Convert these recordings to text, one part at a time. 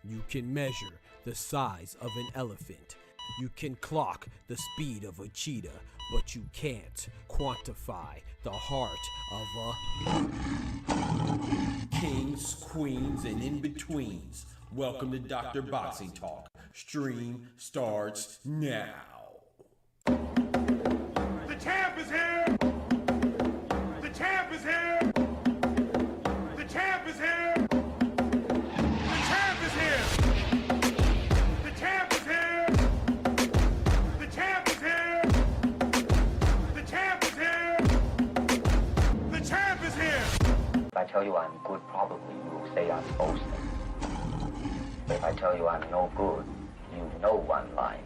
You can measure the size of an elephant. You can clock the speed of a cheetah, but you can't quantify the heart of a kings, queens, and in-betweens. Welcome to Dr. Boxing Talk. Stream starts now. The champ is here! The champ is here! The champ is here! The champ is here! The champ is here! The champ is here! The champ is here! The champ is here! If I tell you I'm good, probably you will say I'm boasting. But if I tell you I'm no good, you know one line.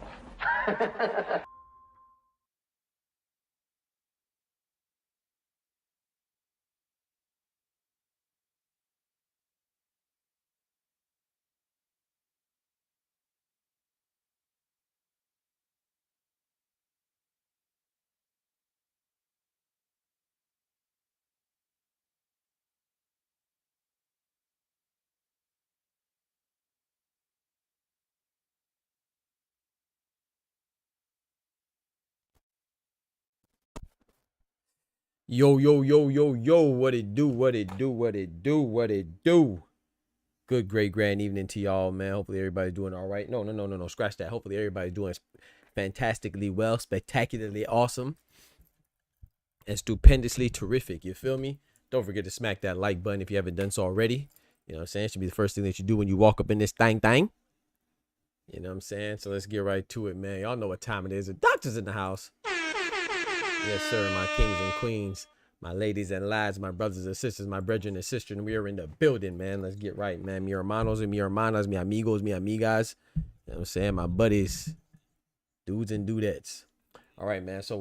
Yo, yo, yo, yo, yo, what it do, what it do, what it do, what it do. Good, great, grand evening to y'all, man. Hopefully everybody's doing all right. No, scratch that. Hopefully everybody's doing fantastically well, spectacularly awesome, and stupendously terrific. You feel me? Don't forget to smack that like button if you haven't done so already. You know what I'm saying? It should be the first thing that you do when you walk up in this thing. You know what I'm saying? So let's get right to it, man. Y'all know what time it is. The doctor's in the house. Yes, sir, my kings and queens, my ladies and lads, my brothers and sisters, my brethren and sisters, and we are in the building, man. Let's get right, man. Mi hermanos and mi hermanas, mi amigos, mi amigas. You know what I'm saying? My buddies, dudes and dudettes. All right, man. So,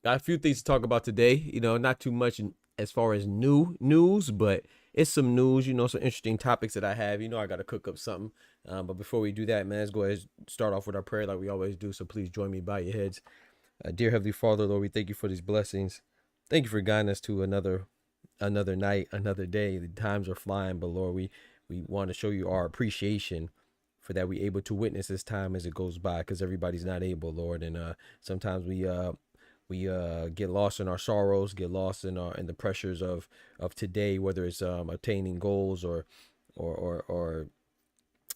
got a few things to talk about today. You know, not too much as far as new news, but it's some news, you know, some interesting topics that I have. You know, I got to cook up something. But before we do that, man, let's go ahead and start off with our prayer like we always do. So please join me, bow your heads. Dear Heavenly Father, Lord, we thank you for these blessings. Thank you for guiding us to another night, another day. The times are flying, but Lord, we want to show you our appreciation for that we're able to witness this time as it goes by, because everybody's not able, Lord. And sometimes we get lost in our sorrows, get lost in the pressures of today, whether it's attaining goals or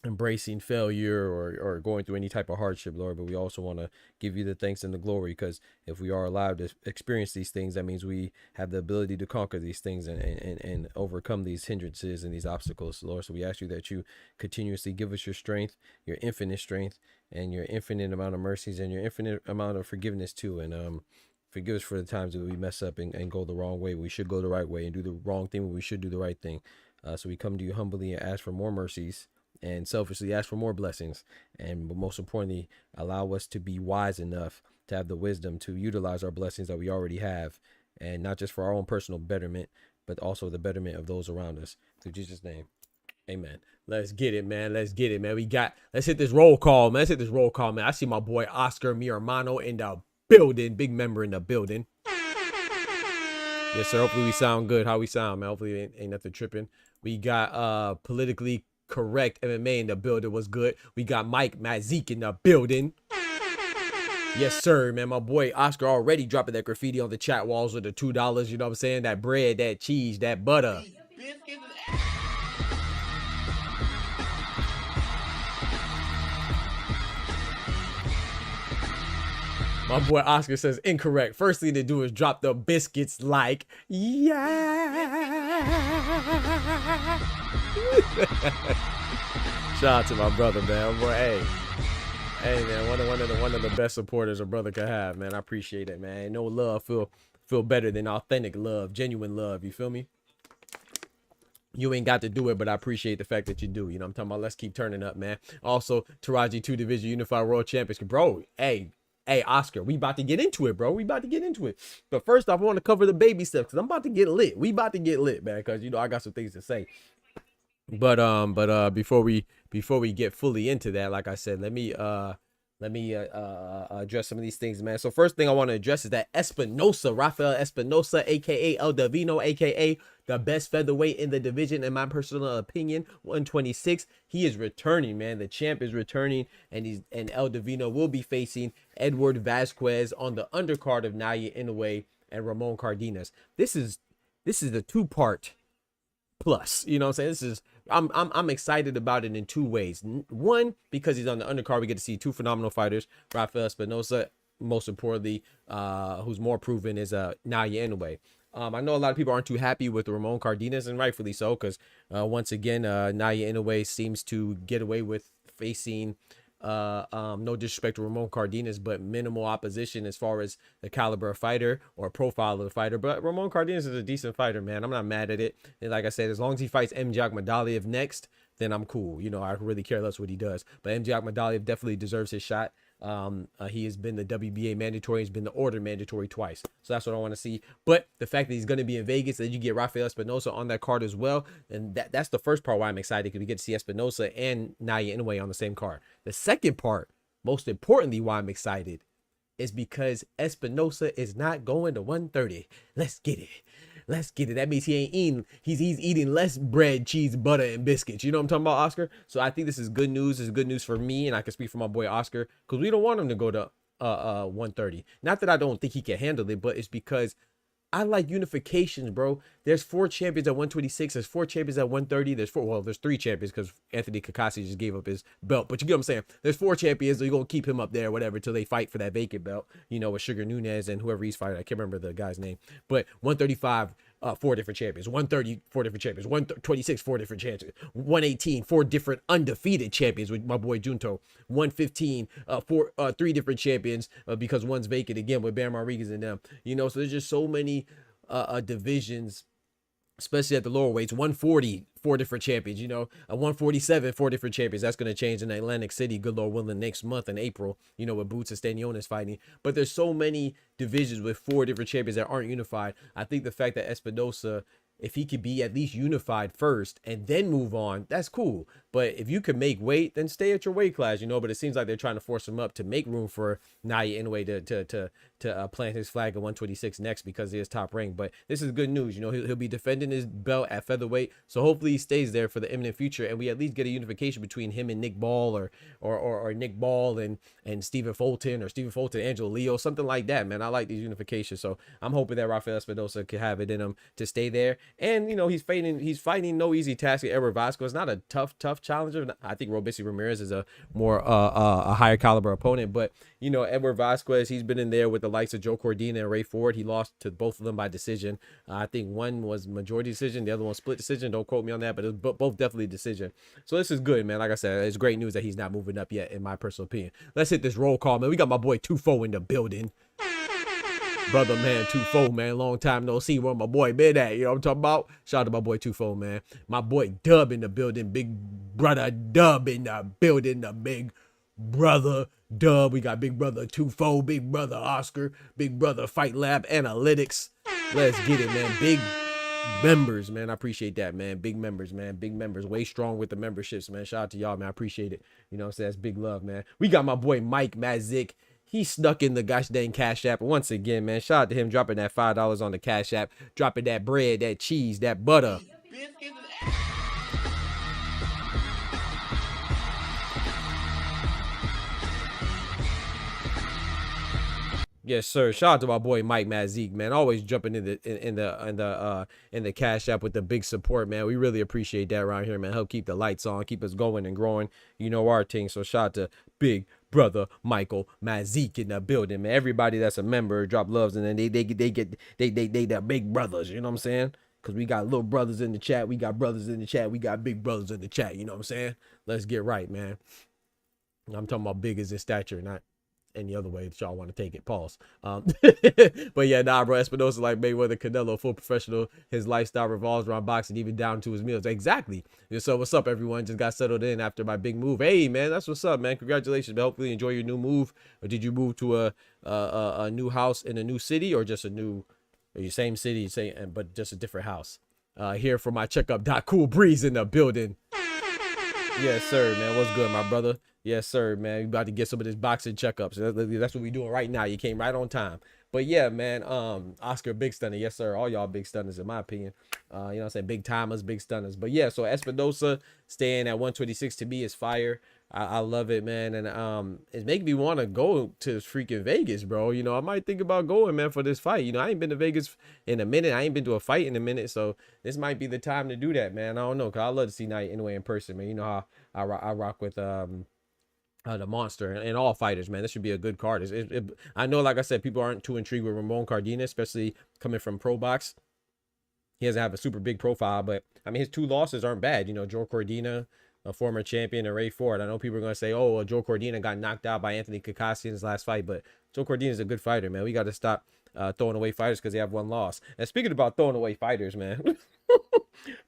embracing failure or going through any type of hardship, Lord. But we also want to give you the thanks and the glory, because if we are allowed to experience these things, that means we have the ability to conquer these things and overcome these hindrances and these obstacles, Lord. So we ask you that you continuously give us your strength, your infinite strength, and your infinite amount of mercies and your infinite amount of forgiveness too. And Forgive us for the times that we mess up and go the wrong way. We should go the right way, and do the wrong thing when we should do the right thing. So we come to you humbly and ask for more mercies, and selfishly ask for more blessings. And most importantly, allow us to be wise enough to have the wisdom to utilize our blessings that we already have, and not just for our own personal betterment, but also the betterment of those around us. Through Jesus' name, amen. Let's get it, man. Let's get it, man. Let's hit this roll call, man. Let's hit this roll call, man. I see my boy Oscar Mi Hermano in the building. Big member in the building. Yes, sir. Hopefully we sound good. How we sound, man. Hopefully ain't nothing tripping. We got politically correct MMA in the building. Was good. We got Mike Mazik in the building. Yes, sir, man. My boy Oscar already dropping that graffiti on the chat walls with the $2. You know what I'm saying? That bread, that cheese, that butter. My boy Oscar says incorrect. First thing to do is drop the biscuits like, yeah. Shout out to my brother, man. Boy, hey, man, one of the best supporters a brother could have, man. I appreciate it, man. No love feel better than authentic love, genuine love. You feel me? You ain't got to do it, but I appreciate the fact that you do. You know what I'm talking about? Let's keep turning up, man. Also, Teraji 2 Division Unified World Champions. Bro, Hey, Oscar, we about to get into it, bro. We about to get into it. But first off, I want to cover the baby stuff because I'm about to get lit. We about to get lit, man, because, you know, I got some things to say. But before we get fully into that, like I said, let me address some of these things, man. So first thing I want to address is that Rafael Espinosa, aka El Divino, aka the best featherweight in the division, in my personal opinion, 126. He is returning, man. The champ is returning, and El Divino will be facing Edward Vasquez on the undercard of Naoya Inoue and Ramon Cardenas. This is the 2-part plus. You know what I'm saying? I'm excited about it in 2 ways. One, because he's on the undercard, we get to see 2 phenomenal fighters. Rafael Espinosa, most importantly, who's more proven, is Naoya Inoue. I know a lot of people aren't too happy with Ramon Cardenas, and rightfully so, because once again, Naoya Inoue seems to get away with facing, no disrespect to Ramon Cardenas, but minimal opposition as far as the caliber of fighter or profile of the fighter. But Ramon Cardenas is a decent fighter, man. I'm not mad at it. And like I said, as long as he fights MJ Akhmadaliev next, then I'm cool. You know, I really care less what he does. But MJ Akhmadaliev definitely deserves his shot. He has been the WBA mandatory. He's been the order mandatory twice. So that's what I want to see. But the fact that he's going to be in Vegas, that you get Rafael Espinosa on that card as well. And that's the first part why I'm excited, because we get to see Espinosa and Naoya Inoue on the same card. The second part, most importantly, why I'm excited, is because Espinosa is not going to 130. Let's get it. Let's get it. That means he ain't eating. He's eating less bread, cheese, butter, and biscuits. You know what I'm talking about, Oscar? So I think this is good news. It's good news for me, and I can speak for my boy Oscar, because we don't want him to go to 130. Not that I don't think he can handle it, but it's because I like unifications, bro. There's 4 champions at 126. There's 4 champions at 130. There's 3 champions because Anthony Kakasi just gave up his belt. But you get what I'm saying? There's 4 champions. So you're going to keep him up there, whatever, until they fight for that vacant belt, you know, with Sugar Nunez and whoever he's fighting. I can't remember the guy's name. But 135, 4 different champions. 130, 4 different champions. 126, 4 different champions. 118, 4 different undefeated champions with my boy Junto. 115, 3 different champions because one's vacant again with Bam Rodriguez and them. You know, so there's just so many divisions, especially at the lower weights. 140, 4 different champions, you know. 147, 4 different champions. That's going to change in Atlantic City, good Lord willing, next month in April, you know, with Boots and Stanionis fighting. But there's so many divisions with 4 different champions that aren't unified. I think the fact that Espinosa, if he could be at least unified first and then move on, that's cool. But if you can make weight, then stay at your weight class, you know. But it seems like they're trying to force him up to make room for Naoya Inoue to plant his flag at 126 next because he is top ranked. But this is good news, you know. He'll be defending his belt at featherweight, so hopefully he stays there for the imminent future, and we at least get a unification between him and Nick Ball, or Nick Ball and Stephen Fulton, or Stephen Fulton, Angelo Leo, something like that, man. I like these unifications, so I'm hoping that Rafael Espinosa could have it in him to stay there. And you know, he's fighting no easy task at Edward Vasquez. Not a tough challenger. I think Robeisy Ramirez is a more a higher caliber opponent, but you know, Edward Vasquez, he's been in there with the likes of Joe Cordina and Ray Ford. He lost to both of them by decision. I think one was majority decision, the other one split decision. Don't quote me on that, but it was both definitely decision. So this is good, man. Like I said, it's great news that he's not moving up yet, in my personal opinion. Let's hit this roll call, man. We got my boy Tufo in the building. brother, man, 2-4, man. Long time no see. Where my boy been at? You know what I'm talking about? Shout out to my boy 2-4, man. My boy Dub in the building. Big brother Dub in the building. The big brother Dub. We got big brother 2-4, big brother Oscar, big brother Fight Lab Analytics. Let's get it, man. Big members, man. I appreciate that, man. Big members, man. Big members. Way strong with the memberships, man. Shout out to y'all, man. I appreciate it. You know what I'm saying? That's big love, man. We got my boy Mike Mazik. He snuck in the gosh dang Cash App once again, man. Shout out to him dropping that $5 on the Cash App, dropping that bread, that cheese, that butter. Yes, sir. Shout out to my boy Mike Mazik, man. Always jumping in the Cash App with the big support, man. We really appreciate that around here, man. Help keep the lights on, keep us going and growing. You know our thing. So shout out to big brother Michael Mazik in the building, man. Everybody that's a member drop loves, and then they the big brothers. You know what I'm saying? Because we got little brothers in the chat, we got brothers in the chat, we got big brothers in the chat. You know what I'm saying? Let's get right, man. I'm talking about big as in stature, not any other way that y'all want to take it. Pause. But yeah, nah, bro. Espinosa like Mayweather, Canelo, full professional. His lifestyle revolves around boxing, even down to his meals. Exactly. So what's up, everyone? Just got settled in after my big move. Hey, man, that's what's up, man. Congratulations, man. Hopefully you enjoy your new move. Or did you move to a new house in a new city, or just a new, or your same city, but just a different house? Here for my checkup. Cool Breeze in the building. Yes, sir, man. What's good, my brother? Yes, sir, man. We about to get some of this boxing checkups. That's what we doing right now. You came right on time. But yeah, man. Oscar, big stunner. Yes, sir. All y'all big stunners, in my opinion. You know what I'm saying? Big timers, big stunners. But yeah, so Espinosa staying at 126 to me is fire. I love it, man. And it's making me want to go to freaking Vegas, bro. You know, I might think about going, man, for this fight. You know, I ain't been to Vegas in a minute. I ain't been to a fight in a minute. So this might be the time to do that, man. I don't know, because I love to see Knight anyway in person, man. You know how I rock with the monster and all fighters, man. This should be a good card. I know, like I said, people aren't too intrigued with Ramon Cardina, especially coming from Pro Box. He doesn't have a super big profile, but I mean, his 2 losses aren't bad. You know, Joe Cordina, a former champion, and Ray Ford. I know people are going to say, oh, Joe Cordina got knocked out by Anthony Kakashi in his last fight, but Joe Cordina is a good fighter, man. We got to stop throwing away fighters because they have 1 loss. And speaking about throwing away fighters, man,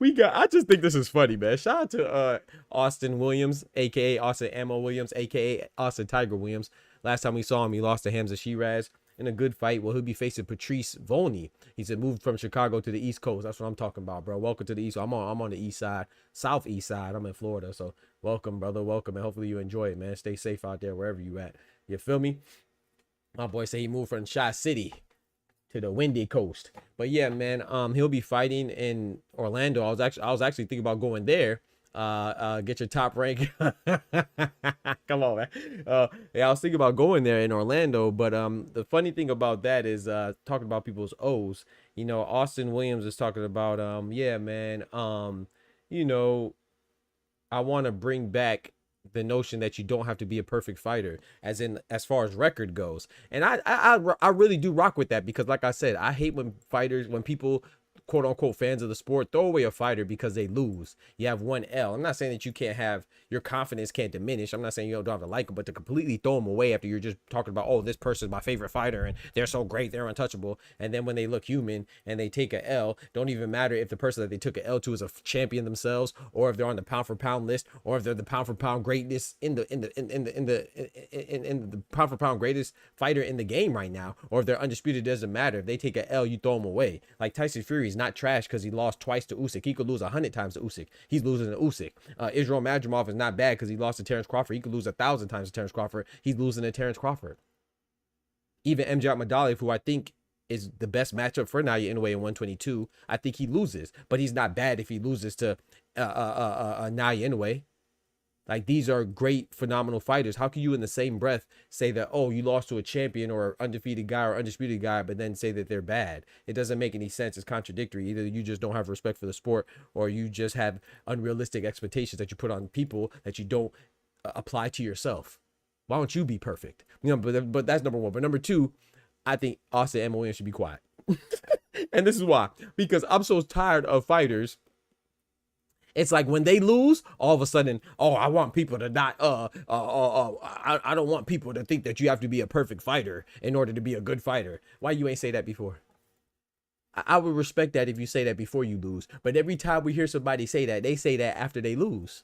I just think this is funny, man. Shout out to Austin Williams, aka Austin Ammo Williams, aka Austin Tiger Williams. Last time we saw him, he lost to Hamza Shiraz in a good fight. Well, he'll be facing Patrice Volney. He's moved from Chicago to the East Coast. That's what I'm talking about, bro. Welcome to the East. I'm on the East Side, Southeast Side. I'm in Florida, so welcome, brother. Welcome, and hopefully you enjoy it, man. Stay safe out there wherever you at. You feel me? My boy say he moved from Chi City to the windy coast. But yeah, man, he'll be fighting in Orlando. I was actually thinking about going there. Get your top rank. Come on, man. Yeah, I was thinking about going there in Orlando, but the funny thing about that is talking about people's O's. You know, Austin Williams is talking about yeah, man, you know, I want to bring back the notion that you don't have to be a perfect fighter, as far as record goes. And I really do rock with that, because like I said, I hate when people, quote unquote, fans of the sport throw away a fighter because they lose. You have 1 L. I'm not saying that you can't have, your confidence can't diminish. I'm not saying you don't have to like them, but to completely throw them away after you're just talking about, oh, this person's my favorite fighter and they're so great, they're untouchable, and then when they look human and they take a L, don't even matter if the person that they took a L to is a champion themselves, or if they're on the pound for pound list, or if they're the pound for pound greatness in the pound for pound greatest fighter in the game right now, or if they're undisputed. It doesn't matter. If they take a L, you throw them away. Like Tyson Fury's not trash because he lost twice to Usyk. He could lose 100 times to Usyk. He's losing to Usyk. Israel Madrimov is not bad because he lost to Terence Crawford. He could lose 1,000 times to Terence Crawford. He's losing to Terence Crawford. Even MJ Madalev, who I think is the best matchup for Naya Inoue in 122, I think he loses, but he's not bad if he loses to Naya Inoue. Like, these are great, phenomenal fighters. How can you in the same breath say that, oh, you lost to a champion or undefeated guy or undisputed guy, but then say that they're bad? It doesn't make any sense. It's contradictory. Either you just don't have respect for the sport, or you just have unrealistic expectations that you put on people that you don't apply to yourself. Why don't you be perfect? You know, but that's number 1. But number 2, I think Austin M. Williams should be quiet. And this is why. Because I'm so tired of fighters. It's like when they lose, all of a sudden, oh, I want people to not, I don't want people to think that you have to be a perfect fighter in order to be a good fighter. Why you ain't say that before? I would respect that if you say that before you lose. But every time we hear somebody say that, they say that after they lose.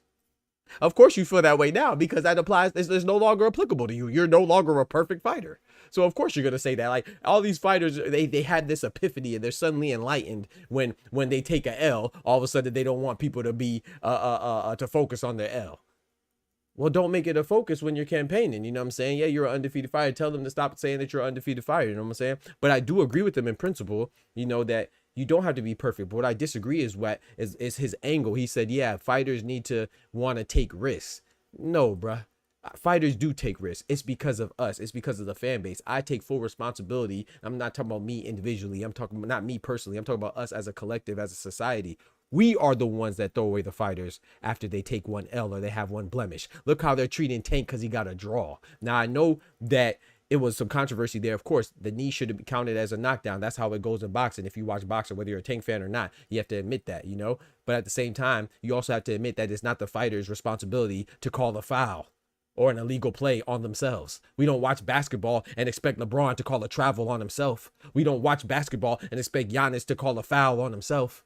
Of course you feel that way now because that applies. It's no longer applicable to you. You're no longer a perfect fighter. So of course you're going to say that. Like all these fighters, they had this epiphany and they're suddenly enlightened when they take a L. All of a sudden they don't want people to be to focus on their L. Well, don't make it a focus when you're campaigning. You know what I'm saying? Yeah, you're an undefeated fighter. Tell them to stop saying that you're an undefeated fighter. You know what I'm saying? But I do agree with them in principle, you know, that you don't have to be perfect. But what I disagree is is his angle. He said, yeah, fighters need to want to take risks. No, bruh. Fighters do take risks. It's because of us. It's because of the fan base. I take full responsibility. I'm not talking about me individually. I'm talking about not me personally. I'm talking about us as a collective, as a society. We are the ones that throw away the fighters after they take one L or they have one blemish. Look how they're treating Tank because he got a draw. Now, I know that it was some controversy there. Of course, the knee should be counted as a knockdown. That's how it goes in boxing. If you watch boxing, whether you're a Tank fan or not, you have to admit that, you know. But at the same time, you also have to admit that it's not the fighter's responsibility to call the foul or an illegal play on themselves. We don't watch basketball and expect LeBron to call a travel on himself. We don't watch basketball and expect Giannis to call a foul on himself.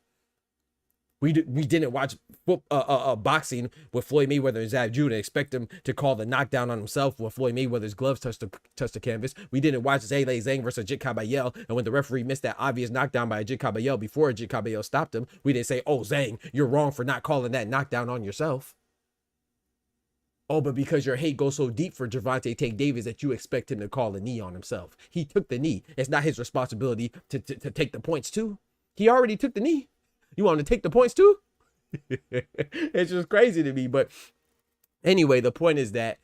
We didn't watch boxing with Floyd Mayweather and Zab Judah, expect him to call the knockdown on himself when Floyd Mayweather's gloves touched the canvas. We didn't watch Zhale Zhang versus Ajit Kabayel, and when the referee missed that obvious knockdown by Ajit Kabayel before Ajit Kabayel stopped him, we didn't say, oh, Zhang, you're wrong for not calling that knockdown on yourself. Oh, but because your hate goes so deep for Gervonta Davis that you expect him to call a knee on himself. He took the knee. It's not his responsibility to take the points too. He already took the knee. You want to take the points too? It's just crazy to me. But anyway, the point is that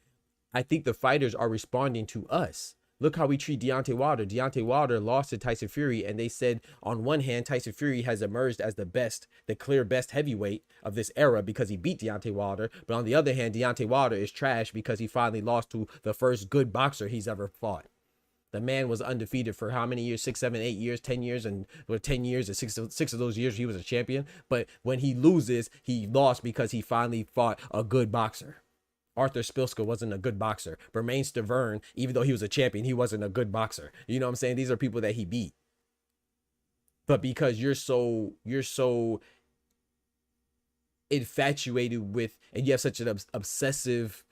I think the fighters are responding to us. Look how we treat Deontay Wilder. Deontay Wilder lost to Tyson Fury, and they said on one hand, Tyson Fury has emerged as the clear best heavyweight of this era because he beat Deontay Wilder. But on the other hand, Deontay Wilder is trash because he finally lost to the first good boxer he's ever fought. The man was undefeated for how many years? 6, 7, 8 years, 10 years, and 10 years, and six of those years he was a champion. But when he loses, he lost because he finally fought a good boxer. Arthur Spilska wasn't a good boxer. Bermane Stiverne, even though he was a champion, he wasn't a good boxer. You know what I'm saying? These are people that he beat. But because you're so infatuated with, and you have such an obsessive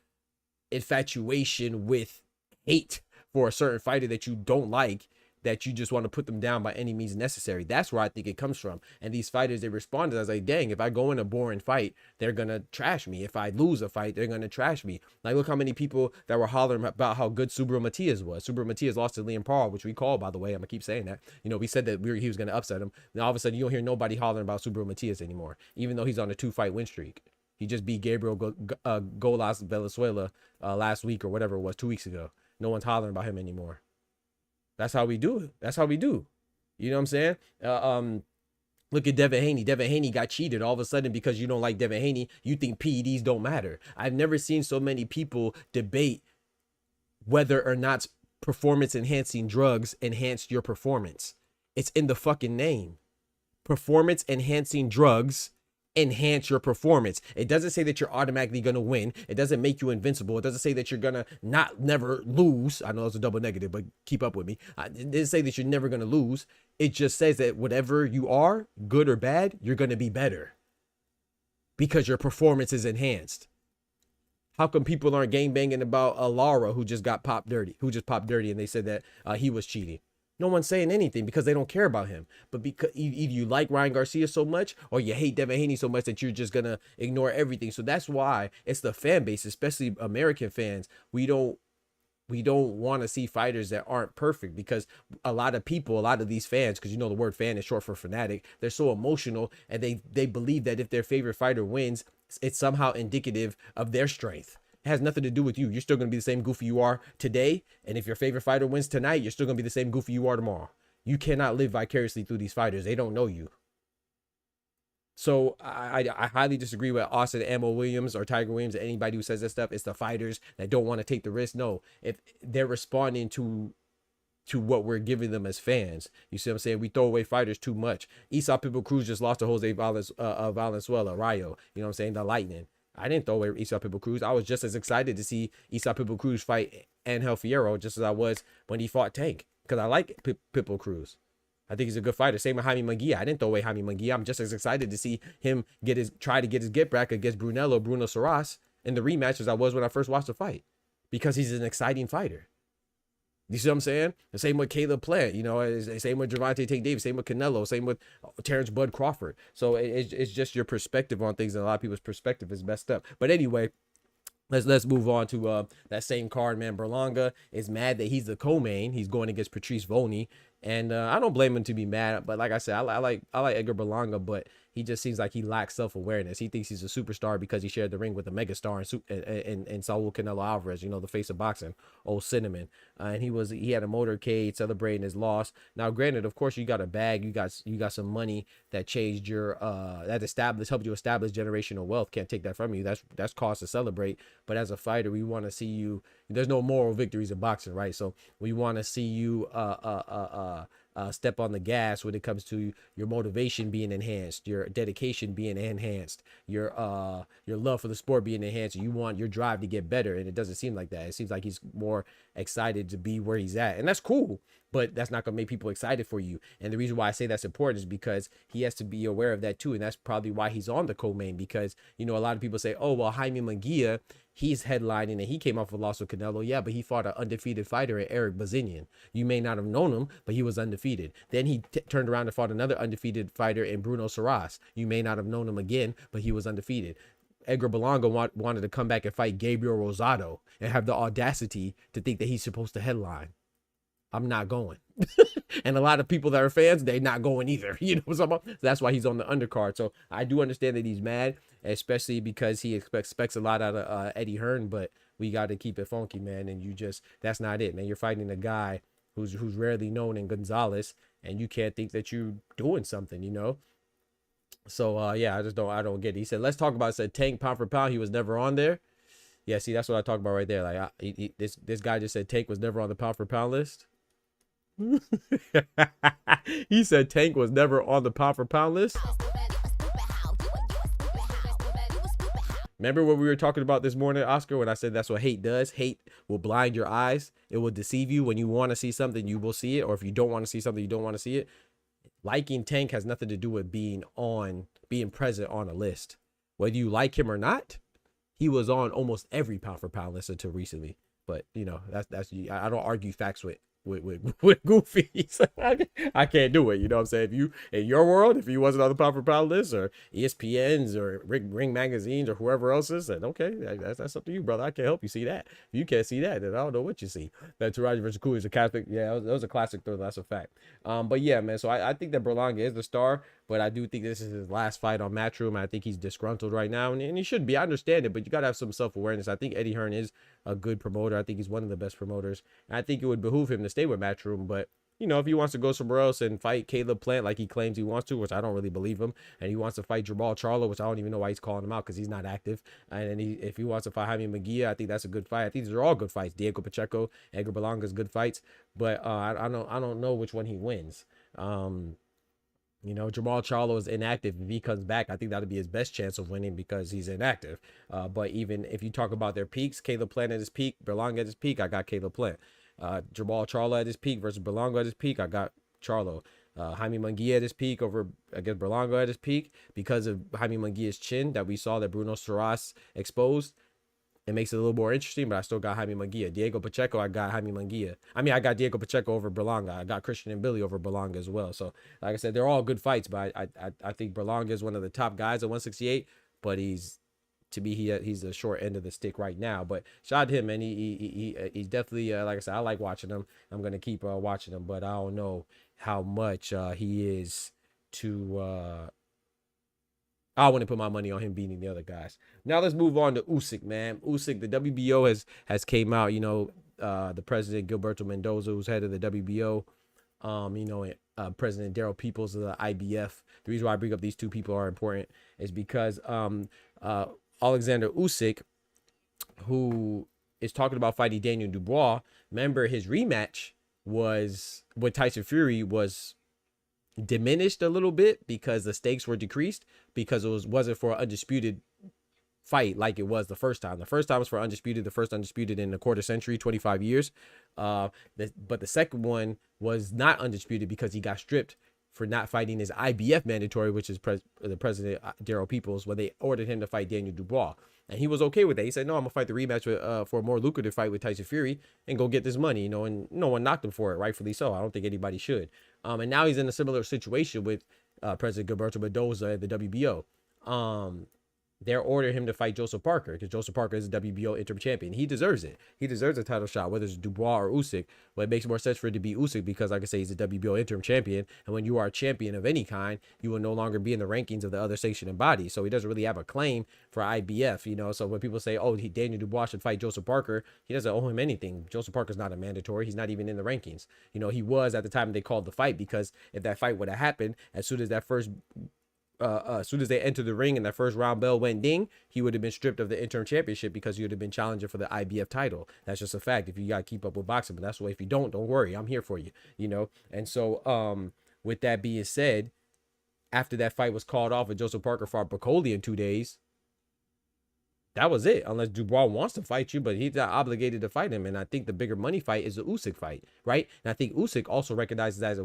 infatuation with hate for a certain fighter that you don't like, that you just want to put them down by any means necessary. That's where I think it comes from. And these fighters, they responded. I was like, dang, if I go in a boring fight, they're going to trash me. If I lose a fight, they're going to trash me. Like, look how many people that were hollering about how good Subriel Matias was. Subriel Matias lost to Liam Paul, which we called, by the way. I'm going to keep saying that. You know, we said that he was going to upset him. Now, all of a sudden, you don't hear nobody hollering about Subriel Matias anymore, even though he's on a 2-fight win streak. He just beat Gabriel Golas Venezuela last week or whatever it was, 2 weeks ago. No one's hollering about him anymore. That's how we do it. That's how we do. You know what I'm saying? Look at Devin Haney. Devin Haney got cheated all of a sudden because you don't like Devin Haney. You think PEDs don't matter. I've never seen so many people debate whether or not performance enhancing drugs enhanced your performance. It's in the fucking name. Performance enhancing drugs enhance your performance. It doesn't say that you're automatically going to win. It doesn't make you invincible. It doesn't say that you're going to never lose. I know it's a double negative, but keep up with me. It doesn't say that you're never going to lose. It just says that whatever you are, good or bad, you're going to be better because your performance is enhanced. How come people aren't gangbanging about Lara who just popped dirty, and they said that he was cheating? No one's saying anything because they don't care about him. But because either you like Ryan Garcia so much or you hate Devin Haney so much that you're just going to ignore everything. So that's why it's the fan base, especially American fans. We don't want to see fighters that aren't perfect because a lot of these fans, because you know the word fan is short for fanatic, they're so emotional and they believe that if their favorite fighter wins, it's somehow indicative of their strength. It has nothing to do with you. You're still going to be the same goofy you are today. And if your favorite fighter wins tonight, you're still going to be the same goofy you are tomorrow. You cannot live vicariously through these fighters. They don't know you. So I highly disagree with Austin Ammo Williams or Tiger Williams or anybody who says that stuff. It's the fighters that don't want to take the risk. No, if they're responding to to what we're giving them as fans. You see what I'm saying? We throw away fighters too much. Isaac Pitbull Cruz just lost to Jose Valenzuela, Rayo. You know what I'm saying? The Lightning. I didn't throw away Isaac Pitbull Cruz. I was just as excited to see Isaac Pitbull Cruz fight Angel Fierro just as I was when he fought Tank, because I like Pitbull Cruz. I think he's a good fighter. Same with Jaime Munguia. I didn't throw away Jaime Munguia. I'm just as excited to see him try to get his get back against Bruno Soras in the rematch as I was when I first watched the fight, because he's an exciting fighter. You see what I'm saying? The same with Caleb Plant, you know, same with Gervonta Davis, same with Canelo, same with Terrence Bud Crawford. So it's just your perspective on things, and a lot of people's perspective is messed up. But anyway, let's move on to that same card, man. Berlanga is mad that he's the co-main. He's going against Patrice Volney. And I don't blame him to be mad, but like I said, I like Edgar Berlanga, but he just seems like he lacks self-awareness. He thinks he's a superstar because he shared the ring with a megastar in Saul Canelo Alvarez, you know, the face of boxing, old Cinnamon. And he had a motorcade celebrating his loss. Now, granted, of course, you got a bag, you got some money that changed your helped you establish generational wealth. Can't take that from you. That's cause to celebrate. But as a fighter, we want to see you. There's no moral victories in boxing, right? So we want to see you step on the gas when it comes to your motivation being enhanced, your dedication being enhanced, your love for the sport being enhanced. You want your drive to get better, and it doesn't seem like that. It seems like he's more excited to be where he's at, and that's cool, but that's not gonna make people excited for you. And the reason why I say that's important is because he has to be aware of that too, and that's probably why he's on the co-main, because, you know, a lot of people say, oh, well, Jaime Munguia, he's headlining and he came off a loss with Canelo. Yeah, but he fought an undefeated fighter in Eric Bazinian. You may not have known him, but he was undefeated. Then he turned around and fought another undefeated fighter in Bruno Soras. You may not have known him again, but he was undefeated. Edgar Berlanga wanted to come back and fight Gabriel Rosado and have the audacity to think that he's supposed to headline. I'm not going. And a lot of people that are fans, they're not going either. You know what I'm talking about? That's why he's on the undercard. So I do understand that he's mad, especially because he expects a lot out of Eddie Hearn, but we got to keep it funky, man. And that's not it, man. You're fighting a guy who's rarely known in Gonzalez, and you can't think that you're doing something, you know? So, yeah, I don't get it. He said, let's talk about it. Said Tank pound for pound. He was never on there. Yeah, see, that's what I talk about right there. Like, this guy just said Tank was never on the pound for pound list. He said Tank was never on the pound for pound list. Remember what we were talking about this morning, Oscar, when I said that's what hate does? Hate will blind your eyes. It will deceive you. When you want to see something, you will see it. Or if you don't want to see something, you don't want to see it. Liking Tank has nothing to do with being present on a list. Whether you like him or not, he was on almost every pound for pound list until recently. But, you know, that's I don't argue facts with Goofy. So I can't do it. You know what I'm saying? If you, in your world, if you wasn't on the pound for pound list or ESPN's or Ring magazines or whoever else is, then okay, that's up to you, brother. I can't help you see that. If you can't see that, then I don't know what you see. That Teraji versus Akui is a classic. Yeah, that was a classic thriller. That's a fact. But yeah, man. So I think that Berlanga is the star, but I do think this is his last fight on Matchroom. I think he's disgruntled right now, and he should be. I understand it, but you got to have some self-awareness. I think Eddie Hearn is a good promoter. I think he's one of the best promoters. And I think it would behoove him to stay with Matchroom, but you know, if he wants to go somewhere else and fight Caleb Plant like he claims he wants to, which I don't really believe him, and he wants to fight Jamal Charlo, which I don't even know why he's calling him out because he's not active, and if he wants to fight Jaime Munguia, I think that's a good fight. I think these are all good fights. Diego Pacheco, Edgar Berlanga's good fights, but I don't know which one he wins. You know, Jamal Charlo is inactive. If he comes back, I think that'll be his best chance of winning because he's inactive. But even if you talk about their peaks, Caleb Plant at his peak, Berlanga at his peak, I got Caleb Plant. Jamal Charlo at his peak versus Berlanga at his peak, I got Charlo. Jaime Munguia at his peak against Berlanga at his peak, because of Jaime Munguia's chin that we saw that Bruno Soras exposed. It makes it a little more interesting, but I still got Jaime Munguia. Diego Pacheco, I got Jaime Munguia. I mean, I got Diego Pacheco over Berlanga. I got Christian and Billy over Berlanga as well. So, like I said, they're all good fights, but I think Berlanga is one of the top guys at 168, but he's the short end of the stick right now. But shout out to him, man. He's definitely, like I said, I like watching him. I'm going to keep watching him, but I don't know how much he is to... I want to put my money on him beating the other guys. Now let's move on to Usyk, man. Usyk, the WBO has came out. You know, the president Gilberto Mendoza, who's head of the WBO. You know, President Daryl Peoples of the IBF. The reason why I bring up these two people are important is because Alexander Usyk, who is talking about fighting Daniel Dubois. Remember his rematch was with Tyson Fury was diminished a little bit because the stakes were decreased, because it wasn't for an undisputed fight like it was the first time. The first time was for undisputed, the first undisputed in a quarter century, 25 years. But the second one was not undisputed because he got stripped for not fighting his IBF mandatory, which is the president, Daryl Peoples, when they ordered him to fight Daniel Dubois. And he was okay with that. He said, no, I'm going to fight the rematch with, for a more lucrative fight with Tyson Fury and go get this money, you know, and no one knocked him for it, rightfully so. I don't think anybody should. And now he's in a similar situation with President Gilberto Mendoza at the WBO. They're ordering him to fight Joseph Parker because Joseph Parker is a WBO interim champion. He deserves it. He deserves a title shot, whether it's Dubois or Usyk. But it makes more sense for it to be Usyk because, like I say, he's a WBO interim champion. And when you are a champion of any kind, you will no longer be in the rankings of the other sanctioning bodies. So he doesn't really have a claim for IBF, you know. So when people say, oh, Daniel Dubois should fight Joseph Parker, he doesn't owe him anything. Joseph Parker's not a mandatory. He's not even in the rankings. You know, he was at the time they called the fight, because if that fight would have happened, as soon as they entered the ring and that first round bell went ding, he would have been stripped of the interim championship because he would have been challenging for the IBF title. That's just a fact. If you got to keep up with boxing, but that's the way. If you don't worry. I'm here for you, you know? And so, with that being said, after that fight was called off and Joseph Parker fought Bacoli in 2 days, that was it, unless Dubois wants to fight you, but he's not obligated to fight him. And I think the bigger money fight is the Usyk fight, right? And I think Usyk also recognizes that as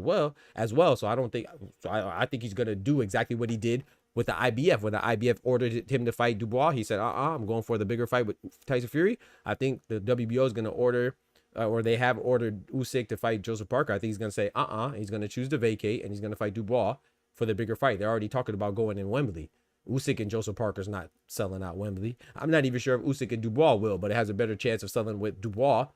well. So I think he's going to do exactly what he did with the IBF. When the IBF ordered him to fight Dubois, he said, I'm going for the bigger fight with Tyson Fury. I think the WBO is going to order, or they have ordered Usyk to fight Joseph Parker. I think he's going to say, he's going to choose to vacate, and he's going to fight Dubois for the bigger fight. They're already talking about going in Wembley. Usyk and Joseph Parker's not selling out Wembley. I'm not even sure if Usyk and Dubois will, but it has a better chance of selling with Dubois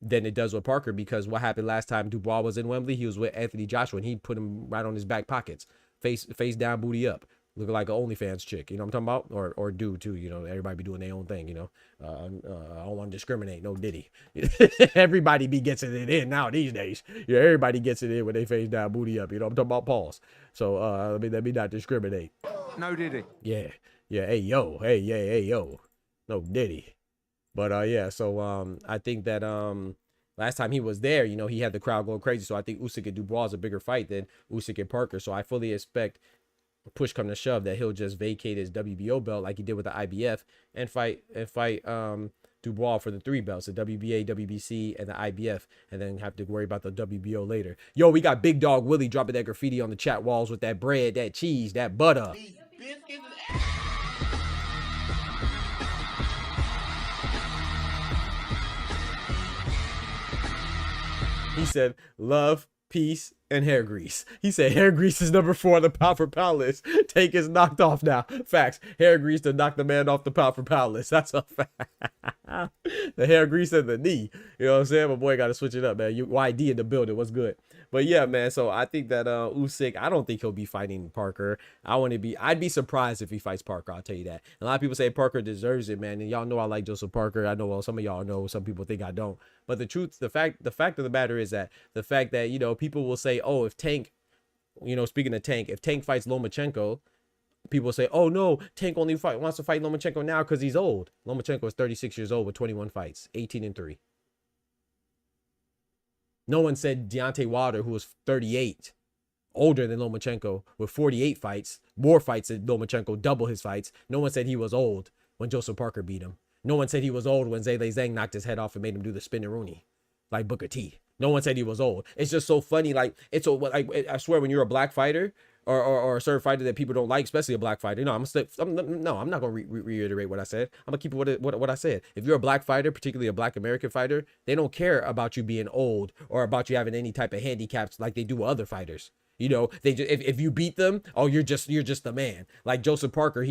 than it does with Parker, because what happened last time Dubois was in Wembley, he was with Anthony Joshua, and he put him right on his back pockets, face down, booty up, looking like an OnlyFans chick. You know what I'm talking about? Or dude too. You know, everybody be doing their own thing. You know, I don't want to discriminate. No Diddy. Everybody gets it in now these days. Yeah, everybody gets it in when they face down, booty up. You know, I'm talking about pause. So let me not discriminate. No Diddy. Yeah. Hey yo. No Diddy. But yeah. So I think that last time he was there, you know, he had the crowd going crazy. So I think Usyk and Dubois is a bigger fight than Usyk and Parker. So I fully expect, push come to shove, that he'll just vacate his WBO belt like he did with the IBF and fight Dubois for the 3 belts, the WBA, WBC, and the IBF, and then have to worry about the WBO later. Yo, we got Big Dog Willie dropping that graffiti on the chat walls with that bread, that cheese, that butter. He said, love, peace, and hair grease. He said hair grease is number 4 on the pound for pound list. Tank is knocked off now. Facts. Hair grease to knock the man off the pound for pound list. That's a fact. The hair grease and the knee. You know what I'm saying? My boy got to switch it up, man. YD in the building. What's good? But yeah, man. So I think that Usyk, I don't think he'll be fighting Parker. I'd be surprised if he fights Parker. I'll tell you that. A lot of people say Parker deserves it, man. And y'all know I like Joseph Parker. I know, well, some of y'all know. Some people think I don't. But the fact of the matter is that you know, people will say, oh, if Tank, you know, speaking of Tank, if Tank fights Lomachenko, people say, oh no, Tank only wants to fight Lomachenko now because he's old. Lomachenko is 36 years old with 21 fights, 18-3. No one said Deontay Wilder, who was 38, older than Lomachenko, with 48 fights, more fights than Lomachenko, double his fights. No one said he was old when Joseph Parker beat him. No one said he was old when Zhang Zhang knocked his head off and made him do the spin and Rooney like Booker T. No one said he was old. It's just so funny. Like, it's so, like, I swear, when you're a black fighter or a certain fighter that people don't like, especially a black fighter, I'm not going to reiterate what I said. I'm going to keep it what I said. If you're a black fighter, particularly a black American fighter, they don't care about you being old or about you having any type of handicaps like they do with other fighters. You know, they just, if you beat them, oh, you're just the man. Like Joseph Parker,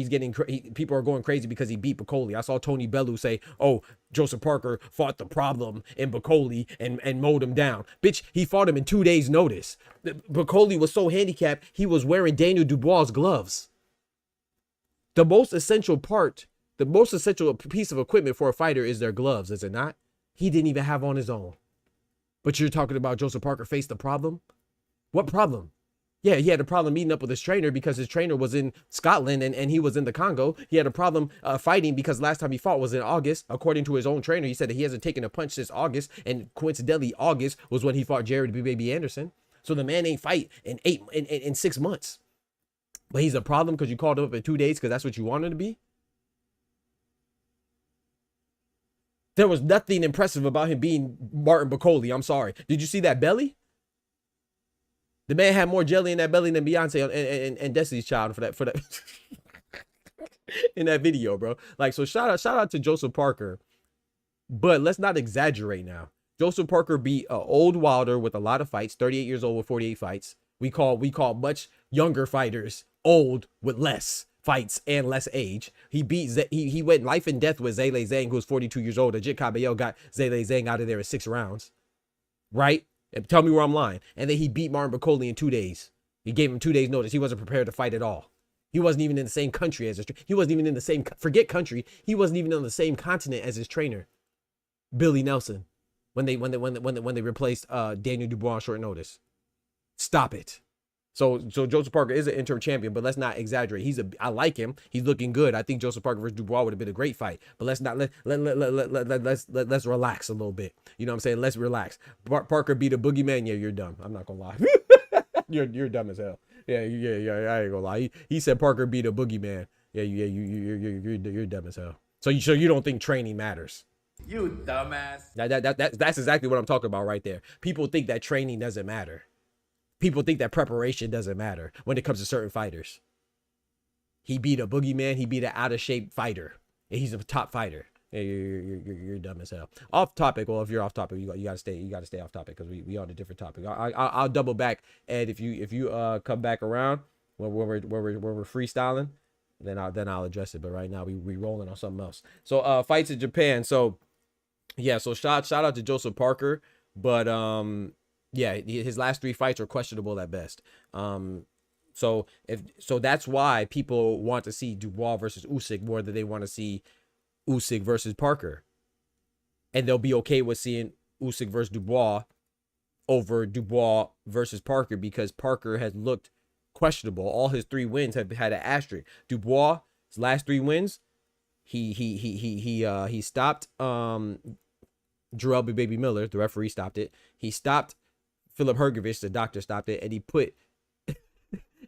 people are going crazy because he beat Bacoli. I saw Tony Bellew say, oh, Joseph Parker fought the problem in Bacoli and mowed him down. Bitch, he fought him in 2 days' notice. Bacoli was so handicapped, he was wearing Daniel Dubois' gloves. The most essential piece of equipment for a fighter is their gloves, is it not? He didn't even have on his own. But you're talking about Joseph Parker faced the problem? What problem? Yeah, he had a problem meeting up with his trainer because his trainer was in Scotland and he was in the Congo. He had a problem fighting because last time he fought was in August. According to his own trainer, he said that he hasn't taken a punch since August. And coincidentally, August was when he fought Jared B. Baby Anderson. So the man ain't fight in 6 months. But he's a problem because you called him up in 2 days because that's what you wanted to be. There was nothing impressive about him being Martin Bacoli. I'm sorry. Did you see that belly? The man had more jelly in that belly than Beyonce and Destiny's Child for that in that video, bro. Like, so shout out to Joseph Parker, but let's not exaggerate now. Joseph Parker beat an old Wilder with a lot of fights, 38 years old with 48 fights. We call much younger fighters old with less fights and less age. He beat he went life and death with Zhilei Zhang, who was 42 years old. Ajit Cabello got Zhilei Zhang out of there in 6 rounds, right? And tell me where I'm lying. And then he beat Martin Bacoli in 2 days. He gave him 2 days notice. He wasn't prepared to fight at all. He wasn't even in the same country as his he wasn't even in the same, forget country, he wasn't even on the same continent as his trainer, Billy Nelson, when they replaced Daniel Dubois on short notice. Stop it. So Joseph Parker is an interim champion, but let's not exaggerate. I like him. He's looking good. I think Joseph Parker versus Dubois would have been a great fight. But let's not let's relax a little bit. You know what I'm saying? Let's relax. Parker beat a boogeyman. Yeah, you're dumb. I'm not gonna lie. you're dumb as hell. Yeah. I ain't gonna lie. He said Parker beat a boogeyman. Yeah. You're dumb as hell. So you don't think training matters? You dumbass. That's exactly what I'm talking about right there. People think that training doesn't matter. People think that preparation doesn't matter when it comes to certain fighters. He beat a boogeyman. He beat an out of shape fighter. And he's a top fighter. Yeah, you're dumb as hell. Off topic. Well, if you're off topic, you gotta stay off topic because we on a different topic. I'll double back, and if you come back around when we're freestyling, then I'll address it. But right now we rolling on something else. So fights in Japan. So yeah. So shout out to Joseph Parker, but yeah, his last 3 fights are questionable at best. So that's why people want to see Dubois versus Usyk more than they want to see Usyk versus Parker. And they'll be okay with seeing Usyk versus Dubois over Dubois versus Parker because Parker has looked questionable. All his 3 wins have had an asterisk. Dubois' last 3 wins, he stopped Jarrell B. Baby Miller, the referee stopped it. He stopped Philip Hergovich, the doctor stopped it, and he put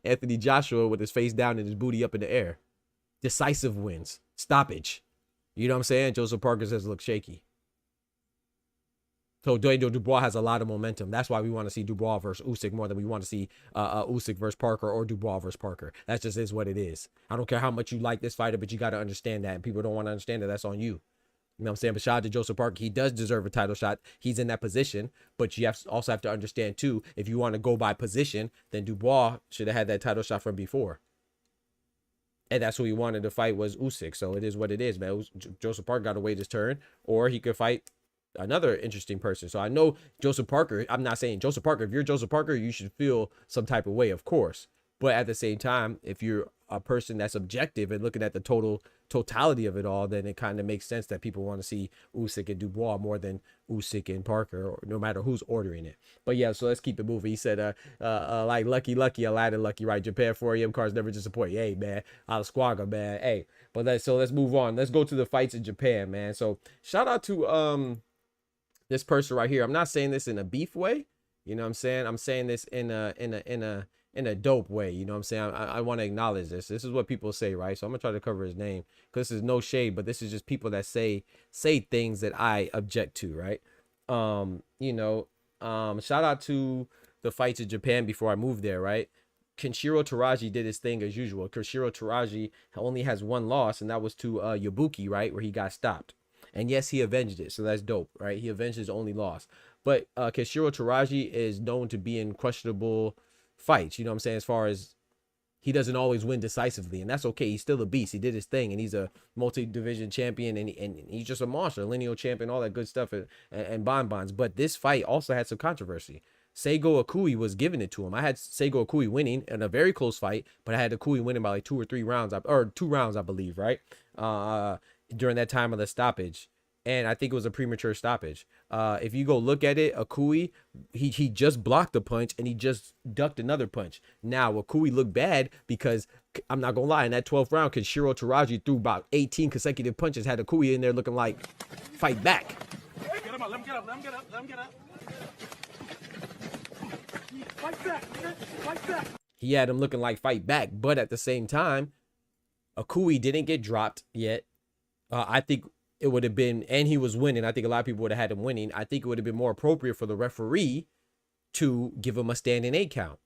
Anthony Joshua with his face down and his booty up in the air. Decisive wins. Stoppage. You know what I'm saying? Joseph Parker says look shaky. So Daniel Dubois has a lot of momentum. That's why we want to see Dubois versus Usyk more than we want to see Usyk versus Parker or Dubois versus Parker. That just is what it is. I don't care how much you like this fighter, but you got to understand that. And people don't want to understand that. That's on you. You know what I'm saying? But shout out to Joseph Parker. He does deserve a title shot. He's in that position. But you also have to understand, too, if you want to go by position, then Dubois should have had that title shot from before. And that's who he wanted to fight was Usyk. So it is what it is, man. Joseph Parker got to wait his turn. Or he could fight another interesting person. So I know Joseph Parker. I'm not saying Joseph Parker. If you're Joseph Parker, you should feel some type of way, of course. But at the same time, if you're a person that's objective and looking at the totality of it all, then it kind of makes sense that people want to see Usyk and Dubois more than Usyk and Parker, or no matter who's ordering it. But yeah, so let's keep it moving. He said, like lucky, Aladdin lucky, right? Japan 4AM cars never disappoint. Hey, man, Alasquaga, man. Hey, but let's move on. Let's go to the fights in Japan, man. So shout out to this person right here. I'm not saying this in a beef way. You know what I'm saying? I'm saying this in a dope way. You know what I'm saying? I want to acknowledge this. This is what people say, right? So I'm gonna try to cover his name because this is no shade, but this is just people that say things that I object to, right? Shout out to the fights in Japan before I moved there, right? Kenshiro Teraji did his thing as usual. Kenshiro Teraji only has 1 loss, and that was to Yabuki, right? Where he got stopped. And yes, he avenged it, so that's dope, right? He avenged his only loss. But Kenshiro Teraji is known to be in questionable fights, you know what I'm saying, as far as he doesn't always win decisively, and that's okay. He's still a beast. He did his thing, and he's a multi-division champion, and he's just a monster, lineal champion, all that good stuff, and bonbons. But this fight also had some controversy. Seigo Akui was giving it to him. I had Seigo Akui winning in a very close fight, but I had Akui winning by like 2 or 3 rounds, or 2 rounds, I believe, right? During that time of the stoppage. and I think it was a premature stoppage. If you go look at it, Akui, he just blocked a punch and he just ducked another punch. Now Akui looked bad because I'm not gonna lie, in that 12th round, Kenshiro Teraji threw about 18 consecutive punches, had Akui in there looking like fight back. Get him up, let him get up, let him get up, let him get up. Fight back, fight back. He had him looking like fight back, but at the same time, Akui didn't get dropped yet. I think it would have been, and he was winning. I think a lot of people would have had him winning. I think it would have been more appropriate for the referee to give him a standing 8 count.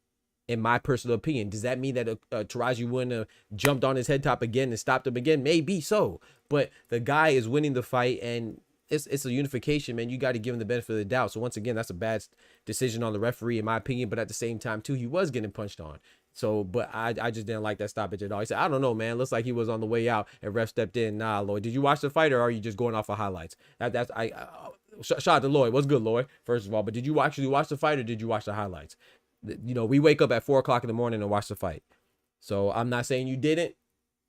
In my personal opinion, does that mean that Teraji wouldn't have jumped on his head top again and stopped him again? Maybe so, but the guy is winning the fight, and it's a unification, man. You got to give him the benefit of the doubt. So once again, that's a bad decision on the referee, in my opinion. But at the same time, too, he was getting punched on. So, but I just didn't like that stoppage at all. He said, I don't know, man. Looks like he was on the way out and ref stepped in. Nah, Lloyd, did you watch the fight or are you just going off of highlights? Shout out to Lloyd. What's good, Lloyd? First of all, but did you actually watch the fight or did you watch the highlights? You know, we wake up at 4 o'clock in the morning and watch the fight. So I'm not saying you didn't.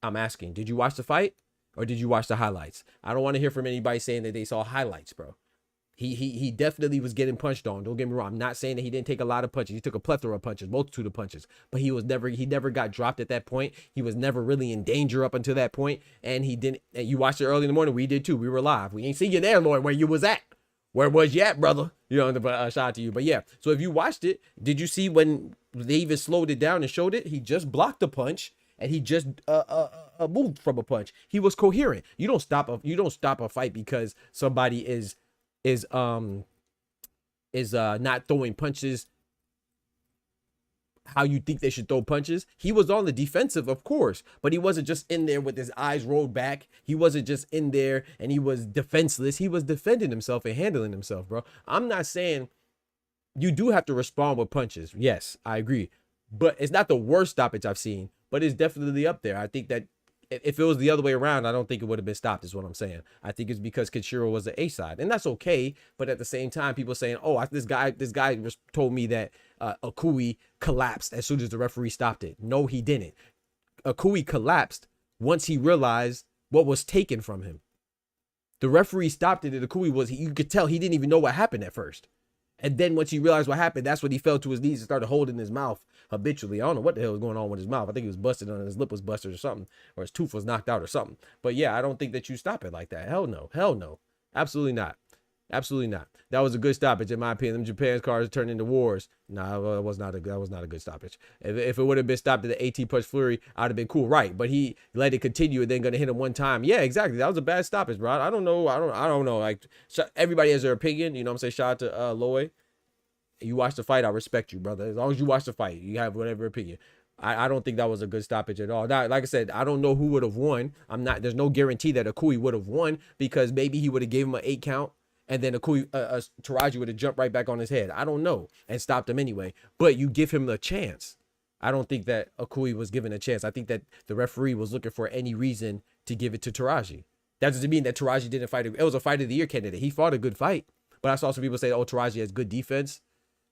I'm asking, did you watch the fight or did you watch the highlights? I don't want to hear from anybody saying that they saw highlights, bro. He definitely was getting punched on. Don't get me wrong. I'm not saying that he didn't take a lot of punches. He took a plethora of punches, multitude of punches. But he never got dropped at that point. He was never really in danger up until that point. And he didn't. And you watched it early in the morning. We did too. We were live. We ain't see you there, Lloyd, where you was at. Where was you at, brother? You know, but shout out to you. But yeah, so if you watched it, did you see when they even slowed it down and showed it? He just blocked a punch and he just moved from a punch. He was coherent. You don't stop a fight because somebody is not throwing punches how you think they should throw punches. He was on the defensive, of course, but he wasn't just in there with his eyes rolled back. He wasn't just in there and he was defenseless. He was defending himself and handling himself, bro. I'm not saying you do have to respond with punches. Yes, I agree, but it's not the worst stoppage I've seen, but it's definitely up there. I think that if it was the other way around, I don't think it would have been stopped, is what I'm saying. I think it's because Kenshiro was the A side, and that's okay. But at the same time, people saying, "Oh, this guy told me that Akui collapsed as soon as the referee stopped it." No, he didn't. Akui collapsed once he realized what was taken from him. The referee stopped it, and Akui you could tell he didn't even know what happened at first. And then once he realized what happened, that's when he fell to his knees and started holding his mouth habitually. I don't know what the hell was going on with his mouth. I think he was busted on, his lip was busted or something, or his tooth was knocked out or something. But yeah, I don't think that you stop it like that. Hell no. Hell no. Absolutely not. Absolutely not. That was a good stoppage in my opinion. Them Japan's cars turned into wars. Nah, that was not a good stoppage. If it would have been stopped at the 18 punch flurry, I'd have been cool, right? But he let it continue and then gonna hit him one time. Yeah, exactly. That was a bad stoppage, bro. I don't know. I don't know. Like, everybody has their opinion. You know what I'm saying? Shout out to Lloyd. You watch the fight, I respect you, brother. As long as you watch the fight, you have whatever opinion. I don't think that was a good stoppage at all. Now, like I said, I don't know who would have won. There's no guarantee that Akui would have won because maybe he would have gave him an 8 count and then Teraji would have jumped right back on his head. I don't know, and stopped him anyway. But you give him the chance. I don't think that Akui was given a chance. I think that the referee was looking for any reason to give it to Teraji. That doesn't mean that Teraji didn't fight. It was a fight of the year candidate. He fought a good fight. But I saw some people say, "Oh, Teraji has good defense."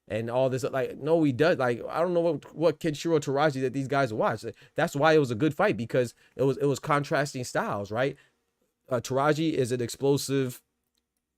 And all this, like, no, he does. Like, I don't know what Kenshiro Teraji that these guys watch. That's why it was a good fight, because it was contrasting styles, right? Teraji is an explosive,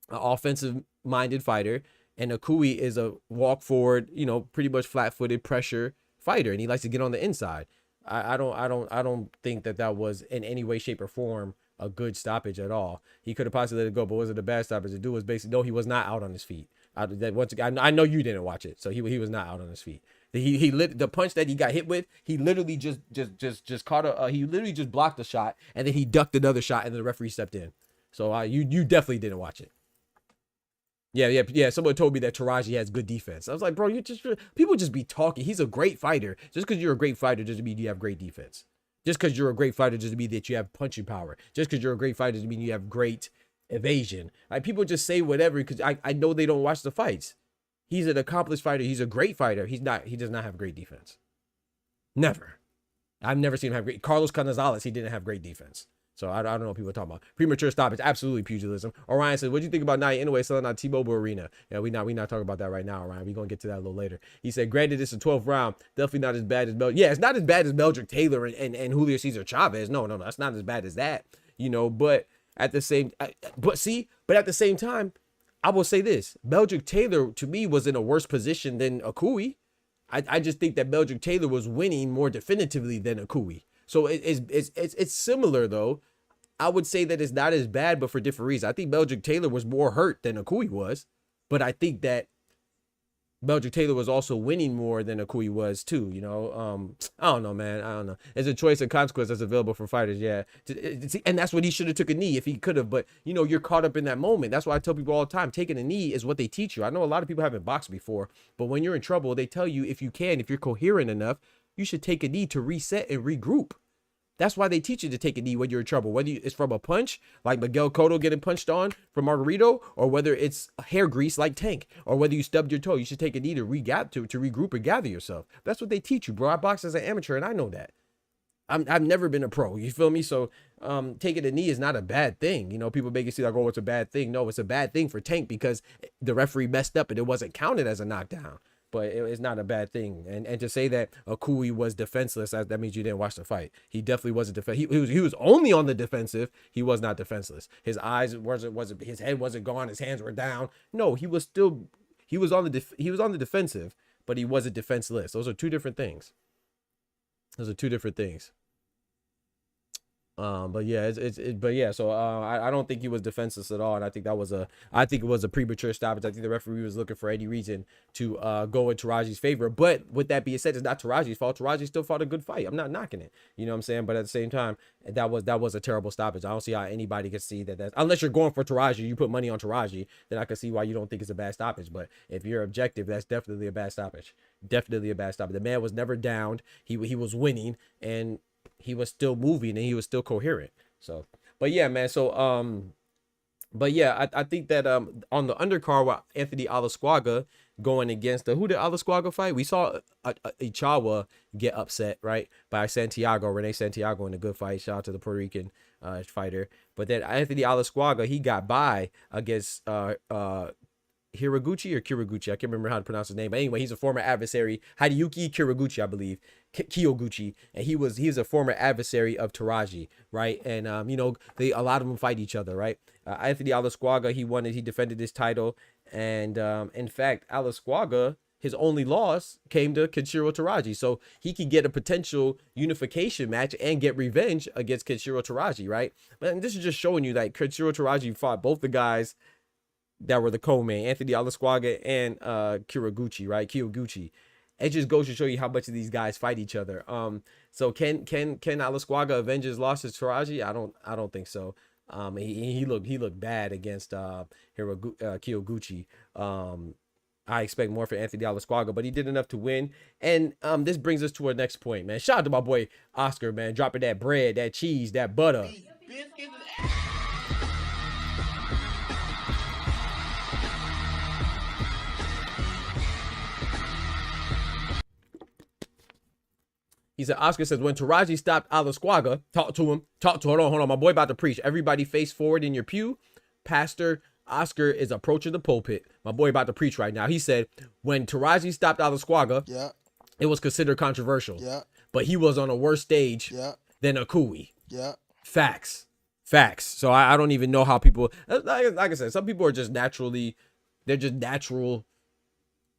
offensive-minded fighter, and Akui is a walk forward, you know, pretty much flat-footed pressure fighter, and he likes to get on the inside. I don't think that was in any way, shape, or form a good stoppage at all. He could have possibly let it go, but was it a bad stoppage? The dude was basically, no, he was not out on his feet. I know you didn't watch it, so he was not out on his feet. He lit the punch that he got hit with. He literally just caught he literally just blocked the shot, and then he ducked another shot, and then the referee stepped in. So you definitely didn't watch it. Yeah. Someone told me that Teraji has good defense. I was like, bro, people just be talking. He's a great fighter. Just because you're a great fighter doesn't mean you have great defense. Just because you're a great fighter doesn't mean that you have punching power. Just because you're a great fighter doesn't mean you have great evasion. Like, people just say whatever because I know they don't watch the fights. He's an accomplished fighter. He's a great fighter. He does not have great defense. Never. I've never seen him have great. Carlos Canales, he didn't have great defense. So I don't know what people are talking about. Premature stoppage, absolutely pugilism. Orion says, what do you think about Nia Inoue selling out T-Mobile Arena? Yeah, we not talking about that right now, Orion. We're going to get to that a little later. He said, granted, it's a 12th round. Definitely not as bad as Yeah, it's not as bad as Meldrick Taylor and Julio Cesar Chavez. No, that's not as bad as that. You know, but At the same, but at the same time, I will say this: Meldrick Taylor to me was in a worse position than Akui. I just think that Meldrick Taylor was winning more definitively than Akui. So it's similar though. I would say that it's not as bad, but for different reasons. I think Meldrick Taylor was more hurt than Akui was, but I think that Meldrick Taylor was also winning more than Akui was too, you know. I don't know, man. I don't know. It's a choice and consequence that's available for fighters, yeah. And that's what he should have took a knee if he could have. But you know, you're caught up in that moment. That's why I tell people all the time, taking a knee is what they teach you. I know a lot of people haven't boxed before, but when you're in trouble, they tell you if you're coherent enough, you should take a knee to reset and regroup. That's why they teach you to take a knee when you're in trouble, whether it's from a punch like Miguel Cotto getting punched on from Margarito, or whether it's hair grease like Tank, or whether you stubbed your toe. You should take a knee to regroup and gather yourself. That's what they teach you, bro. I box as an amateur, and I know that. I've never been a pro. You feel me? So taking a knee is not a bad thing. You know, people make it seem like, oh, it's a bad thing. No, it's a bad thing for Tank because the referee messed up and it wasn't counted as a knockdown. But it's not a bad thing. And to say that Akui was defenseless, that means you didn't watch the fight. He definitely wasn't defensive. He was only on the defensive. He was not defenseless. His eyes wasn't his head wasn't gone. His hands were down. No, he was on the defensive, but he wasn't defenseless. Those are two different things. But yeah, so I don't think he was defenseless at all, and I think it was a premature stoppage. I think the referee was looking for any reason to go in Taraji's favor. But with that being said, it's not Taraji's fault. Taraji still fought a good fight. I'm not knocking it. You know what I'm saying? But at the same time, that was a terrible stoppage. I don't see how anybody could see that. Unless you're going for Taraji, you put money on Taraji, then I can see why you don't think it's a bad stoppage. But if you're objective, that's definitely a bad stoppage. Definitely a bad stoppage. The man was never downed. He was winning, and he was still moving, and he was still coherent. So, but yeah, man. So, but yeah, I think that on the undercard with Anthony Alasquaga going against who did Alasquaga fight? We saw Ichawa get upset, right, by Rene Santiago in a good fight. Shout out to the Puerto Rican fighter. But then Anthony Alasquaga, he got by against Hiraguchi or Kiraguchi. I can't remember how to pronounce his name. But anyway, he's a former adversary. Hideyuki Kiraguchi, I believe. Kyoguchi. And he was a former adversary of Teraji, right? And, you know, a lot of them fight each other, right? Anthony Alasquaga, he defended his title. And, in fact, Alasquaga, his only loss came to Kenshiro Teraji. So he could get a potential unification match and get revenge against Kenshiro Teraji, right? But this is just showing you that Kenshiro Teraji fought both the guys that were the co-main, Anthony Alasquaga and Kyoguchi, right? Kyoguchi. It just goes to show you how much of these guys fight each other. So can Alasquaga avenge his loss to Teraji? I don't think so. He looked bad against Kyoguchi. I expect more for Anthony Alasquaga, but he did enough to win. And this brings us to our next point, man. Shout out to my boy Oscar, man, dropping that bread, that cheese, that butter. He said, Oscar says, when Teraji stopped Alasquaga, hold on, my boy about to preach. Everybody face forward in your pew. Pastor Oscar is approaching the pulpit. My boy about to preach right now. He said, when Teraji stopped Alasquaga, it was considered controversial. But he was on a worse stage than Akui. Facts. So I don't even know how people, like I said, some people are just they're just natural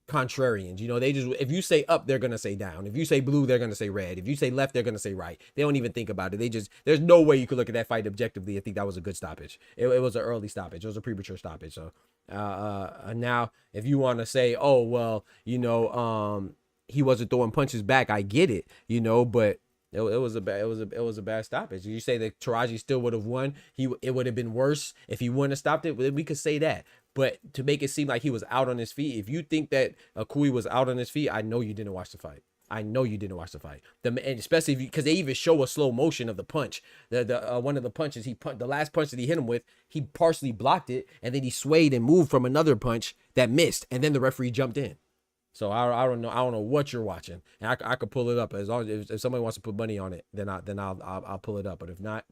contrarians. You know, they just, if you say up, they're gonna say down. If you say blue, they're gonna say red. If you say left, they're gonna say right. They don't even think about it. There's no way you could look at that fight objectively and think that was a good stoppage. It was an early stoppage. It was a premature stoppage. So now if you want to say, oh well, you know, he wasn't throwing punches back, I get it, you know, but it was a bad stoppage. You say that Teraji still would have won. It would have been worse if he wouldn't have stopped it. We could say that. But to make it seem like he was out on his feet, if you think that Akui was out on his feet, I know you didn't watch the fight. And especially because they even show a slow motion of the punch. One of the punches the last punch that he hit him with, he partially blocked it, and then he swayed and moved from another punch that missed, and then the referee jumped in. So I don't know what you're watching, and I could pull it up as long as if somebody wants to put money on it, then I'll pull it up. But if not,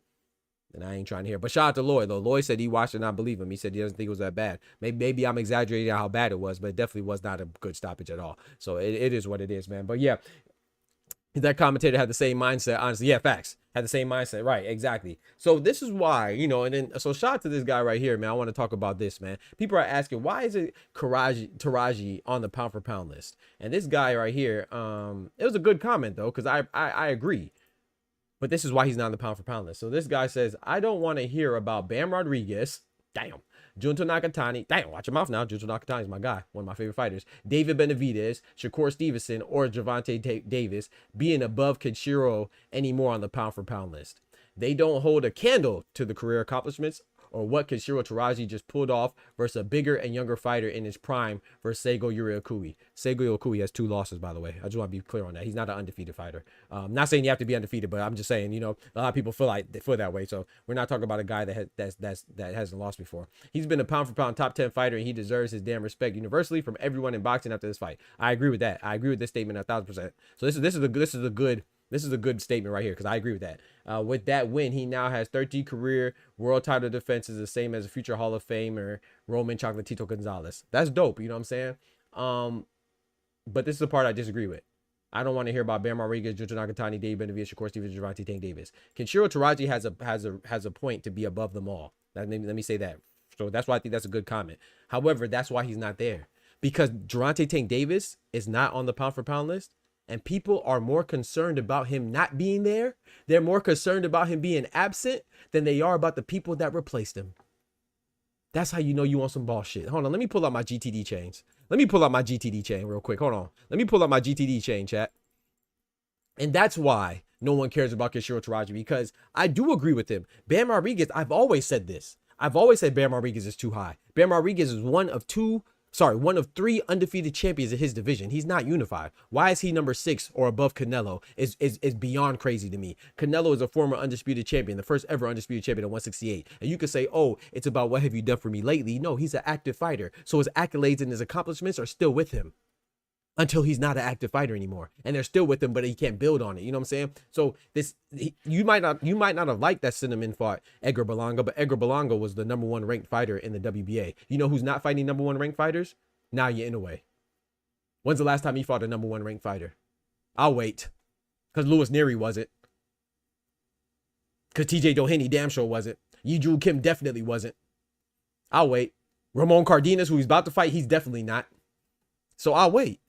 then I ain't trying to hear. But shout out to Lloyd though. Lloyd said he watched it and I believe him. He said he doesn't think it was that bad. Maybe I'm exaggerating how bad it was, but it definitely was not a good stoppage at all. So it is what it is, man. But yeah, That commentator had the same mindset, honestly. Yeah, facts. Had the same mindset. Right, exactly. So this is why, and then so shout out to this guy right here, man. I want to talk about this, man. People are asking, why is it Teraji on the pound for pound list? And this guy right here, it was a good comment though, because I agree. But this is why he's not on the pound for pound list. So this guy says, I don't want to hear about Bam Rodriguez. Damn. Junto Nakatani. Damn, watch your mouth now. Junto Nakatani is my guy. One of my favorite fighters. David Benavidez, Shakur Stevenson, or Gervonta Davis being above Kenshiro anymore on the pound for pound list. They don't hold a candle to the career accomplishments or what Kenshiro Teraji just pulled off versus a bigger and younger fighter in his prime versus Seigo Akui. Seigo Akui has 2 losses, by the way. I just want to be clear on that. He's not an undefeated fighter. Not saying you have to be undefeated, but I'm just saying, a lot of people feel like they feel that way. So we're not talking about a guy that hasn't lost before. He's been a pound for pound top 10 fighter, and he deserves his damn respect universally from everyone in boxing after this fight. I agree with that. I agree with this statement 1,000%. So this is a good statement right here, because I agree with that. With that win, he now has 13 career world title defenses, the same as a future Hall of Famer, Roman Chocolatito Gonzalez. That's dope, you know what I'm saying? But this is the part I disagree with. I don't want to hear about Bam Rodriguez, Junto Nakatani, Dave Benavidez, Shakur Stevens, Gervonta Davis. Kenshiro Teraji has a point to be above them all. Let me say that. So that's why I think that's a good comment. However, that's why he's not there, because Gervonta Tank Davis is not on the pound for pound list. And people are more concerned about him not being there. They're more concerned about him being absent than they are about the people that replaced him. That's how you know you want some bullshit. Hold on, let me pull out my GTD chains. Let me pull out my GTD chain real quick. Hold on. Let me pull out my GTD chain, chat. And that's why no one cares about Kenshiro Teraji, because I do agree with him. Bam Rodriguez, I've always said this. I've always said Bam Rodriguez is too high. Bam Rodriguez is one of 3 undefeated champions in his division. He's not unified. Why is he number 6 or above Canelo is beyond crazy to me. Canelo is a former undisputed champion, the first ever undisputed champion at 168. And you could say, oh, it's about what have you done for me lately. No, he's an active fighter. So his accolades and his accomplishments are still with him until he's not an active fighter anymore. And they're still with him, but he can't build on it. You know what I'm saying? So you might not have liked that Cinnamon fought Edgar Berlanga, but Edgar Berlanga was the number 1 ranked fighter in the WBA. You know who's not fighting number 1 ranked fighters? Naoya Inoue. When's the last time he fought a number 1 ranked fighter? I'll wait. Because Louis Neary wasn't. Because TJ Doheny damn sure wasn't. Yi Ju Kim definitely wasn't. I'll wait. Ramon Cardenas, who he's about to fight, he's definitely not. So I'll wait.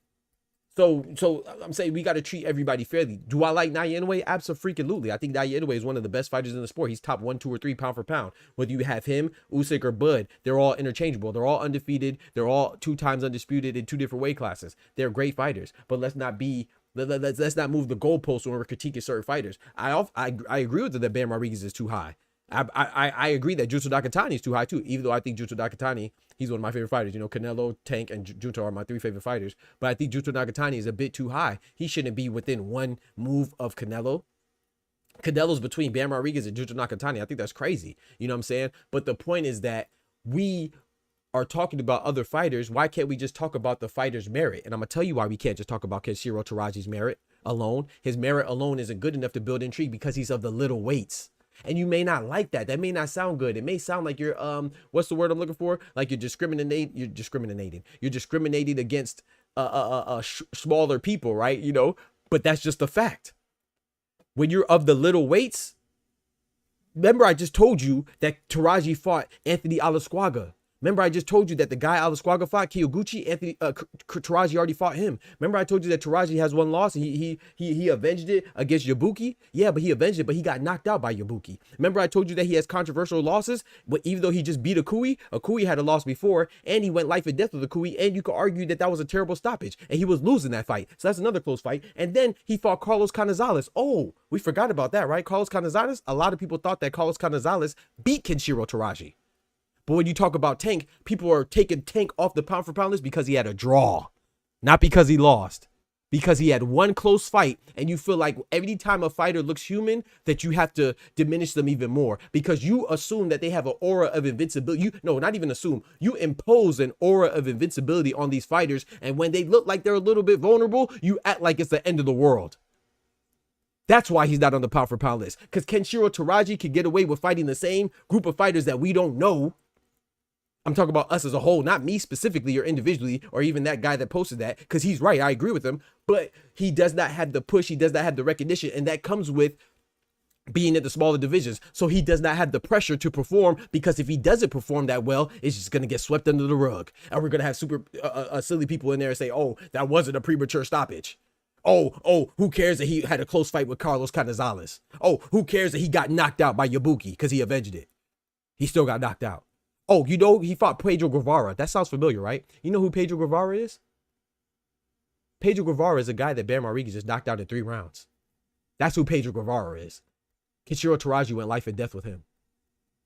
So I'm saying we got to treat everybody fairly. Do I like Naoya Inoue? Absolutely. I think Naoya Inoue is one of the best fighters in the sport. He's top 1, 2, or 3 pound for pound. Whether you have him, Usyk, or Bud, they're all interchangeable. They're all undefeated. They're all 2 times undisputed in 2 different weight classes. They're great fighters. But let's not move the goalposts when we're critiquing certain fighters. I agree with that Bam Rodriguez is too high. I agree that Junto Nakatani is too high too, even though I think Junto Nakatani, he's one of my favorite fighters. Canelo, Tank, and Junto are my 3 favorite fighters. But I think Junto Nakatani is a bit too high. He shouldn't be within 1 move of Canelo. Canelo's between Bam Rodriguez and Junto Nakatani. I think that's crazy. You know what I'm saying? But the point is that we are talking about other fighters. Why can't we just talk about the fighter's merit? And I'm going to tell you why we can't just talk about Kenshiro Teraji's merit alone. His merit alone isn't good enough to build intrigue because he's of the little weights. And you may not like that. That may not sound good. It may sound like you're what's the word I'm looking for? Like you're discriminating against smaller people, right? But that's just a fact. When you're of the little weights, remember I just told you that Teraji fought Anthony Alasquaga. Remember, I just told you that the guy Alasquaga fought, Kyoguchi, Teraji already fought him. Remember, I told you that Teraji has 1 loss. He avenged it against Yabuki. Yeah, but he avenged it, but he got knocked out by Yabuki. Remember, I told you that he has controversial losses, but even though he just beat Akui had a loss before, and he went life and death with Akui, and you could argue that was a terrible stoppage, and he was losing that fight. So that's another close fight. And then he fought Carlos Canizales. Oh, we forgot about that, right? Carlos Canizales. A lot of people thought that Carlos Canizales beat Kenshiro Teraji. But when you talk about Tank, people are taking Tank off the pound for pound list because he had a draw, not because he lost, because he had 1 close fight. And you feel like every time a fighter looks human, that you have to diminish them even more because you assume that they have an aura of invincibility. No, not even assume. You impose an aura of invincibility on these fighters. And when they look like they're a little bit vulnerable, you act like it's the end of the world. That's why he's not on the pound for pound list, because Kenshiro Teraji could get away with fighting the same group of fighters that we don't know. I'm talking about us as a whole, not me specifically or individually, or even that guy that posted that, because he's right. I agree with him, but he does not have the push. He does not have the recognition. And that comes with being at the smaller divisions. So he does not have the pressure to perform, because if he doesn't perform that well, it's just going to get swept under the rug. And we're going to have super silly people in there and say, oh, that wasn't a premature stoppage. Oh, who cares that he had a close fight with Carlos Canizales? Oh, who cares that he got knocked out by Yabuki because he avenged it? He still got knocked out. Oh, you know, he fought Pedro Guevara. That sounds familiar, right? You know who Pedro Guevara is? Pedro Guevara is a guy that Bam Rodriguez just knocked out in 3 rounds. That's who Pedro Guevara is. Kenshiro Teraji went life and death with him.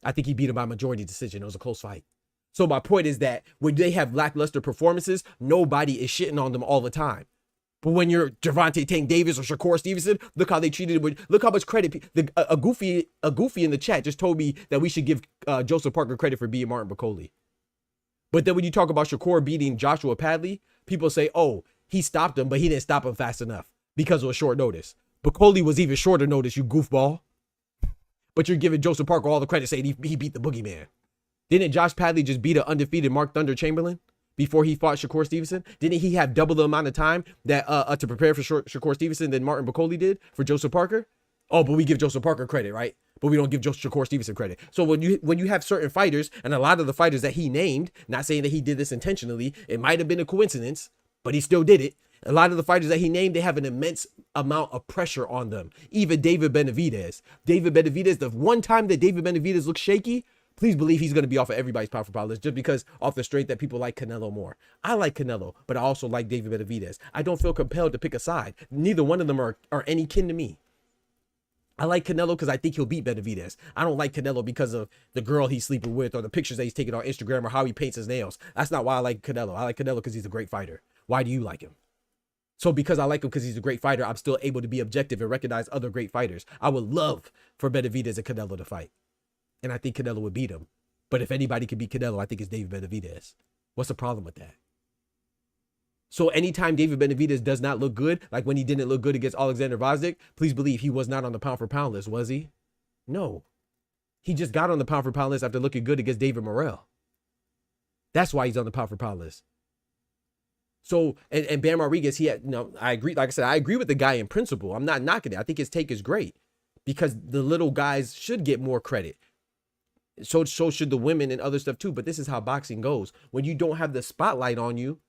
I think he beat him by majority decision. It was a close fight. So my point is that when they have lackluster performances, nobody is shitting on them all the time. But when you're Gervonta Davis or Shakur Stevenson, look how they treated him. Look how much credit. A goofy in the chat just told me that we should give Joseph Parker credit for beating Martin Bakole. But then when you talk about Shakur beating Joshua Padley, people say, oh, he stopped him, but he didn't stop him fast enough because of a short notice. Bakole was even shorter notice, you goofball. But you're giving Joseph Parker all the credit saying he beat the boogeyman. Didn't Josh Padley just beat an undefeated Mark Thunder Chamberlain before he fought Shakur Stevenson? Didn't he have double the amount of time that to prepare for Shakur Stevenson than Martin Bakole did for Joseph Parker? Oh, but we give Joseph Parker credit, right? But we don't give Shakur Stevenson credit. So when you have certain fighters, and a lot of the fighters that he named, not saying that he did this intentionally, it might have been a coincidence, but he still did it. A lot of the fighters that he named, they have an immense amount of pressure on them. Even David Benavidez. The one time that David Benavidez looks shaky, please believe he's going to be off of everybody's pound for pound list, just because off the strength that people like Canelo more. I like Canelo, but I also like David Benavidez. I don't feel compelled to pick a side. Neither one of them are any kin to me. I like Canelo because I think he'll beat Benavidez. I don't like Canelo because of the girl he's sleeping with or the pictures that he's taking on Instagram or how he paints his nails. That's not why I like Canelo. I like Canelo because he's a great fighter. Why do you like him? So because I like him because he's a great fighter, I'm still able to be objective and recognize other great fighters. I would love for Benavidez and Canelo to fight. And I think Canelo would beat him. But if anybody can beat Canelo, I think it's David Benavidez. What's the problem with that? So anytime David Benavidez does not look good, like when he didn't look good against Alexander Gvozdyk, please believe he was not on the pound for pound list, was he? No. He just got on the pound for pound list after looking good against David Morrell. That's why he's on the pound for pound list. So, and Bam Rodriguez, I agree. Like I said, I agree with the guy in principle. I'm not knocking it. I think his take is great because the little guys should get more credit. So should the women and other stuff too. But this is how boxing goes. When you don't have the spotlight on you,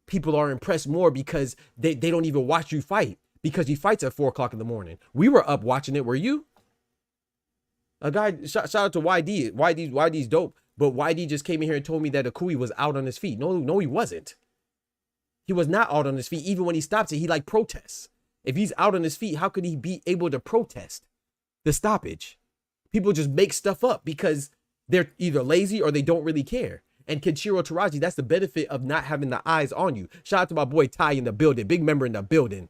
people are impressed more because they don't even watch you fight because he fights at 4 o'clock in the morning. We were up watching it. Were you? A guy, shout out to YD. YD's dope. But YD just came in here and told me that Akui was out on his feet. No, he wasn't. He was not out on his feet. Even when he stops it, he like protests. If he's out on his feet, how could he be able to protest the stoppage? People just make stuff up because they're either lazy or they don't really care. And Kenshiro Teraji, that's the benefit of not having the eyes on you. Shout out to my boy Ty in the building. Big member in the building.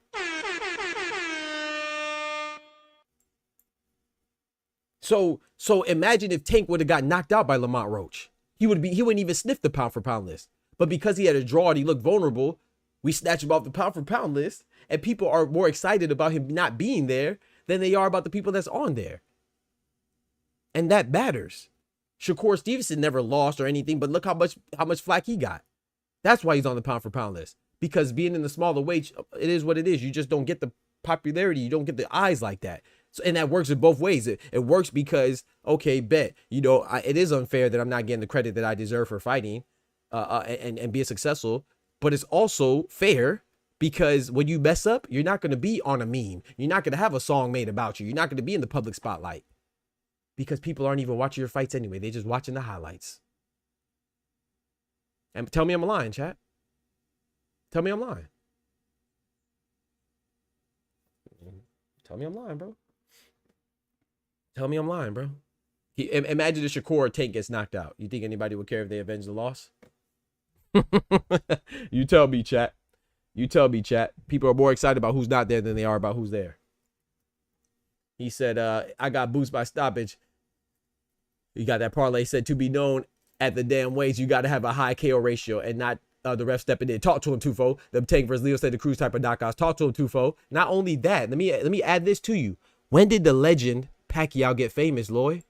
So imagine if Tank would have got knocked out by Lamont Roach. He wouldn't even sniff the pound for pound list. But because he had a draw and he looked vulnerable, we snatch him off the pound for pound list, and people are more excited about him not being there than they are about the people that's on there. And that matters. Shakur Stevenson never lost or anything, but look how much flack he got. That's why he's on the pound for pound list. Because being in the smaller weight, it is what it is. You just don't get the popularity. You don't get the eyes like that. So, and that works in both ways. It works because, okay, bet, it is unfair that I'm not getting the credit that I deserve for fighting and being successful. But it's also fair because when you mess up, you're not going to be on a meme. You're not going to have a song made about you. You're not going to be in the public spotlight because people aren't even watching your fights anyway. They're just watching the highlights. And tell me I'm lying, chat. Tell me I'm lying. Tell me I'm lying, bro. Tell me I'm lying, bro. Imagine if Shakur or Tank gets knocked out. You think anybody would care if they avenge the loss? You tell me, chat. You tell me, chat. People are more excited about who's not there than they are about who's there. He said, I got boosted by stoppage. You got that parlay said to be known at the damn ways. You got to have a high KO ratio and not the ref stepping in. Talk to him, Tufo. The Tank versus Leo said the Cruz type of knockouts. Talk to him, Tufo. Not only that, let me add this to you. When did the legend Pacquiao get famous, Lloyd?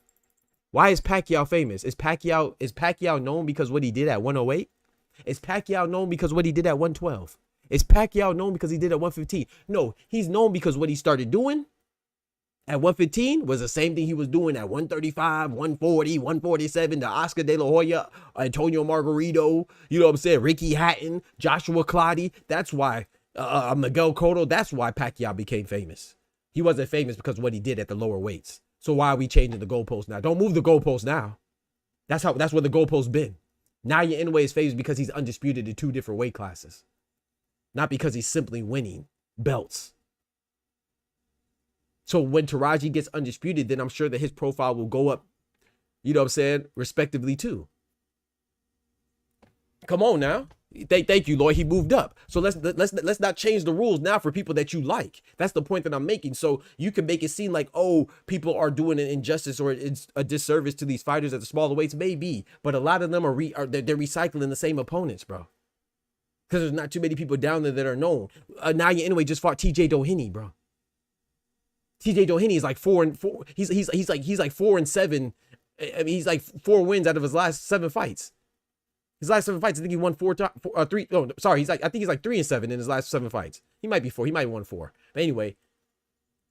Why is Pacquiao famous? Is Pacquiao known because what he did at 108? Is Pacquiao known because what he did at 112? Is Pacquiao known because he did at 115? No, he's known because what he started doing at 115 was the same thing he was doing at 135, 140, 147, the Oscar De La Hoya, Antonio Margarito, you know what I'm saying, Ricky Hatton, Joshua Clottey. That's why Miguel Cotto, that's why Pacquiao became famous. He wasn't famous because of what he did at the lower weights. So why are we changing the goalpost now? Don't move the goalpost now. That's where the goalpost been. Now your Inoue is famous because he's undisputed in 2 different weight classes. Not because he's simply winning belts. So when Teraji gets undisputed, then I'm sure that his profile will go up, you know what I'm saying, respectively too. Come on now. Thank you, Lloyd. He moved up. So let's not change the rules now for people that you like. That's the point that I'm making. So you can make it seem like, oh, people are doing an injustice or it's a disservice to these fighters at the smaller weights. Maybe, but a lot of them they're recycling the same opponents, bro. Because there's not too many people down there that are known. Naya Inoue just fought TJ Doheny, bro. TJ Doheny is like 4-4. He's like 4-7. I mean, he's like 4 wins out of his last 7 fights. His last 7 fights, I think he won 3. Oh, sorry. I think he's like 3-7 in his last 7 fights. He might be 4. He might have won 4. But anyway,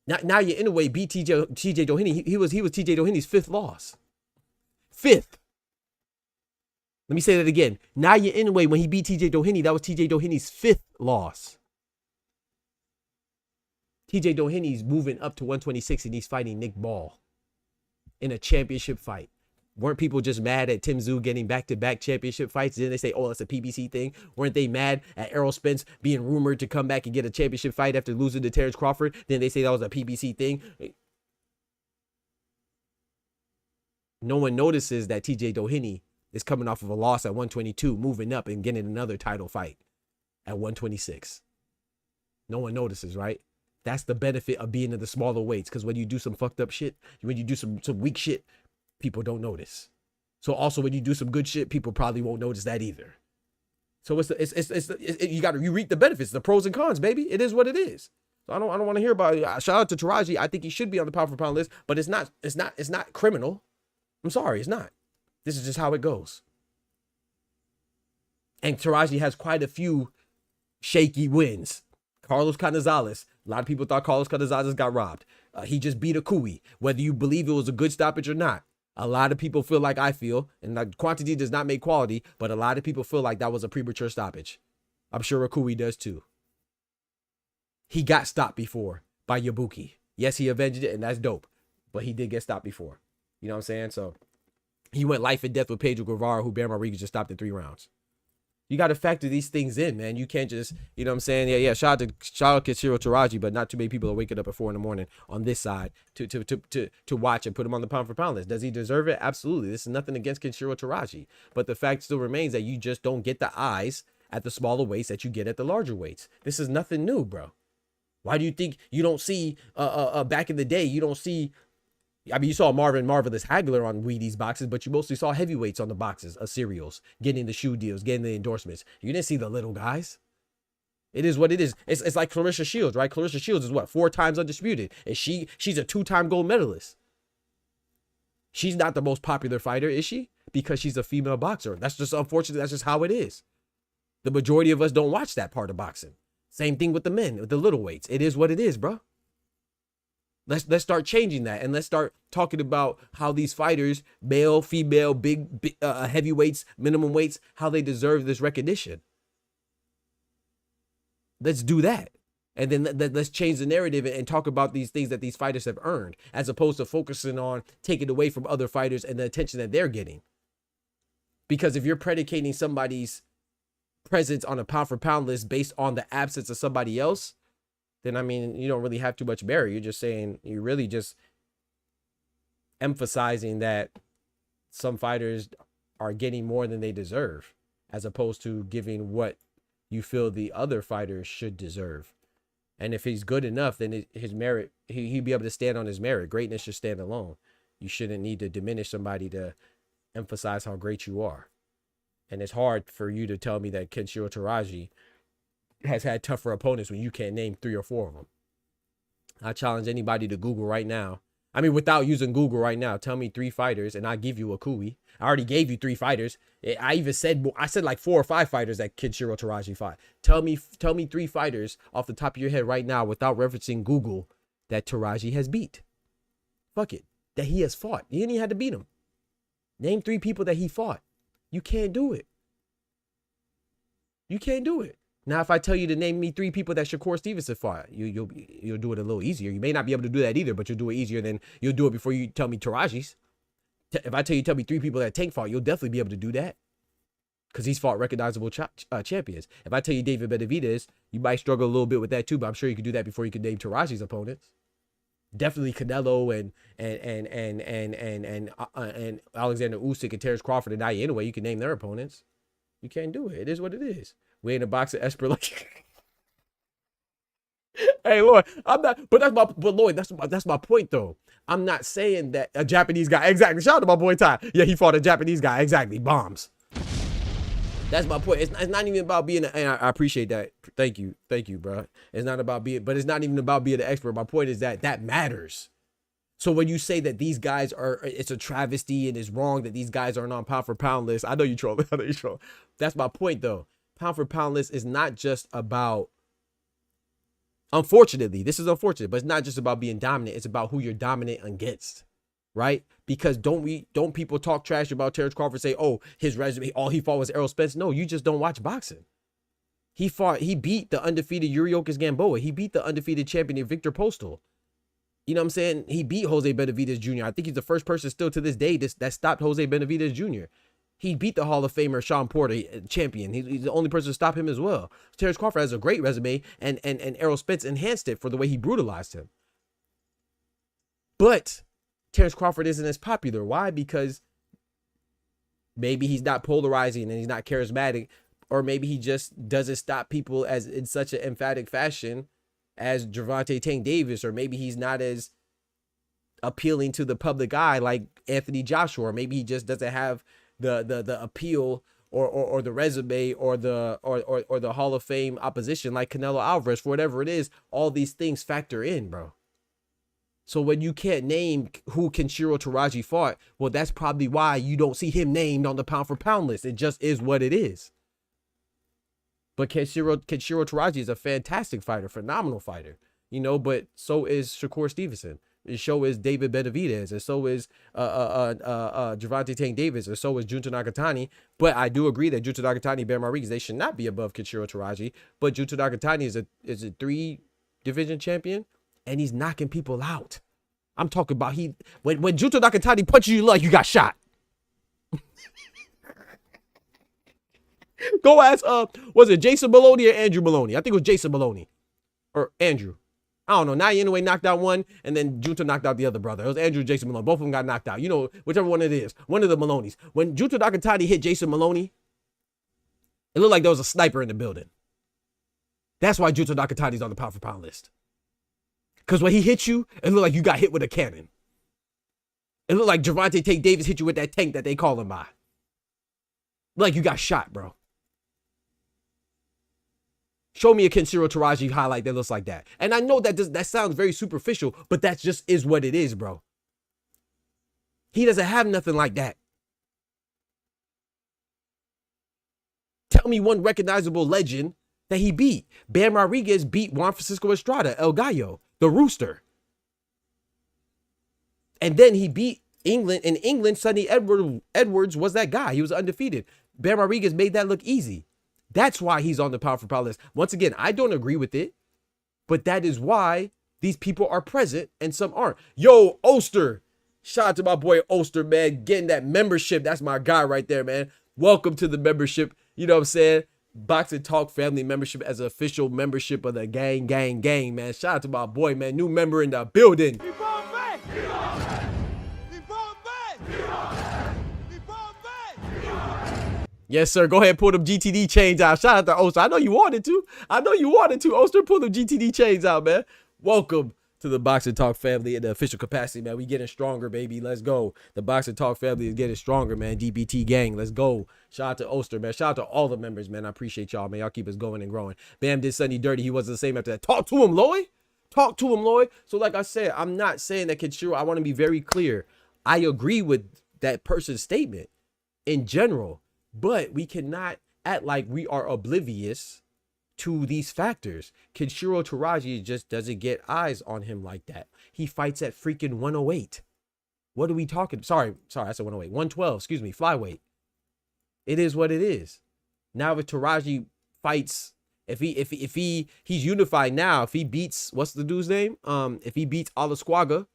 now you in a way beat TJ Doheny. He was TJ Doheny's 5th loss. 5th. Let me say that again. Now you in a way when he beat TJ Doheny, that was TJ Doheny's 5th loss. TJ Doheny's moving up to 126 and he's fighting Nick Ball in a championship fight. Weren't people just mad at Tim Tszyu getting back-to-back championship fights? Didn't they say, oh, that's a PBC thing? Weren't they mad at Errol Spence being rumored to come back and get a championship fight after losing to Terrence Crawford? Then they say that was a PBC thing. No one notices that TJ Doheny is coming off of a loss at 122, moving up and getting another title fight at 126. No one notices, right? That's the benefit of being in the smaller weights. Because when you do some fucked up shit, when you do some weak shit, people don't notice. So also when you do some good shit, people probably won't notice that either. So you reap the benefits, the pros and cons, baby. It is what it is. So I don't want to hear about it. Shout out to Teraji. I think he should be on the pound for pound list, but it's not criminal. I'm sorry, it's not. This is just how it goes. And Teraji has quite a few shaky wins. Carlos Canizales. A lot of people thought Carlos Canizales got robbed. He just beat Akui. Whether you believe it was a good stoppage or not, a lot of people feel like I feel, and like quantity does not make quality, but a lot of people feel like that was a premature stoppage. I'm sure Akui does too. He got stopped before by Yabuki. Yes, he avenged it, and that's dope. But he did get stopped before. You know what I'm saying? So he went life and death with Pedro Guevara, who Bear Rodriguez just stopped in 3 rounds. You got to factor these things in, man. You can't just, you know what I'm saying? Yeah. Shout out to Kenshiro Teraji, but not too many people are waking up at 4 a.m. on this side to watch and put him on the pound for pound list. Does he deserve it? Absolutely. This is nothing against Kenshiro Teraji, but the fact still remains that you just don't get the eyes at the smaller weights that you get at the larger weights. This is nothing new, bro. Why do you think you don't see back in the day? You don't see. I mean, you saw Marvelous Hagler on Wheaties boxes, but you mostly saw heavyweights on the boxes of cereals, getting the shoe deals, getting the endorsements. You didn't see the little guys. It is what it is. It's like Clarissa Shields, right? Clarissa Shields is what? 4 times undisputed. And she's a 2-time gold medalist. She's not the most popular fighter, is she? Because she's a female boxer. That's just unfortunate. That's just how it is. The majority of us don't watch that part of boxing. Same thing with the men, with the little weights. It is what it is, bro. Let's start changing that, and let's start talking about how these fighters, male, female, big heavyweights, minimum weights, how they deserve this recognition. Let's do that. And then let's change the narrative and talk about these things that these fighters have earned, as opposed to focusing on taking away from other fighters and the attention that they're getting. Because if you're predicating somebody's presence on a pound for pound list based on the absence of somebody else, then I mean, you don't really have too much merit. You're just saying, you're really just emphasizing that some fighters are getting more than they deserve, as opposed to giving what you feel the other fighters should deserve. And if he's good enough, then his merit, he'd be able to stand on his merit. Greatness should stand alone. You shouldn't need to diminish somebody to emphasize how great you are. And it's hard for you to tell me that Kenshiro Teraji has had tougher opponents when you can't name 3 or 4 of them. I challenge anybody to Google right now. I mean, without using Google right now, tell me 3 fighters, and I give you Akui. I already gave you 3 fighters. I even said like 4 or 5 fighters that Kenshiro Teraji fought. Tell me 3 fighters off the top of your head right now, without referencing Google, that Teraji has beat. Fuck it, that he has fought. He didn't even have to beat him. Name 3 people that he fought. You can't do it. You can't do it. Now, if I tell you to name me 3 people that Shakur Stevenson fought, you'll do it a little easier. You may not be able to do that either, but you'll do it easier than you'll do it before you tell me Teraji's. If I tell me 3 people that Tank fought, you'll definitely be able to do that, because he's fought recognizable champions. If I tell you David Benavidez, you might struggle a little bit with that too, but I'm sure you could do that before you could name Teraji's opponents. Definitely Canelo and Alexander Usyk and Terrence Crawford and Naoya Inoue, you can name their opponents. You can't do it. It is what it is. We ain't a boxing expert like. Hey Lloyd, I'm not. But Lloyd, that's my point though. I'm not saying that a Japanese guy. Exactly. Shout out to my boy Ty. Yeah, he fought a Japanese guy. Exactly. Bombs. That's my point. It's not even about being. And I appreciate that. Thank you, bro. It's not about being. But it's not even about being an expert. My point is that matters. So when you say that these guys are, it's a travesty and it's wrong that these guys aren't on pound for pound list. I know you troll. I know you troll. That's my point though. Pound for pound list is not just about. Unfortunately, this is unfortunate, but it's not just about being dominant. It's about who you're dominant against, right? Because don't people talk trash about Terrence Crawford, say, oh, his resume, all he fought was Errol Spence? No, you just don't watch boxing. He beat the undefeated Yuriorkis Gamboa. He beat the undefeated champion Victor Postal. You know what I'm saying? He beat Jose Benavidez Jr. I think he's the first person still to this day that stopped Jose Benavidez Jr. He beat the Hall of Famer Sean Porter, champion. He's the only person to stop him as well. Terrence Crawford has a great resume, and Errol Spence enhanced it for the way he brutalized him. But Terrence Crawford isn't as popular. Why? Because maybe he's not polarizing and he's not charismatic, or maybe he just doesn't stop people as in such an emphatic fashion as Gervonta Tank Davis, or maybe he's not as appealing to the public eye like Anthony Joshua, or maybe he just doesn't have the appeal or the resume or the Hall of Fame opposition like Canelo Alvarez. For whatever it is, all these things factor in, bro. So when you can't name who Kenshiro Teraji fought, well, that's probably why you don't see him named on the pound for pound list. It just is what it is. But Kenshiro Teraji is a fantastic fighter, phenomenal fighter, you know, but so is Shakur Stevenson. So is David Benavidez, and so is Gervonta Tank Davis, and so is Junta Nakatani. But I do agree that Junta Nakatani and Bear Rodriguez, they should not be above Kenshiro Teraji. But Junta Nakatani is a 3-division champion, and he's knocking people out. I'm talking about when Junta Nakatani punches you like you got shot. Go ask was it Jason Maloney or Andrew Maloney? I think it was Jason Maloney or Andrew. I don't know. Naoya Inoue knocked out one, and then Junta knocked out the other brother. It was Andrew and Jason Maloney. Both of them got knocked out. You know, whichever one it is. One of the Maloneys. When Junta Nakatani hit Jason Maloney, it looked like there was a sniper in the building. That's why Junta Nakatani's on the pound for pound list. Because when he hit you, it looked like you got hit with a cannon. It looked like Gervonta Tank Davis hit you with that tank that they call him by. Like you got shot, bro. Show me a Kenshiro Teraji highlight that looks like that. And I know that sounds very superficial, but that just is what it is, bro. He doesn't have nothing like that. Tell me one recognizable legend that he beat. Bam Rodriguez beat Juan Francisco Estrada, El Gallo, the Rooster. And then he beat England. In England, Sonny Edwards was that guy. He was undefeated. Bam Rodriguez made that look easy. That's why he's on the pound for pound list. Once again, I don't agree with it, but that is why these people are present and some aren't. Yo, Oster. Shout out to my boy Oster, man. Getting that membership. That's my guy right there, man. Welcome to the membership. You know what I'm saying? Boxing Talk family membership as an official membership of the gang, man. Shout out to my boy, man. New member in the building. Yes, sir. Go ahead and pull them GTD chains out. Shout out to Oster. I know you wanted to. Oster, pull them GTD chains out, man. Welcome to the Boxing Talk family in the official capacity, man. We getting stronger, baby. Let's go. The Boxing Talk family is getting stronger, man. DBT gang. Let's go. Shout out to Oster, man. Shout out to all the members, man. I appreciate y'all, man. Y'all keep us going and growing. Bam did Sonny dirty. He wasn't the same after that. Talk to him, Lloyd. Talk to him, Lloyd. So like I said, I'm not saying that Kenshiro, I want to be very clear. I agree with that person's statement in general, but we cannot act like we are oblivious to these factors. Kenshiro Teraji just doesn't get eyes on him like that. He fights at freaking 108. What are we talking? Sorry, I said 108. 112, excuse me, flyweight. It is what it is. Now if Teraji fights, if he's unified now, if he beats, what's the dude's name? If he beats Alasquaga,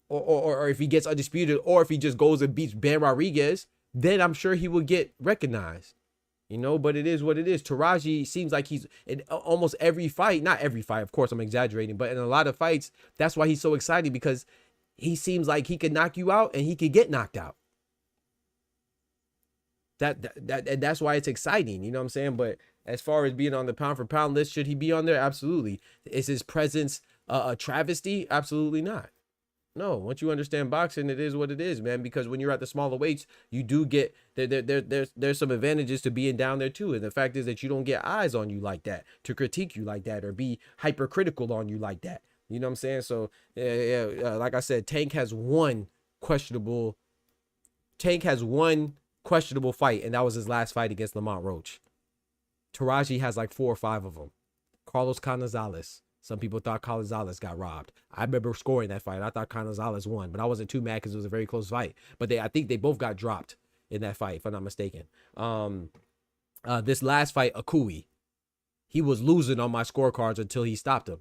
or if he gets undisputed, or if he just goes and beats Ben Rodriguez, then I'm sure he will get recognized. You know, but it is what it is. Teraji seems like he's in almost every fight, not every fight, of course, I'm exaggerating, but in a lot of fights, that's why he's so exciting, because he seems like he can knock you out and he can get knocked out. That's why it's exciting, you know what I'm saying? But as far as being on the pound for pound list, should he be on there? Absolutely. Is his presence a travesty? Absolutely not. No, once you understand boxing, it is what it is, man. Because when you're at the smaller weights, you do get there's some advantages to being down there too. And the fact is that you don't get eyes on you like that, to critique you like that, or be hypercritical on you like that. You know what I'm saying? So like I said, Tank has one questionable fight, and that was his last fight against Lamont Roach. Teraji has like 4 or 5 of them. Carlos Canizales. Some people thought Canizales got robbed. I remember scoring that fight. I thought Canizales won, but I wasn't too mad because it was a very close fight. But I think they both got dropped in that fight, if I'm not mistaken. This last fight, Akui, he was losing on my scorecards until he stopped him.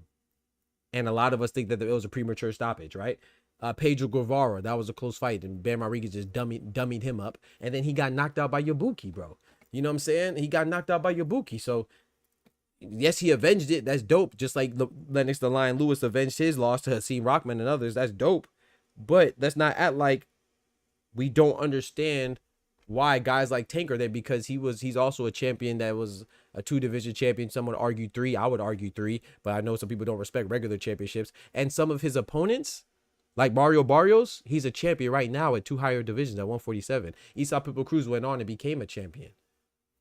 And a lot of us think that it was a premature stoppage, right? Pedro Guevara, that was a close fight, and Ben Rodriguez just dummied him up. And then he got knocked out by Yabuki, bro. You know what I'm saying? He got knocked out by Yabuki. So yes, he avenged it. That's dope. Just like Lennox the Lion Lewis avenged his loss to Hakeem Rockman and others. That's dope. But let's not act like we don't understand why guys like Tank are there, because he's also a champion that was a 2-division champion. Some would argue 3. I would argue 3. But I know some people don't respect regular championships. And some of his opponents, like Mario Barrios, he's a champion right now at 2 higher divisions at 147. Isa Pipo Cruz went on and became a champion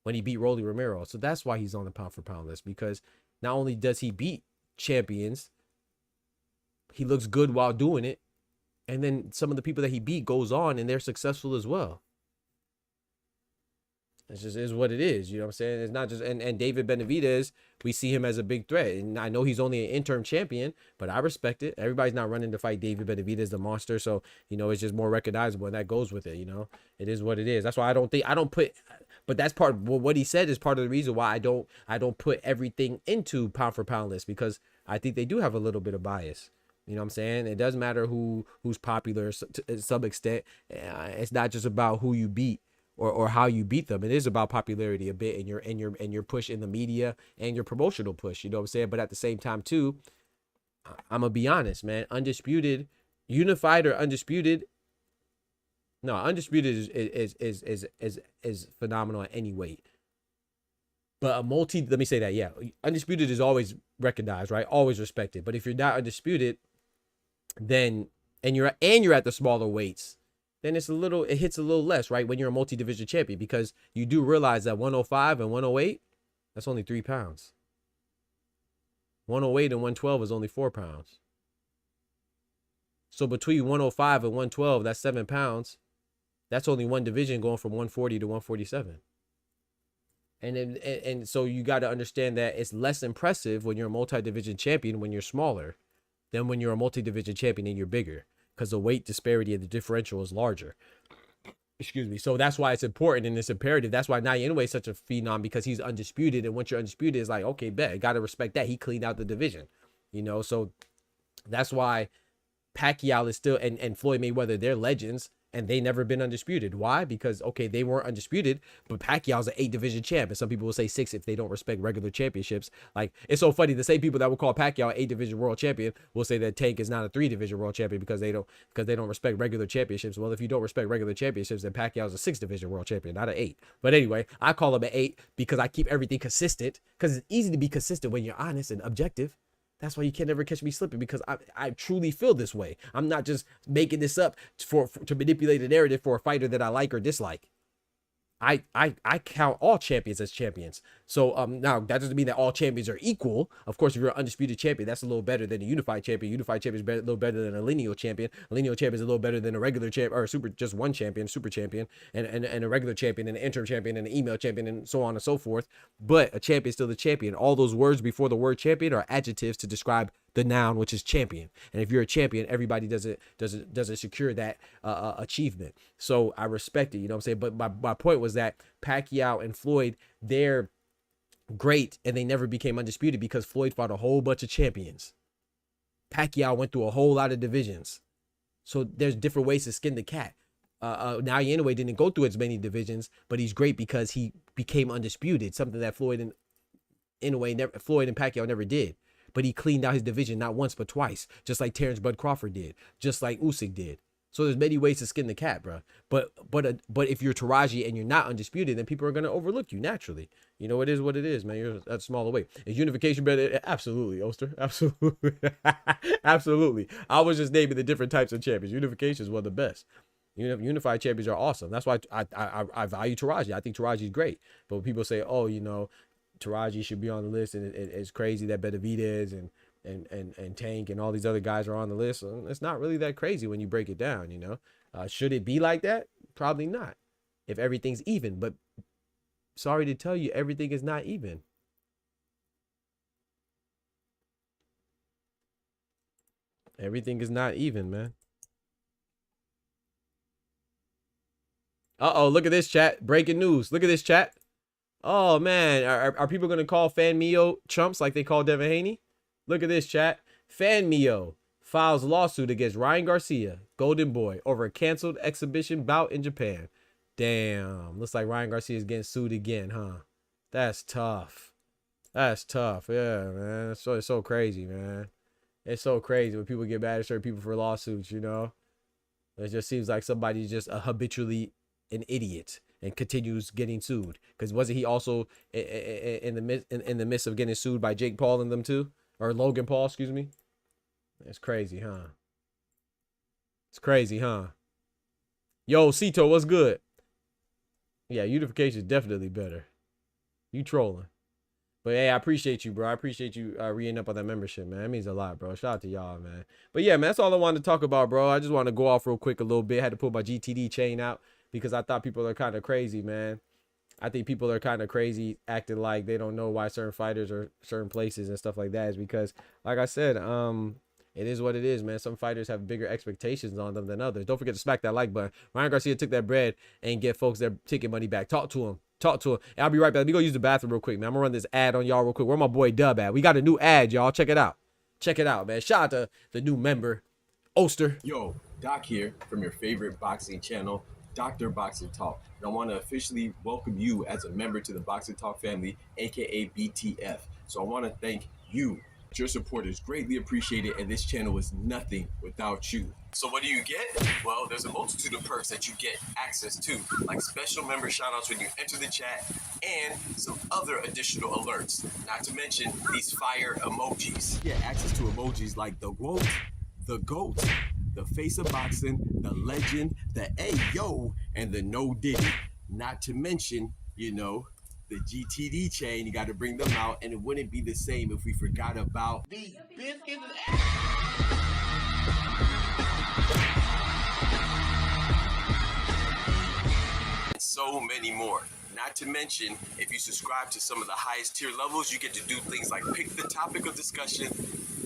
when he beat Rolly Romero. So that's why he's on the pound for pound list, because not only does he beat champions, he looks good while doing it. And then some of the people that he beat goes on and they're successful as well. It just is what it is. You know what I'm saying? It's not just, and David Benavidez, we see him as a big threat. And I know he's only an interim champion, but I respect it. Everybody's not running to fight David Benavidez, the monster. So, you know, it's just more recognizable, and that goes with it. You know, it is what it is. That's why I don't put, but that's part, well, what he said is part of the reason why I don't put everything into pound for pound list, because I think they do have a little bit of bias. You know what I'm saying? It doesn't matter who's popular to some extent. It's not just about who you beat or how you beat them. It is about popularity a bit, and your push in the media and your promotional push. You know what I'm saying? But at the same time too, I'm gonna be honest, man. Undisputed, unified or undisputed. No, undisputed is phenomenal at any weight. But let me say that, yeah, undisputed is always recognized, right? Always respected. But if you're not undisputed, then and you're at the smaller weights, then it hits a little less, right? When you're a multi-division champion, because you do realize that 105 and 108, that's only 3 pounds. 108 and 112 is only 4 pounds. So between 105 and 112, that's 7 pounds. That's only one division going from 140 to 147. And so you got to understand that it's less impressive when you're a multi-division champion when you're smaller than when you're a multi-division champion and you're bigger, because the weight disparity and the differential is larger. Excuse me. So that's why it's important and it's imperative. That's why Naoya Inoue is such a phenom, because he's undisputed. And once you're undisputed, it's like, okay, bet, got to respect that. He cleaned out the division, you know? So that's why Pacquiao is still, and Floyd Mayweather, they're legends, and they never been undisputed. Why? Because, okay, they weren't undisputed, but Pacquiao's an 8-division champ, and some people will say 6 if they don't respect regular championships. Like, it's so funny, the same people that will call Pacquiao an 8-division world champion will say that Tank is not a 3-division world champion because they don't respect regular championships. Well, if you don't respect regular championships, then Pacquiao's a 6-division world champion, not an 8. But anyway, I call him an 8 because I keep everything consistent, because it's easy to be consistent when you're honest and objective. That's why you can never catch me slipping, because I truly feel this way. I'm not just making this up to manipulate a narrative for a fighter that I like or dislike. I count all champions as champions. So now that doesn't mean that all champions are equal. Of course, if you're an undisputed champion, that's a little better than a unified champion. Unified champion is a little better than a lineal champion. A lineal champion is a little better than a regular champ or super just one champion, super champion, and a regular champion, and an interim champion, and an email champion, and so on and so forth. But a champion is still the champion. All those words before the word champion are adjectives to describe the noun, which is champion. And if you're a champion, everybody doesn't secure that achievement. So I respect it, you know what I'm saying? But my point was that Pacquiao and Floyd, they're great, and they never became undisputed because Floyd fought a whole bunch of champions. Pacquiao went through a whole lot of divisions. So there's different ways to skin the cat. Now Inoue didn't go through as many divisions, but he's great because he became undisputed, something that Floyd and Pacquiao never did. But he cleaned out his division not once but twice, just like Terrence Bud Crawford did, just like Usyk did. So there's many ways to skin the cat, bro. But if you're Teraji and you're not undisputed, then people are gonna overlook you naturally. You know, it is what it is, man. You're a smaller weight. Is unification better? Absolutely, Oster. Absolutely, absolutely. I was just naming the different types of champions. Unification is one of the best. Unified champions are awesome. That's why I value Teraji. I think Teraji is great. But when people say, oh, you know, Teraji should be on the list, and it's crazy that Benavidez and Tank and all these other guys are on the list. It's not really that crazy when you break it down, you know. Should it be like that? Probably not, if everything's even. But sorry to tell you, everything is not even. Everything is not even, man. Uh-oh, look at this, chat. Breaking news. Look at this, chat. Oh, man. Are people going to call Fan Mio chumps like they call Devin Haney? Look at this, chat. Fan Mio files lawsuit against Ryan Garcia, Golden Boy, over a canceled exhibition bout in Japan. Damn. Looks like Ryan Garcia is getting sued again, huh? That's tough. That's tough. Yeah, man. It's so crazy, man. It's so crazy when people get mad at certain people for lawsuits, you know? It just seems like somebody's just habitually an idiot and continues getting sued. Because wasn't he also in the midst of getting sued by Jake Paul and them too? Or Logan Paul, excuse me. It's crazy, huh? It's crazy, huh? Yo, Cito, what's good? Yeah, unification is definitely better. You trolling. But hey, I appreciate you, bro. I appreciate you re-ing up on that membership, man. That means a lot, bro. Shout out to y'all, man. But yeah, man, that's all I wanted to talk about, bro. I just want to go off real quick a little bit. I had to pull my GTD chain out because I thought people are kind of crazy, man. I think people are kind of crazy acting like they don't know why certain fighters are certain places and stuff like that is because, like I said, it is what it is, man. Some fighters have bigger expectations on them than others. Don't forget to smack that like button. Ryan Garcia took that bread and get folks their ticket money back. Talk to him. Talk to him. And I'll be right back. Let me go use the bathroom real quick, man. I'm gonna run this ad on y'all real quick. Where my boy Dub at? We got a new ad, y'all. Check it out. Check it out, man. Shout out to the new member, Oster. Yo, Doc here from your favorite boxing channel, Dr. Boxing Talk. And I want to officially welcome you as a member to the Boxing Talk family, aka BTF. So I want to thank you. Your support is greatly appreciated, and this channel is nothing without you. So what do you get? Well, there's a multitude of perks that you get access to, like special member shoutouts when you enter the chat, and some other additional alerts. Not to mention these fire emojis. Get access to emojis like the GOAT, the GOAT, the face of boxing, the legend, the Ayo, and the no Diddy. Not to mention, you know, the GTD chain. You got to bring them out, and it wouldn't be the same if we forgot about these biscuits. And so many more. Not to mention, if you subscribe to some of the highest tier levels, you get to do things like pick the topic of discussion,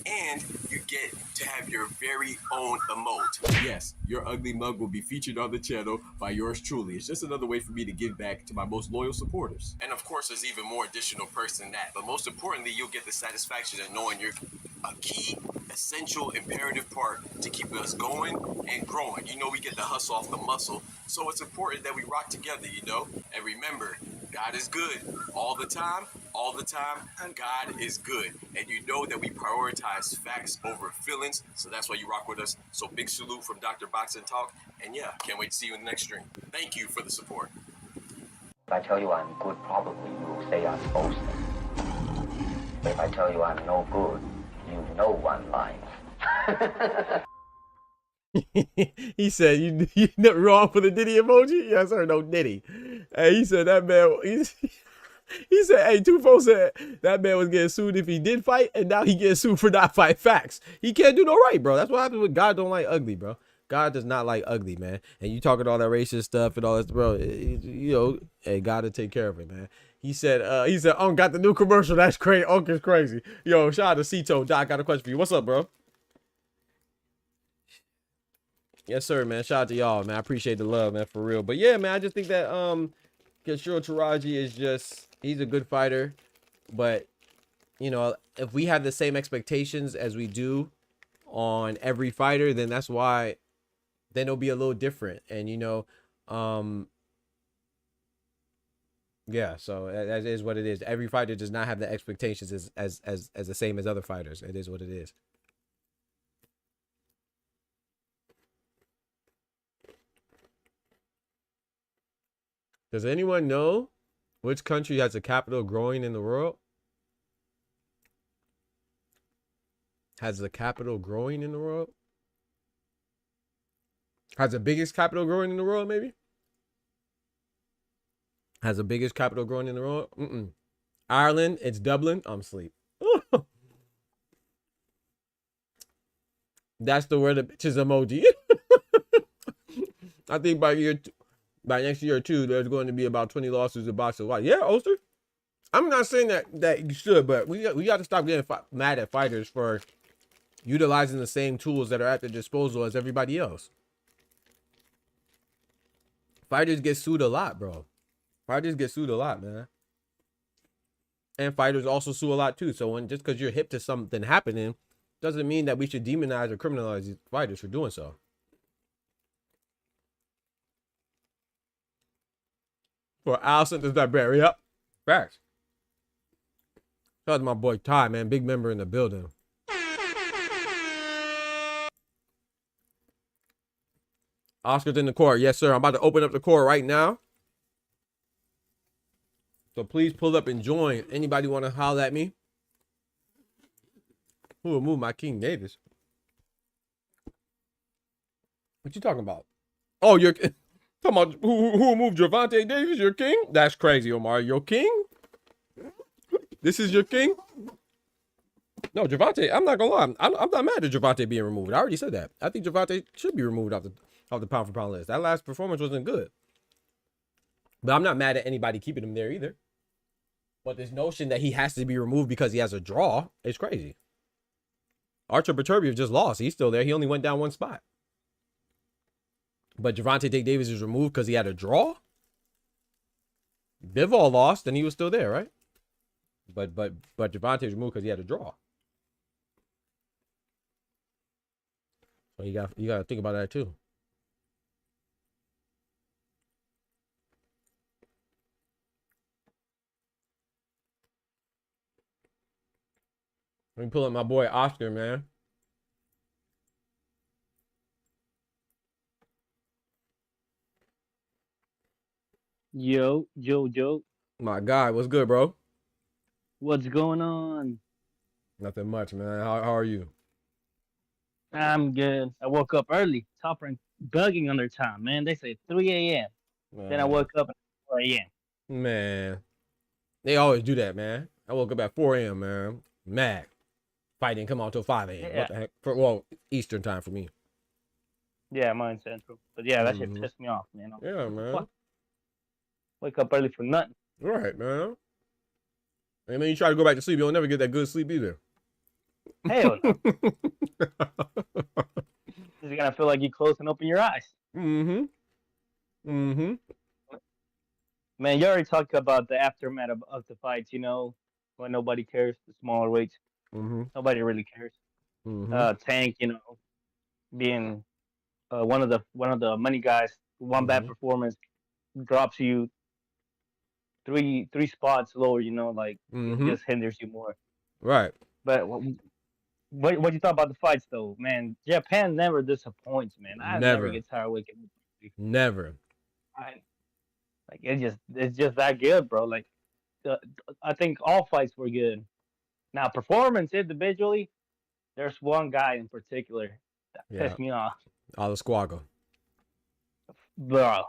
and you get to have your very own emote. Yes, your ugly mug will be featured on the channel by yours truly. It's just another way for me to give back to my most loyal supporters. And of course, there's even more additional perks than that. But most importantly, you'll get the satisfaction of knowing you're a key, essential, imperative part to keep us going and growing. You know, we get the hustle off the muscle. So it's important that we rock together, you know? And remember, God is good all the time, and God is good. And you know that we prioritize facts over feelings, so that's why you rock with us. So big salute from Dr. Boxing Talk, and yeah, can't wait to see you in the next stream. Thank you for the support. If I tell you I'm good, probably you will say I'm boasting. But if I tell you I'm no good, you know one line. He said, you wrong for the Diddy emoji? Yes, sir, no Diddy. Hey, he said that man. He said, "Hey, Tufo said that man was getting sued if he did fight, and now he gets sued for not fight." Facts. He can't do no right, bro. That's what happens when God don't like ugly, bro. God does not like ugly, man. And you talking all that racist stuff and all that, bro. You know, hey, God will take care of it, man. He said, Unc got the new commercial. That's crazy. Unc is crazy. Yo, shout out to Cito. Doc, got a question for you. What's up, bro? Yes, sir, man. Shout out to y'all, man. I appreciate the love, man, for real. But yeah, man, I just think that Kenshiro Teraji is just, he's a good fighter. But, you know, if we have the same expectations as we do on every fighter, then that's why, then it'll be a little different. And, you know, yeah, so that is what it is. Every fighter does not have the expectations as the same as other fighters. It is what it is. Does anyone know which country has the capital growing in the world? Has the capital growing in the world? Has the biggest capital growing in the world, maybe? Has the biggest capital growing in the world? Ireland, it's Dublin. I'm asleep. That's the word of bitches emoji. I think by next year or two, there's going to be about 20 lawsuits in boxing. Why? Yeah, Oster. I'm not saying that you should, but we got to stop getting mad at fighters for utilizing the same tools that are at their disposal as everybody else. Fighters get sued a lot, bro. Fighters get sued a lot, man. And fighters also sue a lot too. So just because you're hip to something happening doesn't mean that we should demonize or criminalize these fighters for doing so. For Allison, does that bear? Yep. Facts. Shout out to my boy Ty, man. Big member in the building. Oscar's in the court. Yes, sir. I'm about to open up the court right now. So please pull up and join. Anybody want to holler at me? Who will move my King Davis? What you talking about? Oh, you're talking about who moved Gervonta Davis? Your king? That's crazy, Omar. Your king? This is your king? No, Gervonta. I'm not gonna lie. I'm not mad at Gervonta being removed. I already said that. I think Gervonta should be removed off the pound for pound list. That last performance wasn't good. But I'm not mad at anybody keeping him there either. But this notion that he has to be removed because he has a draw is crazy. Archer Beterbiev just lost. He's still there. He only went down one spot. But Gervonta Davis is removed because he had a draw? Bivol lost and he was still there, right? But Gervonta is removed because he had a draw. So you got to think about that too. Let me pull up my boy Oscar, man. Yo. My guy, what's good, bro? What's going on? Nothing much, man. How are you? I'm good. I woke up early. Top rank bugging on their time, man. They say 3 a.m. Then I woke up at 4 a.m. Man, they always do that, man. I woke up at 4 a.m., man. Mad. Fight didn't come on until 5 a.m. Yeah. What the heck? Well, Eastern time for me. Yeah, mine central. But yeah, that shit pissed me off, man. Yeah, man. What? Wake up early for nothing. All right, man. And then you try to go back to sleep, you'll never get that good sleep either. Hell no. You're gonna feel like you close and open your eyes. Man, you already talked about the aftermath of the fights, you know, when nobody cares, the smaller weights. Nobody really cares. Tank, you know, being one of the money guys, one bad performance drops you three spots lower, you know, like it just hinders you more. Right. But what you thought about the fights though, man? Japan never disappoints, man. I never get tired of waking up. Never. It's just that good, bro. Like I think all fights were good. Now performance individually, there's one guy in particular that pissed me off. Alasquaga. Bro.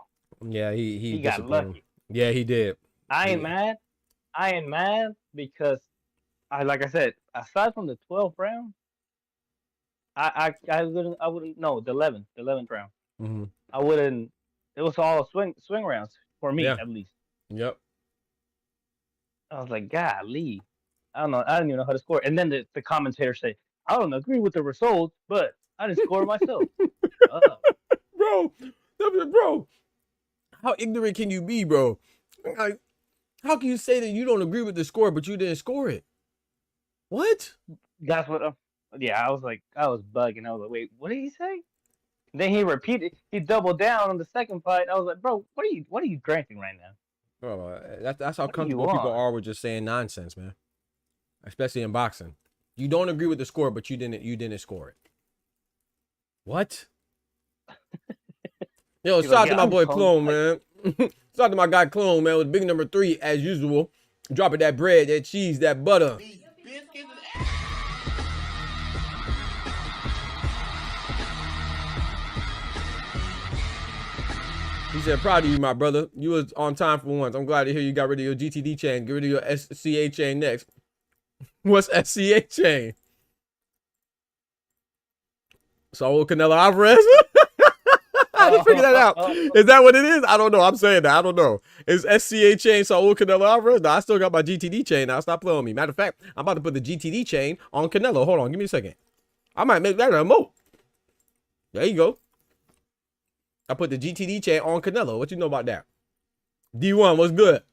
Yeah, he got lucky. Yeah, he did. I ain't mad. I ain't mad because like I said, aside from the 12th round, I wouldn't no the 11th round. Mm-hmm. I wouldn't. It was all swing rounds for me Yeah. at least. Yep. I was like, golly, I don't know. I didn't even know how to score. And then the commentator say, I don't agree with the results, but I didn't score myself. Bro, how ignorant can you be, bro? Like, how can you say that you don't agree with the score, but you didn't score it? What? That's what. Yeah, I was bugging. I was like, wait, what did he say? Then he repeated. He doubled down on the second fight. I was like, bro, what are you drinking right now? Bro, that's how What are you comfortable people on? are with just saying nonsense, man. Especially in boxing. You don't agree with the score, but you didn't score it. What? Yo, shout out to my boy Clone, man. Shout out to my guy Clone, man, with big number 3 as usual. Dropping that bread, that cheese, that butter. He said, proud of you, my brother. You was on time for once. I'm glad to hear you got rid of your GTD chain. Get rid of your SCA chain next. What's SCA chain? Saul Canelo Alvarez? I didn't figure that out. Is that what it is? I don't know. I'm saying that. I don't know. Is SCA chain Saul Canelo Alvarez? No, I still got my GTD chain now. Stop playing with me. Matter of fact, I'm about to put the GTD chain on Canelo. Hold on. Give me a second. I might make that a emote. There you go. I put the GTD chain on Canelo. What you know about that? D1, what's good?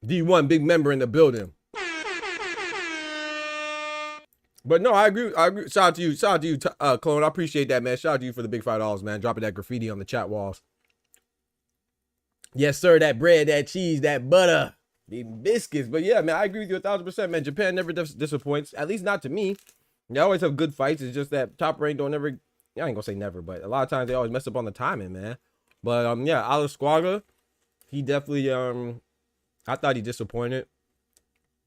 D1, big member in the building. But no, I agree. Shout out to you, Clone. I appreciate that, man. Shout out to you for the big $5, man. Dropping that graffiti on the chat walls. Yes, sir. That bread, that cheese, that butter, the biscuits. But yeah, man, I agree with you 1,000%, man. Japan never disappoints. At least not to me. They always have good fights. It's just that top rank don't ever. I ain't gonna say never, but a lot of times they always mess up on the timing, man. But yeah, Alex Squaga, he definitely I thought he disappointed.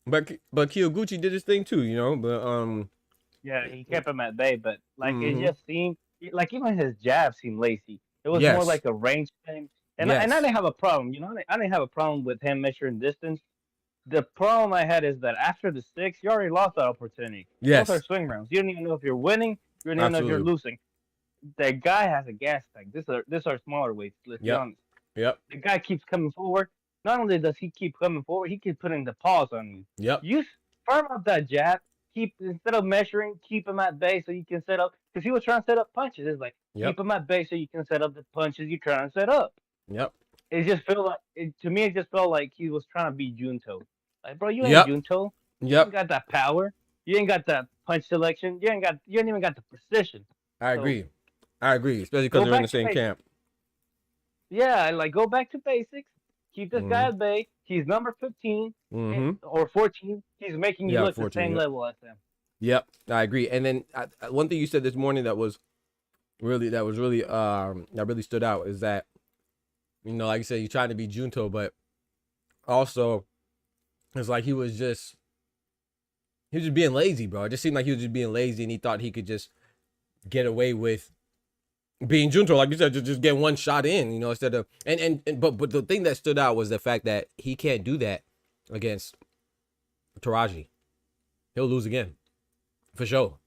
But Kyoguchi did his thing too, you know. But yeah, he kept him at bay, but like it just seemed like even his jab seemed lazy. It was more like a range thing, and I didn't have a problem. You know, I didn't have a problem with him measuring distance. The problem I had is that after the 6, you already lost that opportunity. Yes. Those are swing rounds. You don't even know if you're winning. You don't even know if you're losing. That guy has a gas tank. These are smaller weights. Let's be honest. Yep. The guy keeps coming forward. Not only does he keep coming forward, he keeps putting the pause on you. Yep. You firm up that jab. Instead of measuring, keep him at bay so you can set up. Because he was trying to set up punches. It's like keep him at bay so you can set up the punches you're trying to set up. Yep. It just felt like to me. It just felt like he was trying to be Junto. Like, bro, you ain't Junto. You ain't got that power. You ain't got that punch selection. You ain't even got the precision. I agree, especially because they're in the same camp. Yeah, like go back to basics. Keep this guy at bay. He's number 15 or 14. He's making you look 14, the same level as him. Yep, I agree. And then one thing you said this morning that really stood out is that, you know, like you said, you're trying to be Junto, but also it's like he was just being lazy, bro. It just seemed like he was just being lazy, and he thought he could just get away with being Junto, like you said, just get one shot in, you know, instead of but the thing that stood out was the fact that he can't do that against Teraji. He'll lose again, for sure.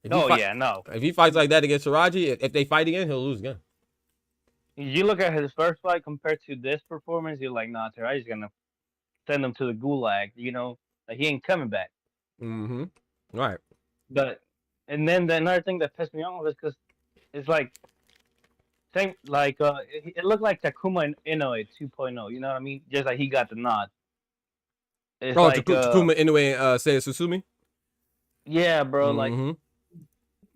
If he fights like that against Teraji, if they fight again, he'll lose again. You look at his first fight compared to this performance, you're like, nah, Teraji's gonna send him to the gulag, you know, like he ain't coming back. Right. And then another thing that pissed me off is because it's like, it looked like Takuma Inoue 2.0. You know what I mean? Just like he got the nod. It's Takuma Inoue and Seiya Susumi. Yeah, bro. Like,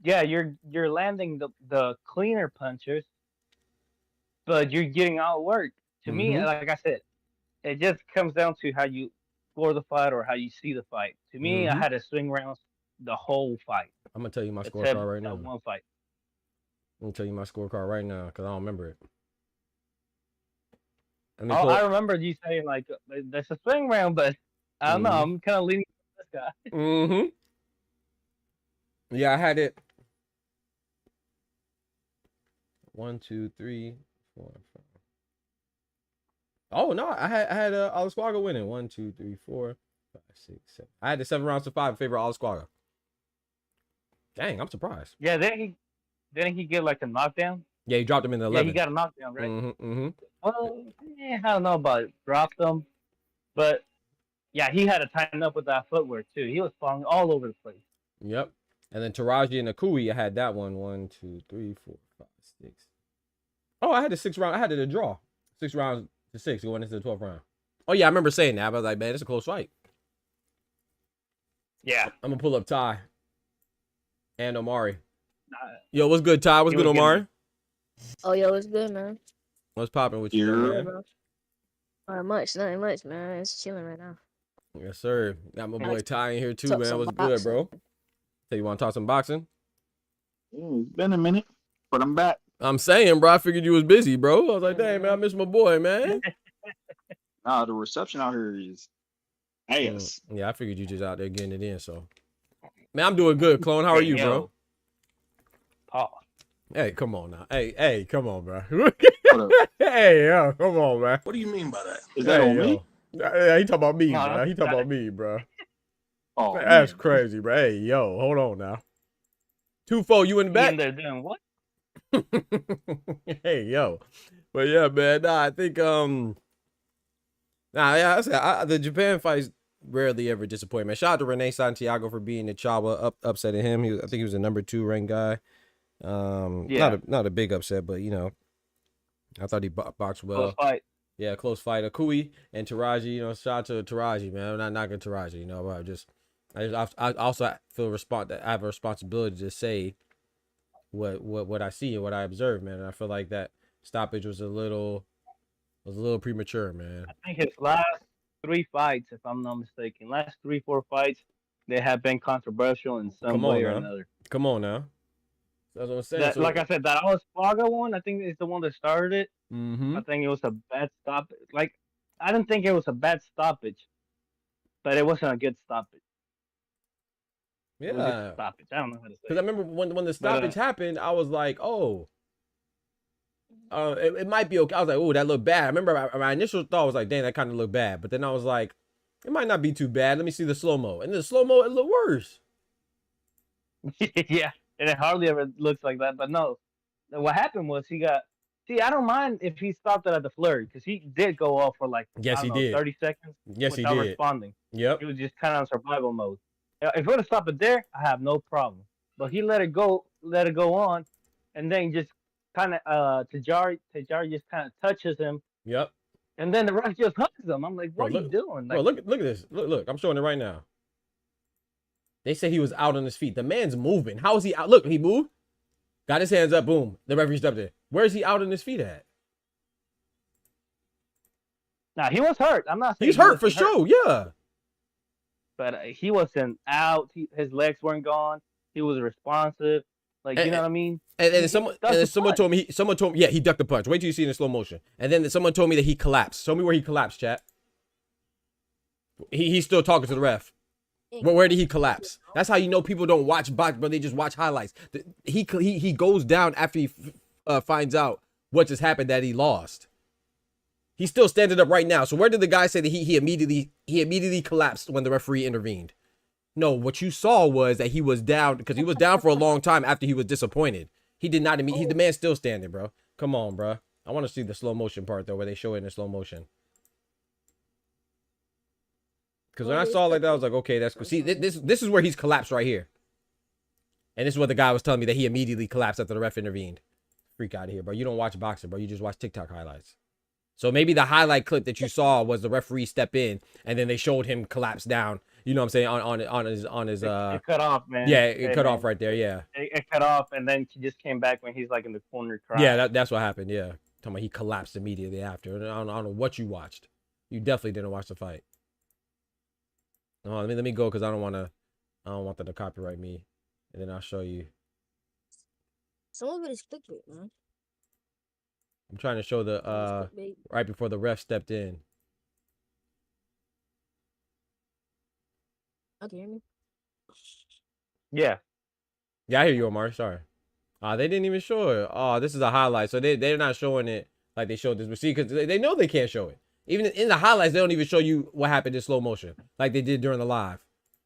yeah, you're landing the cleaner punches, but you're getting outworked. To me, like I said, it just comes down to how you score the fight or how you see the fight. To me, I had to swing rounds the whole fight. I'm gonna tell you my scorecard right now. One fight. I'm gonna tell you my scorecard right now because I don't remember it. I remember you saying like that's a swing round, but I don't know. I'm kind of leaning to this guy. Yeah, I had it. 1, 2, 3, 4, 5. Oh no, I had Alasquaga winning. 1, 2, 3, 4, 5, 6, 7. I had the 7 rounds to 5 in favor of Alasquaga. Dang, I'm surprised. Yeah, didn't he get like a knockdown? Yeah, he dropped him in the 11. Yeah, he got a knockdown, right? Mm-hmm. Well, I don't know about it. Dropped him, but yeah, he had to tighten up with that footwork too. He was falling all over the place. Yep. And then Teraji and Akui, I had that one. 1, 2, 3, 4, 5, 6. Oh, I had the 6 round. I had it a draw. 6 rounds to 6 going into the 12th round. Oh yeah, I remember saying that. But I was like, man, it's a close fight. Yeah. I'm gonna pull up Ty and Omari. Yo, what's good, Ty? What's good, Omari? Oh, yo, what's good, man? What's popping with you, man? Not much, nothing much, man. It's chilling right now. Yes, sir. Got my boy Ty in here too, Talk man. some What's good, boxing. bro? Say you want to talk some boxing? It's been a minute, but I'm back. I'm saying, bro. I figured you was busy, bro. I was like, dang, man, I miss my boy, man. Nah, the reception out here is ass. Yeah, I figured you just out there getting it in. So, man, I'm doing good, Clone. How are you, bro? Paul. Hey, come on now. Hey, come on, bro. What up? Hey, yo, come on, man. What do you mean by that? Is that on yo. me? Yeah, he talking about me, No, bro. He talking about me, bro. Oh, That's man. crazy, bro. Hey, yo, hold on now. 2-4, you in the back? In there doing what? Hey, yo. But yeah, man, nah, I think yeah, I said the Japan fights rarely ever disappoint, man. Shout out to Rene Santiago for being the Chawa upsetting him. I think he was a number 2 ranked guy. Yeah. Not a big upset, but you know, I thought he boxed well. Close fight. Yeah, close fight. Akui and Teraji, you know, shout out to Teraji, man. I'm not knocking Teraji, you know, but I also feel that I have a responsibility to say what I see and what I observe, man. And I feel like that stoppage was a little premature, man. I think his last 3 fights, if I'm not mistaken, last 3-4 fights, they have been controversial in some way or another. Come on now. That's what I'm saying. Like I said, that Alasquaga one, I think is the one that started it. Mm-hmm. I think it was a bad stop. Like, I didn't think it was a bad stoppage, but it wasn't a good stoppage. Yeah. It was just a stoppage. I don't know how to say. Because I remember when the stoppage happened, I was like, oh, it might be okay. I was like, oh, that looked bad. I remember my initial thought was like, dang, that kind of looked bad. But then I was like, it might not be too bad. Let me see the slow-mo. And the slow-mo, it looked worse. Yeah, and it hardly ever looks like that. But no, what happened was he got. See, I don't mind if he stopped it at the flurry because he did go off for like 30 seconds. Yes, without he did. Responding. Yep. He was just kind of on survival mode. If he would have stopped it there, I have no problem. But he let it go on, and then just kind of Tejari just kind of touches him. Yep. And then the ref just hugs him. I'm like, what are you doing? Like, bro, look at this. Look, I'm showing it right now. They say he was out on his feet. The man's moving. How is he out? Look, he moved. Got his hands up. Boom. The referee stepped in. Where is he out on his feet at? Nah, he was hurt. I'm not saying he's hurt for sure. Yeah. But he wasn't out. His legs weren't gone. He was responsive. Like, you know what I mean? And someone told me, yeah, he ducked the punch. Wait till you see it in slow motion. And then someone told me that he collapsed. Show me where he collapsed, chat. He's still talking to the ref. Where did he collapse? That's how you know people don't watch box, but they just watch highlights. He goes down after he finds out what just happened, that he lost. He's still standing up right now. So where did the guy say that he immediately collapsed when the referee intervened? No, what you saw was that he was down because he was down for a long time after he was disappointed. He did not the man's still standing, bro. Come on, bro. I want to see the slow motion part though, where they show it in slow motion. Because when I saw it like that, I was like, okay, that's cool. See, this is where he's collapsed right here. And this is what the guy was telling me, that he immediately collapsed after the ref intervened. Freak out of here, bro. You don't watch boxing, bro. You just watch TikTok highlights. So maybe the highlight clip that you saw was the referee step in, and then they showed him collapse down. You know what I'm saying? On his It cut off, man. Yeah, it cut off right there. Yeah. It cut off, and then he just came back when he's like in the corner crying. Yeah, that's what happened. Yeah, talking about he collapsed immediately after. I don't know what you watched. You definitely didn't watch the fight. No, let me go because I don't want them to copyright me, and then I'll show you. Some of it is clickbait, man. I'm trying to show the right before the ref stepped in. Okay, hear me? Yeah. Yeah, I hear you, Omar. Sorry. They didn't even show it. Oh, this is a highlight. So they're not showing it like they showed this. But see, because they know they can't show it. Even in the highlights, they don't even show you what happened in slow motion like they did during the live.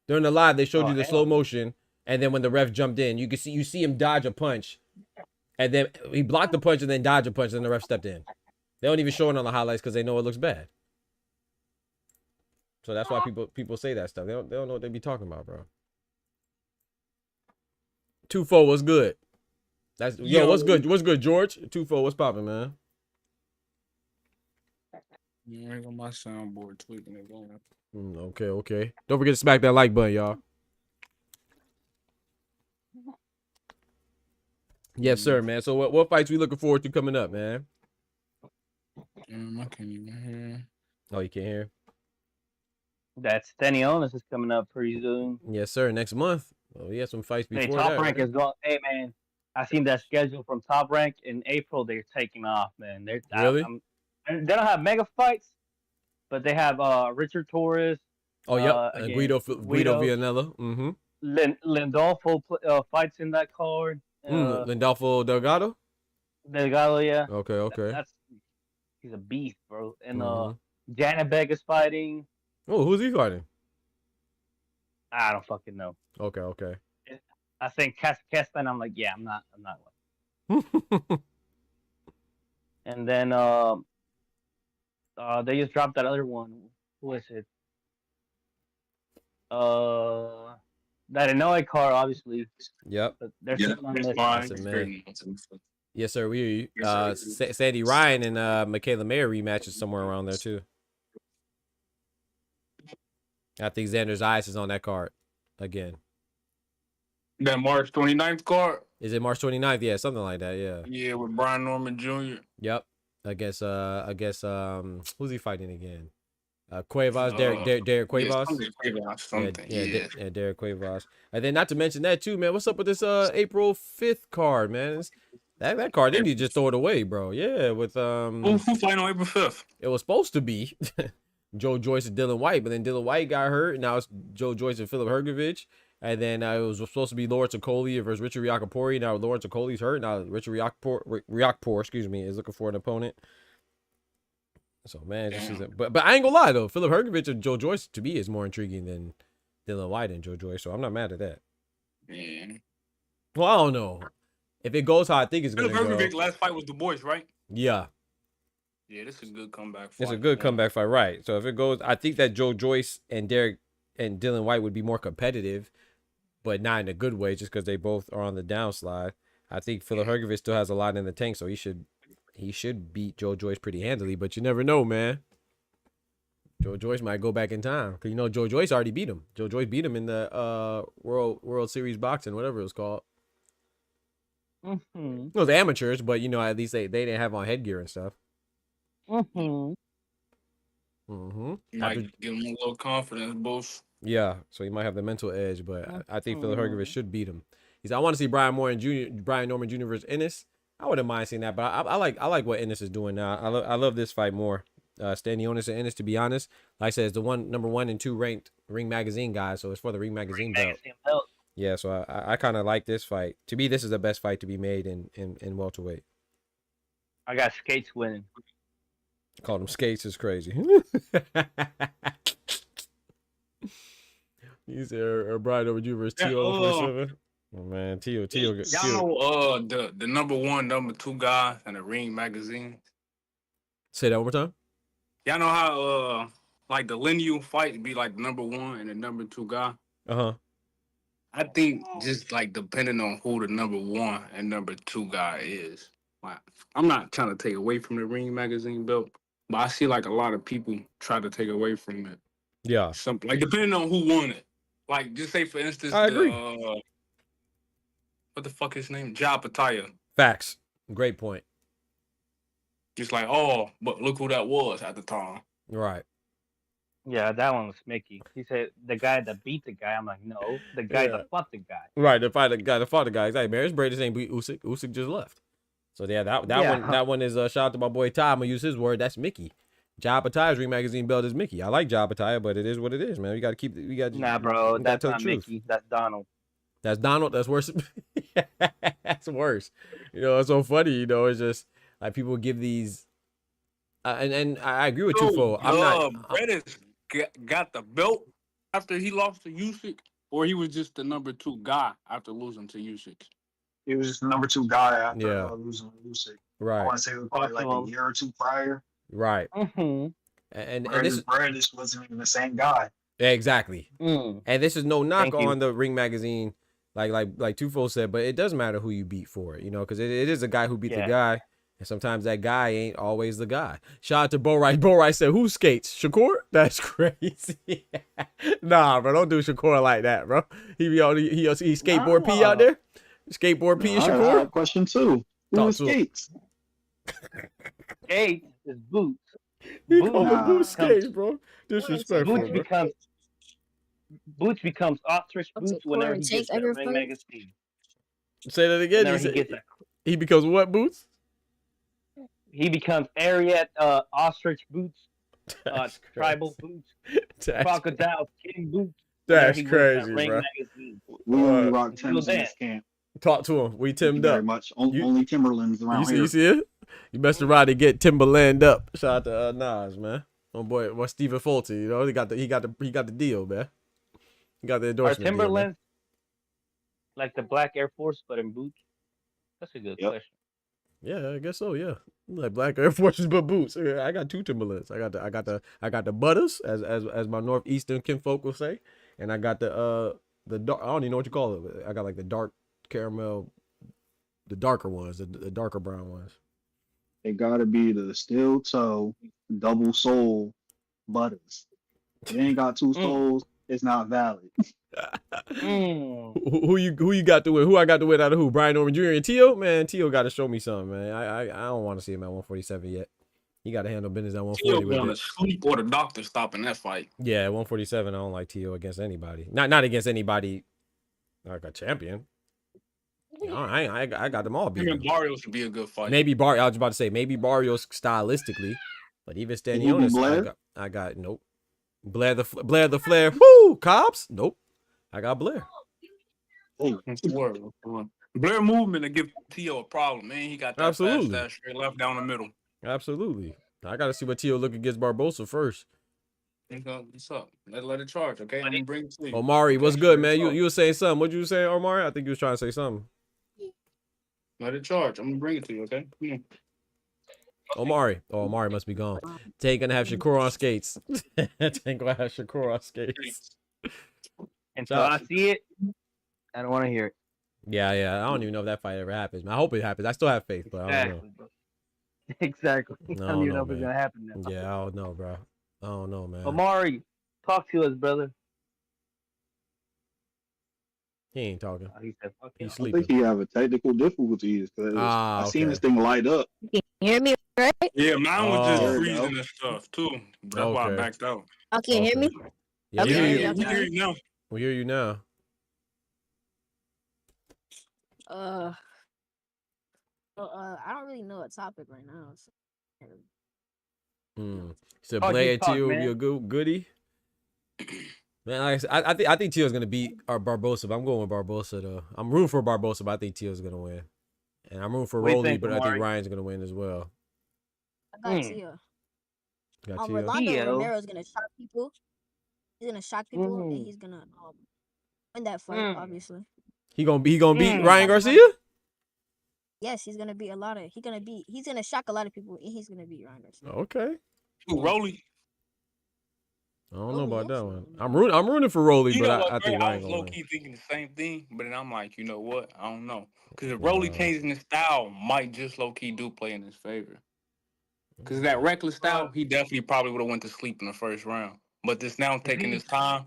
During the live, they showed you the slow motion, and then when the ref jumped in, you see him dodge a punch, and then he blocked the punch and then dodged a punch, and the ref stepped in. They don't even show it on the highlights because they know it looks bad. So that's why people say that stuff. They don't know what they be talking about, bro. 2-4, what's good? Yo, what's good? What's good, George? 2-4, what's popping, man? I ain't got my soundboard tweaking it going. Okay. Don't forget to smack that like button, y'all. Yes, sir, man. So what fights we looking forward to coming up, man? I can't even hear. Oh, you can't hear? That's Stenionis is coming up pretty soon. Yes, sir. Next month. Oh, we have some fights before hey, Top that. Rank is going. Hey, man, I seen that schedule from Top Rank in April. They're taking off, man. Really? They don't have mega fights, but they have Richard Torres. Oh, yep. Again, Guido Villanella. Mm-hmm. Lindolfo fights in that card. Lindolfo Delgado? Delgado, yeah. Okay. He's a beast, bro. And Janabek is fighting. Oh, who's he fighting? I don't fucking know. Okay. I think Keston. I'm like, yeah, I'm not. And then they just dropped that other one. Who is it? That Hanoi car, obviously. Yep. But there's on this. Yes, sir. We Sandy Ryan and Michaela Mayer rematches somewhere around there too. I think Xander's Ice is on that card again. That March 29th card? Is it March 29th? Yeah, something like that. Yeah. Yeah, with Brian Norman Jr. Yep. I guess who's he fighting again? Cuevas, Derek Cuevas. Yeah, Derek Cuevas. And then not to mention that too, man. What's up with this April 5th card, man? That card, they need to just throw it away, bro. Yeah, with Who fighting on April 5th? It was supposed to be Joe Joyce and Dylan White, but then Dylan White got hurt. Now it's Joe Joyce and Philip Hergovich. And then it was supposed to be Lawrence Okoli versus Richard Riakporhe. Now Lawrence Okoli's hurt. Now Richard Riakporhe, is looking for an opponent. So man, this is but I ain't gonna lie though. Philip Hergovich and Joe Joyce to me is more intriguing than Dylan White and Joe Joyce. So I'm not mad at that. Yeah. Well, I don't know. If it goes how I think it's gonna go. Philip Hergovich's last fight was Du Bois, right? Yeah. Yeah, this is a good comeback fight. It's a good comeback fight, right? So if it goes, I think that Joe Joyce and Derek and Dylan White would be more competitive, but not in a good way, just because they both are on the downslide. I think Philip Hergovich still has a lot in the tank, so he should beat Joe Joyce pretty handily. But you never know, man. Joe Joyce might go back in time because Joe Joyce already beat him. Joe Joyce beat him in the World Series boxing, whatever it was called. Mm-hmm. It was amateurs, but at least they didn't have on headgear and stuff. Mm-hmm. Might give him a little confidence boost. Yeah, so he might have the mental edge, but I think Philip Hergovich should beat him. He said, "I want to see Brian Norman Jr. versus Ennis." I wouldn't mind seeing that, but I like what Ennis is doing now. I love this fight more. Stanionis and Ennis, to be honest, like I said, it's the number 1 and 2 ranked Ring Magazine guys, so it's for the Ring Magazine belt. Yeah, so I kind of like this fight. To me, this is the best fight to be made in welterweight. I got Skates winning. Called him Skates is crazy. You said Brian over you versus Tio. Oh man, Tio. Y'all know the number 1, number 2 guys in the Ring Magazine. Say that one more time. Y'all know how like the lineal fight be like the number 1 and the number 2 guy. I think just like depending on who the number 1 and number 2 guy is. Like, I'm not trying to take away from the Ring Magazine belt, but I see like a lot of people try to take away from it. Yeah. Something like depending on who won it. Like just say for instance, I agree. What the fuck is his name? Ja Pataya. Facts. Great point. Just like, but look who that was at the time. Right. Yeah, that one was Mickey. He said the guy that beat the guy. I'm like, no, the guy that fought the guy. Right, the guy that fought the guy. Exactly. Marius Bradis ain't beat Usyk. Usyk just left. So yeah, that one is shout out to my boy Ty. I'm gonna use his word. That's Mickey. Ja Pataya's Ring Magazine belt is Mickey. I like Ja Pataya, but it is what it is, man. We got to keep. Nah, bro, that's not Mickey. That's Donald. That's Donald. That's worse. That's worse. You know, it's so funny. You know, it's just like people give these, and I agree with Tufo. I'm not. Bredis got the belt after he lost to Usyk, or he was just the number 2 guy after losing to Usyk. He was just the number 2 guy after losing to Usyk. Right. I want to say it was probably like a year or 2 prior. Right. Mm-hmm. And Bredis wasn't even the same guy. Exactly. Mm. And this is no knock on the Ring Magazine, like Tufo said, but it does matter who you beat for it, you know, because it is a guy who beat the guy, and sometimes that guy ain't always the guy. Shout out to Bo Rice. Bo Rice said, "Who skates? Shakur?" That's crazy. Nah, bro, don't do Shakur like that, bro. He skateboard P out there. Skateboard P and Shakur. I have a question too. Who skates? Skates is boots. He called the boots skates, bro. Disrespectful. Boots becomes ostrich boots whenever he gets that Ring Magazine. Say that again. He becomes what boots? He becomes Ariat ostrich boots, tribal boots, crocodile skin boots. That's crazy, bro. We only rock Timbs in this camp. Talk to him. We Timmed up. Very much. Only Timberlands around here. You see it? You best ride to get Timberland up. Shout out to Nas, man. Oh boy, what Stephen Fulton, you know, he got the deal, man. He got the endorsement. Are Timberlands like the black Air Force but in boots? That's a good question. Yeah, I guess so. Yeah, like black Air Forces but boots. I got 2 Timberlands. I got the Butters as my northeastern kinfolk will say, and I got the dark. I don't even know what you call it. I got like the dark caramel, the darker ones, the darker brown ones. It gotta be the steel toe, double sole Butters. If you ain't got 2 soles, it's not valid. Who you got to win? Who I got to win out of who? Brian Norman Jr. and Tio? Man, Tio got to show me something, man. I don't want to see him at 147 yet. He got to handle business at 140. Tio going to sleep or the doctor stopping that fight. Yeah, at 147, I don't like Tio against anybody. Not against anybody like a champion. No, I got them all beat. Him and Barrios would be a good fight. Maybe I was about to say maybe Barrios stylistically, but even Stanionis, I got nope. Blair the Flair. Woo! Cobbs? Nope. I got Blair. Blair movement to give Tio a problem, man. He got that fast straight left down the middle. Absolutely. I got to see what Tio look against Barbosa first. What's up? Let it charge, okay? Let me bring it to you. Omari, what's good, man? You were saying something. What you saying, Omari? I think you was trying to say something. Let it charge. I'm gonna bring it to you, okay? Yeah. Omari. Oh, Omari must be gone. Tank gonna have Shakur on skates. Tank gonna have Shakur on skates. Until I see it, I don't want to hear it. Yeah. I don't even know if that fight ever happens. I hope it happens. I still have faith, but I don't know. Exactly. I don't even know if it's gonna happen now. Yeah, I don't know, bro. I don't know, man. Omari, talk to us, brother. He ain't talking. He said, he's sleeping. I think he have a technical difficulties because I seen this thing light up. You hear me, right? Yeah, mine was just freezing and stuff too. That's why I backed out. Okay, hear me? Yeah, we hear you now. We hear you now. I don't really know a topic right now. So Blair and Tio will be a goodie. Man, I think Tio's gonna beat our Barbosa, but I'm going with Barbosa though. I'm rooting for Barbosa, but I think Tio's gonna win. And I'm rooting for Rolly, but I think Ryan's gonna win as well. I got Tio. Rolando Romero's gonna shock people. He's gonna shock people, and he's gonna win that fight. Obviously, he gonna beat Ryan Garcia. Yes, he's gonna beat he's gonna shock a lot of people, and he's gonna beat Ryan Garcia. Okay. Who, Rolly? I don't know about that one. I'm rooting for Rolly, but I think I was low key thinking the same thing, but then I'm like, you know what? I don't know, because if Rolly changing his style might just low key do play in his favor. Because that reckless style, he definitely probably would have went to sleep in the first round. But this now taking his time,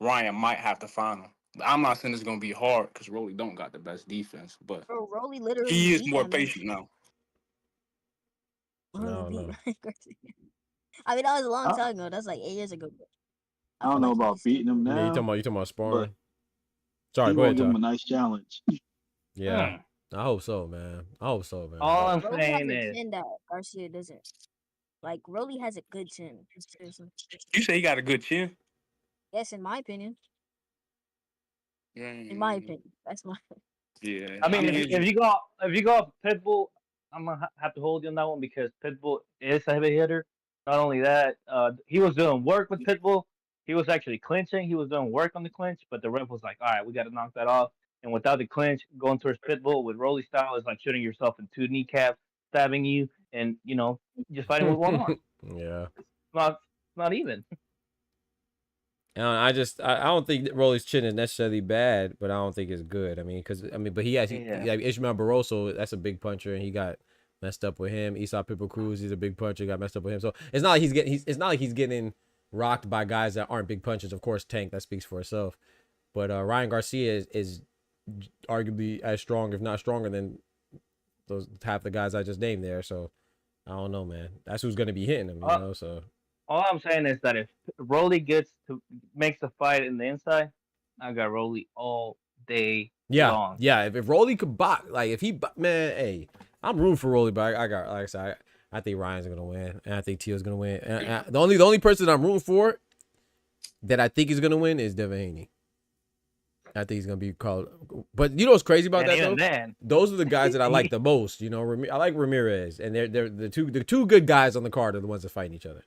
Ryan might have to find him. I'm not saying it's gonna be hard because Rolly don't got the best defense, but Rolly literally he is more patient now. No. I mean, that was a long time ago. That's like 8 years ago. I don't know about beating him now. Yeah, you talking about sparring? Sorry, go ahead. Give him a nice challenge. Yeah, I hope so, man. All I'm saying is that Garcia doesn't. Like, Rolly has a good chin. Seriously. You say he got a good chin? Yes, in my opinion. Yeah. In my opinion, that's my. Yeah. I mean, if you go off Pitbull, I'm gonna have to hold you on that one because Pitbull is a heavy hitter. Not only that, he was doing work with Pitbull. He was actually clinching. He was doing work on the clinch, but the ref was like, "All right, we got to knock that off." And without the clinch, going towards Pitbull with Rolly style is like shooting yourself in two kneecaps, stabbing you, and just fighting with one arm. Yeah, not even. I don't think that Rolly's chin is necessarily bad, but I don't think it's good. But he has like Ishmael Barroso, that's a big puncher, and he got messed up with him. Esau Pitbull Cruz, he's a big puncher, got messed up with him. So it's not like he's getting rocked by guys that aren't big punchers. Of course, Tank, that speaks for itself. But Ryan Garcia is arguably as strong, if not stronger, than those half the guys I just named there. So I don't know, man. That's who's gonna be hitting him, So all I'm saying is that if Rolly makes the fight in the inside, I got Rolly all day long. Yeah. If Rolly could box, like if he, man, hey, I'm rooting for Rolly, but I got, like I said, I think Ryan's gonna win, and I think Tio's gonna win. And the only person I'm rooting for that I think is gonna win is Devin Haney. I think he's gonna be called. But you know what's crazy about that though? Those are the guys that I like the most. I like Ramirez, and they're the two good guys on the card are the ones that fight each other.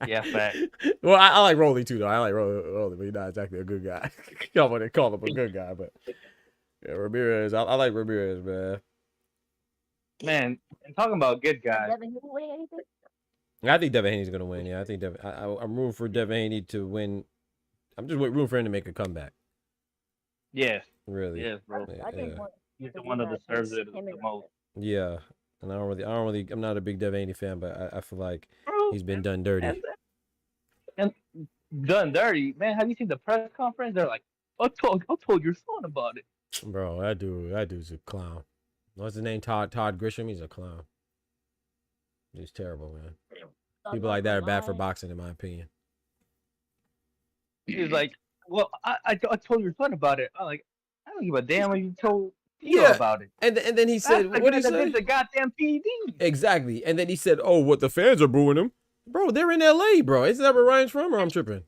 Yeah, fact. Well, I like Rolly too, though. I like Rolly, but he's not exactly a good guy. Y'all want to call him a good guy, but yeah, Ramirez. I like Ramirez, man. Man, and talking about good guys. I think Devin Haney's gonna win. Yeah, I think I'm rooting for Devin Haney to win. I'm just rooting for him to make a comeback. Yes. Really. Yes, bro. He's the one that deserves it the most. Yeah. And I'm not a big Devin Haney fan, but I feel like he's been done dirty. And done dirty, man. Have you seen the press conference? They're like, I told your son about it. Bro, that dude's a clown. What's his name? Todd Grisham. He's a clown. He's terrible, man. People like that are bad for boxing, in my opinion. He's like, well, I told your son about it. I'm like, I don't give a damn what you told about it. And then he said, what did he say? The goddamn PD. Exactly. And then he said, oh, what, the fans are booing him? Bro, they're in LA, bro. Isn't that where Ryan's from, or I'm tripping?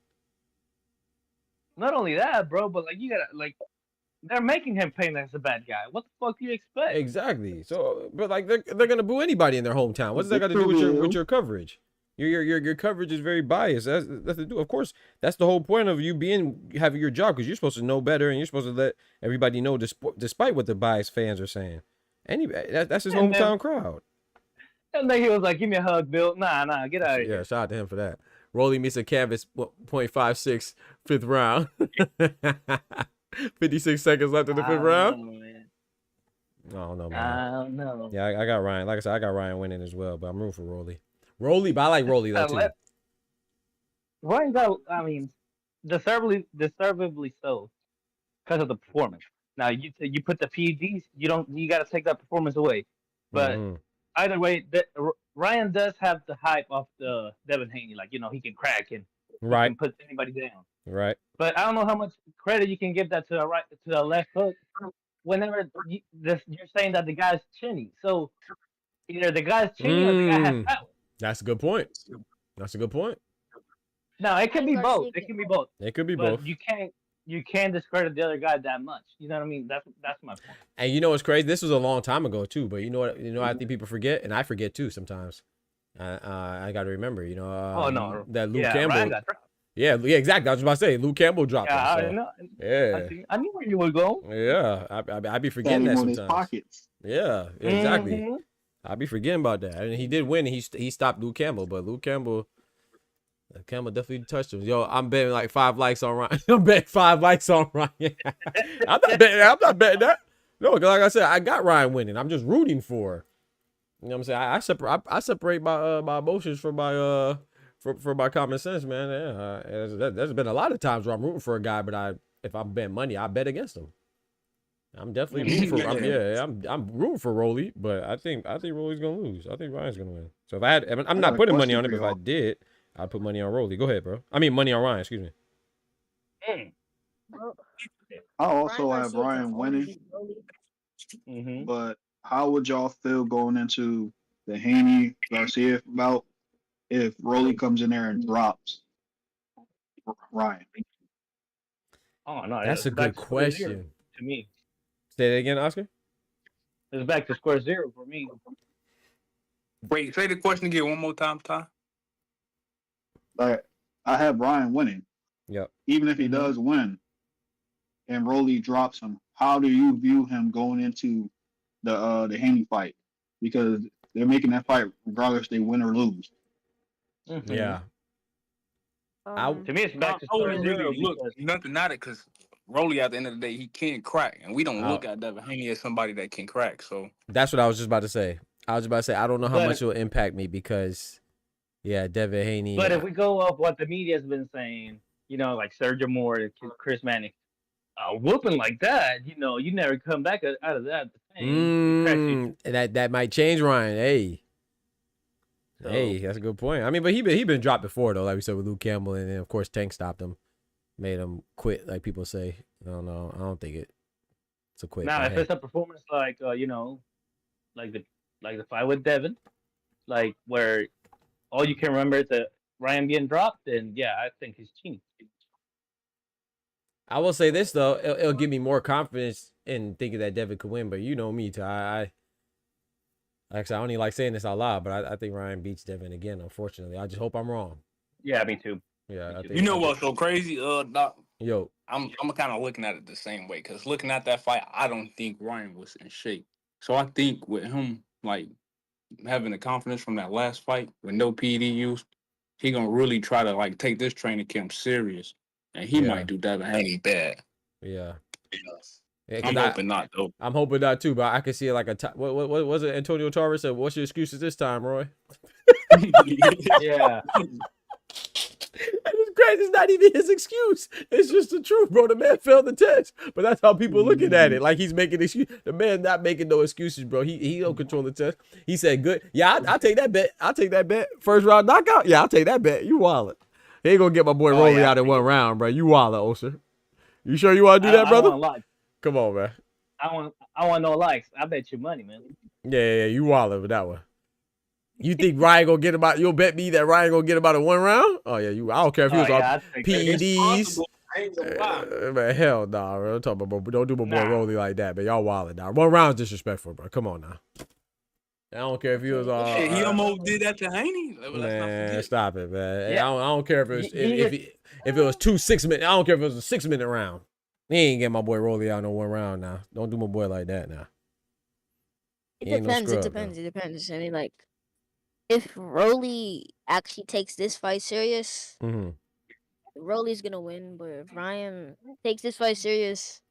Not only that, bro, but like you gotta they're making him paint as a bad guy. What the fuck do you expect? Exactly. So, but like they're gonna boo anybody in their hometown. What's that got to do with your coverage? Your coverage is very biased. That's to do. Of course, that's the whole point of you having your job, because you're supposed to know better and you're supposed to let everybody know, despite what the biased fans are saying. That's his hometown crowd. And then he was like, "Give me a hug, Bill." Nah, get out of here. Yeah, shout out to him for that. Rolly meets a canvas, 0.56, fifth round. 56 seconds left in the fifth round. I don't know, man. I don't know. Yeah, I got Ryan. Like I said, I got Ryan winning as well, but I'm rooting for Rolly. But I like Rolly though too. Ryan got, deservedly so, because of the performance. Now you put the PEDs, you got to take that performance away. But either way, Ryan does have the hype of the Devin Haney, like he can crack and he can put anybody down. Right. But I don't know how much credit you can give that to the left hook. Whenever you're saying that the guy's chinny, so either the guy's chinny or the guy has power. That's a good point. No, it can be both. It could be both. You can't discredit the other guy that much. You know what I mean? That's my point. And you know what's crazy? This was a long time ago too. But you know what? I think people forget, and I forget too sometimes. I got to remember. That Luke Campbell. Yeah, exactly. I was about to say Luke Campbell dropped him. I know. Yeah. I knew where you were going. Yeah, I be forgetting that sometimes. Pockets. Yeah, exactly. I be forgetting about that. And he did win. He stopped Luke Campbell, but Luke Campbell definitely touched him. Yo, I'm betting like 5 likes on Ryan. I'm betting 5 likes on Ryan. I'm not betting that. No, like I said, I got Ryan winning. I'm just rooting for her. You know what I'm saying? I separate my emotions from my for my common sense, man. Yeah, there's been a lot of times where I'm rooting for a guy, but if I'm betting money, I bet against him. I'm definitely rooting for. I'm rooting for Rolly, but I think Rolly's gonna lose. I think Ryan's gonna win. So I'm not putting money on him. If I did, I'd put money on Rolly. Go ahead, bro. I mean money on Ryan. Excuse me. I also have Ryan winning. But how would y'all feel going into the Haney Garcia bout if Rolly comes in there and drops Ryan? Oh no, that's a good question to me. Say that again, Oscar. It's back to square zero for me. Wait, say the question again one more time, Ty. I have Ryan winning. Yep. Even if he does win, and Rolly drops him, how do you view him going into the Haney fight? Because they're making that fight regardless they win or lose. Yeah. To me, it's back to square zero. Look, nothing at it because Rolly, at the end of the day, he can't crack, and we don't look at Devin Haney as somebody that can crack. So that's what I was just about to say. I don't know how much it will impact me because, yeah, Devin Haney. But if we go off what the media has been saying, you know, like Sergio Moore, Chris Manning, whooping like that, you know, you never come back out of that the same. That might change Ryan. Hey, that's a good point. I mean, but he been dropped before though, like we said with Luke Campbell, and then of course Tank stopped him, made him quit, like people say. I don't know. I don't think it's a quit. Now, if it's a performance like you know, like the fight with Devin, like where all you can remember is that Ryan being dropped, then yeah, I think he's cheating. I will say this though, it'll give me more confidence in thinking that Devin could win. But you know me, Ty. Actually, I don't even like saying this out loud, but I think Ryan beats Devin again. Unfortunately, I just hope I'm wrong. Yeah, me too. Yeah, you know what's so crazy, Doc? Yo, I'm kind of looking at it the same way because looking at that fight, I don't think Ryan was in shape. So I think with him like having the confidence from that last fight with no PED use, he gonna really try to like take this training camp serious, and he might do Devin Haney bad. Yeah. Yeah, I'm hoping not though. I'm hoping not too, but I can see it like what was it? Antonio Tarver said, "What's your excuses this time, Roy?" Yeah. It's crazy. It's not even his excuse. It's just the truth, bro. The man failed the test, but that's how people looking at it. Like he's making excuse. The man not making no excuses, bro. He don't control the test. He said, "Good, yeah, I'll take that bet. I'll take that bet. First round knockout, yeah, I'll take that bet. You wallet. He ain't gonna get my boy Rolly out in one round, bro. You wallet, Oser. You sure you want to do that, brother? Come on, man. I want no likes. I bet you money, man. Yeah, you wallet with that one. You think Ryan gonna get about? You'll bet me that Ryan gonna get about in one round? Oh yeah, I don't care if he was on PEDs. Man, hell nah, bro. Don't do my boy Rolly like that, man. Y'all wallet now. One round's disrespectful, bro. Come on now. I don't care if he was he almost did that to Haney. Man, stop it, man. Yeah. I don't care if it was if it was 2 6-minute. I don't care if it was a 6-minute round. He ain't getting my boy Rolly out no one round now. Don't do my boy like that now. It depends. I mean, like, if Rolly actually takes this fight serious, Rolly's gonna win. But if Ryan takes this fight serious,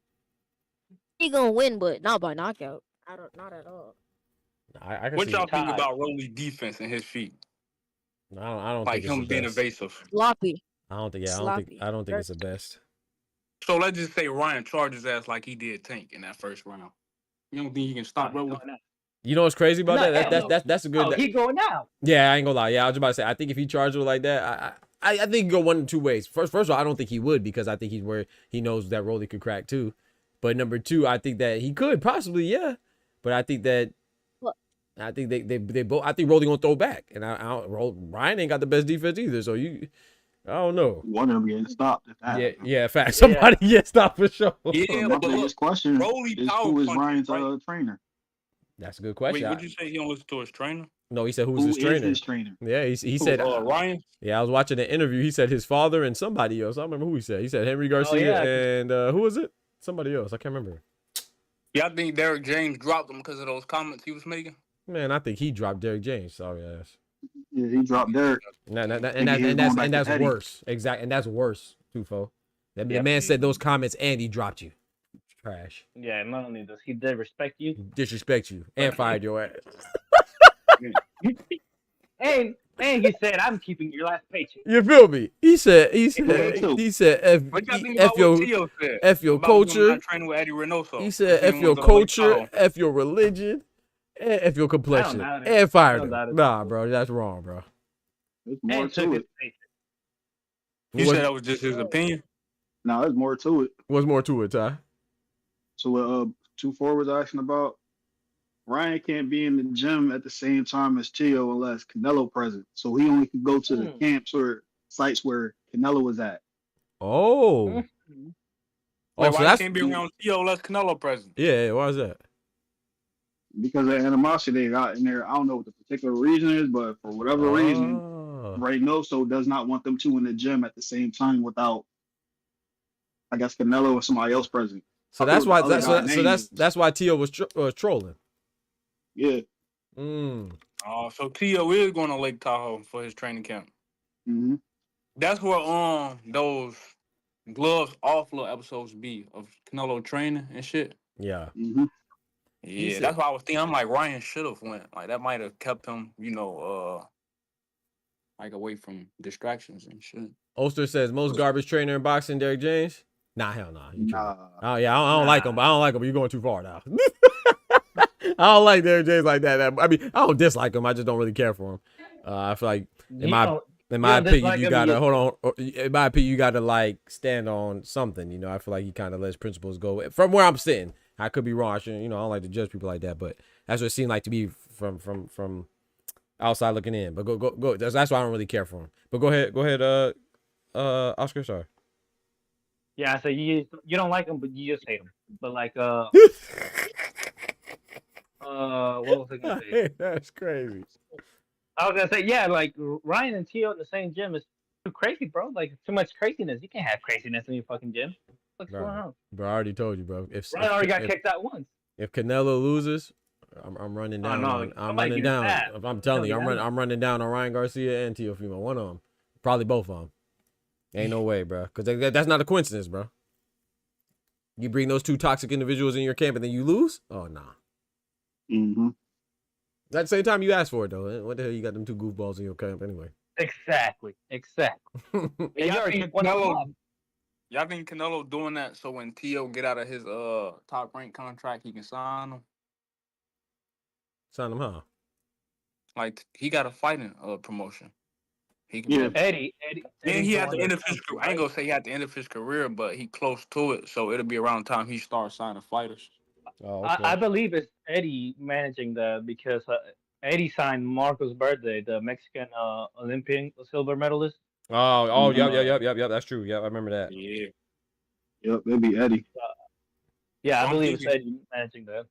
he gonna win, but not by knockout. Not at all. I can what see y'all think about Rolly's defense and his feet? I don't like think him being evasive. Sloppy. I don't think it's the best. So let's just say Ryan charges his ass like he did Tank in that first round. You don't think he can stop Rolly? You know what's crazy about that? That's a good. He going now. Yeah, I ain't gonna lie. Yeah, I was just about to say. I think if he charged her like that, I think he can go one of two ways. First of all, I don't think he would because I think he's where he knows that Rolly could crack too. But number two, I think that he could possibly, yeah. But I think that. I think they both. I think Rolly gonna throw back, and Ryan ain't got the best defense either. So I don't know. One of them getting stopped. Yeah, fact. Somebody get stopped for sure. Yeah, my biggest question is who is Ryan's trainer? That's a good question. Wait, what did you say? He don't listen to his trainer? No, he said who his trainer? His trainer? Yeah, he said Ryan. Yeah, I was watching the interview. He said his father and somebody else. I don't remember who he said. He said Henry Garcia and who was it? Somebody else. I can't remember. Yeah, I think Derek James dropped him because of those comments he was making. Man, I think he dropped Derek James. Sorry ass. Yeah, he dropped Derek. And that's worse. Exactly, and that's worse, Tufo. That man said those comments and he dropped you. Trash. Yeah, not only does he disrespect you, and fired your ass. and he said, "I'm keeping your last paycheck." You feel me? He said F your culture. He said F your culture, F your religion. And F your complexion. And fired him. Nah, bro. That's wrong, bro. There's more to it. You said that was just his opinion? No, there's more to it. What's more to it, Ty? So what 2-4 was asking about, Ryan can't be in the gym at the same time as Tio unless Canelo present. So he only can go to the camps or sites where Canelo was at. Oh. Like, so why that's can't be around Tio unless Canelo present? Yeah, why is that? Because of the animosity they got in there. I don't know what the particular reason is, but for whatever reason, Reynoso does not want them two in the gym at the same time without, I guess, Canelo or somebody else present. So that's why that's why Tio was trolling. Yeah. Oh, so Tio is going to Lake Tahoe for his training camp. Mm-hmm. That's where those gloves off little episodes be of Canelo training and shit. Yeah. Mm-hmm. Yeah, that's why I was thinking. I'm like, Ryan should have went. Like, that might have kept him, like away from distractions and shit. Ulster says most garbage trainer in boxing, Derek James. Nah, hell nah. Nah. Oh yeah, I don't like him. But I don't like him. But you're going too far now. I don't like Derek James like that. I mean, I don't dislike him. I just don't really care for him. I feel like in my opinion, you gotta hold on. In my opinion, you gotta like stand on something. You know, I feel like he kind of lets principles go. From where I'm sitting, I could be wrong. I shouldn't. I don't like to judge people like that. But that's what it seemed like to me from outside looking in. But go. That's why I don't really care for him. But go ahead. Oscar, sorry. Yeah, so you don't like him, but you just hate him. But like what was I gonna say? That's crazy. I was gonna say, yeah, like Ryan and Tio in the same gym is too crazy, bro. Like too much craziness. You can't have craziness in your fucking gym. What's going on? Bro, I already told you, bro. Ryan already got kicked out once. If Canelo loses, I'm running down. I'm running down. I'm telling you, I'm running down on Ryan Garcia and Teofimo. One of them, probably both of them. Ain't no way, bro. Because that's not a coincidence, bro. You bring those two toxic individuals in your camp and then you lose? Oh, nah. Mm-hmm. At the same time, you asked for it, though. What the hell you got them two goofballs in your camp anyway? Exactly. Y'all think Canelo doing that so when Tio get out of his top rank contract, he can sign him? Sign him, huh? Like, he got a fighting promotion. He can yeah. Eddie. And he had the end of his career. I ain't gonna say he had the end of his career, but he close to it. So it'll be around the time he starts signing fighters. Oh, okay. I believe it's Eddie managing that because Eddie signed Marco's birthday, the Mexican Olympian silver medalist. Yep. That's true. Yeah, I remember that. Yeah. Yep, it'll be Eddie. Yeah, I believe it's Eddie managing that.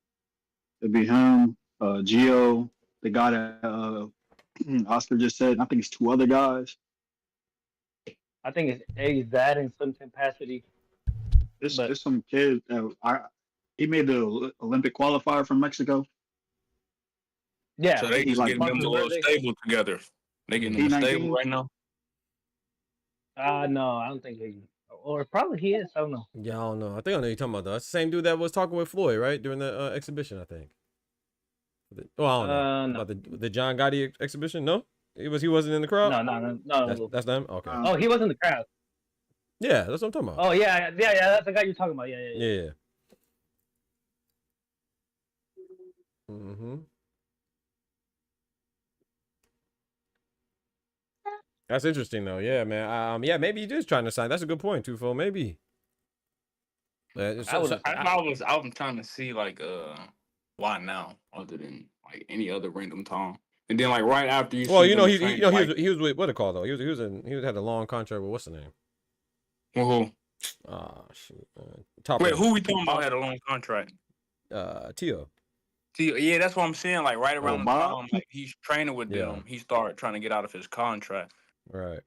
It'll be him, Gio, the guy that Oscar just said. I think it's two other guys. I think it's Eddie's dad in some capacity. There's some kid that he made the Olympic qualifier from Mexico. Yeah. So they just getting them a little stable together. They getting them stable right now? No, I don't think he. Or probably he is. I don't know. Yeah, I don't know. I think I know who you're talking about, though. That's the same dude that was talking with Floyd, right? During the exhibition, I think. I don't know. No. About the John Gotti exhibition? No? He wasn't in the crowd? No. That's them? Okay. Oh, he was in the crowd. Yeah, that's what I'm talking about. Oh, yeah. That's the guy you're talking about. Yeah. Mm-hmm. That's interesting, though. Yeah, man. Yeah, maybe he is trying to sign. That's a good point, Tufo. Maybe. I'm trying to see, like, why now, other than, like, any other random time. And then, like, right after you. Well, he was with what it called though. He had a long contract with what's the name? Who? Shoot. Who we talking about had a long contract? Tio. Yeah, that's what I'm saying. Like right around the time, like he's training with them, he started trying to get out of his contract. Right.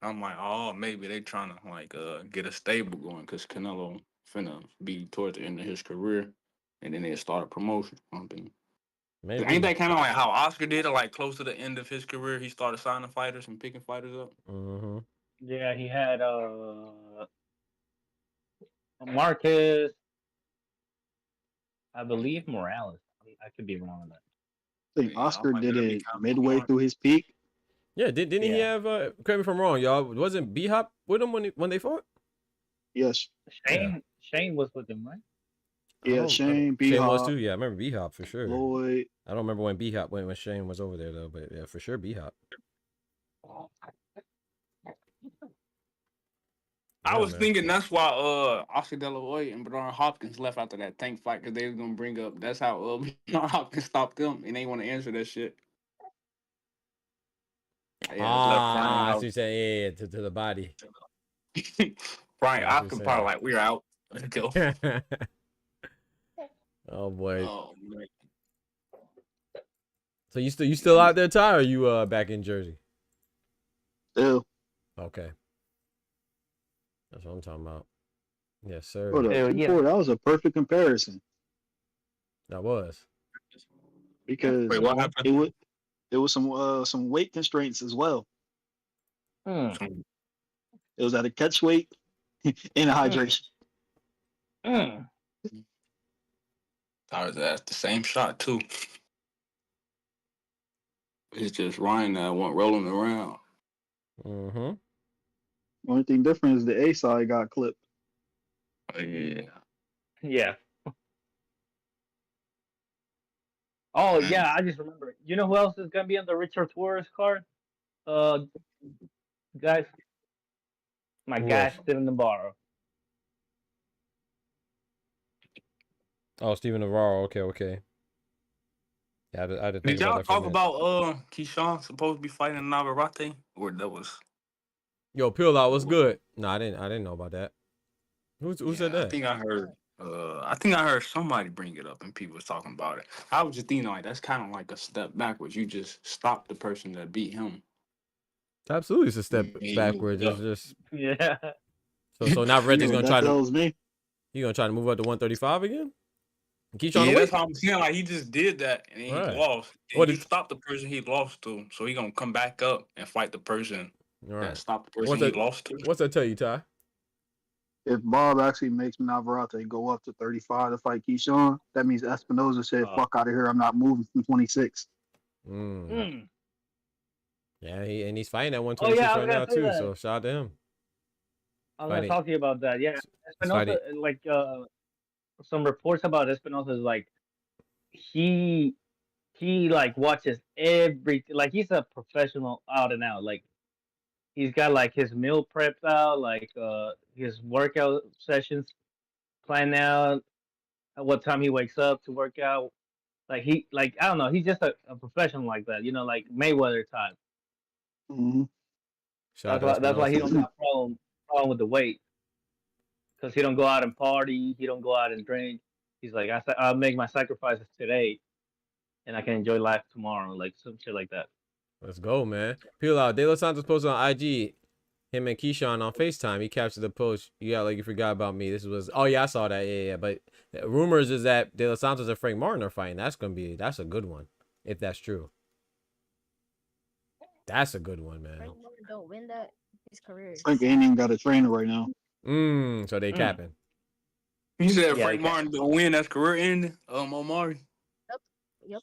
I'm like, oh, maybe they trying to like get a stable going because Canelo finna be towards the end of his career, and then they start a promotion. Maybe. Ain't that kind of like how Oscar did it? Like close to the end of his career, he started signing fighters and picking fighters up. Mm-hmm. Yeah, he had Marcus, I believe Morales. I could be wrong on that. I think Oscar did it midway through his peak. Yeah, didn't he have? Correct me if I'm wrong, y'all. Wasn't B-Hop with him when they fought? Yes. Shane was with him, right? Yeah, Shane, B-Hop. Shane was too. Yeah, I remember B-Hop for sure. Lloyd. I don't remember when B-Hop when Shane was over there though, but yeah, for sure B-Hop. I was thinking that's why Oscar De La Hoya and Bernard Hopkins left after that Tank fight because they was gonna bring up that's how Bernard Hopkins stopped them and they want to answer that shit. I see. Yeah, to the body. Brian, I can probably like we're out. Let's go. Oh boy. Oh man. So you still out there, Ty, or are you back in Jersey? Still. Okay. That's what I'm talking about. Yes, sir. Hold up. That was a perfect comparison. That was. Because wait, what happened? It was some weight constraints as well. It was at a catch weight and a hydration. I was at the same shot too. It's just Ryan that went rolling around. Mm-hmm. Only thing different is the A side got clipped. Oh, yeah. Yeah. Oh yeah, I just remember. You know who else is gonna be on the Richard Torres card? Guys, my guy Steven Navarro. Oh, Steven Navarro. Okay. Yeah, I had to think Did y'all about that talk about Keyshawn supposed to be fighting Navarrete, or that was? Yo, Peel Out, what's good? No, I didn't know about that. Who said that? I think I heard somebody bring it up and people was talking about it. I was just thinking like that's kind of like a step backwards. You just stop the person that beat him. Absolutely, it's a step backwards. It's just yeah. So now Reggie's gonna try to. Me. He gonna try to move up to 135 again. Keep trying to that's how I'm saying. Like he just did that and he lost. And you stop the person he lost to, so he gonna come back up and fight the person that stopped the person he lost to. What's that tell you, Ty? If Bob actually makes Navarrete go up to 35 to fight Keyshawn, that means Espinoza said, "Fuck out of here! I'm not moving from 26." Yeah, he's fighting at 126 right now too. So shout out to him. I'm gonna talk to you about that. Yeah, Espinoza, like some reports about Espinoza is like he like watches everything. Like he's a professional out and out. Like he's got like his meal prepped out, like his workout sessions planned out, at what time he wakes up to work out. Like I don't know, he's just a professional like that, you know, like Mayweather type. Mm-hmm. That's why he don't have problem with the weight, because he don't go out and party, he don't go out and drink. He's like, I'll make my sacrifices today, and I can enjoy life tomorrow, like some shit like that. Let's go, man. Peel Out. De Los Santos posted on IG him and Keyshawn on FaceTime. He captured the post. You got like you forgot about me. This was I saw that. Yeah. But rumors is that De Los Santos and Frank Martin are fighting. That's a good one, if that's true. That's a good one, man. Frank Martin don't win that his career. Frank ain't even got a trainer right now. So they capping. You said Frank Martin don't win, that's career ending. Omari. Yep.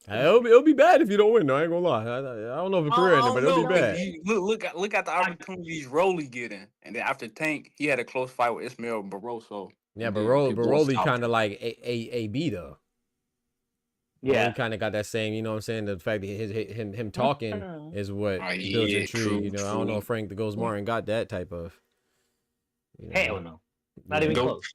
It'll be bad if you don't win. No, I ain't gonna lie. I don't know if it's career ending, but it'll be bad. Look at the opportunities Rolly getting, and then after Tank, he had a close fight with Ismael Barroso. Yeah, but Rolly kind of like AB though. Yeah, he kind of got that same. You know what I'm saying? The fact that him talking is what builds intrigue. You know, I don't know if Frank the Ghost Martin got that type of. Hell no. Not even close.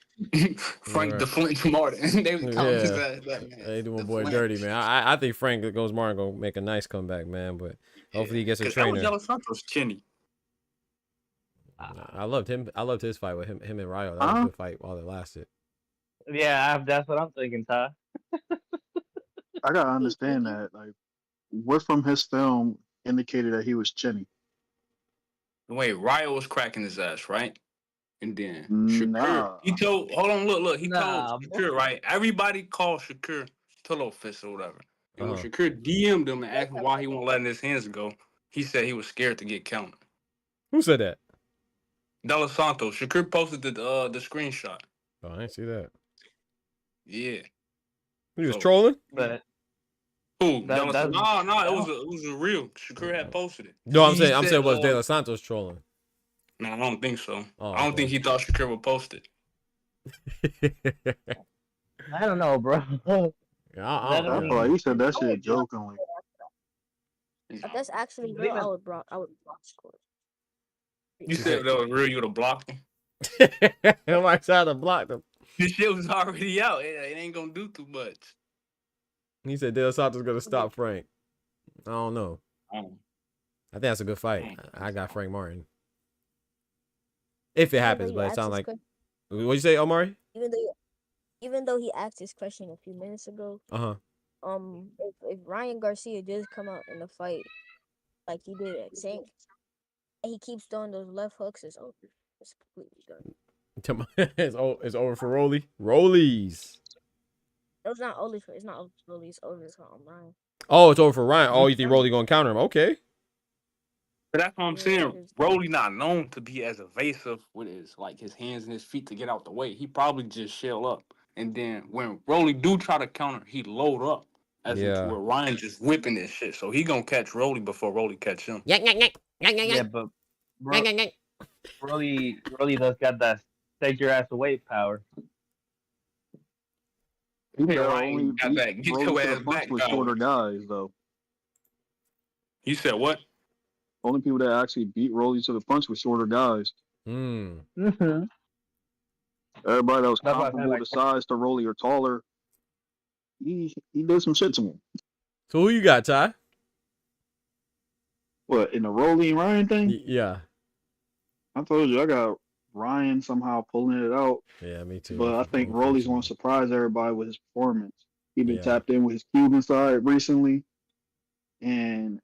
Frank the Flint Martin. They do my boy dirty, man. I think Frank the Ghost Martin gonna make a nice comeback, man. But hopefully he gets a trainer. That was Santos chinny. I loved him. I loved his fight with him and Ryo. That was a good fight while it lasted. Yeah, that's what I'm thinking, Ty. I gotta understand that. Like, what from his film indicated that he was chinny? Wait, Ryo was cracking his ass, right? And then Shakur, he told, hold on, look, he told Shakur, right? Everybody called Shakur pillow fist or whatever. And when Shakur DM'd him and asked him why he won't letting his hands go, he said he was scared to get counted. Who said that? De Los Santos. Shakur posted the screenshot. Oh, I didn't see that. Yeah. He was trolling? But no, it was a real. Shakur had posted it. No, I'm saying was De Los Santos trolling? No, I don't think so. I don't think he thought Shakur would post it. I don't know, bro. I feel like you said that shit jokingly. If that's actually real, I would block Shakur. You said that was real, you would have blocked him? I might try to block him. This shit was already out. It ain't gonna do too much. He said De Los Santos gonna stop Frank. I don't know. I think that's a good fight. I got Frank Martin. If it happens, but it sounds like. What'd you say, Omari? Even though he asked this question a few minutes ago. If Ryan Garcia does come out in the fight like he did at Tank, and he keeps throwing those left hooks, it's over. It's completely done. It's over for Rolly. Rollies. It's not over for Rolly. It's over for Ryan. Oh, it's over for Ryan. Oh, you think Rolly gonna counter him? Okay. But that's what I'm saying. Rolly not known to be as evasive with his hands and his feet to get out the way. He probably just shell up. And then when Rolly do try to counter, he load up. As into where Ryan just whipping this shit. So he gonna catch Rolly before Rolly catch him. Yeah, but Rolly does got that take your ass away power. Ryan got that get your ass back with shorter guys though. You said what? Only people that actually beat Rolly to the punch were shorter guys. Mm-hmm. Everybody that was comparable to size to Rolly or taller, he did some shit to me. So who you got, Ty? What, in the Rolly and Ryan thing? Yeah. I told you I got Ryan somehow pulling it out. Yeah, me too. But I think Rolly's going to surprise everybody with his performance. He's been tapped in with his Cuban side recently, and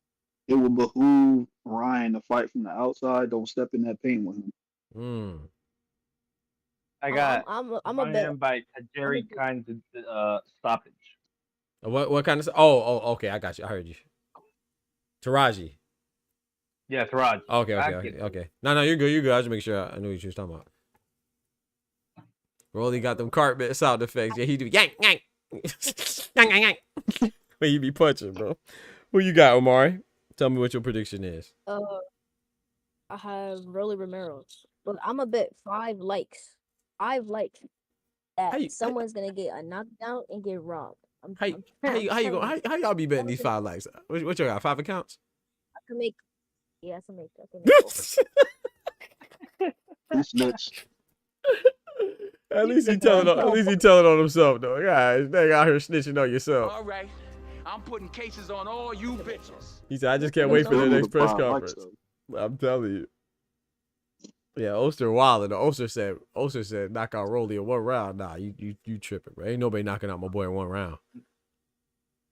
it will behoove Ryan to fight from the outside. Don't step in that paint with him. I got I'm a bet by Jerry kind of stoppage. What kind of? Oh, okay. I got you. I heard you. Teraji. Yeah, Teraji. Okay. No, you're good. You're good. I just make sure I knew what you was talking about. Rolly got them carpet sound effects. Yeah, he do yank yank, yank yank yank. When you be punching, bro. Who you got, Omari? Tell me what your prediction is. I have Rolly Romero, but I'm a bet 5 likes. 5 likes that someone's gonna get a knockdown and get robbed. How y'all be betting these 5 likes? What you got? 5 accounts? I can make. Yeah, I can make. At least he telling on himself though. Guys, they out here snitching on yourself. All right, I'm putting cases on all you bitches. He said, I just can't wait for the next press conference. I'm telling you. Yeah, Oster wildin'. Oster said knock out Rolly in 1 round. Nah, you tripping, bro. Ain't nobody knocking out my boy in 1 round.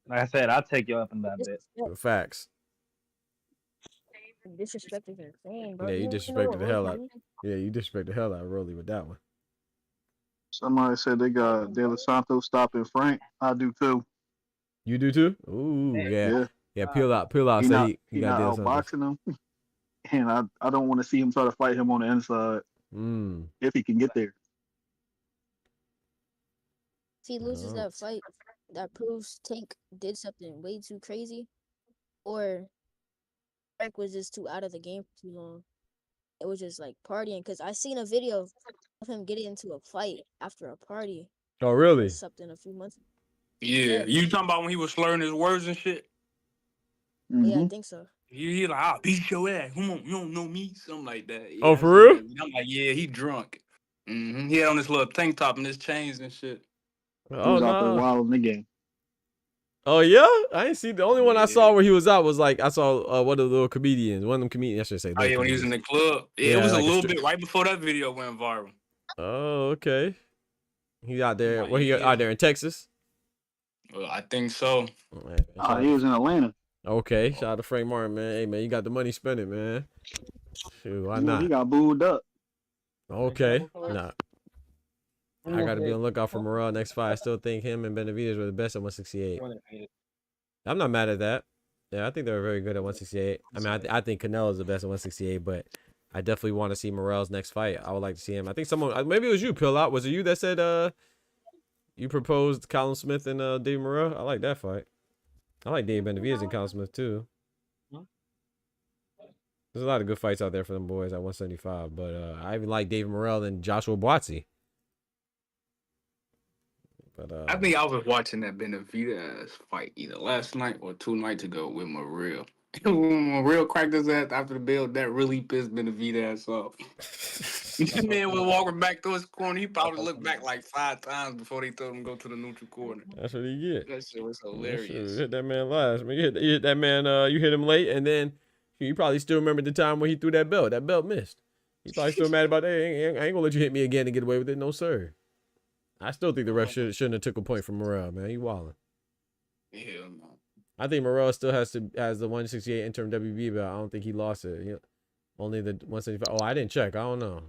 Like I said, I'll take you up in that bit. Facts. Disrespect is insane, bro. Yeah, you disrespected the hell out. Yeah, you disrespected the hell out of Rolly with that one. Somebody said they got De Los Santos stopping Frank. I do too. You do too? Ooh, yeah. Peel out. Say he got De Los Santos. Boxing him, and I don't want to see him try to fight him on the inside. If he can get there. If he loses that fight, that proves Tank did something way too crazy, or Frank was just too out of the game for too long. It was just like partying. Cause I seen a video of him getting into a fight after a party. Oh, really? Something a few months ago. Yeah, you talking about when he was slurring his words and shit? Yeah, I think so. He like, I'll beat your ass. Come on, you don't know me, something like that. Yeah, oh, for real? I'm like, yeah, he drunk. He had on this little tank top and his chains and shit. Oh, he was out there wilding again. Oh yeah, I ain't see. The only one I saw where he was out was like I saw one of the little comedians. One of them comedians, I should say. Oh yeah, when he was in the club. Yeah, it was like a little bit right before that video went viral. Oh, okay. He out there. Where he out there in Texas? Well, I think so. He was in Atlanta. Okay, shout out to Frank Martin, man. Hey man, you got the money, spend it, man. Shoot, why not? He got booed up. Okay, nah. I got to be on the lookout for Morrell next fight. I still think him and Benavidez were the best at 168. I'm not mad at that. Yeah, I think they were very good at 168. I mean, I think Canelo is the best at 168, but I definitely want to see Morrell's next fight. I would like to see him. I think someone, maybe it was you, Pill Out. Was it you that said you proposed Callum Smith and Dave Morrell? I like that fight. I like Dave Benavidez and Callum Smith too. There's a lot of good fights out there for them boys at 175, but I even like Dave Morrell and Joshua Boatsy. But, I think I was watching that Benavidez fight either last night or 2 nights ago with Morrell. When Morrell cracked his ass after the bell, that really pissed Benavidez off. This man was walking back to his corner. He probably looked back like 5 times before they told him to go to the neutral corner. That's what he get. That shit was hilarious. Hit that man last. I mean, you hit that man. You hit him late, and then you probably still remember the time when he threw that belt. That belt missed. He's probably still mad about that. I ain't gonna let you hit me again and get away with it. No, sir. I still think the ref shouldn't have took a point from Morrell, man. He wilding. Hell no. I think Morrell still has the 168 interim WB belt. I don't think he lost it. You know, only the 175. Oh, I didn't check. I don't know.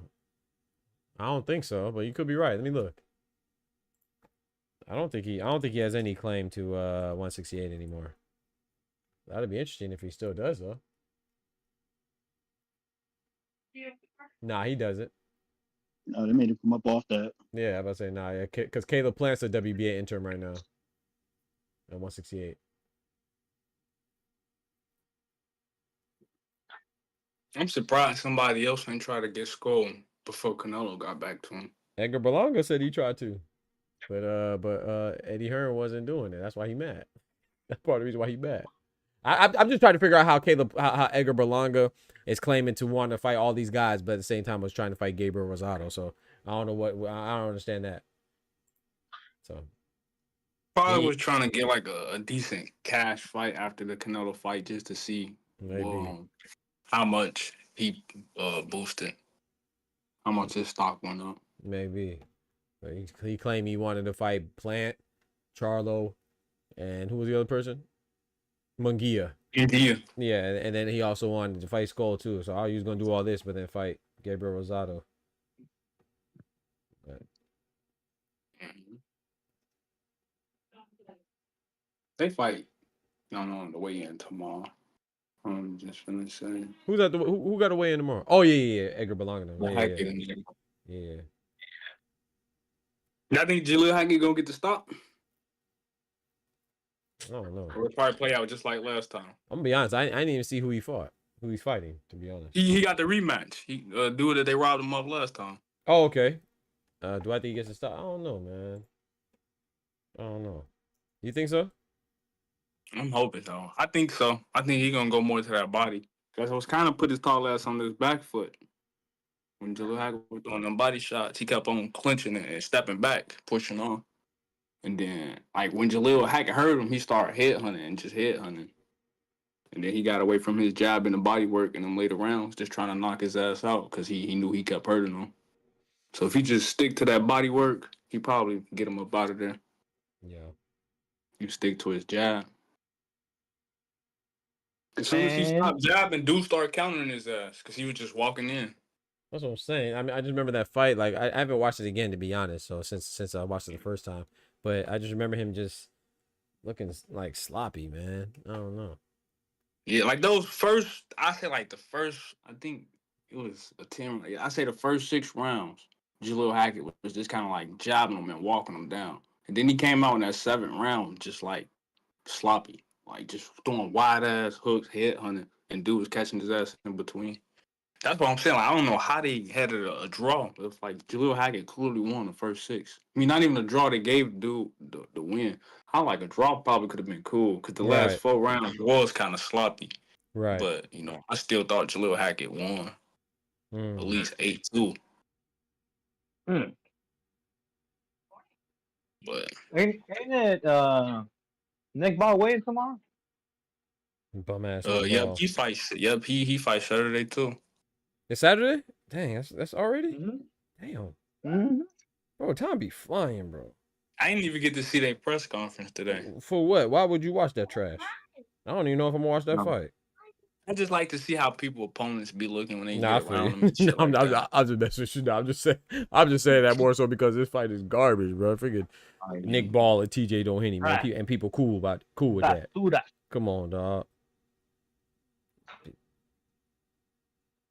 I don't think so, but you could be right. Let me look. I don't think he has any claim to 168 anymore. That'd be interesting if he still does though. Nah, he doesn't. No, they made him come up off that. Yeah, I'm about to say nah, yeah, because Caleb Plant's a WBA interim right now at 168. I'm surprised somebody else ain't try to get scored before Canelo got back to him. Edgar Berlanga said he tried to, but Eddie Hearn wasn't doing it. That's why he mad. That's part of the reason why he mad. I'm just trying to figure out how Edgar Berlanga is claiming to want to fight all these guys, but at the same time was trying to fight Gabriel Rosado. So I don't know I don't understand that. So probably was trying to get like a decent cash fight after the Canelo fight just to see how much he boosted, how much his stock went up. Maybe. But he claimed he wanted to fight Plant, Charlo, and who was the other person? Munguia. Yeah, and then he also wanted to fight Skull too. So he was gonna do all this, but then fight Gabriel Rosado. But... They fight. No, the weigh-in tomorrow. I'm just gonna say. Who's at the who got a weigh-in tomorrow? Oh yeah. Edgar Berlanga. Yeah. I think Jalil Hackett gonna get the stop. I don't know. Or it'll probably play out just like last time. I'm gonna be honest. I didn't even see who he's fighting. To be honest, he got the rematch. He do it that they robbed him of last time. Oh, okay. Do I think he gets the stop? I don't know, man. I don't know. You think so? I'm hoping so. I think so. I think he's gonna go more to that body. Because I was kind of put his tall ass on his back foot. When Jalil Hackett was doing them body shots, he kept on clinching it and stepping back, pushing on. And then, like, when Jalil Hackett heard him, he started headhunting and just headhunting. And then he got away from his jab and the body work in them later rounds, just trying to knock his ass out because he knew he kept hurting him. So if he just stick to that body work, he probably get him up out of there. Yeah. You stick to his jab. As soon as he stopped jabbing, dude started countering his ass because he was just walking in. That's what I'm saying. I mean, I just remember that fight. Like, I haven't watched it again, to be honest. So since I watched it the first time, but I just remember him just looking like sloppy, man. I don't know. Yeah, like those first, I think it was a 10. I say the first 6 rounds, Jalil Hackett was just kind of like jabbing him and walking him down. And then he came out in that 7th round just like sloppy, like just throwing wide ass hooks, head hunting, and dude was catching his ass in between. That's what I'm saying. Like, I don't know how they had a draw. It's like Jalil Hackett clearly won the first 6. I mean, not even a draw. They gave dude the win. I like a draw probably could have been cool because the last 4 rounds was kind of sloppy. Right. But, I still thought Jalil Hackett won. At least 8-2. But ain't it Nick Ball waiting tomorrow? Bum ass. Yep, he fights. Yep, he fights Saturday too. It's Saturday? Dang, that's already. Mm-hmm. Damn. Bro, time be flying, bro. I didn't even get to see their press conference today. For what? Why would you watch that trash? I don't even know if I'm gonna watch that fight. I just like to see how opponents be looking when they get around them. I'm just saying that more so because this fight is garbage, bro. Freaking Nick Ball and TJ Doheny, man, and people cool with that. Come on, dog.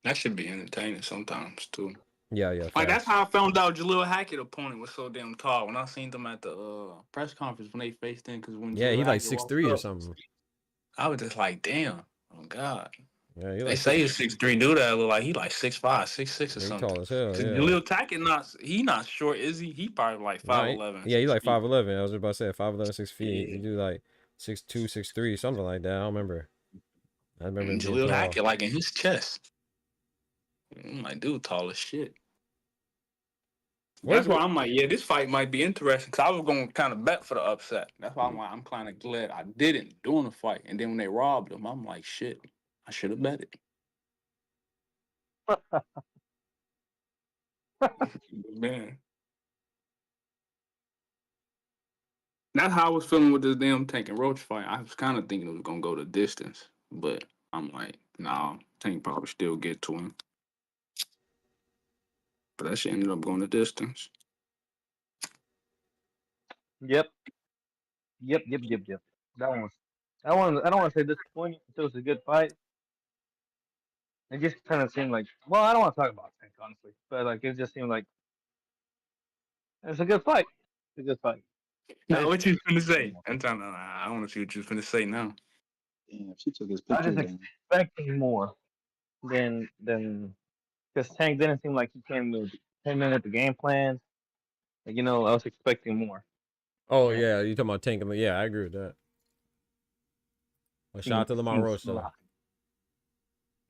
That should be entertaining sometimes too. Yeah. Like that's how I found out Jalil Hackett opponent was so damn tall when I seen them at the press conference when they faced him. Because when he like 6'3" or something. I was just like, damn, oh god. Yeah, they say he's 6'3", dude. That look like he like 6'5", 6'6" or something. Tall as hell. Yeah. Jalil Hackett he not short, is he? He probably like 5'11". Yeah, he's like 5'11". I was about to say 5'11", 6 feet. He do like 6'2", 6'3", something like that. I don't remember. Jalil Hackett like in his chest. I'm like, dude, tall as shit. That's why I'm like, yeah, this fight might be interesting because I was going to kind of bet for the upset. That's why I'm kind of glad I didn't during the fight. And then when they robbed him, I'm like, shit, I should have bet it. Man. That's how I was feeling with this damn Tank and Roach fight. I was kind of thinking it was gonna go the distance, but I'm like, nah, Tank probably still get to him. But that shit ended up going the distance. Yep. That one was. I don't want to say disappointing. It was a good fight. It just kind of seemed like. Well, I don't want to talk about Tank honestly, but like it just seemed like it's a good fight. It's a good fight. Now, what you finna say? I want to see what you finna say now. Damn, she took his I picture was just expecting more than because Tank didn't seem like he came in with the game plan. Like, I was expecting more. Oh yeah, you talking about Tank? Yeah, I agree with that. Well, shout out to Lamar Roach though.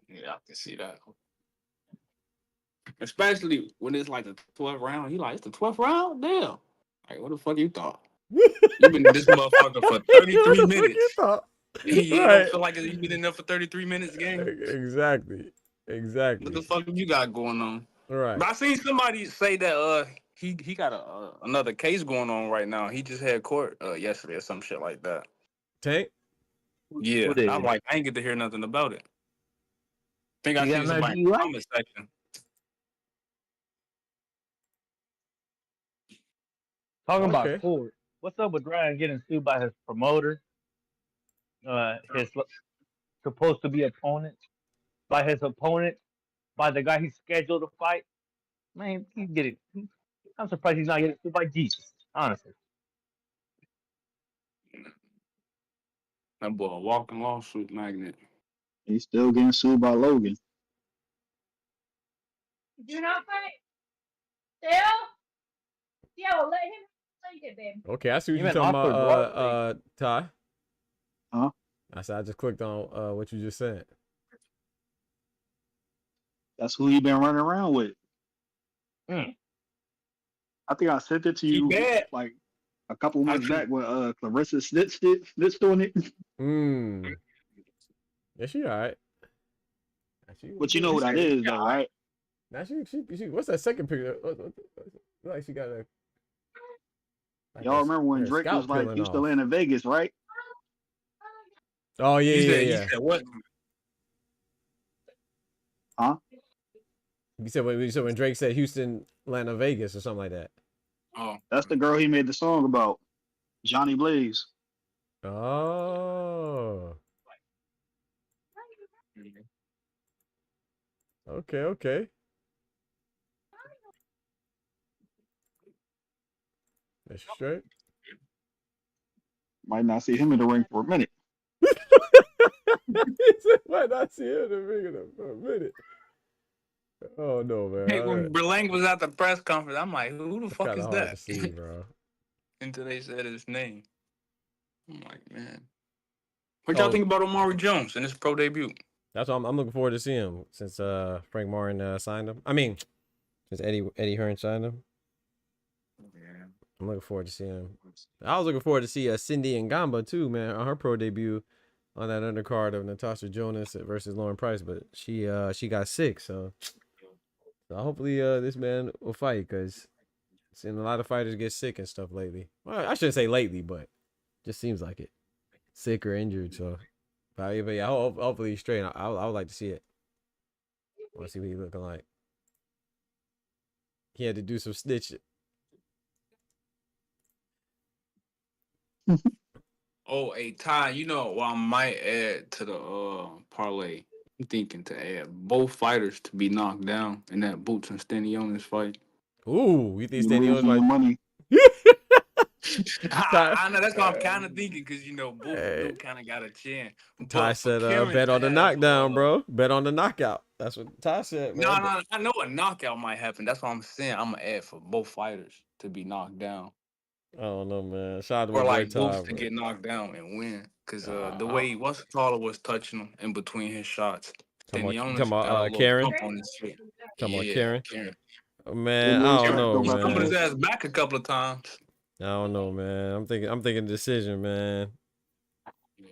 Yeah, I can see that. Especially when it's like the 12th round. He like, it's the 12th round? Damn. Like, what the fuck you thought? You've been in this motherfucker for 33 minutes. You thought? You don't feel like you've been in there for 33 minutes game? Exactly. What the fuck you got going on? All right. But I seen somebody say that he got another case going on right now. He just had court yesterday or some shit like that. Tank? Yeah. I'm like, I ain't get to hear nothing about it. I think I seen somebody in the comment section. Talking about court. What's up with Ryan getting sued by his promoter? His supposed to be opponent. By his opponent. By the guy he's scheduled to fight. Man, he's getting. I'm surprised he's not getting sued by Jesus. Honestly. That boy a walking lawsuit magnet. He's still getting sued by Logan. Do not fight. Still? Yeah, well, let him take it, babe. Okay, I see what you're talking about, Ty. Huh? I said I just clicked on what you just said. That's who he been running around with. I think I sent it to you like a couple months back when Clarissa snitched on it. Yeah, she all right. But you know what that is, though, right? Now she what's that second picture? Like she got a. Like y'all remember when Drake was like, "You still in Vegas, right?" Oh yeah, He said what? Huh? You said when Drake said Houston, Atlanta, Vegas, or something like that. Oh, that's the girl he made the song about, Johnny Blaze. Oh. Okay. That's straight. Might not see him in the ring for a minute. Might not see him in the ring for a minute. Oh no, man! Hey, when Berlang was at the press conference, I'm like, "Who the fuck is that?" Hard to see, bro. Until they said his name, I'm like, "Man, what y'all think about Omari Jones and his pro debut?" That's what I'm looking forward to see him since Frank Martin signed him. I mean, since Eddie Hearn signed him. Yeah, I'm looking forward to seeing him. I was looking forward to see Cindy Ngamba too, man, on her pro debut on that undercard of Natasha Jonas versus Lauren Price, but she got sick, so hopefully this man will fight, because seen a lot of fighters get sick and stuff lately. Well, I shouldn't say lately, but just seems like it, sick or injured. So, but yeah, hopefully he's straight. I would like to see it. I want to see what he's looking like. He had to do some snitching. Oh, hey Ty, I might add to the parlay. I'm thinking to add both fighters to be knocked down in that Boots and Stanionis fight. Ooh, you think Stanionis might money? I know that's what I'm kind of thinking, because both kind of got a chance. Ty said, "Bet on the knockdown, bro. Bet on the knockout." That's what Ty said, man. No, I know a knockout might happen. That's what I'm saying. I'm gonna add for both fighters to be knocked down. I don't know, man. Shout out to or my like boy Ty, Boots to get knocked down and win, because the way Taller was touching him in between his shots. Talking about Karen. On his feet. Talking about Karen. Oh, man, I don't know, man. Coming his ass back a couple of times. I don't know, man. I'm thinking decision, man. Yeah.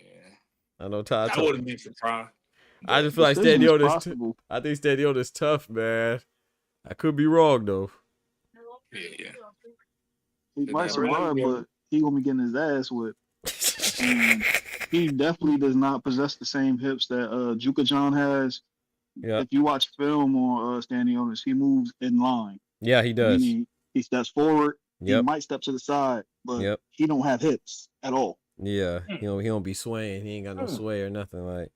I know Ty. I wouldn't be surprised. I just feel like Stanionis. I think Stanionis tough, man. I could be wrong though. Yeah. He might survive, but he gonna be getting his ass whipped. And he definitely does not possess the same hips that Juka John has. Yeah. If you watch film on Stanionis, he moves in line. Yeah, he does. Meaning he steps forward. Yep. He might step to the side, but he don't have hips at all. Yeah, he don't be swaying. He ain't got no sway or nothing like.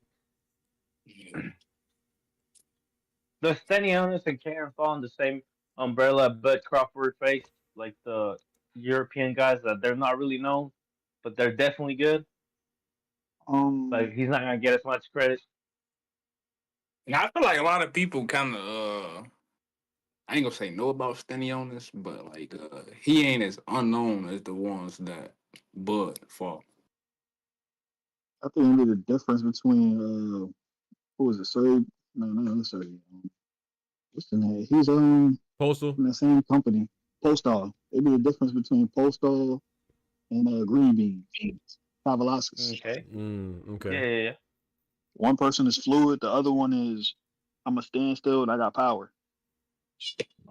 Does Stanionis and Karen fall in the same umbrella Bud Crawford faced, like the European guys that they're not really known, but they're definitely good? Like he's not gonna get as much credit. I feel like a lot of people kind of I ain't gonna say know about Stanionis, but like he ain't as unknown as the ones that Bud fought. I think maybe the difference between who was it? Serb? No, sorry. What's the name? He's Postal in the same company. Postal. Maybe the difference between Postal and Green Bean. Pavlauskas. Okay. Okay. Yeah. One person is fluid. The other one is I'm a standstill and I got power.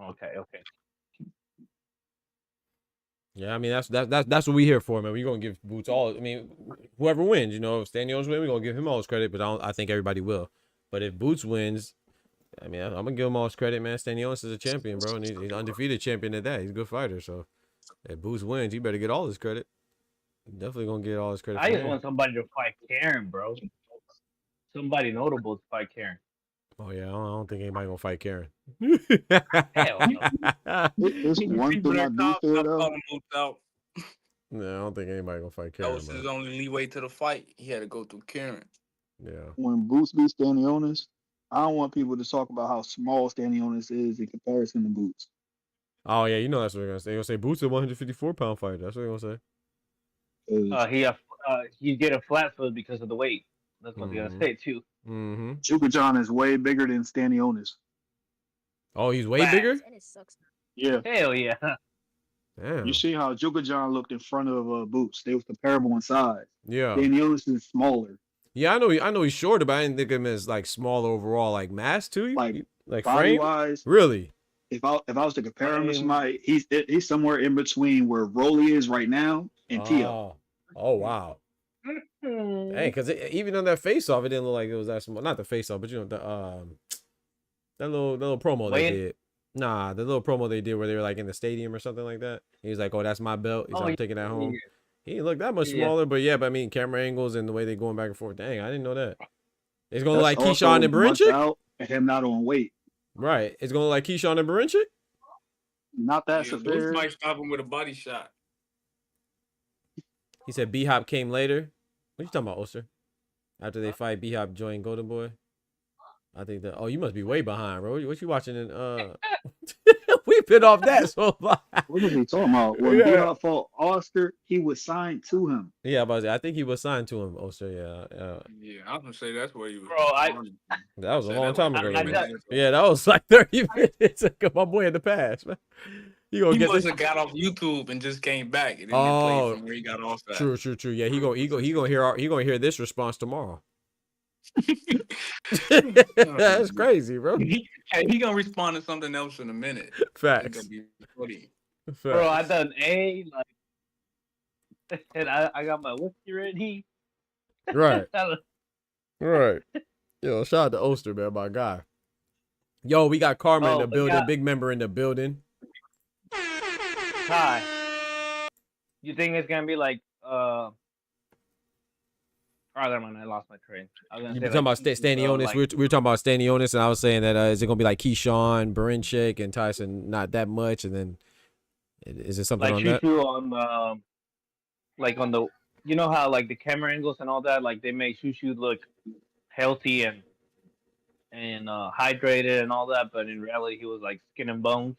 Okay. Yeah, I mean that's what we here for, man. We gonna give Boots all. I mean, whoever wins, you know, if Stanionis wins, we gonna give him all his credit. But I think everybody will. But if Boots wins, I mean, I'm gonna give him all his credit, man. Stanionis is a champion, bro, and he's undefeated champion at that. He's a good fighter, so if Boots wins, he better get all his credit. Definitely gonna get all his credit. I just want somebody to fight Karen, bro. Somebody notable to fight Karen. Oh yeah, I don't think anybody gonna fight Karen. Hell no. It's one thing I do feel though. No, I don't think anybody gonna fight Karen. That was his only leeway to the fight. He had to go through Karen. Yeah. When Boots beats Stanionis, I don't want people to talk about how small Stanionis is in comparison to Boots. Oh yeah, you know that's what they're gonna say. They're gonna say Boots is a 154-pound fighter. That's what they're gonna say. He get a flat foot because of the weight. That's what they're gonna say too. Juka John is way bigger than Stanionis. Oh, he's way bigger? And it sucks. Yeah. Hell yeah. Damn. You see how Juka John looked in front of Boots. They was comparable in size. Yeah. Stanionis is smaller. Yeah, I know he's shorter, but I didn't think of him as like small overall, like mass too. Like body frame wise. Really? If I was to compare him to somebody, he's somewhere in between where Rolly is right now and Tio. Oh wow. Hey, because even on that face off, it didn't look like it was that small. Not the face off, but you know that little promo they did. Nah, the little promo they did where they were like in the stadium or something like that. He was like, "Oh, that's my belt." He's like, "I'm taking that home." He didn't look that much smaller, but yeah, but I mean, camera angles and the way they going back and forth. Dang, I didn't know that. It's gonna look like Keyshawn and Barinchik. And him not on weight. Right. It's gonna look like Keyshawn and Barinchik. Not that severe. Boots might stop him with a body shot. He said B-Hop came later. What you talking about, Oster? After they fight, B-Hop joined Golden Boy. I think that. Oh, you must be way behind, bro. What you watching? We've been off that so long. What was he talking about? When B-Hop fought Oscar, he was signed to him. Yeah, but I think he was signed to him, Oster. Yeah, I was gonna say that's where he was. Bro, that was a long time ago. Yeah, that was like 30 minutes ago. My boy in the past, man. He must have got off YouTube and just came back. And played from where he got off at. True. Yeah, he gonna hear this response tomorrow. That's crazy, bro. He gonna respond to something else in a minute. Facts. Bro, I done and I got my whiskey ready. Right. Yo, shout out to Oster, man, my guy. Yo, we got Karma in the building, big member in the building. Hi. You think it's gonna be like Oh, never mind. I lost my train. You were talking about Stanionis. We were talking about Stanionis, and I was saying that is it gonna be like Keyshawn, Barinchik, and Tyson? Not that much, and then is it something like on that? On like on the, you know how like the camera angles and all that, like they make Shushu look healthy and hydrated and all that, but in reality he was like skin and bones.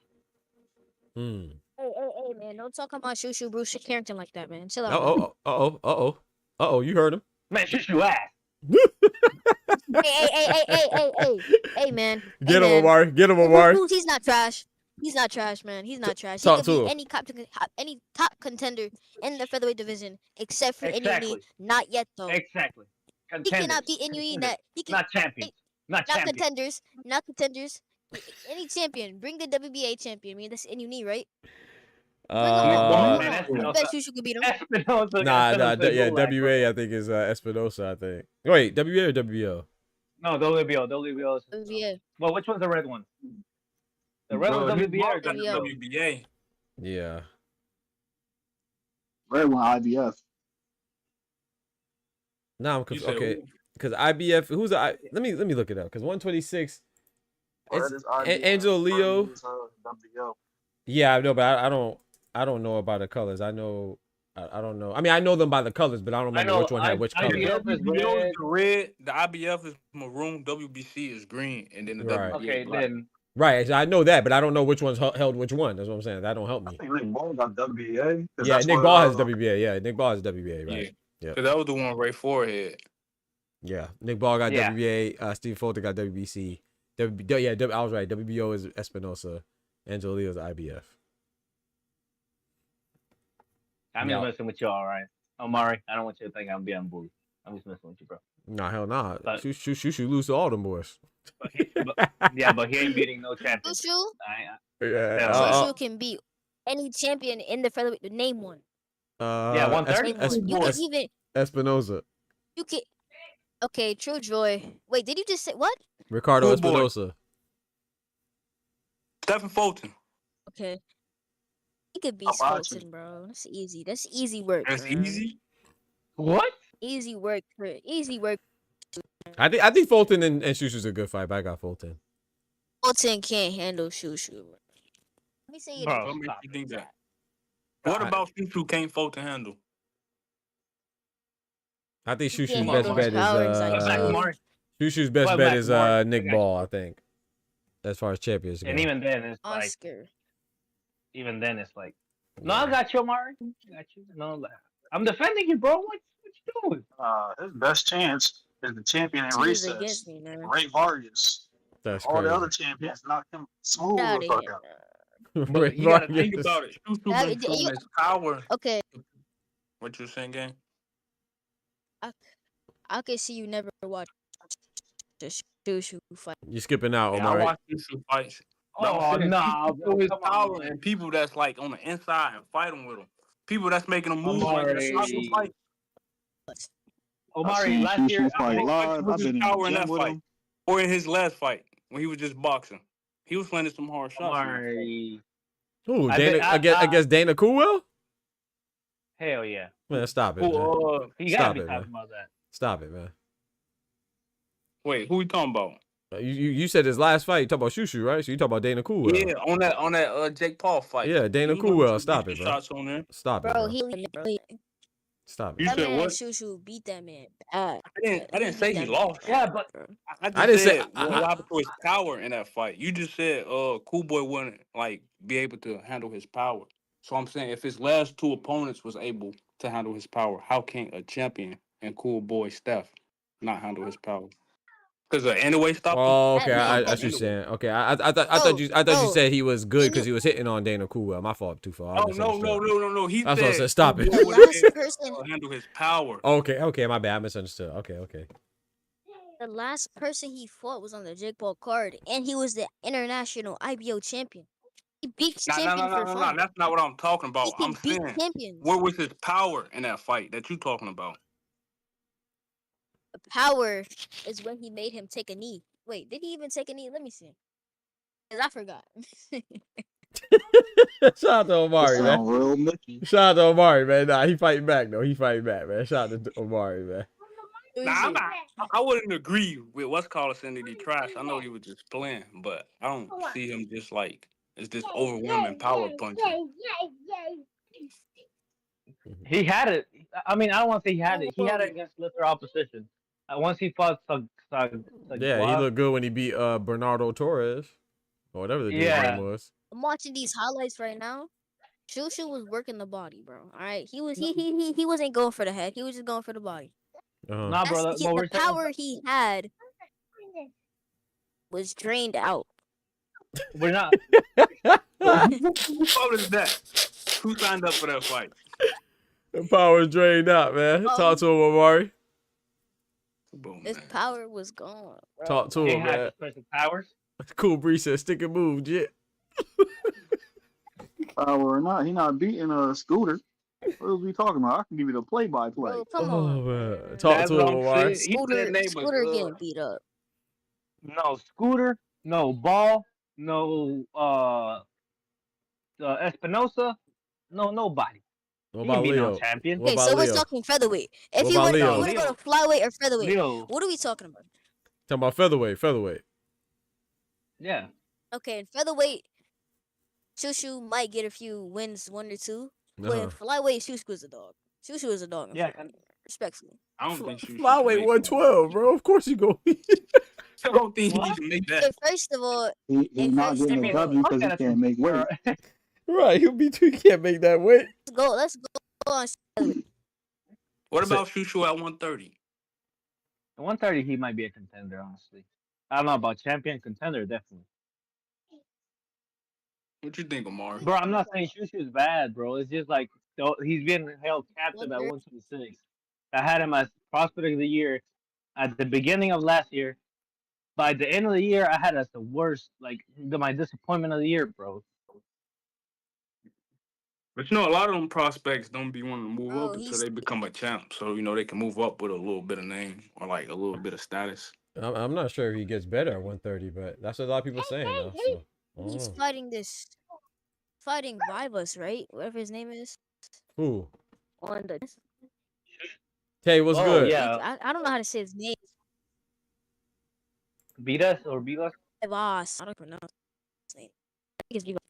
Hey, man! Don't talk about Shushu Bruce Carrington like that, man. Chill out. You heard him. Man, Shushu ass. Hey, man. Get him, Omar. Get him, Omar. He's not trash. He's not trash, man. He's not trash. Talk he to could be any top contender in the featherweight division, except for NUE. Not yet, though. Exactly. He cannot beat NUE. Not champions. Not contenders. Not contenders. Any champion. Bring the WBA champion. I mean, that's any knee, right? Bring Man, I bet you could beat him. Yeah, WA I think is Espinosa. I think. Wait, WA or WBO? No, WBO. WBO. WBA. Well, which one's the red one? The red one's WBA or WBA? Yeah. Red one IBF. No, okay. Because IBF, who's let me look it up. Because 126, Angelo Leo. Yeah, I know, but I don't know about the colors. I know, I don't know. I mean, I know them by the colors, but I don't remember which one had which color. IBF is red. The IBF is maroon. WBC is green, and then the WBA. Okay, then. Right, I know that, but I don't know which one's held which one. That's what I'm saying. That don't help me. I think Nick Ball got WBA. Yeah, Nick Ball has WBA. Yeah, Nick Ball has WBA. Right. Yeah. Because that was the one right forehead. Yeah, Nick Ball got WBA. Steve Fulton got WBC. I was right. WBO is Espinosa. Angelo Leo is IBF. I'm just messing with you, all right. Omari, I don't want you to think I'm being bullied. I'm just messing with you, bro. Nah, hell nah. Shoot, lose to all them boys. But he ain't beating no champion. Shushu can beat any champion in the featherweight. Name one. 130. Espinosa. You can. Okay, True Joy. Wait, did you just say what? Ricardo Espinosa. Stephen Fulton. Okay. He could beat Fulton, bro. That's easy. That's easy work. That's easy. What? Easy work. Easy work. I think Fulton and Shushu's a good fight, but I got Fulton. Fulton can't handle Shushu. Let me say it. Bro, you think that? What about Shushu can't Fulton handle? I think Shushu's best bet is Shushu's best bet is Nick Ball, I think. As far as champions go. And even then it's Oscar. Even then it's like, no, I got you, Omari. I got you. No, I'm defending you, bro. What you doing? His best chance is the champion in recess, Ray Vargas. That's all crazy. The other champions knocked him smooth the fuck out. But you gotta think about it. Shushu been showing his power. Okay. What you saying, gang? I can see you never watch the Shushu fight. You skipping out, Omar. I watch Shushu fights. Oh, nah, bro, his power and people that's like on the inside and fighting with him. People that's making a move like a fight. Omari, last year, I've been power in that fight. Or in his last fight when he was just boxing. He was landing some hard shots. Omari. Ooh, I guess Dana Coolwell? Hell yeah. Man, stop it. You gotta be talking about that. Stop it, man. Wait, who we talking about? You said his last fight. You talk about Shushu, right? So you talk about Dana Coolwell. Yeah, on that Jake Paul fight. Yeah, Dana Coolwell. Stop it, bro. Shots on there. Stop it, bro. Stop it. You said what? Shushu beat that man. I didn't say he lost. Yeah, but I didn't say what happened to his power in that fight. You just said Cool Boy wouldn't like be able to handle his power. So I'm saying if his last two opponents was able to handle his power, how can a champion and Cool Boy Steph not handle his power? Because anyway, stop. Oh, okay. I see what you're saying. Okay, I thought you said he was good because he was hitting on Dana Coolwell. My fault, too far. Oh no. He That's what I said. Stop it. Last person handle his power. Okay. My bad. I misunderstood. Okay. The last person he fought was on the Jake Paul card, and he was the international IBO champion. He beat champions for fun. No. That's not what I'm talking about. I'm beat saying, champions. where was his power in that fight that you talking about? The power is when he made him take a knee. Wait, did he even take a knee? Let me see. Because I forgot. Shout out to Omari, man. Shout out to Omari, man. Nah, he fighting back, though. Man. Shout out to Omari, man. Nah, I wouldn't agree with what's called saying the trash. I know he was just playing, but I don't see him just like it's this overwhelming power punching. He had it. I mean, I don't want to say he had it. He had it against lesser opposition. Once he fought yeah, he looked good when he beat Bernardo Torres or whatever the dude's name was. I'm watching these highlights right now. Shushu was working the body, bro. All right, he wasn't going for the head. He was just going for the body. Nah, bro. The power he had was drained out. We're not. What is that? Who signed up for that fight? The power's drained out, man. Talk to him, Omari. His power was gone, bro. Talk to him, man. Special powers. Cool Breeze said, stick and move, Jit. Or not, he not beating a Scooter. What are we talking about? I can give you the play-by-play. Bro, come on. Man. Talk That's to what him, I'm Omar. saying. He said name Scooter getting beat up. No Scooter, no Ball, no Espinosa, no nobody. What He ain't about be no Leo? champion. What Okay, about so we're Leo? talking featherweight. If What you about want Leo? to go to flyweight or featherweight, Leo. what are we talking about? Talking about featherweight. Yeah. Okay, in featherweight, Shushu might get a few wins, 1 or 2. But in flyweight, Shushu is a dog. Shushu is a dog. Yeah. Respectfully. I don't think she Flyweight 112, bro. Of course you go. I don't think he can make that. Okay, first of all, He's not getting a W because he can't make weight. Right, he can't make that weight. Let's go on featherweight. What about Shushu at 130? At 130, he might be a contender, honestly. I don't know about champion, contender, definitely. What you think, Omar? Bro, I'm not saying Shushu is bad, bro. It's just like he's been held captive at 126. I had him as prospect of the year at the beginning of last year. By the end of the year, I had as the worst, like my disappointment of the year, bro. But you know, a lot of them prospects don't be wanting to move up until he's- they become a champ. So, you know, they can move up with a little bit of name or like a little bit of status. I'm not sure if he gets better at 130, but that's what a lot of people are saying now. So, He's fighting Vivas, right? Whatever his name is. Who? On the. Hey, what's good? Yeah. I don't know how to say his name. Vidas or Vivas? Vivas. I don't pronounce his name. I think it's Vivas.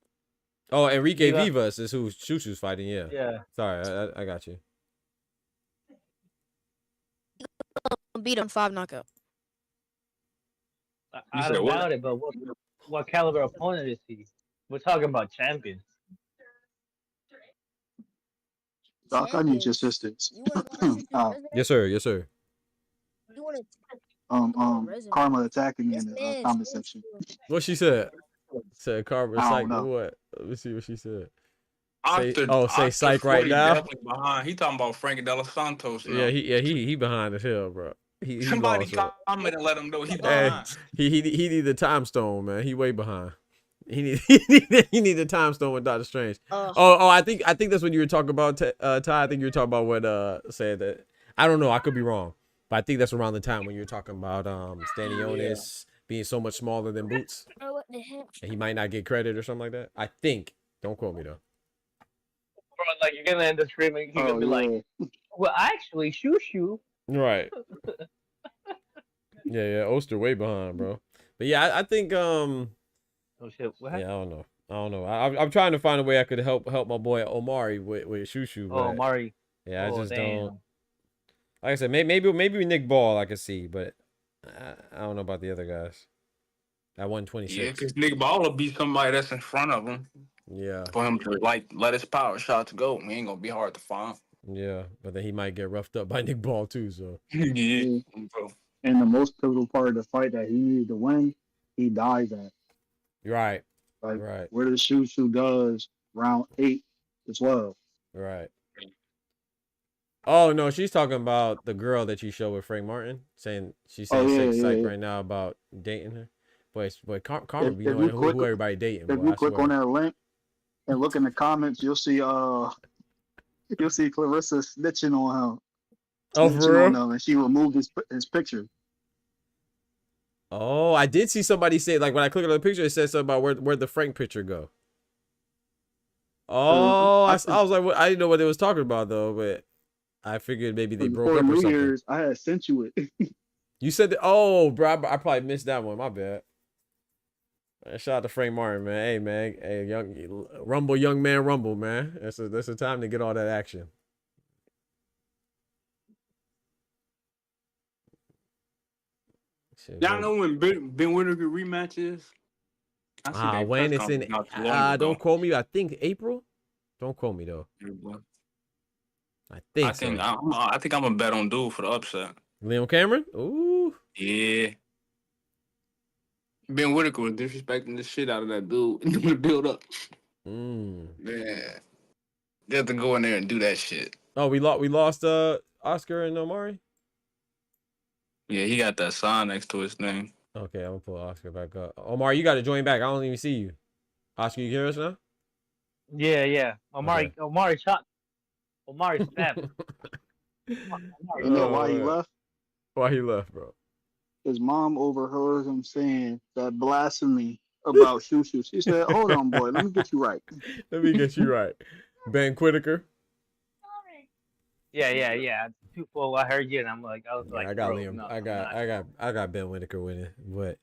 Oh, Enrique Vivas is who Shushu's fighting. Yeah. Yeah. Sorry, I got you. Beat him 5 knockout. I don't doubt it, but what caliber opponent is he? We're talking about champions. Doc, I need your assistance. Yes, sir. You want to Karma attacking me in the comment section. What she said? Said Karma I psych. don't know. What? Let me see what she said. Say psych right now. Behind. He talking about Frankie De Los Santos. Now. Yeah, he behind as hell, bro. Somebody comment and let him know he behind. He need the time stone, man. He way behind. He need the time stone with Doctor Strange. I think that's what you were talking about, Ty. I think you were talking about what said that. I don't know. I could be wrong, but I think that's around the time when you were talking about Stanionis being so much smaller than Boots, what the heck? and he might not get credit or something like that. I think. Don't quote me though. Bro, like you're gonna end up screaming. He's gonna be like, "Well, actually, Shushu." Right. yeah. Oster way behind, bro. But yeah, I think Oh shit! What happened? Yeah, I don't know. I'm trying to find a way I could help my boy Omari with Shushu. Oh, Omari. Yeah, I just damn. don't. Like I said, maybe Nick Ball I could see, but I don't know about the other guys. At 126. Yeah, because Nick Ball will be somebody that's in front of him. Yeah. For him to like let his power shots go, he ain't gonna be hard to find. Yeah, but then he might get roughed up by Nick Ball too. So. Yeah. And the most pivotal part of the fight that he needed to win, he dies at. Right. Like, right. Where the Shushu does round 8 to 12. Right. Oh no, she's talking about the girl that you showed with Frank Martin, saying she's saying psych right now about dating her. But Karma be knowing who everybody dating. If you click on that link and look in the comments, you'll see Clarissa snitching on him. Oh, for real? And she removed his picture. Oh, I did see somebody say, like, when I clicked on the picture, it said something about where'd the Frank picture go. Oh, I was like, I didn't know what they was talking about though, but I figured maybe they broke up or something. Years, I had sent you it. You said that? Oh, bro, I probably missed that one. My bad. Shout out to Frank Martin, man. Hey, man. Hey, young man, rumble, man. That's a time to get all that action. Y'all know when Ben Whittaker rematch is? When it's in, don't quote me. I think April. Don't quote me though. I think I'm gonna bet on dude for the upset. Leon Cameron. Ooh. Yeah. Ben Whittaker was disrespecting the shit out of that dude in the build up. Yeah. They have to go in there and do that shit. Oh, we lost Oscar and Omari. Yeah, he got that sign next to his name. Okay, I'm gonna pull Oscar back up. Omar, you got to join back. I don't even see you. Oscar, you hear us now? Yeah. Omari shot. Omari stabbed. You know why he left? Why he left, bro? His mom overheard him saying that blasphemy about Shushu. She said, "Hold on, boy. Let me get you right." Let me get you right. Ben Whitaker. Yeah. Too full. I heard you, and I was like, I got bro, Liam. no, I got Ben Whitaker winning, but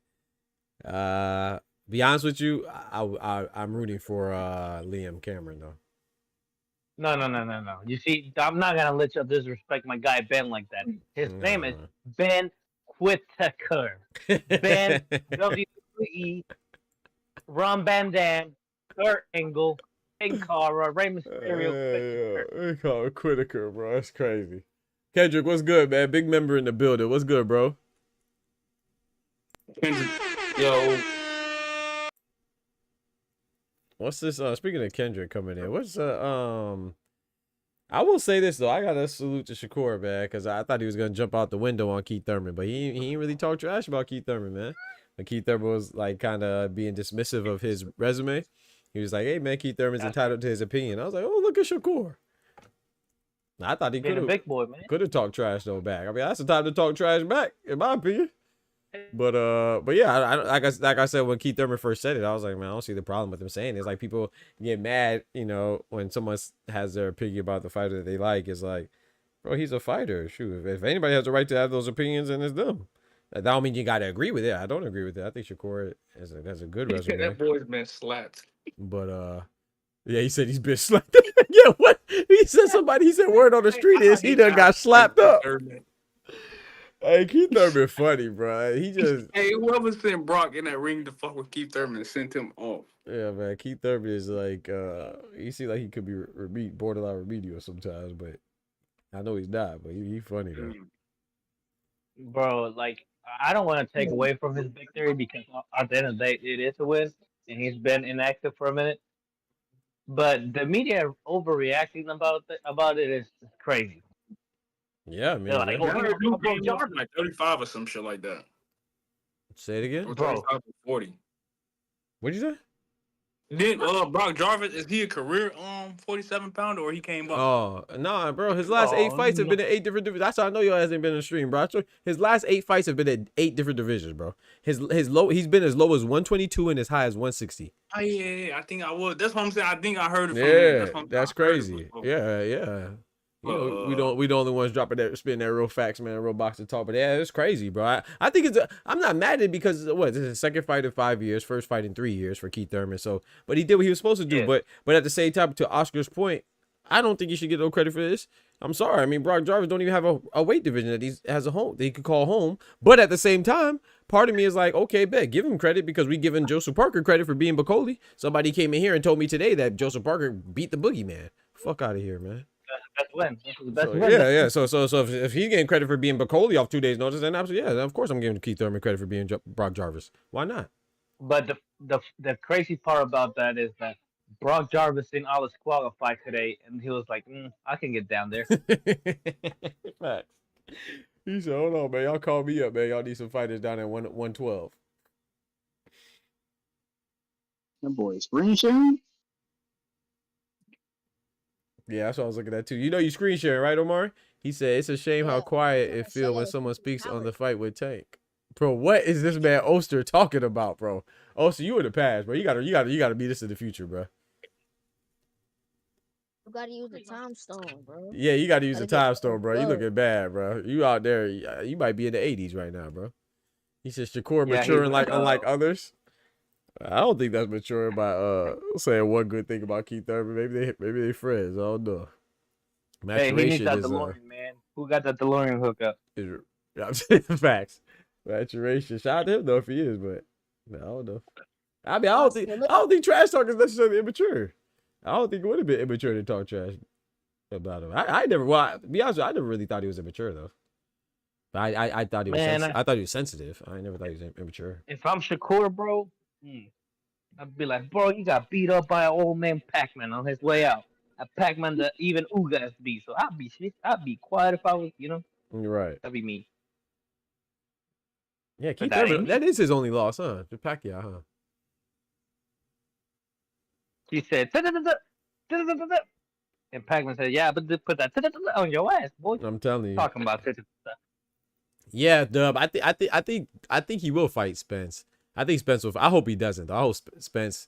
be honest with you, I'm rooting for Liam Cameron though. No. You see, I'm not gonna let you disrespect my guy Ben like that. His name is Ben Whitaker. Ben WWE, Ron Van Dam, Kurt Angle, King Cara, Rey Mysterio. They call it Whitaker, bro. That's crazy. Kendrick, what's good, man? Big member in the building. What's good, bro? Yo. What's this? Speaking of Kendrick coming in, what's I will say this though, I gotta salute to Shakur, man, because I thought he was gonna jump out the window on Keith Thurman, but he ain't really talk trash about Keith Thurman, man. When Keith Thurman was like kind of being dismissive of his resume, he was like, "Hey, man, Keith Thurman's entitled to his opinion." I was like, "Oh, look at Shakur." I thought he could have talked trash though back. I mean, that's the time to talk trash back, in my opinion. But yeah, like I said, when Keith Thurman first said it, I was like, man, I don't see the problem with him saying it. It's like people get mad, you know, when someone has their opinion about the fighter that they like. It's like, bro, he's a fighter. Shoot, if anybody has the right to have those opinions, then it's them. That don't mean you got to agree with it. I don't agree with it. I think Shakur has a good resume. That boy's been slapped. But yeah, he said he's been slapped. Yeah, what? He said word on the street is he done got slapped up. Hey, Keith Thurman funny, bro. He just whoever sent Brock in that ring to fuck with Keith Thurman sent him off. Yeah, man. Keith Thurman is like he seems like he could be borderline remedial sometimes, but I know he's not. But he funny though. Bro, like I don't want to take away from his victory because at the end of the day, it is a win, and he's been inactive for a minute. But the media overreacting about it is crazy. Yeah, man. Like, like 35 or some shit like that. Say it again, or 35 or 40. What'd you say? Then Brock Jarvis, is he a career 47-pounder or he came up? Oh nah, bro. His last 8 fights have been in 8 different divisions. That's how I know your ass ain't been in the stream, bro. His last 8 fights have been in 8 different divisions, bro. He's been as low as 122 and as high as 160. Oh yeah. I think I would. That's what I'm saying. I think I heard it from him. That's crazy. Yeah. You know, we the only ones spitting that real facts, man, real box of talk. But yeah, it's crazy, bro. I think I'm not mad at it because this is his second fight in 5 years, first fight in 3 years for Keith Thurman. So, but he did what he was supposed to do. Yeah. But at the same time, to Oscar's point, I don't think you should get no credit for this. I'm sorry. I mean, Brock Jarvis don't even have a weight division that he has a home that he could call home. But at the same time, part of me is like, okay, bet, give him credit because we giving Joseph Parker credit for being Bacoli. Somebody came in here and told me today that Joseph Parker beat the boogeyman. Fuck out of here, man. Best win. Yeah. So if he's getting credit for being Bacoli off 2 days' notice, then absolutely, yeah. Then of course I'm giving Keith Thurman credit for being Brock Jarvis. Why not? But the crazy part about that is that Brock Jarvis didn't always qualify today, and he was like, I can get down there. Facts. He said, hold on, man. Y'all call me up, man. Y'all need some fighters down at 112. That boy is screen sharing? Yeah, that's what I was looking at too. You know you screen sharing, right, Omar? He said it's a shame how quiet it feels when someone speaks on the fight with Tank. Bro, what is this man Oster talking about, bro? Oster, you in the past, bro. You gotta be this in the future, bro. You gotta use the time stone, bro. Yeah, you gotta use the time stone, bro. You looking bad, bro. You out there, you might be in the 80s right now, bro. He said Shakur maturing unlike others. I don't think that's mature by saying one good thing about Keith Thurman. Maybe they friends. I don't know. Maturation he needs that DeLorean, man. Who got that DeLorean hookup? Facts. Maturation. Shout out to him though if he is, but I don't know. I mean, I don't think trash talk is necessarily immature. I don't think it would have been immature to talk trash about him. I never. Well, to be honest with you, I never really thought he was immature though. But I thought he was. I thought he was sensitive. I never thought he was immature. If I'm Shakur, bro. I'd be like, bro, you got beat up by an old man Pac-Man on his way out. A Pac-Man that even Ooga has beat. So I'd be quiet if I was, you know. You're right. That'd be me. Yeah, Keith Thurman. That is his only loss, huh? To Pacquiao, huh? He said, and Pacman said, yeah, but put that on your ass, boy. I'm telling you. Talking about Yeah, Dub. I think he will fight Spence. I think Spence will. I hope he doesn't. I hope Spence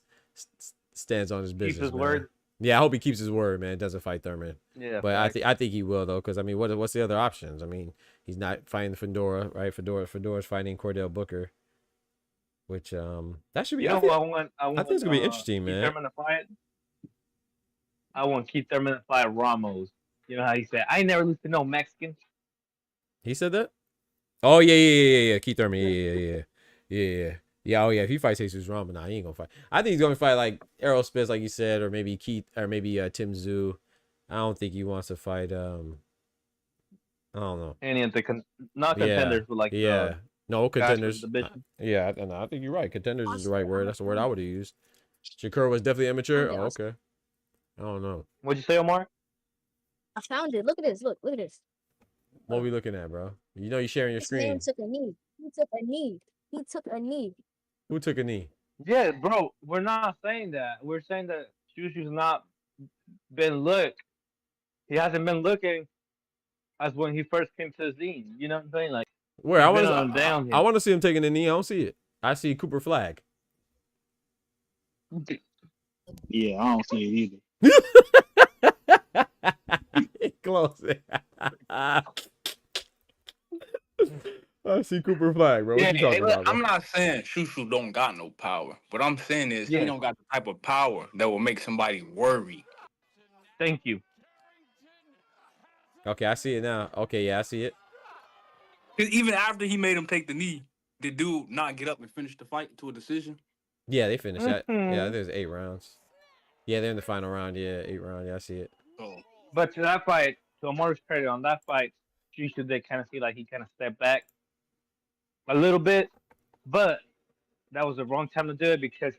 stands on his business. Keeps his man. word. Yeah, I hope he keeps his word, man. Doesn't fight Thurman. Yeah, but I think he will though, because I mean, what's the other options? I mean, he's not fighting Fedora, right? Fedora's fighting Cordell Booker, which that should be. I think it's gonna be interesting, man. Thurman to fight. I want Keith Thurman to fight Ramos. You know how he said, "I ain't never lose to no Mexican." He said that. Oh yeah. Keith Thurman, yeah. Oh yeah, if he fights Jesus Ramos, nah, he ain't gonna fight. I think he's gonna fight like Errol Spence, like you said, or maybe Keith, or maybe Tim Tszyu. I don't think he wants to fight. I don't know. Any of the contenders, but like no contenders. Yeah, I think you're right. Contenders is the right word. That's the word I would have used. Shakur was definitely immature. Oh, okay. I don't know. What'd you say, Omar? I found it. Look at this. Look at this. What are we looking at, bro? You know you're sharing your screen. Man took a knee. He took a knee. Who took a knee? Yeah, bro. We're not saying that. We're saying that Shushu's not been looked. He hasn't been looking as when he first came to the scene. You know what I'm saying? Like, where I want to see him taking a knee. I don't see it. I see Cooper Flag. Yeah, I don't see it either. Close it. I see Cooper Flag, bro. What you talking about, bro? I'm not saying Shushu don't got no power. What I'm saying is he don't got the type of power that will make somebody worry. Thank you. Okay, I see it now. Okay, yeah, I see it. Because even after he made him take the knee, did dude not get up and finish the fight to a decision? Yeah, they finished that. Yeah, there's 8 rounds. Yeah, they're in the final round. Yeah, 8 rounds. Yeah, I see it. Oh. But to that fight, to Amar's credit, on that fight, Shushu did kind of see like he kind of stepped back a little bit, but that was the wrong time to do it because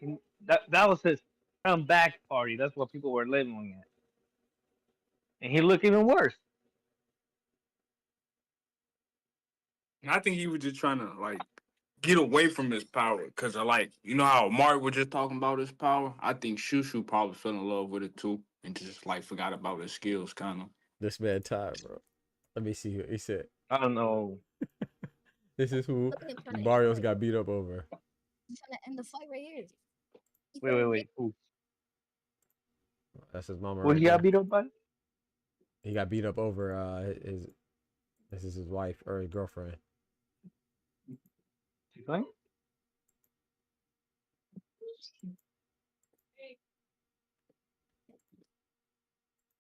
that was his comeback party. That's what people were labeling it, and he looked even worse. I think he was just trying to like get away from his power because like you know how Mark was just talking about his power. I think Shushu probably fell in love with it too and just like forgot about his skills kind of. This man tired, bro. Let me see what he said. I don't know. This is who Barrios got beat up over. I'm trying to end the fight right here. Wait. Ooh. That's his mama. What he got beat up by? He got beat up over this is his wife or his girlfriend. You think?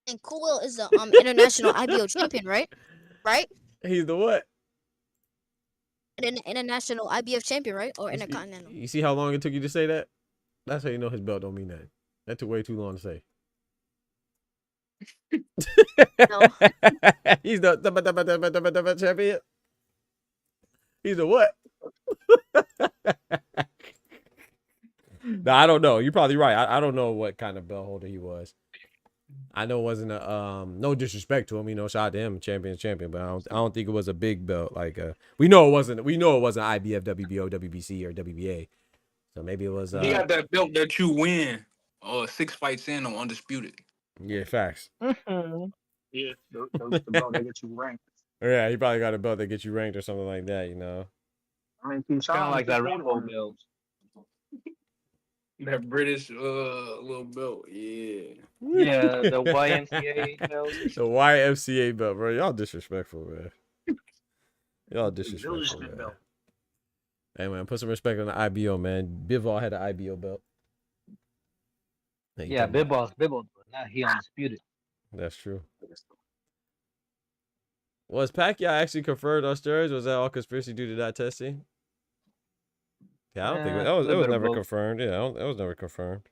And Cool is the international IBO champion, right? Right? He's the what? An international IBF champion, right? Or intercontinental. You see how long it took you to say that? That's how you know his belt don't mean nothing. That took way too long to say. No. He's the champion. He's the what? No, I don't know. You're probably right. I don't know what kind of belt holder he was. I know it wasn't a no disrespect to him, you know, shout out to him, champion, but I don't think it was a big belt. Like we know it wasn't IBF, WBO, WBC, or WBA. So maybe it was he got that belt that you win 6 fights in on Undisputed. Yeah, facts. Mm-hmm. Yeah, the belt that gets you ranked. Yeah, he probably got a belt that gets you ranked or something like that, you know. I mean, it's kind of like that Rambo belt. That British little belt, yeah. Yeah, the YMCA belt. The YMCA belt, bro. Y'all disrespectful, man. Y'all disrespectful, man. Hey, man, put some respect on the IBO, man. Bivol had an IBO belt. Yeah, Bivol, not he Undisputed. That's true. Was Pacquiao actually conferred on steroids? Was that all conspiracy due to that testing? Yeah, I don't think that was never confirmed. Yeah, that was never confirmed.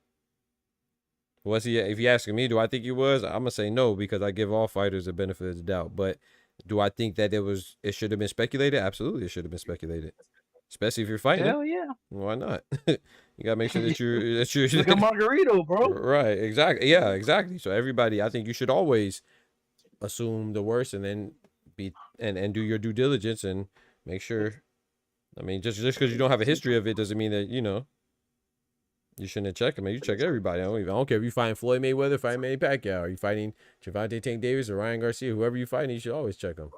Was he? If you're asking me, do I think he was? I'm gonna say no because I give all fighters the benefit of the doubt. But do I think that it should have been speculated? Absolutely, it should have been speculated. Especially if you're fighting. Hell yeah. Why not? You gotta make sure that you're like a Margarito, bro. Right. Exactly. Yeah. Exactly. So everybody, I think you should always assume the worst and then and do your due diligence and make sure I mean, just because you don't have a history of it doesn't mean that, you know, you shouldn't have checked him. You check everybody. I don't care if you fighting Floyd Mayweather, fighting Manny Pacquiao, or you fighting Gervonta Tank Davis or Ryan Garcia, whoever you fighting, you should always check them.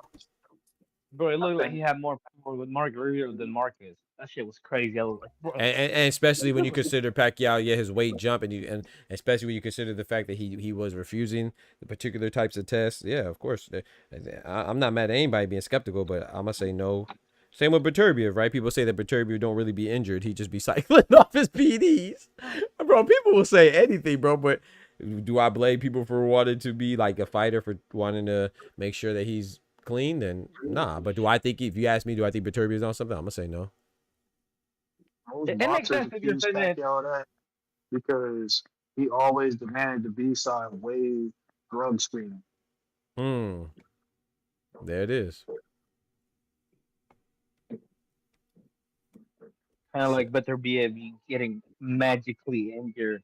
Bro, it looked like he had more power with Margarito than Marquez. That shit was crazy. I was like, bro. And especially when you consider Pacquiao, his weight jump, and especially when you consider the fact that he was refusing the particular types of tests. Yeah, of course. I'm not mad at anybody being skeptical, but I'm gonna say no. Same with Beterbiev, right? People say that Beterbiev don't really be injured. He just be cycling off his PDs. Bro, people will say anything, bro, but do I blame people for wanting to be like a fighter, for wanting to make sure that he's clean? Then nah. But do I think, if you ask me, do I think Beterbiev is on something? I'm gonna say no. It makes sense if you're saying that, because he always demanded the B-side wave drug screening. There it is. kind of like Beterbiev getting magically injured.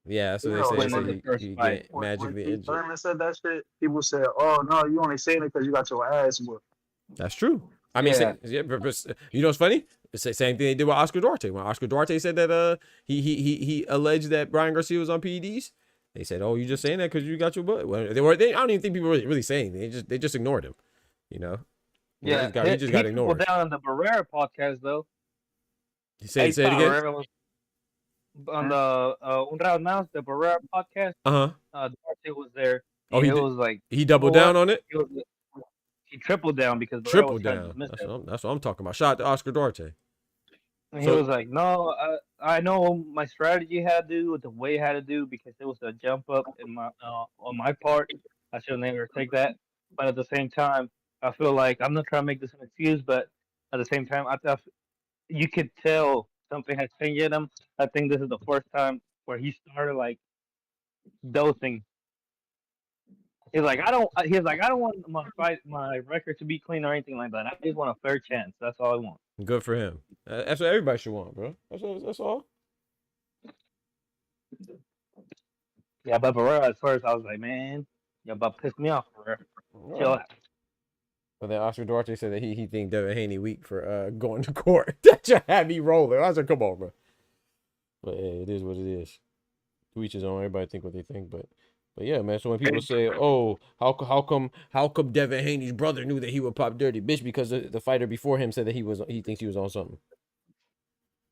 Yeah, so they say you get magically injured. Thurman said that shit. People said, "Oh no, you only saying it because you got your ass whooped." That's true. I mean, but you know what's funny? It's the same thing they did with Oscar Duarte. When Oscar Duarte said that he alleged that Brian Garcia was on PEDs, they said, "Oh, you just saying that because you got your butt." Well, I don't even think people were really saying it. They just ignored him. You know. Yeah, he just got ignored. Down on the Barrera podcast though. You say it again. On the Un Round Mouse, the Barrera podcast. Duarte was there. Oh, it was like he doubled down on it. He tripled down because tripled down. That's what I'm talking about. Shout out to Oscar Duarte. And he was like, "No, I know my strategy had to do with the way it had to do because it was a jump up in my on my part. I should never take that. But at the same time, I feel like I'm not trying to make this an excuse, but at the same time, you could tell something has changed in him. I think this is the first time where he started like dosing. He's like, I don't want my record to be clean or anything like that. I just want a fair chance. That's all I want." Good for him. That's what everybody should want, bro. That's all. Yeah, but Barrera at first, I was like, man, you're about to piss me off, Barrera. Chill out. But then Oscar Duarte said that he think Devin Haney weak for going to court. That just had me rolling. I said, come on, bro. But hey, it is what it is. To each his own. Everybody think what they think, but yeah, man. So when people say, "Oh, how come Devin Haney's brother knew that he would pop dirty?" Bitch, because the fighter before him said that he thinks he was on something.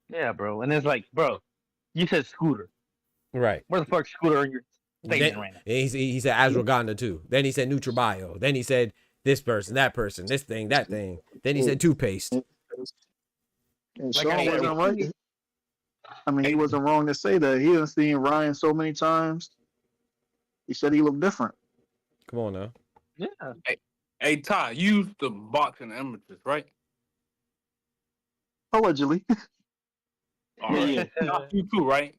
Yeah, bro. And it's like, bro, you said Scooter. Right. Where the fuck Scooter in your statement right now? He said Ashwagandha too. Then he said NutriBio. Then he said this person, that person, this thing, that thing. Then he said toothpaste. And Sean wasn't right. I mean, he wasn't wrong to say that. He has seen Ryan so many times. He said he looked different. Come on now. Yeah. Hey, Ty, you used to box in amateurs, right? Allegedly. Yeah. You too, right?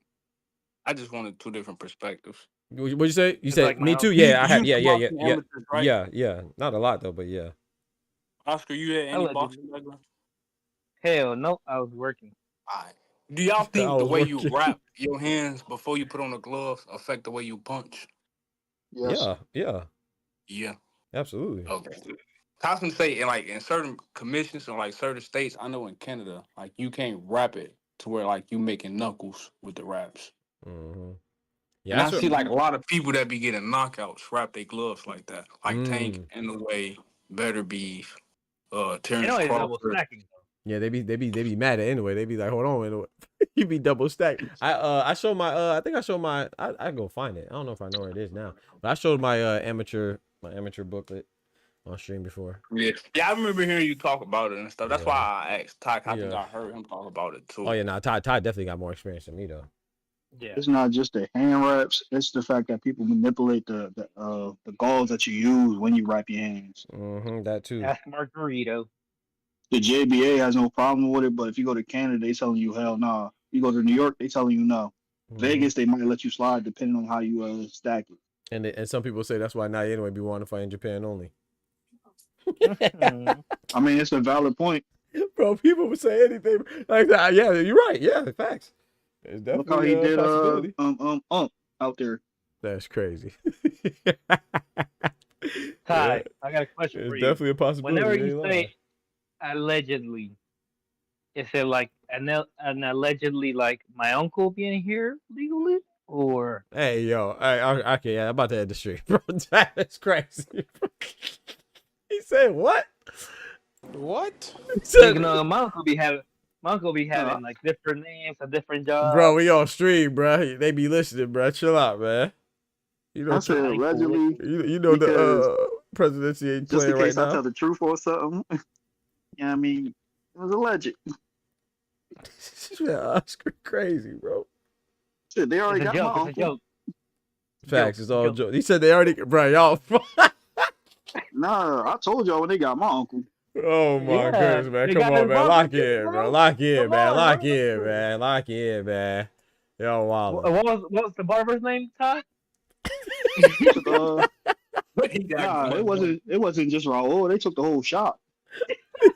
I just wanted two different perspectives. What'd you say? You said like me too? Yeah, I have. Yeah. Amateurs, right? Yeah. Not a lot though, but yeah. Oscar, you had any boxing background? Hell no, I was working. All right. Do y'all think the way you wrap your hands before you put on the gloves affect the way you punch? Yes. Yeah. Absolutely. Okay. I was gonna say, in certain commissions or like certain states, I know in Canada, like you can't wrap it to where like you making knuckles with the wraps. Mm-hmm. Yeah, and I see like a lot of people that be getting knockouts wrap their gloves like that, like Tank in the way, Better Beef, Terrence Crawford. Yeah, they be mad at anyway. They be like, hold on, you be double stacked. I showed my I go find it. I don't know if I know where it is now, but I showed my amateur booklet on stream before. Yeah, I remember hearing you talk about it and stuff. That's why I asked Ty. I think I heard him talk about it too. Oh yeah, nah, Ty definitely got more experience than me though. Yeah, it's not just the hand wraps; it's the fact that people manipulate the gauze that you use when you wrap your hands. Mm-hmm, that too. That's Margarito. The JBA has no problem with it, but if you go to Canada, they telling you hell no. Nah. You go to New York, they telling you no. Mm-hmm. Vegas, they might let you slide depending on how you stack it. And some people say that's why now anyway be wanting to fight in Japan only. I mean, it's a valid point, bro. People would say anything like that. Yeah, you're right. Yeah, facts. It's definitely look how he did out there. That's crazy. Ty, I got a question for you. It's definitely a possibility. Whenever you say allegedly, Is it like an allegedly like my uncle being here legally, or? Hey yo, okay, yeah, I'm about to end the stream, bro. That's crazy. He said what? What? He said, You know, my uncle be having like different names and different jobs. bro, we on stream, bro. They be listening, bro. Chill out, man. You know, I said allegedly. You know the presidency ain't playing right now. Just in case I tell the truth or something. Yeah, I mean, it was alleged. Yeah, Oscar crazy, bro. Shit, they already got my uncle. It's a joke. Facts, it's all joke. He said they already, bro, y'all. Nah, I told y'all when they got my uncle. Oh my goodness, man. Come on, man. Lock in, bro. Lock in, man. Lock in, man. Lock in, man. Yo, wow. What was the barber's name, Ty? Nah, it wasn't just Raul. They took the whole shop.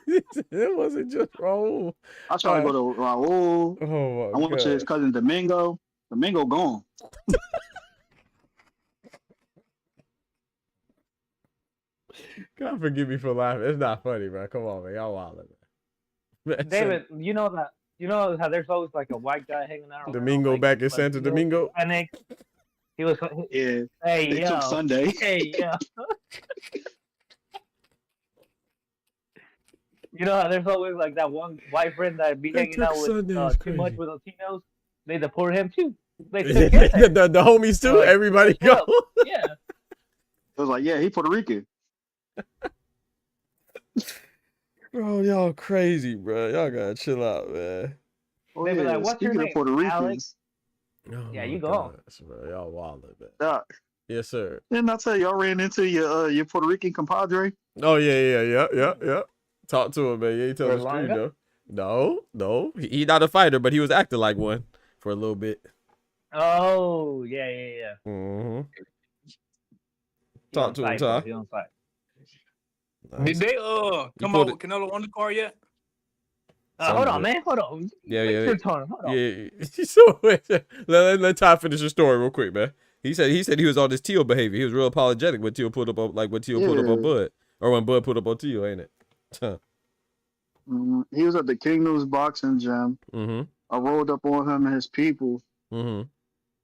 It wasn't just Raul. I tried to go to Raul. Oh my I went to his cousin Domingo. Domingo gone. God forgive me for laughing. It's not funny, man. Come on, man. Y'all wild, man. David, you know how there's always like a white guy hanging out. Domingo back in Santo Domingo. And he was. Yeah. Hey, they took Sunday. Hey, yeah. You know how there's always like that one white friend that be hanging out with too much with Latinos. They deport him too. They the homies too. Like, everybody go. Yeah. It was like, yeah, he Puerto Rican. Bro, y'all crazy, bro. Y'all gotta chill out, man. Oh, yeah. Like, what's your name? Puerto Ricans. Alex? Oh, yeah, you go. Bro, y'all wild, man. Doc. Yes, sir. Didn't I tell y'all ran into your Puerto Rican compadre? Oh yeah. Talk to him, man. You ain't tell the street though. No. He not a fighter, but he was acting like one for a little bit. Oh yeah. Mm-hmm. Talk to him, Ty. Nice. Did they come out with Canelo on the card yet? Hold on, man. Hold on. Yeah. Your turn. Hold on. Yeah. So let Ty finish the story real quick, man. He said he was on his Teal behavior. He was real apologetic when Teal put up on Bud, or when Bud put up on Teal, ain't it? Huh. He was at the Kingdom's boxing gym. Mm-hmm. I rolled up on him and his people. Mm-hmm.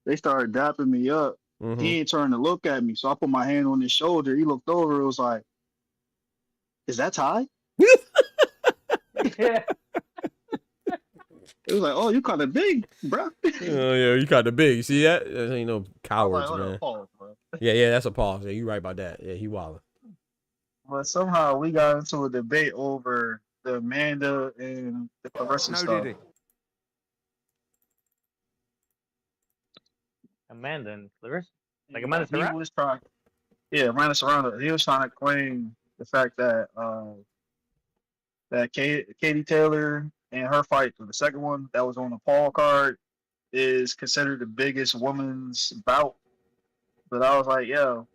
They started dapping me up. Mm-hmm. He ain't turned to look at me, so I put my hand on his shoulder. He looked over. It was like, "Is that Ty?" Yeah. It was like, "Oh, you kind of big, bro." Oh yeah, you kind of big. You see that? That ain't no cowards, man. Pause, bro. Yeah, that's a pause. Yeah, you right about that. Yeah, he wildin'. But somehow we got into a debate over the Amanda and the Clarissa stuff. Amanda and Clarissa? Like Amanda Serrano? Amanda Serrano. He was trying to claim the fact that that Katie Taylor and her fight, the second one that was on the Paul card, is considered the biggest women's bout. But I was like, yo,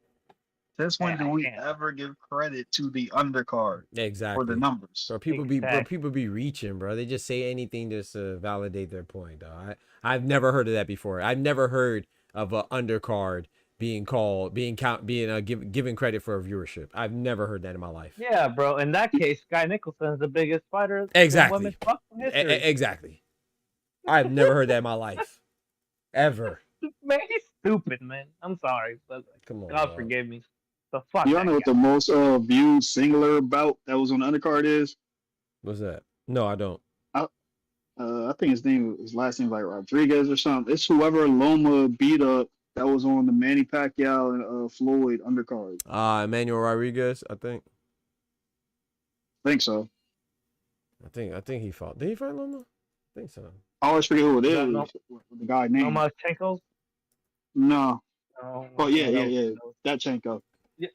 since when do we ever give credit to the undercard? Exactly. For the numbers. So people be reaching, bro. They just say anything just to validate their point, though. I've never heard of that before. I've never heard of an undercard being given credit for a viewership. I've never heard that in my life. Yeah, bro. In that case, Guy Nicholson is the biggest fighter exactly. in women's boxing history. Exactly. I've never heard that in my life. Ever. Man, he's stupid, man. I'm sorry, but come on, God forgive me. The fuck. Y'all know what the most viewed singular bout that was on the undercard is? What's that? No, I don't. I think his last name is like Rodriguez or something. It's whoever Loma beat up that was on the Manny Pacquiao and Floyd undercard. Emmanuel Rodriguez, I think. I think so. I think he fought. Did he fight Loma? I think so. I always forget who it is. The guy name. Lomachenko? No. Oh yeah. Datchenko. Yeah.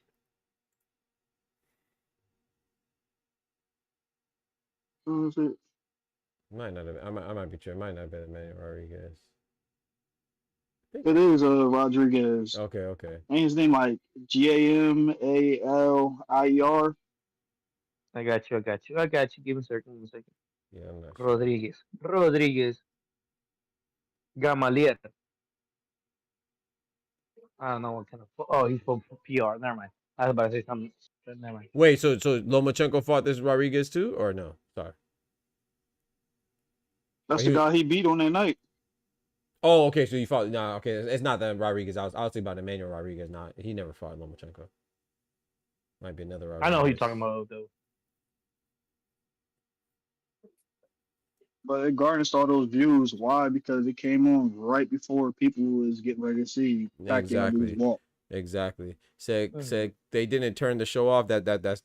Who was it? Might not have. I might be true. It might not have been Emmanuel Rodriguez. It is Rodriguez. Okay. Ain't his name like Gamalier? I got you. Give me a second. Yeah, I'm not sure. Rodriguez. Gamalier. I don't know what kind of. Oh, he's from PR. Never mind. I was about to say something. Never mind. Wait, so Lomachenko fought this Rodriguez too, or no? Sorry. That's the guy he beat on that night. Oh, okay. So you fought? No, okay. It's not that Rodriguez. I was thinking about Emmanuel Rodriguez. Not he never fought Lomachenko. Might be another Rodriguez. I know who you're talking about though. But it garnished all those views. Why? Because it came on right before people was getting ready to see Pacquiao walk. Exactly. Said they didn't turn the show off. That's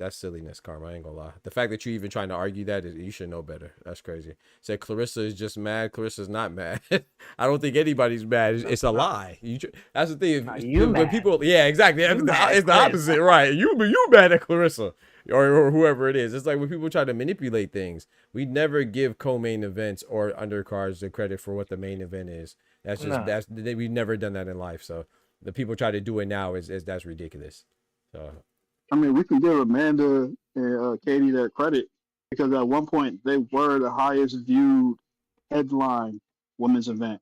silliness, Karma. I ain't gonna lie. The fact that you even trying to argue that you should know better. That's crazy. Said Clarissa is just mad. Clarissa's not mad. I don't think anybody's mad. It's a lie. That's the thing. When people, yeah, exactly. It's the opposite, right? You mad at Clarissa or whoever it is. It's like when people try to manipulate things. We never give co-main events or undercards the credit for what the main event is. We've never done that in life. So. The people try to do it now is that's ridiculous. So, I mean, we can give Amanda and Katie that credit because at one point they were the highest viewed headline women's event,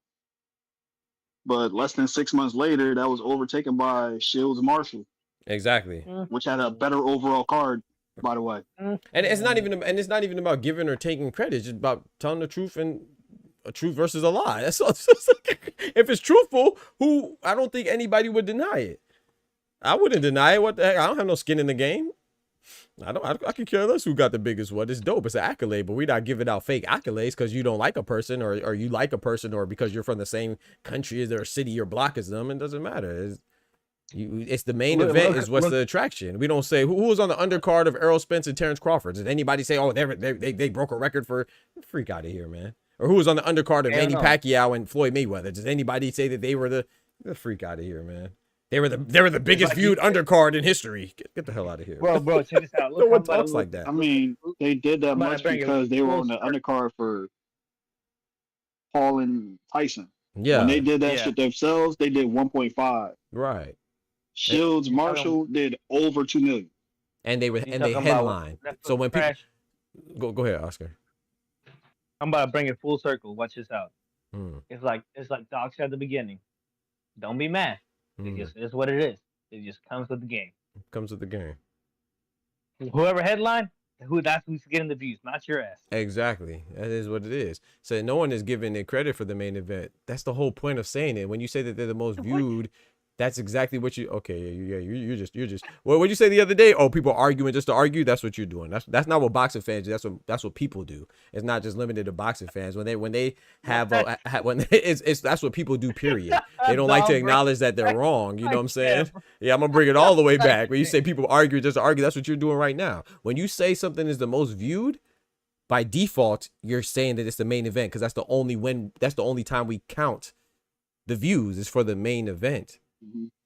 but less than 6 months later, that was overtaken by Shields Marshall. Exactly, which had a better overall card, by the way. And it's not even about giving or taking credit. It's just about telling the truth and. A truth versus a lie. That's all. If it's truthful, I don't think anybody would deny it. I wouldn't deny it. What the heck? I don't have no skin in the game. I could care less who got the biggest one. It's dope. It's an accolade, but we're not giving out fake accolades because you don't like a person or you like a person or because you're from the same country as their city or block as them. It doesn't matter. It's the main event is what's the attraction. We don't say who was on the undercard of Errol Spence and Terrence Crawford. Did anybody say, oh, they broke a record for? Freak out of here, man. Or who was on the undercard of Manny Pacquiao and Floyd Mayweather? Does anybody say that they were the freak out of here, man? They were the biggest viewed undercard in history. Get the hell out of here. Bro, check this out. No one talks like that. I mean, they did that much because they were on the undercard for Paul and Tyson. Yeah. When they did that shit themselves, they did 1.5. Right. Shields Marshall did over 2 million. And they headline. So when people go ahead, Oscar. I'm about to bring it full circle. Watch this out. It's like Doc said at the beginning. Don't be mad. It's what it is. It just comes with the game. Whoever headline, that's who's getting the views, not your ass. Exactly. That is what it is. So no one is giving it credit for the main event. That's the whole point of saying it. When you say that they're the most viewed, that's exactly what you're just. Well, what did you say the other day? Oh, people arguing just to argue. That's what you're doing. That's not what boxing fans do. That's what people do. It's not just limited to boxing fans. When they have that's what people do. Period. They don't like to acknowledge that they're wrong. You know what I'm saying? Yeah, I'm gonna bring it all the way back. When you say people argue just to argue, that's what you're doing right now. When you say something is the most viewed, by default, you're saying that it's the main event because that's the only time we count the views is for the main event.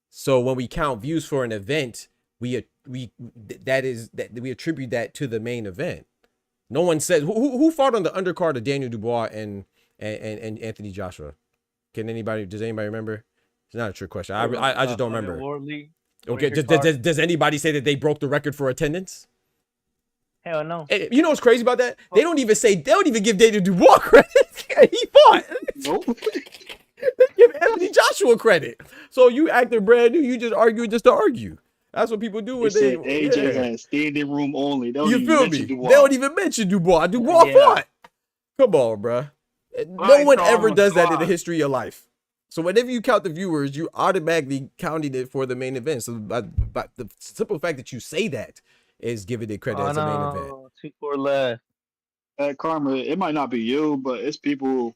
So when we count views for an event, we attribute that to the main event. No one says who fought on the undercard of Daniel Dubois and Anthony Joshua. Does anybody remember? It's not a trick question. I just don't remember. Okay, does anybody say that they broke the record for attendance? Hell no. You know what's crazy about that? They don't even give Daniel Dubois credit. He fought. Nope. They give Anthony Joshua credit. So you acting brand new, you just argue just to argue. That's what people do when they AJ has standing room only. You feel me? They don't even mention Dubois. Dubois fought. Come on, bro. No one ever does that in the history of life. So whenever you count the viewers, you automatically counting it for the main event. So by the simple fact that you say that is giving it credit as a main event. 2-4 left. Karma, it might not be you, but it's people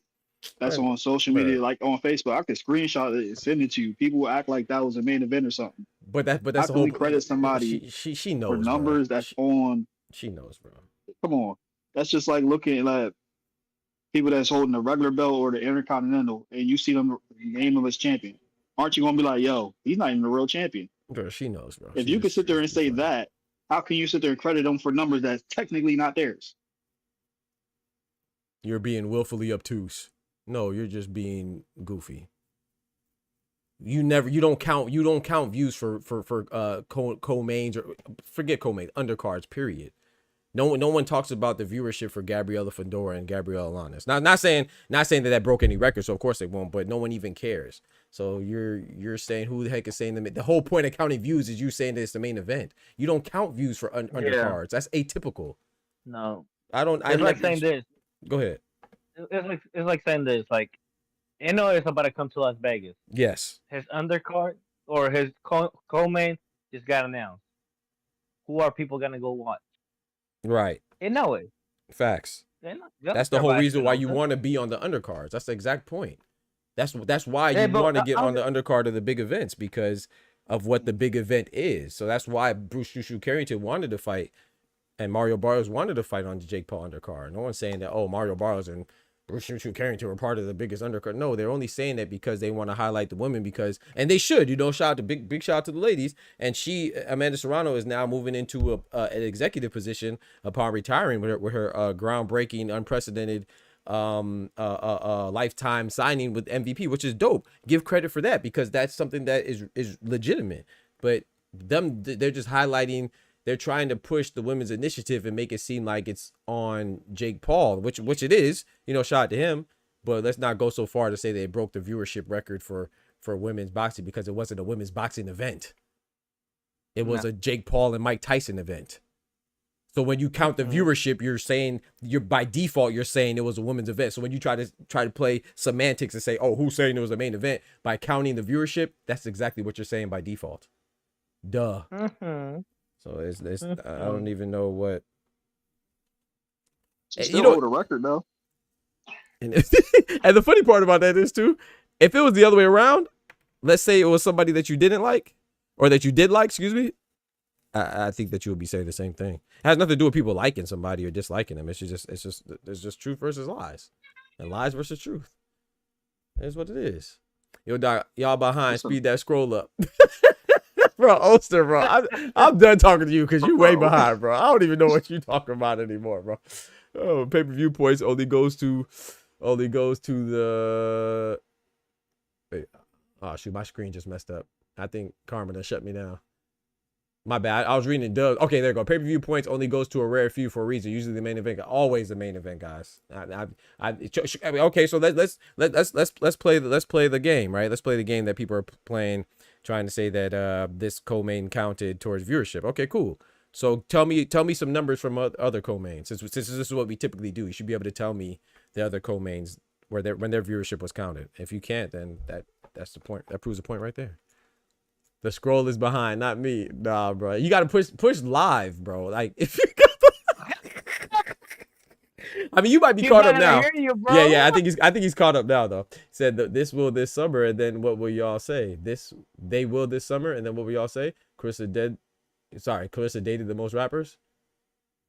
that's on social media, like on Facebook. I could screenshot it and send it to you. People will act like that was a main event or something. But that's the whole credit somebody. She knows for numbers. That's on. She knows, bro. Come on, that's just like looking at people that's holding the regular belt or the Intercontinental, and you see them name them as champion. Aren't you gonna be like, yo, he's not even a real champion? Bro, she knows, bro. If you can sit there and say that, how can you sit there and credit them for numbers that's technically not theirs? You're being willfully obtuse. No, you're just being goofy. You don't count views for co-mains or forget co-mains, undercards, period. No one talks about the viewership for Gabriela Fedora and Gabriela Lanes. Not saying that broke any records, so of course they won't, but no one even cares. So you're saying who the heck is saying the whole point of counting views is you saying that it's the main event. You don't count views for undercards. That's atypical. No. I don't. It's like saying this. Go ahead. it's like saying this. Like, is about to come to Las Vegas. Yes. His undercard or his co-main just got announced. Who are people gonna go watch? Right. It. Facts. That's the care whole about reason why you Espinosa. want to be on the undercards. That's the exact point. That's why you want to get on the undercard of the big events, because of what the big event is. So that's why Bruce Shushu Carrington wanted to fight, and Mario Barrios wanted to fight on the Jake Paul undercard. No one's saying that, oh, Mario Barrios and Bruce Shushu Carrington were part of the biggest undercard. No, they're only saying that because they want to highlight the women, and they should, shout out to big shout out to the ladies. And Amanda Serrano is now moving into an executive position upon retiring with her groundbreaking, unprecedented lifetime signing with MVP, which is dope. Give credit for that, because that's something that is legitimate. But they're just highlighting, they're trying to push the women's initiative and make it seem like it's on Jake Paul, which it is, shout out to him. But let's not go so far to say they broke the viewership record for women's boxing, because it wasn't a women's boxing event. It was a Jake Paul and Mike Tyson event. So when you count the viewership, you're by default, you're saying it was a women's event. So when you try to play semantics and say, oh, who's saying it was a main event, by counting the viewership, that's exactly what you're saying by default. Duh. So it's I don't even know what. Still hold a record though. And the funny part about that is too, if it was the other way around, let's say it was somebody that you didn't like, or that you did like, excuse me, I think that you would be saying the same thing. It has nothing to do with people liking somebody or disliking them. It's just truth versus lies, and lies versus truth. That's what it is. Yo, Doc, y'all behind. Speed that scroll up. Bro, Oster, bro. I'm done talking to you because you way behind, bro. I don't even know what you talking about anymore, bro. Oh, pay-per-view points only goes to the. Wait. Oh shoot, my screen just messed up. I think Carmen done shut me down. My bad. I was reading Dubs. Okay, there you go. Pay-per-view points only goes to a rare few for a reason. Usually the main event, always the main event, guys. Okay, so let's play the game, right? Let's play the game that people are playing, trying to say that this co-main counted towards viewership. Okay, cool. So tell me some numbers from other co-mains. Since this is what we typically do, you should be able to tell me the other co-mains when their viewership was counted. If you can't, then that's the point. That proves the point right there. The scroll is behind, not me. Nah, bro. You gotta push live, bro. Like if you got I mean, you might be caught up now. Yeah. I think he's caught up now though. He said that this summer, and then what will y'all say? They will this summer, and then what will y'all say? Clarissa dated the most rappers.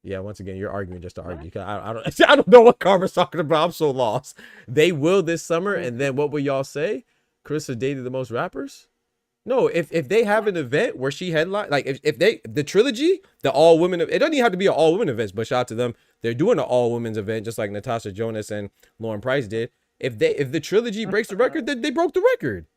Yeah, once again, you're arguing just to argue. I don't know what Carver's talking about. I'm so lost. They will this summer, and then what will y'all say? Clarissa dated the most rappers. No, if they have an event where she headline, like if the trilogy, the all women, it doesn't even have to be an all women event, but shout out to them, they're doing an all women's event just like Natasha Jonas and Lauren Price did. If the trilogy breaks the record, then they broke the record.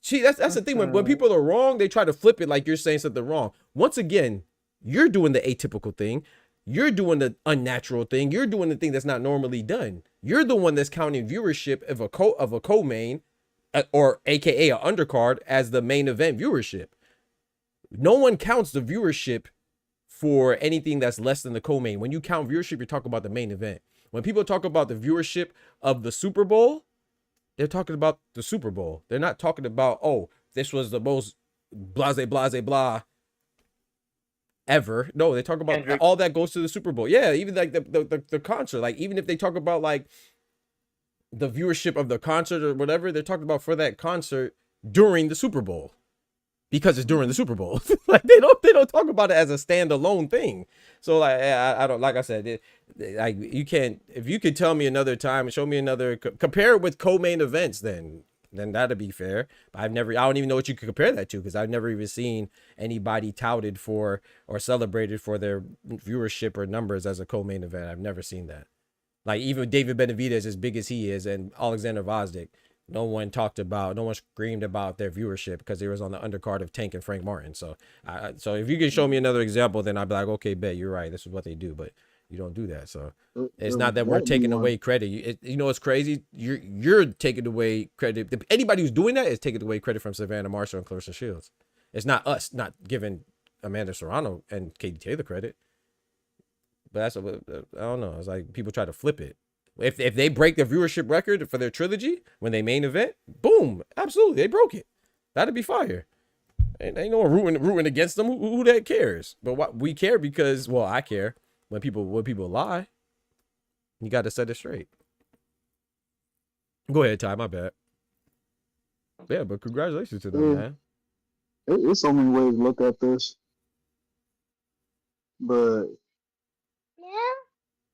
That's the thing, when people are wrong, they try to flip it like you're saying something wrong. Once again, you're doing the atypical thing, you're doing the unnatural thing, you're doing the thing that's not normally done. You're the one that's counting viewership of a co-main, or AKA a undercard, as the main event viewership. No one counts the viewership for anything that's less than the co-main. When you count viewership, you're talking about the main event. When people talk about the viewership of the Super Bowl, they're talking about the Super Bowl. They're not talking about, oh, this was the most blah ever. No, they talk about all that goes to the Super Bowl. Yeah, even like the concert. Like even if they talk about like the viewership of the concert or whatever, they're talking about for that concert during the Super Bowl, because it's during the Super Bowl. Like they don't talk about it as a standalone thing. So like I don't, like I said, like you can't, if you could tell me another time and show me another, compare it with co-main events, then that'd be fair. But I don't even know what you could compare that to, because I've never even seen anybody touted for or celebrated for their viewership or numbers as a co-main event. I've never seen that. Like even David Benavidez, as big as he is, and Alexander Vosdick, no one screamed about their viewership because they was on the undercard of Tank and Frank Martin. So if you can show me another example, then I'd be like, okay, bet you're right. This is what they do, but you don't do that. So it's not that we're taking away credit. You know what's crazy? You're taking away credit. Anybody who's doing that is taking away credit from Savannah Marshall and Clarissa Shields. It's not us not giving Amanda Serrano and Katie Taylor credit. But I don't know. It's like people try to flip it. If they break the viewership record for their trilogy when they main event, boom, absolutely, they broke it. That'd be fire. Ain't no one rooting against them. Who that cares? But what we care because, well, I care when people lie. You got to set it straight. Go ahead, Ty. My bad. Yeah, but congratulations to them, man. There's so many ways to look at this, but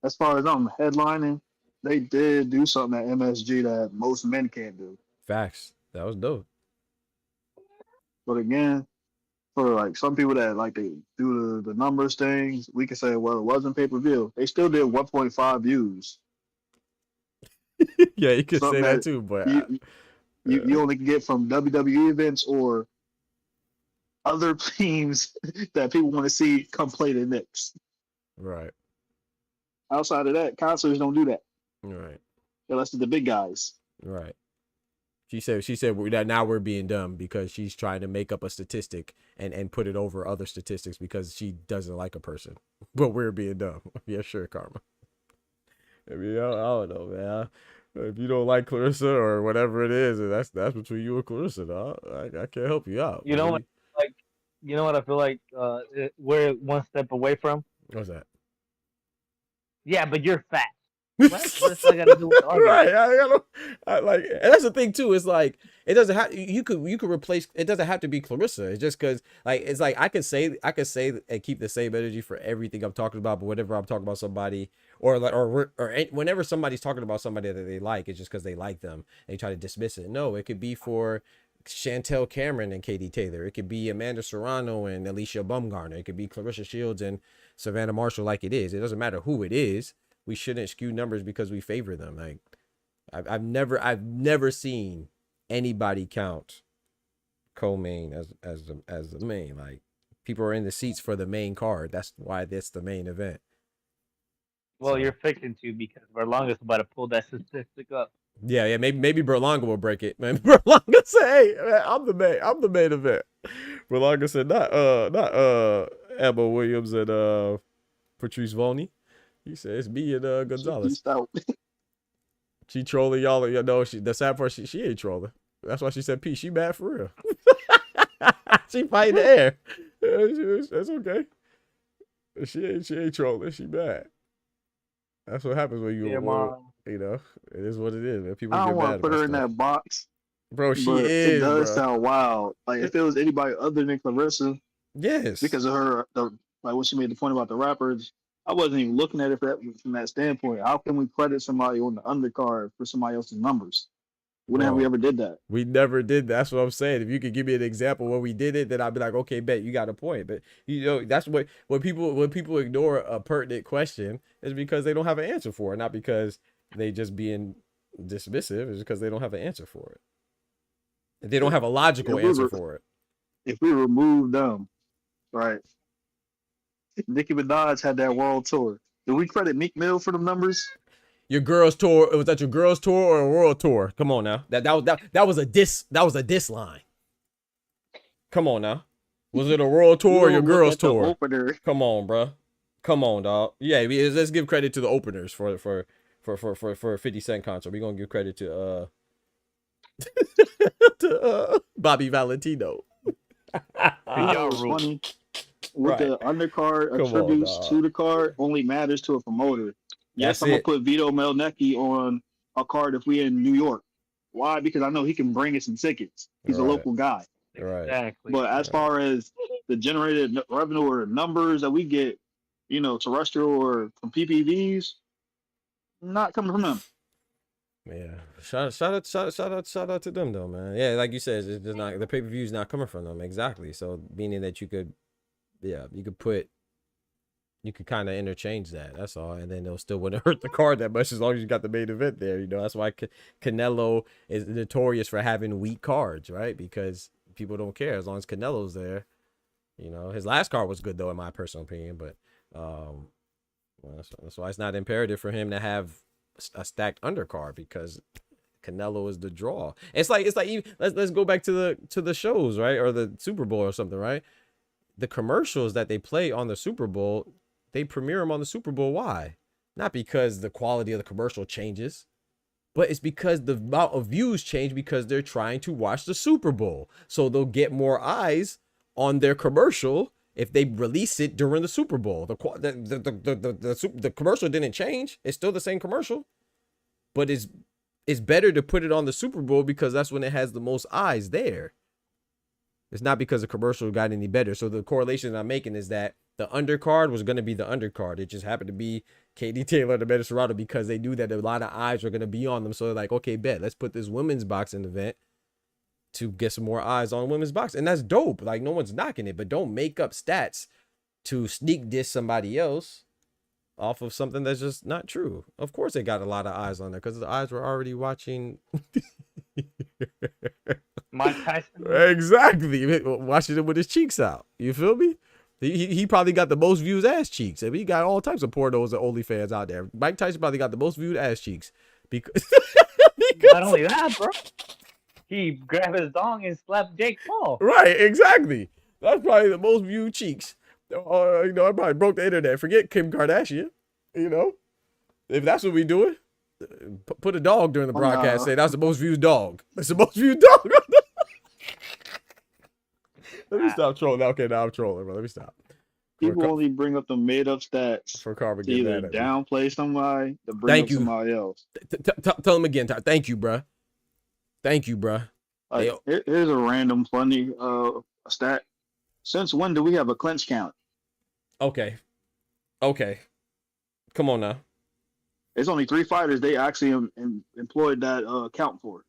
as far as headlining, they did do something at MSG that most men can't do. Facts. That was dope. But again, for like some people that like they do the numbers things, we can say, well, it wasn't pay-per-view. They still did 1.5 views. Yeah, you could say that too, but you only can get from WWE events or other teams that people want to see come play the Knicks. Right. Outside of that, concerts don't do that. Right. Unless it's the big guys. Right. She said that now we're being dumb because she's trying to make up a statistic and put it over other statistics because she doesn't like a person. But we're being dumb. Yeah, sure, Karma. I mean, I don't know, man. If you don't like Clarissa or whatever it is, that's between you and Clarissa, dog. I can't help you out. You know what? Like, you know what I feel like we're one step away from. What's that? Yeah, but you're fat. What's that got to do with the argument? Right, and that's the thing too. It's like it doesn't have you could replace. It doesn't have to be Clarissa. It's just because it's like I could say and keep the same energy for everything I'm talking about, but whenever I'm talking about somebody or whenever somebody's talking about somebody that they like, it's just because they like them. They try to dismiss it. No, it could be for Chantel Cameron and Katie Taylor. It could be Amanda Serrano and Alicia Bumgarner. It could be Clarissa Shields and Savannah Marshall. Like it is. It doesn't matter who it is. We shouldn't skew numbers because we favor them. Like I've never seen anybody count co-main as the main. Like people are in the seats for the main card. That's why that's the main event. Well, you're fixing to because Berlonga's about to pull that statistic up. Yeah. Maybe Berlanga will break it. Maybe Berlanga say, "Hey, man, I'm the main event." Berlanga said, "Not Emma Williams and Patrice Volney." He said it's me and Gonzalez. She trolling y'all. You know, the sad part, she ain't trolling. That's why she said P. She mad for real. She fighting the air. That's okay. She ain't trolling. She mad. That's what happens when you you know, it is what it is, man. People I get don't mad want to put her in that box. Bro, she but is. It does bro. sound wild. Like if it was anybody other than Clarissa. Yes. Because of her like when she made the point about the rappers. I wasn't even looking at it from that standpoint. How can we credit somebody on the undercard for somebody else's numbers? When have we ever did that? We never did. That's what I'm saying. If you could give me an example when we did it, then I'd be like, okay, bet you got a point. But you know, that's what when people ignore a pertinent question is because they don't have an answer for it, not because they just being dismissive. It's because they don't have an answer for it. They don't have a logical answer for it. If we remove them, right? Nicki Minaj had that world tour. Do we credit Meek Mill for them numbers? Your girls tour. Was that your girls tour or a world tour? Come on now. That was a diss. That was a diss line. Come on now. Was it a world tour or your girls tour? Come on, bro. Come on, dog. Yeah, let's give credit to the openers for 50 Cent concert. We're gonna give credit to Bobby Valentino. Funny. With the undercard attributes to the card only matters to a promoter. Yes, I'm gonna put Vito Melnecki on a card if we in New York. Why? Because I know he can bring us some tickets. He's a local guy. Right. Exactly. But as far as the generated revenue or numbers that we get, you know, terrestrial or from PPVs, not coming from them. Yeah, shout out to them though, man. Yeah, like you said, it's just not the pay-per-view is not coming from them exactly. So meaning that you could kind of interchange that. That's all, and then they'll still wouldn't hurt the card that much as long as you got the main event there. You know, that's why Canelo is notorious for having weak cards, right? Because people don't care as long as Canelo's there. You know, his last card was good though, in my personal opinion, but that's why it's not imperative for him to have a stacked undercard because Canelo is the draw. It's like let's go back to the shows, right, or the Super Bowl or something, right? The commercials that they play on the Super Bowl, they premiere them on the Super Bowl. Why? Not because the quality of the commercial changes, but it's because the amount of views change because they're trying to watch the Super Bowl. So they'll get more eyes on their commercial if they release it during the Super Bowl. The commercial didn't change. It's still the same commercial, but it's better to put it on the Super Bowl because that's when it has the most eyes there. It's not because the commercial got any better. So the correlation that I'm making is that the undercard was going to be the undercard. It just happened to be Katie Taylor and Amanda Serrano because they knew that a lot of eyes were going to be on them. So they're like, okay, bet, let's put this women's boxing event to get some more eyes on women's boxing. And that's dope. Like, no one's knocking it, but don't make up stats to sneak diss somebody else off of something that's just not true. Of course they got a lot of eyes on there because the eyes were already watching Mike Tyson. Exactly, watching him with his cheeks out. You feel me? He probably got the most views ass cheeks. I mean, he got all types of pornos and OnlyFans out there. Mike Tyson probably got the most viewed ass cheeks because not only that, bro. He grabbed his dong and slapped Jake Paul. Right, exactly. That's probably the most viewed cheeks. You know, I probably broke the internet. Forget Kim Kardashian. You know, if that's what we doing, put a dog during the broadcast. Say that's the most viewed dog. That's the most viewed dog. Let me stop trolling. Okay, now I'm trolling, bro. Let me stop. People only bring up the made up stats for Carver to either downplay somebody to bring up somebody else. Tell them again. Thank you, bro. Thank you, bro. Here's a random funny stat. Since when do we have a clinch count? Okay. Come on now. There's only 3 fighters they actually employed that count for.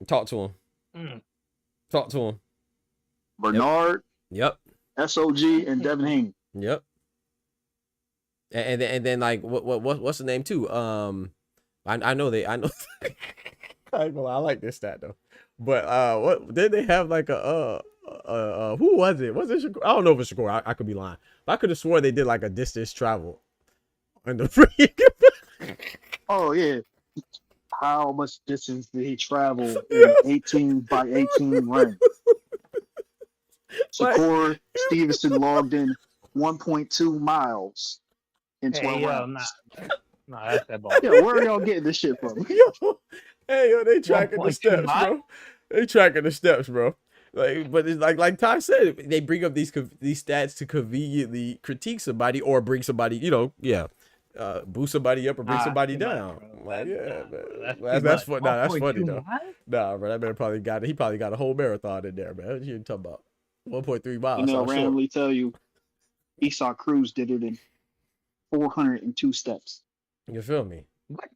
Talk to him. Talk to him. Bernard. Yep. SOG and Devin Haney. Yep. And then like what's the name too? I know. I like this stat though. But what did they have like who was it? Was it Shakur? I don't know if it's Shakur. I could be lying. But I could have swore they did like a distance travel. Oh yeah. How much distance did he travel in 18 by 18 ring? Shakur Stevenson logged in 1.2 miles in 12 rounds. Nah, that's that ball. Yeah, where are y'all getting this shit from? Yo, they tracking the steps, bro. They tracking the steps, bro. Like, but it's like Ty said, they bring up these stats to conveniently critique somebody or bring somebody, boost somebody up or bring somebody down. Like, that's funny. Nah, that's funny though. Nah, bro, that man probably got it. He probably got a whole marathon in there, man. What you talking about? 1.3 miles. And they'll randomly tell you, Esau Cruz did it in 402 steps. You feel me? What?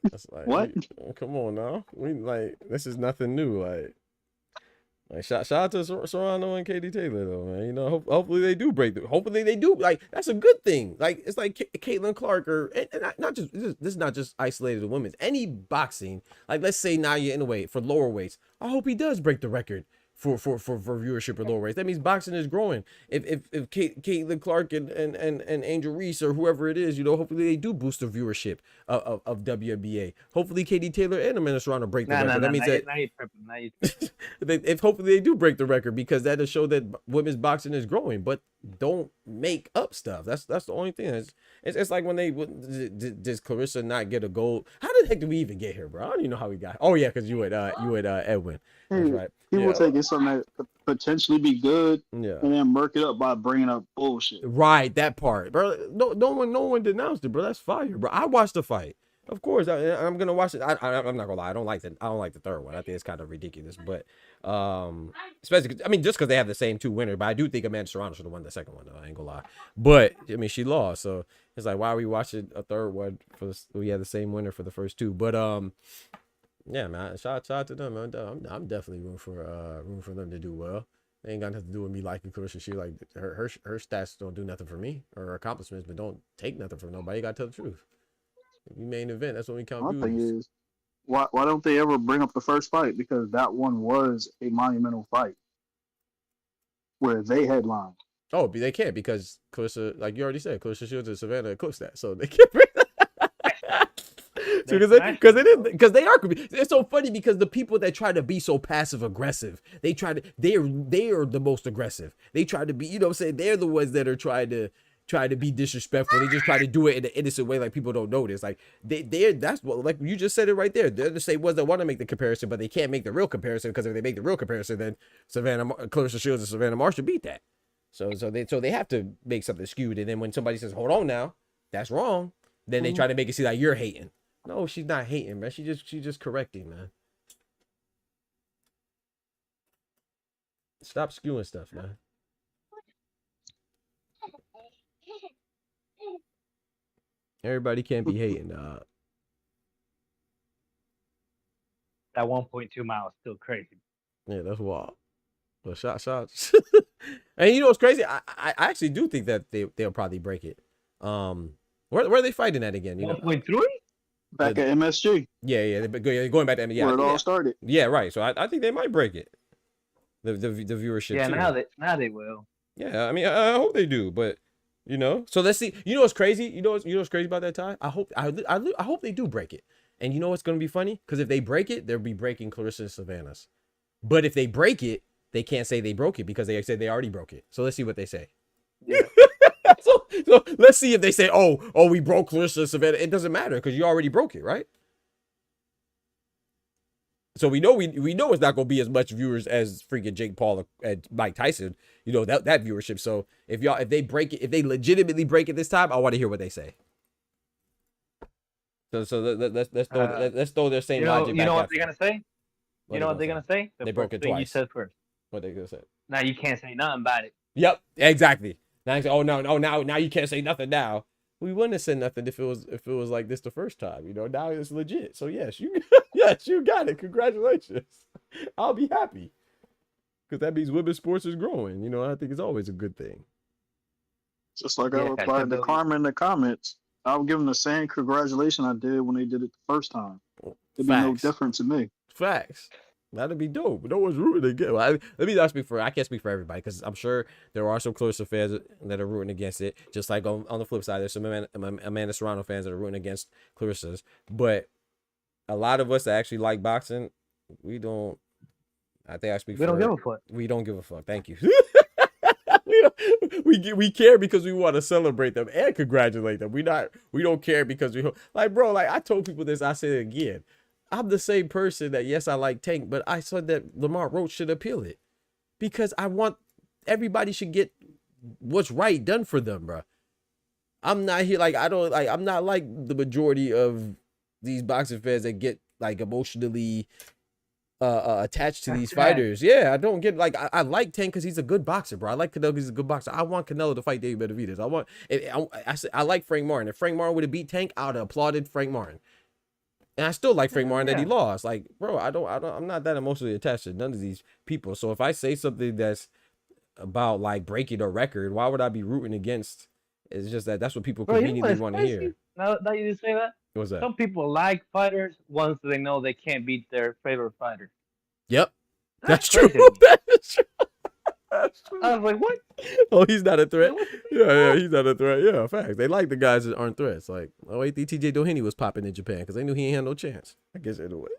That's like, what? Come on now. We like this is nothing new. Like shout out to Serrano and Katie Taylor though, man. You know, hopefully they do break through. Hopefully they do. Like that's a good thing. Like it's like Caitlin Clark and not just this is not just isolated to women's. Any boxing, like let's say now you're in the weight for lower weights. I hope he does break the record for viewership or lower weights. That means boxing is growing. If Caitlin Clark and Angel Reese or whoever it is, you know, hopefully they do boost the viewership of WNBA. Hopefully Katie Taylor and Amanda Serrano break the record. That means if hopefully they do break the record because that'll show that women's boxing is growing. But don't make up stuff. That's the only thing. It's like when does Clarissa not get a gold? How the heck did we even get here, bro? I don't even know how we got. Oh yeah, because you at Edwin. That's right. People taking something that could potentially be good, and then murk it up by bringing up bullshit. Right, that part, bro. No one denounced it, bro. That's fire, bro. I watched the fight. Of course, I'm gonna watch it. I'm not gonna lie. I don't like the third one. I think it's kind of ridiculous, but especially just because they have the same two winners. But I do think Amanda Serrano should have won the second one. Though, I ain't gonna lie. But I mean, she lost, so it's like why are we watching a third one we had the same winner for the first two? But yeah, man. Shout out to them, man. I'm definitely room for them to do well. They ain't got nothing to do with me liking Clarissa Shields. Like her stats don't do nothing for me, or her accomplishments, but don't take nothing from nobody. You gotta tell the truth. You main event. That's when we count views. My thing is, why don't they ever bring up the first fight? Because that one was a monumental fight where they headlined. Oh, they can't because Clarissa, like you already said, Clarissa Shields and Savannah eclipsed that, so they can't bring because they are. It's so funny because the people that try to be so passive aggressive, they are the most aggressive. They try to be, you know what I'm saying? They're the ones that are trying to try to be disrespectful. They just try to do it in an innocent way, like people don't notice. Like that's what, like you just said it right there. They're the same ones that want to make the comparison, but they can't make the real comparison, because if they make the real comparison, then Clarissa Shields and Savannah Marshall beat that. So they have to make something skewed. And then when somebody says, "Hold on now, that's wrong," then they try to make it seem like you're hating. No, she's not hating, man. She's just correcting, man. Stop skewing stuff, man. Everybody can't be hating. That 1.2 miles is still crazy. Yeah, that's wild. But shots. And you know what's crazy? I actually do think that they'll probably break it. Where are they fighting at again? You know, 1.3? Back at MSG. Yeah, they're going back to MSG. Yeah, where it all started. Yeah, right. So I think they might break it. The viewership. Yeah, too. now they will. Yeah, I mean, I hope they do, but you know. So let's see. You know what's crazy? You know what's crazy about that tie? I hope they do break it. And you know what's gonna be funny? Because if they break it, they'll be breaking Clarissa and Savannah's. But if they break it, they can't say they broke it, because they said they already broke it. So let's see what they say. Yeah. so let's see if they say, oh, we broke Clarissa and Savannah. It doesn't matter, because you already broke it, right? So we know it's not gonna be as much viewers as freaking Jake Paul and Mike Tyson. You know that viewership. So if they break it, if they legitimately break it this time, I want to hear what they say. So let's throw their same logic. You know what they're gonna say? You know what they're gonna say? They broke it twice. You said first. What they gonna say? Now you can't say nothing about it. Yep, exactly. Now you say, now you can't say nothing now. We wouldn't have said nothing if it was like this the first time. You know, now it's legit. So yes, you got it. Congratulations. I'll be happy, because that means women's sports is growing. You know, I think it's always a good thing. Just like I replied to Carmen in the comments, I'll give them the same congratulations I did when they did it the first time. It'd be no different to me. Facts. That'd be dope. No one's rooting against. Let me not speak for. I can't speak for everybody, because I'm sure there are some Clarissa fans that are rooting against it. Just like on the flip side, there's some Amanda Serrano fans that are rooting against Clarissa's. But a lot of us that actually like boxing, we don't. I think I speak. We don't give a fuck. We don't give a fuck. Thank you. we care because we want to celebrate them and congratulate them. We don't care because like, bro. Like I told people this. I said it again. I'm the same person that, yes, I like Tank, but I said that Lamar Roach should appeal it, because I want everybody should get what's right done for them, bro. I'm not here like I'm not like the majority of these boxing fans that get like emotionally attached to these fighters. Yeah, I don't get like I like Tank because he's a good boxer, bro. I like Canelo because he's a good boxer. I want Canelo to fight David Benavidez. I like Frank Martin. If Frank Martin would have beat Tank, I would have applauded Frank Martin. And I still like Frank Martin that he lost. Like, bro, I'm not that emotionally attached to none of these people. So if I say something that's about like breaking a record, why would I be rooting against? It's just that's what people conveniently want to hear. Now that you just say that, what's that? Some people like fighters once they know they can't beat their favorite fighter. Yep, that's true. That's true. I was like, what? Oh, he's not a threat. Yeah, he's not a threat. Yeah, facts. They like the guys that aren't threats. Like, oh, wait, TJ Doheny was popping in Japan because they knew he ain't had no chance. I guess in a way.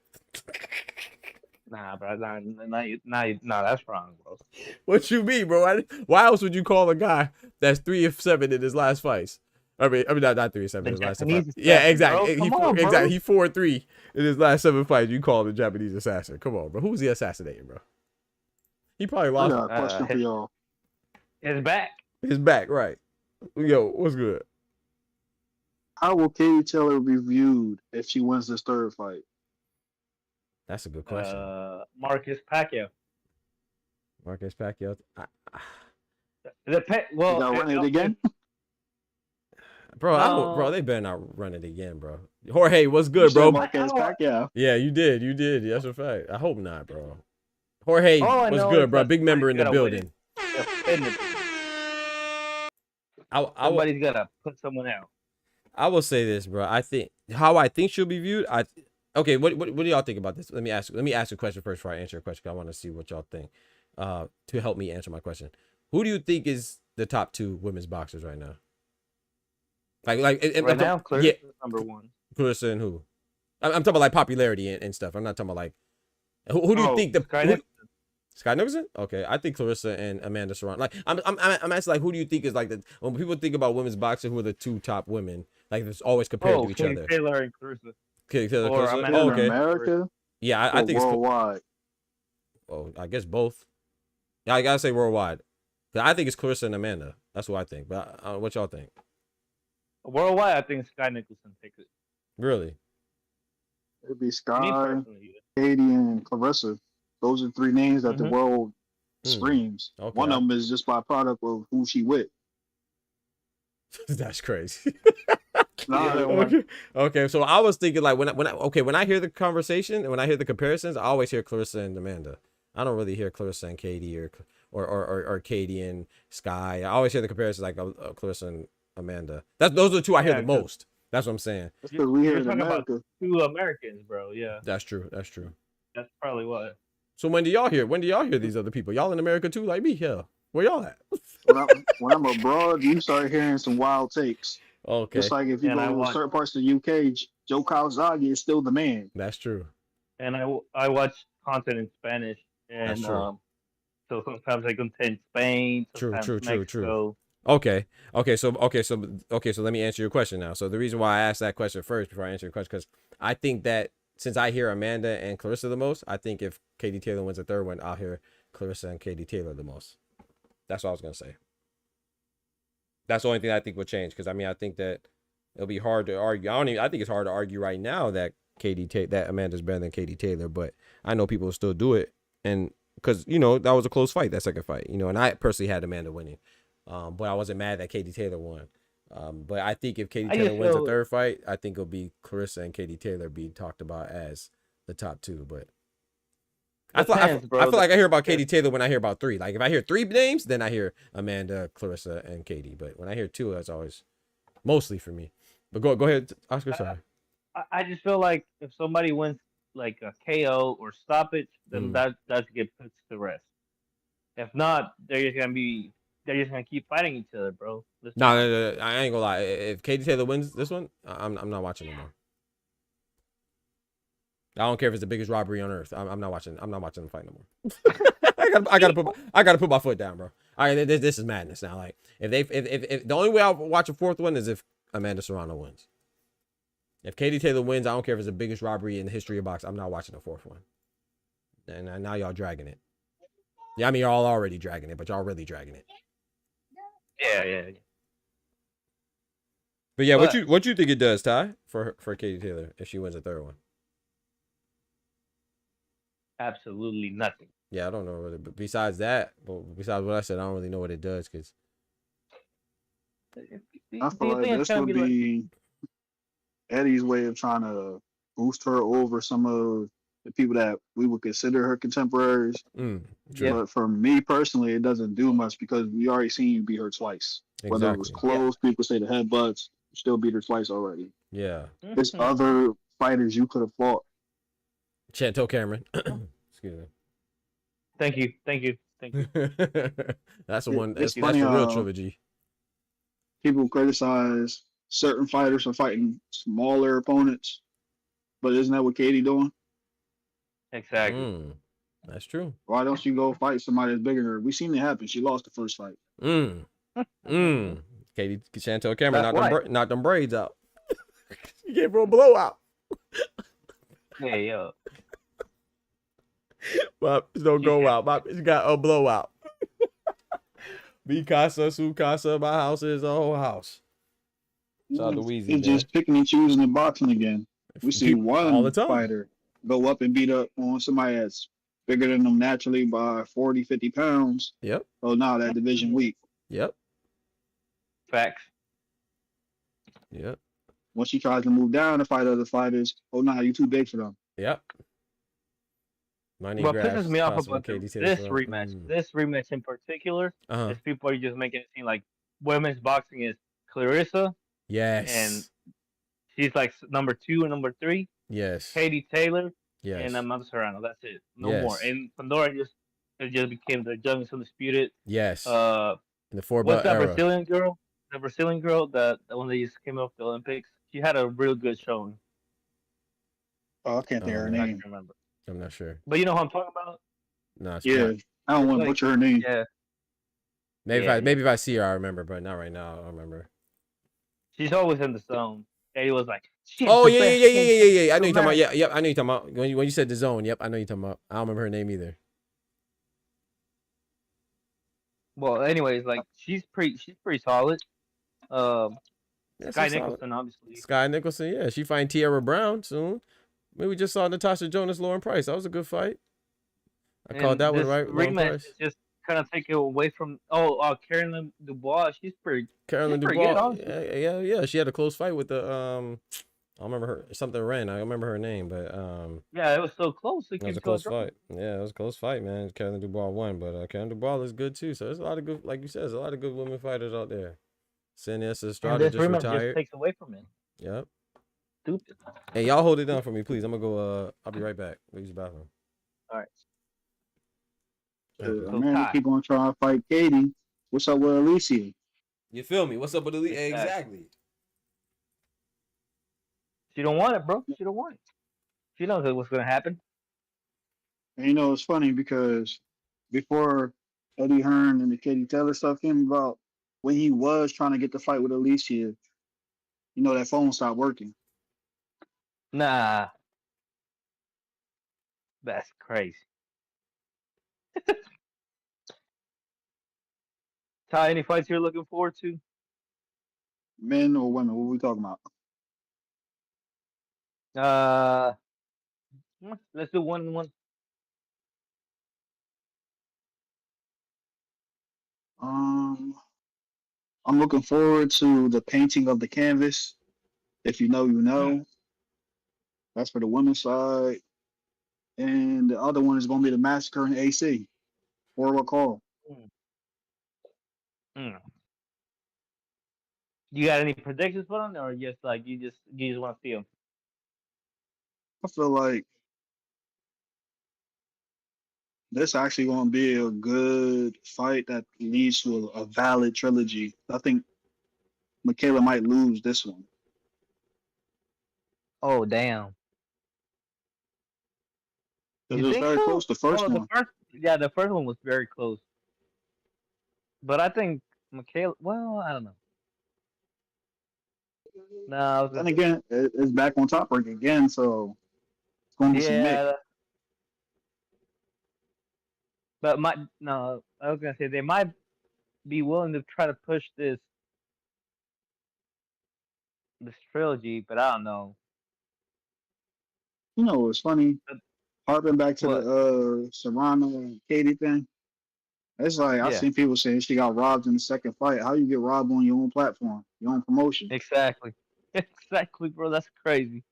Nah, bro. Nah, that's wrong, bro. What you mean, bro? Why else would you call a guy that's 3 of 7 in his last fights? I mean, not 3 of 7 in his last 7 fights. Yeah, exactly. He 4-3 in his last 7 fights. You call him the Japanese assassin? Come on, bro. Who's he assassinating, bro? He probably lost. I got a question for y'all. His back. His back, right. Yo, what's good? How will Katie Taylor be viewed if she wins this third fight? That's a good question. Marcus Pacquiao. Marcus Pacquiao. Well, you gotta run it again? Bro, they better not run it again, bro. Jorge, what's good, bro? Marcus Pacquiao. Yeah, you did. That's a fact. I hope not, bro. Jorge, what's good, bro? Big member in the building. Somebody's gotta put someone out. I will say this, bro. I think she'll be viewed. Okay. What do y'all think about this? Let me ask a question first before I answer your question, because I want to see what y'all think. To help me answer my question, who do you think is the top 2 women's boxers right now? Right now, Clarissa is number 1. Clarissa and who? I'm talking about like popularity and stuff. I'm not talking about like who do you think Sky Nicholson? Okay, I think Clarissa and Amanda Serrano. Like, I'm asking, like, who do you think is like when people think about women's boxing, who are the two top women? Like, it's always compared to each Katie other. Taylor and Clarissa. Katie Taylor, Or Clarissa. Amanda Okay. America? Yeah, I think worldwide. It's oh, I guess both. Yeah, I gotta say worldwide. I think it's Clarissa and Amanda. That's what I think. But what y'all think? Worldwide, I think Sky Nicholson takes it. Really? It'd be Sky, Katie, and Clarissa. Those are three names that the world screams. Okay. One of them is just by product of who she with. That's crazy. Okay. So I was thinking like when I hear the conversation and when I hear the comparisons, I always hear Clarissa and Amanda. I don't really hear Clarissa and Katie or Katie and Sky. I always hear the comparisons like Clarissa and Amanda. Those are the two I hear the most. That's what I'm saying. That's because we hear talking America. About two Americans, bro. Yeah. That's true. That's probably what. So when do y'all hear these other people? Y'all in America too, like me? Yeah. Where y'all at? when I'm abroad, you start hearing some wild takes. Okay. Just like if you go to certain parts of the UK, Joe Calzaghe is still the man. That's true. And I watch content in Spanish, and so sometimes I contain Spain. True. Mexico. Okay. So let me answer your question now. So the reason why I asked that question first before I answer your question, because I think that since I hear Amanda and Clarissa the most, I think if Katie Taylor wins the third one, I'll hear Clarissa and Katie Taylor the most. That's what I was gonna say. That's the only thing I think would change, because I mean I think that it'll be hard to argue. I think it's hard to argue right now that that Amanda's better than Katie Taylor, but I know people will still do it, and because that was a close fight, that second fight, and I personally had Amanda winning, but I wasn't mad that Katie Taylor won. But I think if Katie Taylor wins the third fight, I think it'll be Clarissa and Katie Taylor being talked about as the top two. But I feel like I hear about Katie Taylor when I hear about three. Like if I hear three names, then I hear Amanda, Clarissa, and Katie. But when I hear two, that's always mostly for me. But go ahead, Oscar. Sorry. I just feel like if somebody wins like a KO or stoppage, then that's get put to rest. If not, they're just gonna keep fighting each other, bro. No, I ain't gonna lie. If Katie Taylor wins this one, I'm not watching no more. I don't care if it's the biggest robbery on earth. I'm not watching them fight no more. I gotta put my foot down, bro. All right, this is madness now. Like if the only way I'll watch a fourth one is if Amanda Serrano wins. If Katie Taylor wins, I don't care if it's the biggest robbery in the history of boxing. I'm not watching the fourth one. And now y'all dragging it. Yeah, I mean y'all already dragging it, but y'all really dragging it. Yeah. But yeah, what you think it does, Ty, for Katie Taylor if she wins a third one? Absolutely nothing. Yeah, I don't know really. But besides what I said, I don't really know what it does because I feel like this would be Eddie's way of trying to boost her over some of the people that we would consider her contemporaries. But for me personally, it doesn't do much because we already seen you beat her twice. Exactly. Whether it was close, people say the headbutts, you still beat her twice already. Yeah. There's other fighters you could have fought. Chantel Cameron. Excuse me. Thank you. That's the one. That's the real trilogy. People criticize certain fighters for fighting smaller opponents, but isn't that what Katie doing? Exactly. That's true. Why don't you go fight somebody that's bigger than her? We seen it happen. She lost the first fight. Katie Chantel Cameron knocked them braids out. You gave her a blowout. Hey yo. But don't go out. She got a blowout. Mi casa, su casa, my house is a whole house. It's just picking and choosing in boxing again. We see one fighter go up and beat up on somebody that's bigger than them naturally by 40, 50 pounds. Yep. Oh, now that division weak. Yep. Facts. Yep. Once she tries to move down to fight other fighters, oh, no, you too big for them. Yep. What pisses me off about this rematch, this rematch in particular, is people are just making it seem like women's boxing is Clarissa. Yes. And she's like number 2 and number 3. Yes. Katie Taylor. Yes. And Amanda Serrano. That's it. No more. And Pandora just became the youngest undisputed. Yes. In the 4-belt era. What's that Brazilian girl, the one that just came off the Olympics? She had a real good showing. Oh, I can't think of her name. I remember. I'm not sure. But you know who I'm talking about? Nah, yeah. I don't want to butcher her name. Yeah. Maybe if I see her, I remember, but not right now. I don't remember. She's always in the zone. Eddie was like, oh yeah. I know you're talking about. Yeah, yep. I know you're talking about. When you said the zone, yep, I know you're talking about. I don't remember her name either. Well, anyways, like she's pretty solid. Sky Nicholson, obviously. Sky Nicholson, yeah, she fighting Tierra Brown soon. Maybe we just saw Natasha Jonas, Lauren Price. That was a good fight. I called that one right. Rematch is just kind of take it away from Carolyn Dubois. She's pretty. Carolyn Dubois. Pretty good, yeah. She had a close fight with the I don't remember her something Ren. I don't remember her name, but yeah, it was so close. It was a close fight. Yeah, it was a close fight, man. Carolyn Dubois won, but Carolyn Dubois is good too. So there's a lot of good, like you said, there's a lot of good women fighters out there. Senior Estrada just retired. Just takes away from it. Yep. Stupid. Hey, y'all hold it down for me, please. I'm gonna go. I'll be right back. Go use the bathroom. All right. Man, keep on trying to fight Katie. What's up with Alicia? You feel me? What's up with Alicia? Exactly. She don't want it, bro. She don't want it. She knows what's gonna happen. And you know, it's funny because before Eddie Hearn and the Katie Taylor stuff came about, when he was trying to get the fight with Alicia, you know, that phone stopped working. Nah. That's crazy. Ty, any fights you're looking forward to? Men or women? What are we talking about? Let's do 1-1. I'm looking forward to the painting of the canvas. If you know, you know. That's for the women's side. And the other one is going to be the massacre in AC. Or call. You got any predictions for them, or just like you just want to see them? I feel like this actually going to be a good fight that leads to a valid trilogy. I think Michaela might lose this one. Oh, damn. It was very close, the first one. The first one was very close. But I think Michaela, well, I don't know. No. Then again, it's back on top again, so it's going to be some mix. But I was going to say they might be willing to try to push this trilogy, but I don't know. You know, it's funny. Harping back to the Serrano and Katie thing. It's like I've seen people saying she got robbed in the second fight. How you get robbed on your own platform, your own promotion? Exactly, bro. That's crazy.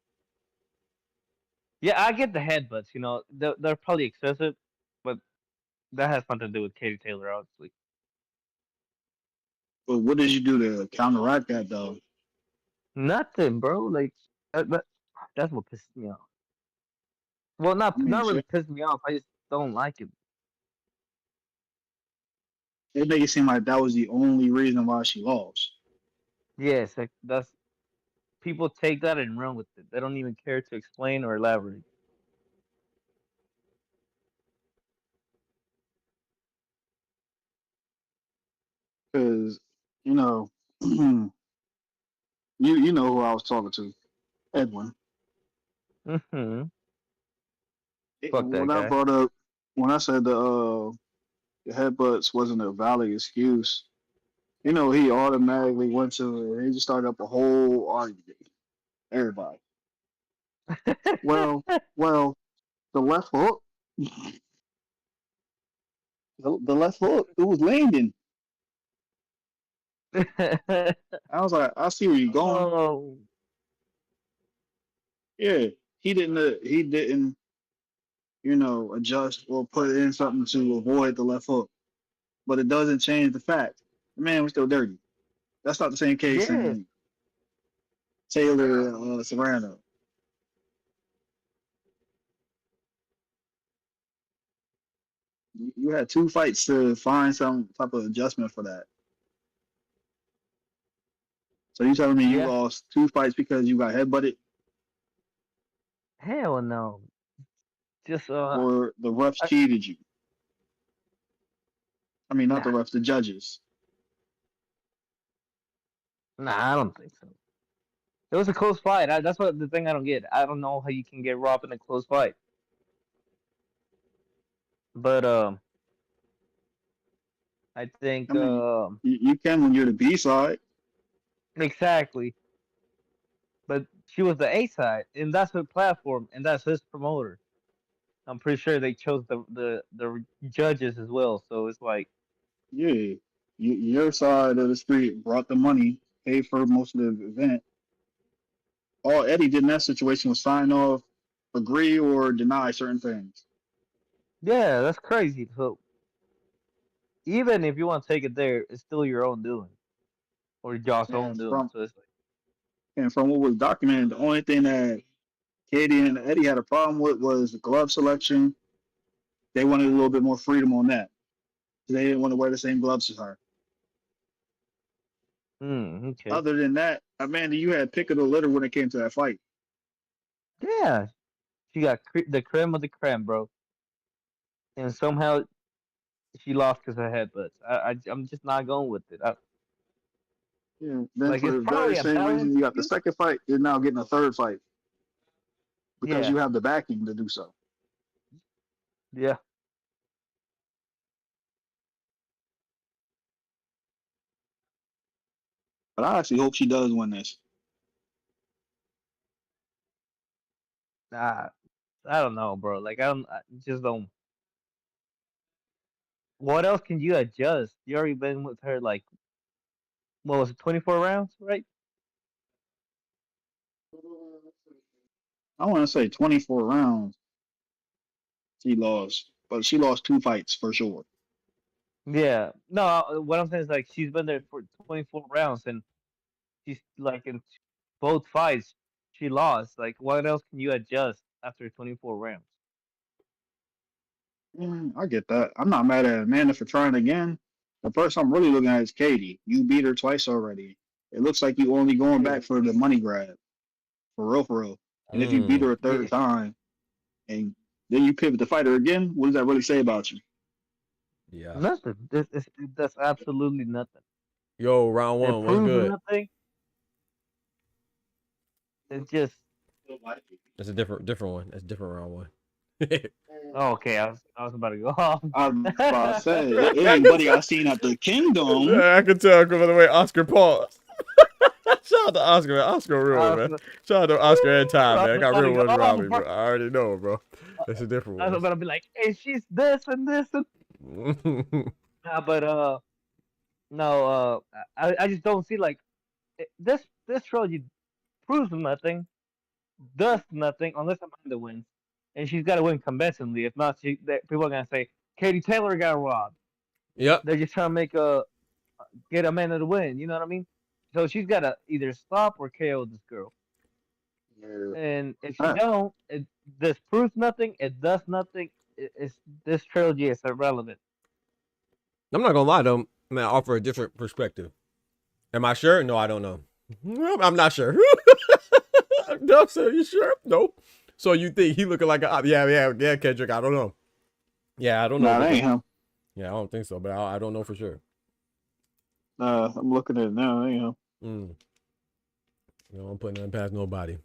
Yeah, I get the headbutts. You know, they're probably excessive, but that has nothing to do with Katie Taylor, obviously. But what did you do to counteract that, though? Nothing, bro. Like that's what pisses me off. Well, not really pissing me off. I just don't like it. It make it seem like that was the only reason why she lost. Yes, that's people take that and run with it. They don't even care to explain or elaborate. Because you know, you know who I was talking to, Edwin. Mm-hmm. Fuck that guy. I brought up when I said the headbutts wasn't a valid excuse, you know, he automatically went to it. He just started up a whole argument. Everybody. well, the left hook. The left hook, it was landing. I was like, I see where you're going. Oh. Yeah, he didn't, you know, adjust or put in something to avoid the left hook. But it doesn't change the fact the man was still dirty. That's not the same case in Taylor Serrano. You had 2 fights to find some type of adjustment for that. So you telling me you lost 2 fights because you got headbutted? Hell no. Just or the refs cheated you? I mean, not the refs, the judges. Nah, I don't think so. It was a close fight. That's what the thing I don't get. I don't know how you can get robbed in a close fight. But I think I mean, you can when you're the B side. exactly. But she was the A side, and that's her platform, and that's his promoter. I'm pretty sure they chose the judges as well. So it's like, Yeah, your side of the street brought the money, paid for most of the event. All Eddie did in that situation was sign off, agree, or deny certain things. yeah, that's crazy. So even if you want to take it there, it's still your own doing or Josh's own And doing. from So it's like, and from what was documented, the only thing that Katie and Eddie had a problem with was the glove selection. They wanted a little bit more freedom on that. They didn't want to wear the same gloves as her. okay, Other than that, Amanda, you had pick of the litter when it came to that fight. yeah, she got the creme of the creme, bro, and somehow she lost because of headbutts. I'm just not going with it. Yeah. Then Like for it's the very probably a same reason balance you got the issue. second fight, you're now getting a third fight because Yeah, you have the backing to do so. yeah. But I actually hope she does win this. Nah, I don't know, bro. Like I just don't. What else can you adjust? You already been with her like what was it, 24 rounds, right? I want to say 24 rounds she lost, but she lost 2 fights for sure. Yeah. No, what I'm saying is like she's been there for 24 rounds and she's like in both fights she lost. Like what else can you adjust after 24 rounds? I get that. I'm not mad at Amanda for trying again. The person I'm really looking at is Katie. You beat her twice already. It looks like you only going back for the money grab. For real, for real. And if you beat her a third Yeah. time and then you pivot to fight her again, what does that really say about you? Yeah. Nothing. That's absolutely nothing. Yo, round It one. What's proves good? nothing. It's just That's a different one. That's a different round one. oh, okay. I was about to go off. I was about to say, it ain't buddy I seen at the Kingdom. Yeah, I can tell by the way Oscar paused. Shout out to Oscar, man. Oscar real, man. Shout out to Oscar and Time, man. I got real ones around me, bro. I already know, bro. That's a different I was one. about to be like, hey, she's this and this and but no, I just don't see like this trilogy proves nothing, does nothing unless Amanda wins, and she's got to win convincingly. If not, people are gonna say Katie Taylor got robbed. Yep. They're just trying to get Amanda to win. You know what I mean? So she's got to either stop or KO this girl. Yeah. And if she don't, this proves nothing. It does nothing. This trilogy is irrelevant. I'm not gonna lie though. I'm gonna offer a different perspective. Am I sure? No, I don't know. I'm not sure. No, sir, you sure? No. So you think he looking like a yeah, Kendrick? I don't know. Yeah, I don't know. Nah, that ain't him. Yeah, I don't think so, but I don't know for sure. I'm looking at it now. That ain't him. You know, I'm putting nothing past nobody.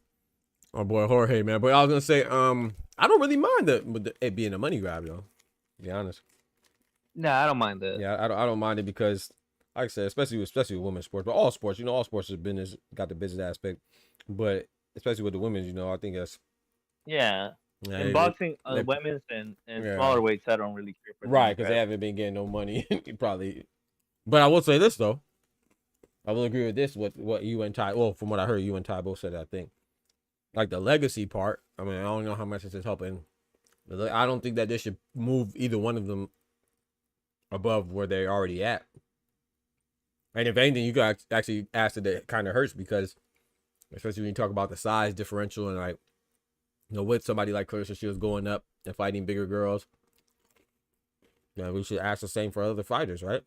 Our boy Jorge, man. But I was gonna say, I don't really mind it being a money grab, though. To be honest. Nah, I don't mind that. Yeah, I don't mind it because, like I said, especially with women's sports, but all sports, all sports is business, got the business aspect, but especially with the women's, I think that's in boxing, women's and smaller weights, I don't really care for. Right, because they haven't been getting no money, probably. But I will say this though, I will agree with this. What you and Ty, well, from what I heard, you and Ty both said, I think, like the legacy part. I mean, I don't know how much this is helping. I don't think that this should move either one of them above where they're already at. And if anything, you could actually ask that it kind of hurts because, especially when you talk about the size differential and like, with somebody like Clarissa Shields going up and fighting bigger girls, we should ask the same for other fighters, right?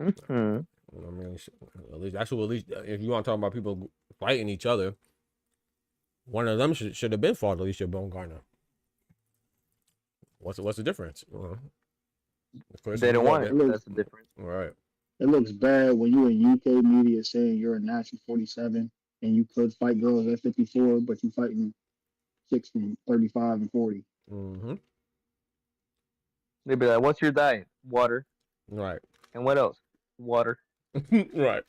Mm-hmm. I mean, at least if you want to talk about people fighting each other, one of them should have been fought Alicia Baumgartner. What's the difference? They don't want it. That's the difference. Right. It looks bad when you in UK media saying you're a natural 47 and you could fight girls at 54, but you fighting 60, 35, and 40. Mm-hmm. They'd be like, "What's your diet? Water." Right. And what else? Water. Right.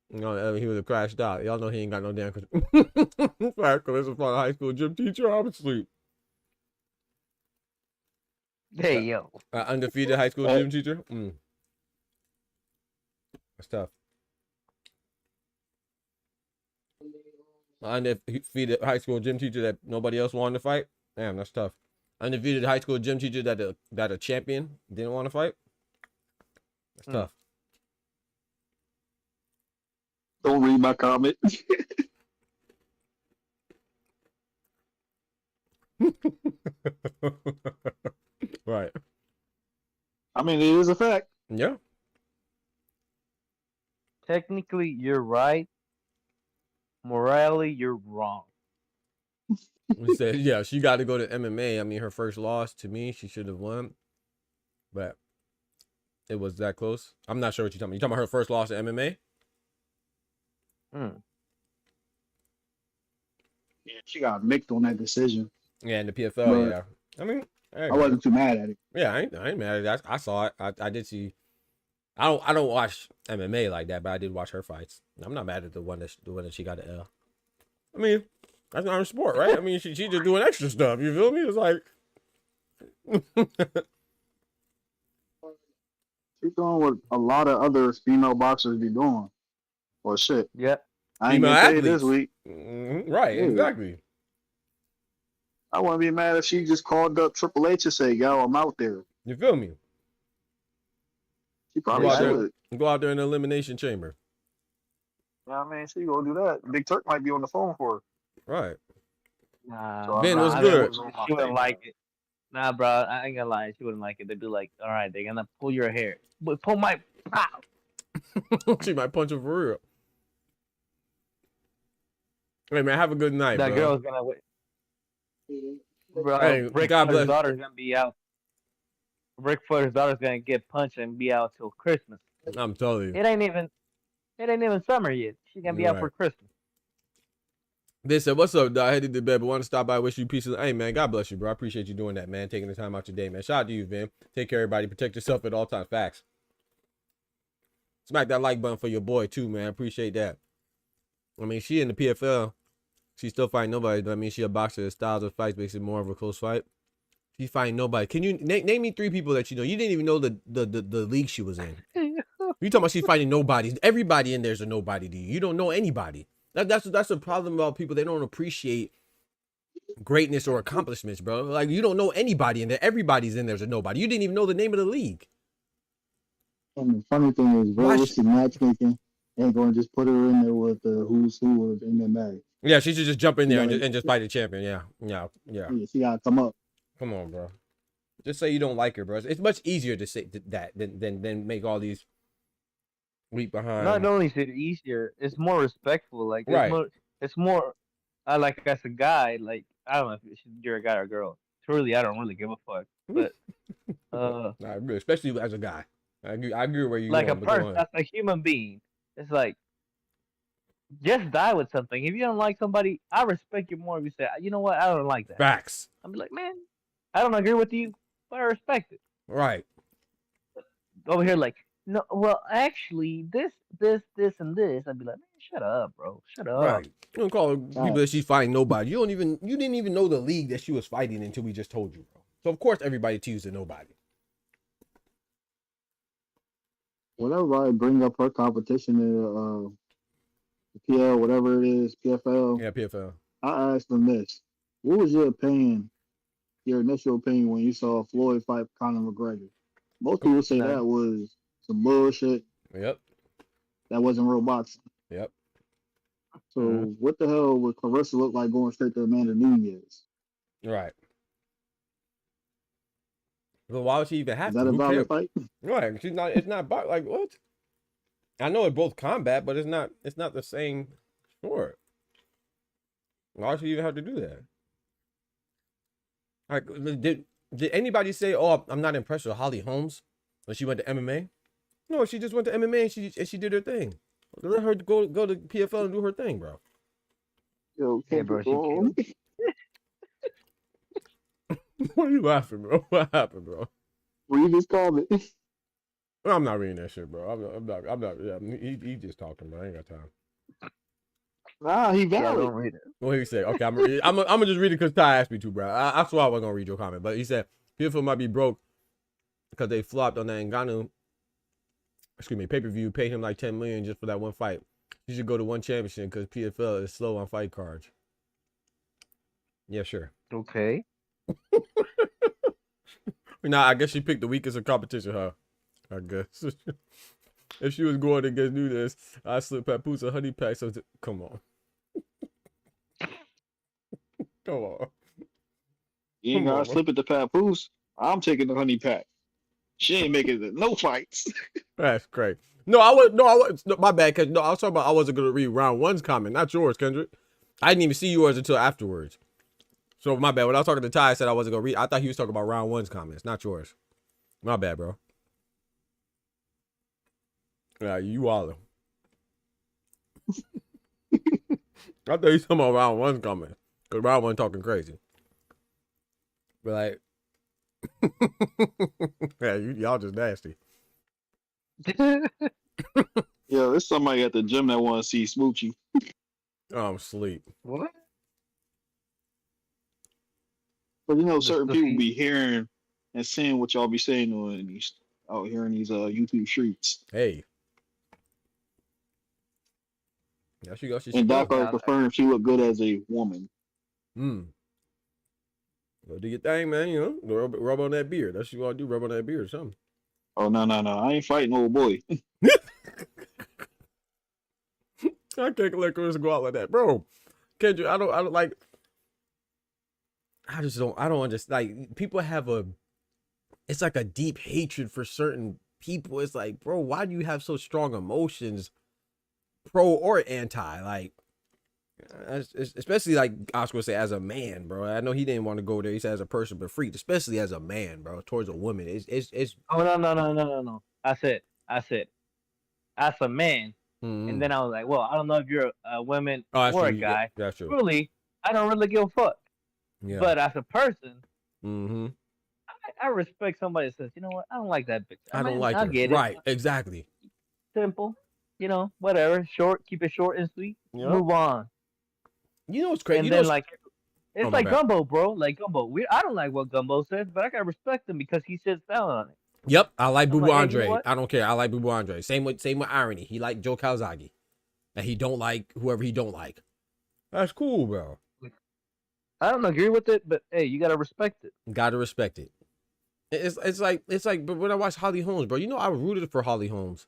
You know, he would have crashed out. Y'all know he ain't got no damn because from a high school gym teacher. I would sleep. Hey, yo. Undefeated high school gym teacher. That's tough. Undefeated high school gym teacher that nobody else wanted to fight. Damn, that's tough. Undefeated high school gym teacher that a champion didn't want to fight. That's tough. Don't read my comment. Right. I mean, it is a fact. Yeah. Technically, you're right. Morally, you're wrong. We said, yeah, she got to go to MMA. I mean, her first loss to me, she should have won, but it was that close. I'm not sure what you're talking about. You talking about her first loss at MMA? Yeah, she got mixed on that decision. Yeah, in the PFL. Yeah, I mean, I wasn't too mad at it. Yeah, I ain't mad at it. I saw it. I did see. I don't watch MMA like that, but I did watch her fights. I'm not mad at the one that she got the L. I mean, that's not her sport, right? I mean, she just doing extra stuff. You feel me? It's like she's doing what a lot of other female boxers be doing. Well, shit. Yep. I ain't gonna say this week. Right, exactly. I wouldn't be mad if she just called up Triple H and say, "Yo, I'm out there." You feel me? She probably should. Go out there in the elimination chamber. Yeah, I mean, she gonna do that. Big Turk might be on the phone for her. Right. Nah, So Ben was good. She wouldn't like it. Nah, bro, I ain't gonna lie. She wouldn't like it. They'd be like, "All right, they're gonna pull your hair, but pull my." She might punch her for real. Hey man, have a good night. That bro. girl's gonna wait. Bro, Hey, Rick God Flair's bless. daughter's gonna be out. Rick Flair's daughter's gonna get punched and be out till Christmas. I'm telling you. It ain't even summer yet. She's gonna be out for Christmas. They said, "What's up, dog? Headed to bed, but want to stop by, wish you peace." Hey man, God bless you, bro. I appreciate you doing that, man. Taking the time out your day, man. Shout out to you, man. Take care, everybody. Protect yourself at all times. Facts. Smack that like button for your boy too, man. Appreciate that. I mean, she in the PFL. She's still fighting nobody, but I mean, she a boxer. The styles of fights makes it more of a close fight. She's fighting nobody. Can you name me 3 people that you know? You didn't even know the league she was in. You talking about she's fighting nobody? Everybody in there's a nobody to you. You don't know anybody. That's the problem about people. They don't appreciate greatness or accomplishments, bro. Like you don't know anybody in there. Everybody's in there's a nobody. You didn't even know the name of the league. And the funny thing is, realistic matchmaking ain't going to just put her in there with the who's who of MMA. Yeah, she should just jump in there and just fight the champion. Yeah. She got to come up. Come on, bro. Just say you don't like her, bro. It's much easier to say that than make all these leap behind. Not only is it easier, it's more respectful. Like right. It's more. I like as a guy. Like I don't know if you're a guy or a girl. Truly, I don't really give a fuck. But I agree, especially as a guy. I agree where you like going, a person, as a human being. It's like just die with something. If you don't like somebody, I respect you more if you say, you know what, I don't like that. Facts. I'm like, man, I don't agree with you, but I respect it. Right. Over here, like, no, well, actually, this, and this. I'd be like, man, shut up, bro. Shut up. Right. You don't call people that she's fighting nobody. You didn't even know the league that she was fighting until we just told you, bro. So of course everybody to you is a nobody. Whenever I bring up her competition in the PL, whatever it is, PFL. Yeah, PFL. I asked them this: what was your opinion, your initial opinion when you saw Floyd fight Conor McGregor? Most people say that was some bullshit. Yep. That wasn't real boxing. Yep. So what the hell would Clarissa look like going straight to Amanda Nunes? Right. Well, why would she even have to? Is that a valid fight? Right. She's not. It's not like what? I know it's both combat, but it's not. It's not the same sport. Why would she even have to do that? Like, did anybody say, "Oh, I'm not impressed with Holly Holmes when she went to MMA"? No, she just went to MMA and she did her thing. Let her go to PFL and do her thing, bro. Yo, Hey, bro, she killed. What are you laughing, bro? What happened, bro? Read his comment. I'm not reading that shit, bro. I'm not. Yeah, he just talking, bro. I ain't got time. Nah, he Yeah, valid. don't read it. What he say? Okay, I'm gonna just read it because Ty asked me to, bro. I swear I wasn't gonna read your comment, but he said PFL might be broke because they flopped on that Ngannou. Excuse me, pay-per-view, paid him like $10 million just for that one fight. He should go to one championship because PFL is slow on fight cards. Yeah, sure. Okay. Nah, I guess she picked the weakest of competition, huh? I guess. If she was going against Nunes, I slip Papoose a honey pack. So come on. Come on. You ain't gotta slip it to Papoose. I'm taking the honey pack. She ain't making it no fights. That's great. No, I was my bad, cause no, I was talking about I wasn't gonna read round one's comment, not yours, Kendrick. I didn't even see yours until afterwards. So my bad. When I was talking to Ty, I said I wasn't gonna read. I thought he was talking about round one's comments, not yours. My bad, bro. Yeah, you all. I thought he was talking about round one's comment, cause round one talking crazy. But like, yeah, y'all just nasty. Yo, there's somebody at the gym that want to see Smoochie. I'm asleep. What? But you know, certain people be hearing and seeing what y'all be saying on these out here in these YouTube streets. Hey. There she goes. And Doc already confirmed she look good as a woman. Go do your thing, man. You know, rub on that beard. That's what you want to do. Rub on that beard or something. Oh no! I ain't fighting old boy. I can't let Chris go out like that, bro. Kendrick, I don't like. I don't understand. Like, people have it's like a deep hatred for certain people. It's like, bro, why do you have so strong emotions, pro or anti? Like, especially like Oscar would say, as a man, bro. I know he didn't want to go there. He said as a person, but freak, especially as a man, bro, towards a woman. It's. Oh no. I said, as a man, and then I was like, well, I don't know if you're a woman or a guy. That's true. Really, I don't really give a fuck. Yeah. But as a person, I respect somebody that says, you know what, I don't like that bitch. I don't like her. Get right, it. Exactly. Simple, you know, whatever. Short, keep it short and sweet. Yep. Move on. You know what's crazy? And then like, it's like Gumbo, bro. Like Gumbo. I don't like what Gumbo says, but I gotta respect him because he sits down on it. Yep, I like Boo Boo Andre. Hey, you know, I don't care. I like Boo Boo Andre. Same with Irony. He like Joe Calzaghe, and he don't like whoever he don't like. That's cool, bro. I don't agree with it, but hey, you gotta respect it. Gotta respect it. It's like. But when I watch Holly Holmes, bro, you know I rooted for Holly Holmes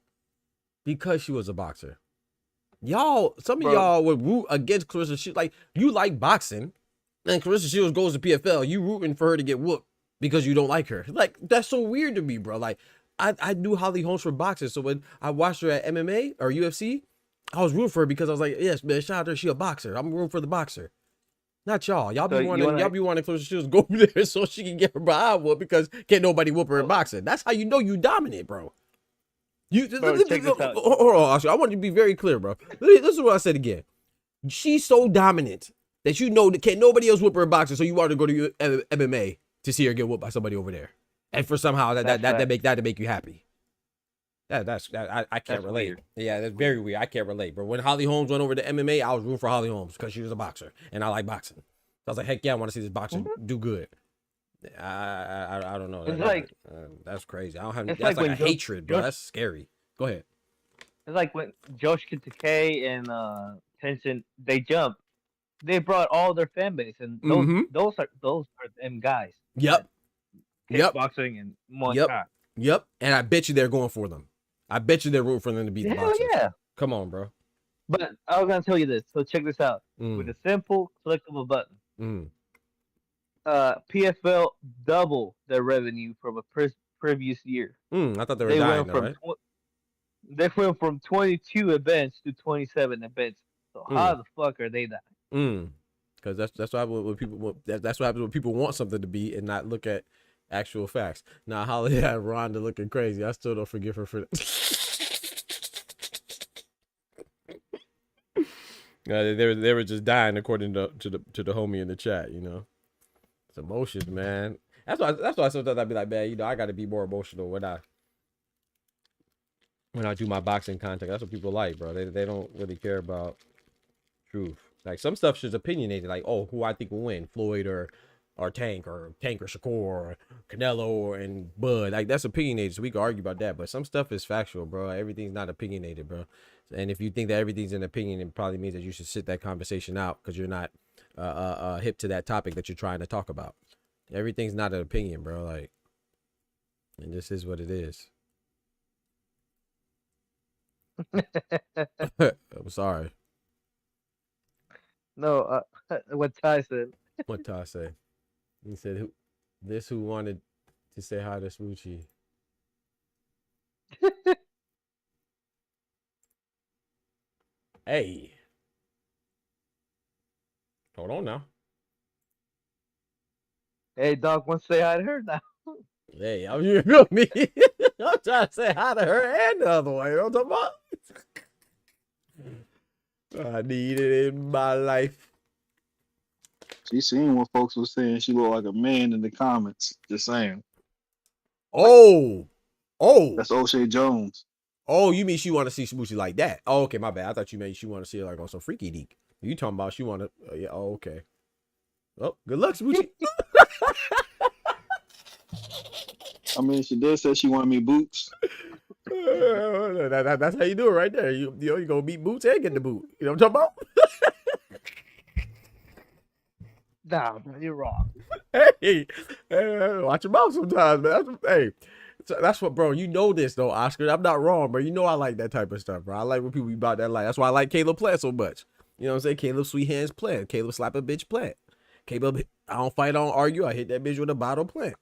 because she was a boxer. Some of y'all would root against Clarissa Shields. Like, you like boxing, and Clarissa Shields goes to PFL. You rooting for her to get whooped because you don't like her. Like, that's so weird to me, bro. Like, I knew Holly Holmes for boxing, so when I watched her at MMA or UFC, I was rooting for her because I was like, yes, man, shout out to her. She a boxer. I'm rooting for the boxer. Not y'all. Y'all be wanting Clarissa Shields to go over there so she can get her behind whoop because can't nobody whoop her in boxing. That's how you know you dominant, bro. Hold on, Oscar. I want you to be very clear, bro. This is what I said again. She's so dominant that you know that can't nobody else whoop her in boxing, so you want to go to MMA to see her get whooped by somebody over there, and for somehow that make you happy. I can't relate. Weird. Yeah, that's very weird. I can't relate. But when Holly Holmes went over to MMA, I was rooting for Holly Holmes because she was a boxer and I like boxing. So I was like, heck yeah, I want to see this boxer do good. I don't know. That's crazy. I don't have. That's like a hatred, bro. That's scary. Go ahead. It's like when Joshua Takei and Tenzin they jump. They brought all their fan base, and those are them guys. Yep. Boxing and Muay Thai. Yep. And I bet you they're going for them. I bet you they're rooting for them to beat the boxers. Yeah. Come on, bro. But I was gonna tell you this. So check this out. With a simple click of a button. PFL double their revenue from a previous year. I thought they were dying, right? They went from 22 events to 27 events. So how the fuck are they dying? Because that's what happens when people that's what happens when people want something to be and not look at actual facts. Now Holly had Rhonda looking crazy. I still don't forgive her for that. They were just dying according to the homie in the chat. You know, it's emotions, man. That's why sometimes I'd be like, man, you know, I got to be more emotional when I do my boxing content. That's what people like, bro. They don't really care about truth. Like some stuff is opinionated, like, oh, who I think will win, Floyd or Tank or Shakur or Canelo and Bud. Like that's opinionated, so we can argue about that. But some stuff is factual, bro. Everything's not opinionated, bro. And if you think that everything's an opinion, it probably means that you should sit that conversation out because you're not hip to that topic that you're trying to talk about. Everything's not an opinion, bro. Like, and this is what it is. I'm sorry. No, what Ty said. What Ty say? He said, who wanted to say hi to Smoochie? Hey. Hold on now. Hey, Doc wants to say hi to her now. Hey, you feel me? I'm trying to say hi to her and the other way. You know what I'm talking about? I need it in my life. She seen what folks were saying. She looked like a man in the comments. Just saying. Oh. That's O'Shea Jones. Oh, you mean she want to see Smoochie like that? Oh, okay, my bad. I thought you meant she want to see her like on some freaky deek. You talking about she want to? Yeah. Oh, okay. Oh, good luck, Smoochie. I mean, she did say she wanted me boots. That's how you do it right there. You go beat Boots and get the boot. You know what I'm talking Nah, about? bro, you're wrong. Hey, watch your mouth sometimes, man. That's what, bro. You know this though, Oscar. I'm not wrong, bro. You know I like that type of stuff, bro. I like when people be about that life. That's why I like Caleb Plant so much. You know what I'm saying? Caleb Sweet Hands Plant. Caleb Slap a Bitch Plant. Caleb, I don't fight, I don't argue. I hit that bitch with a bottle Plant.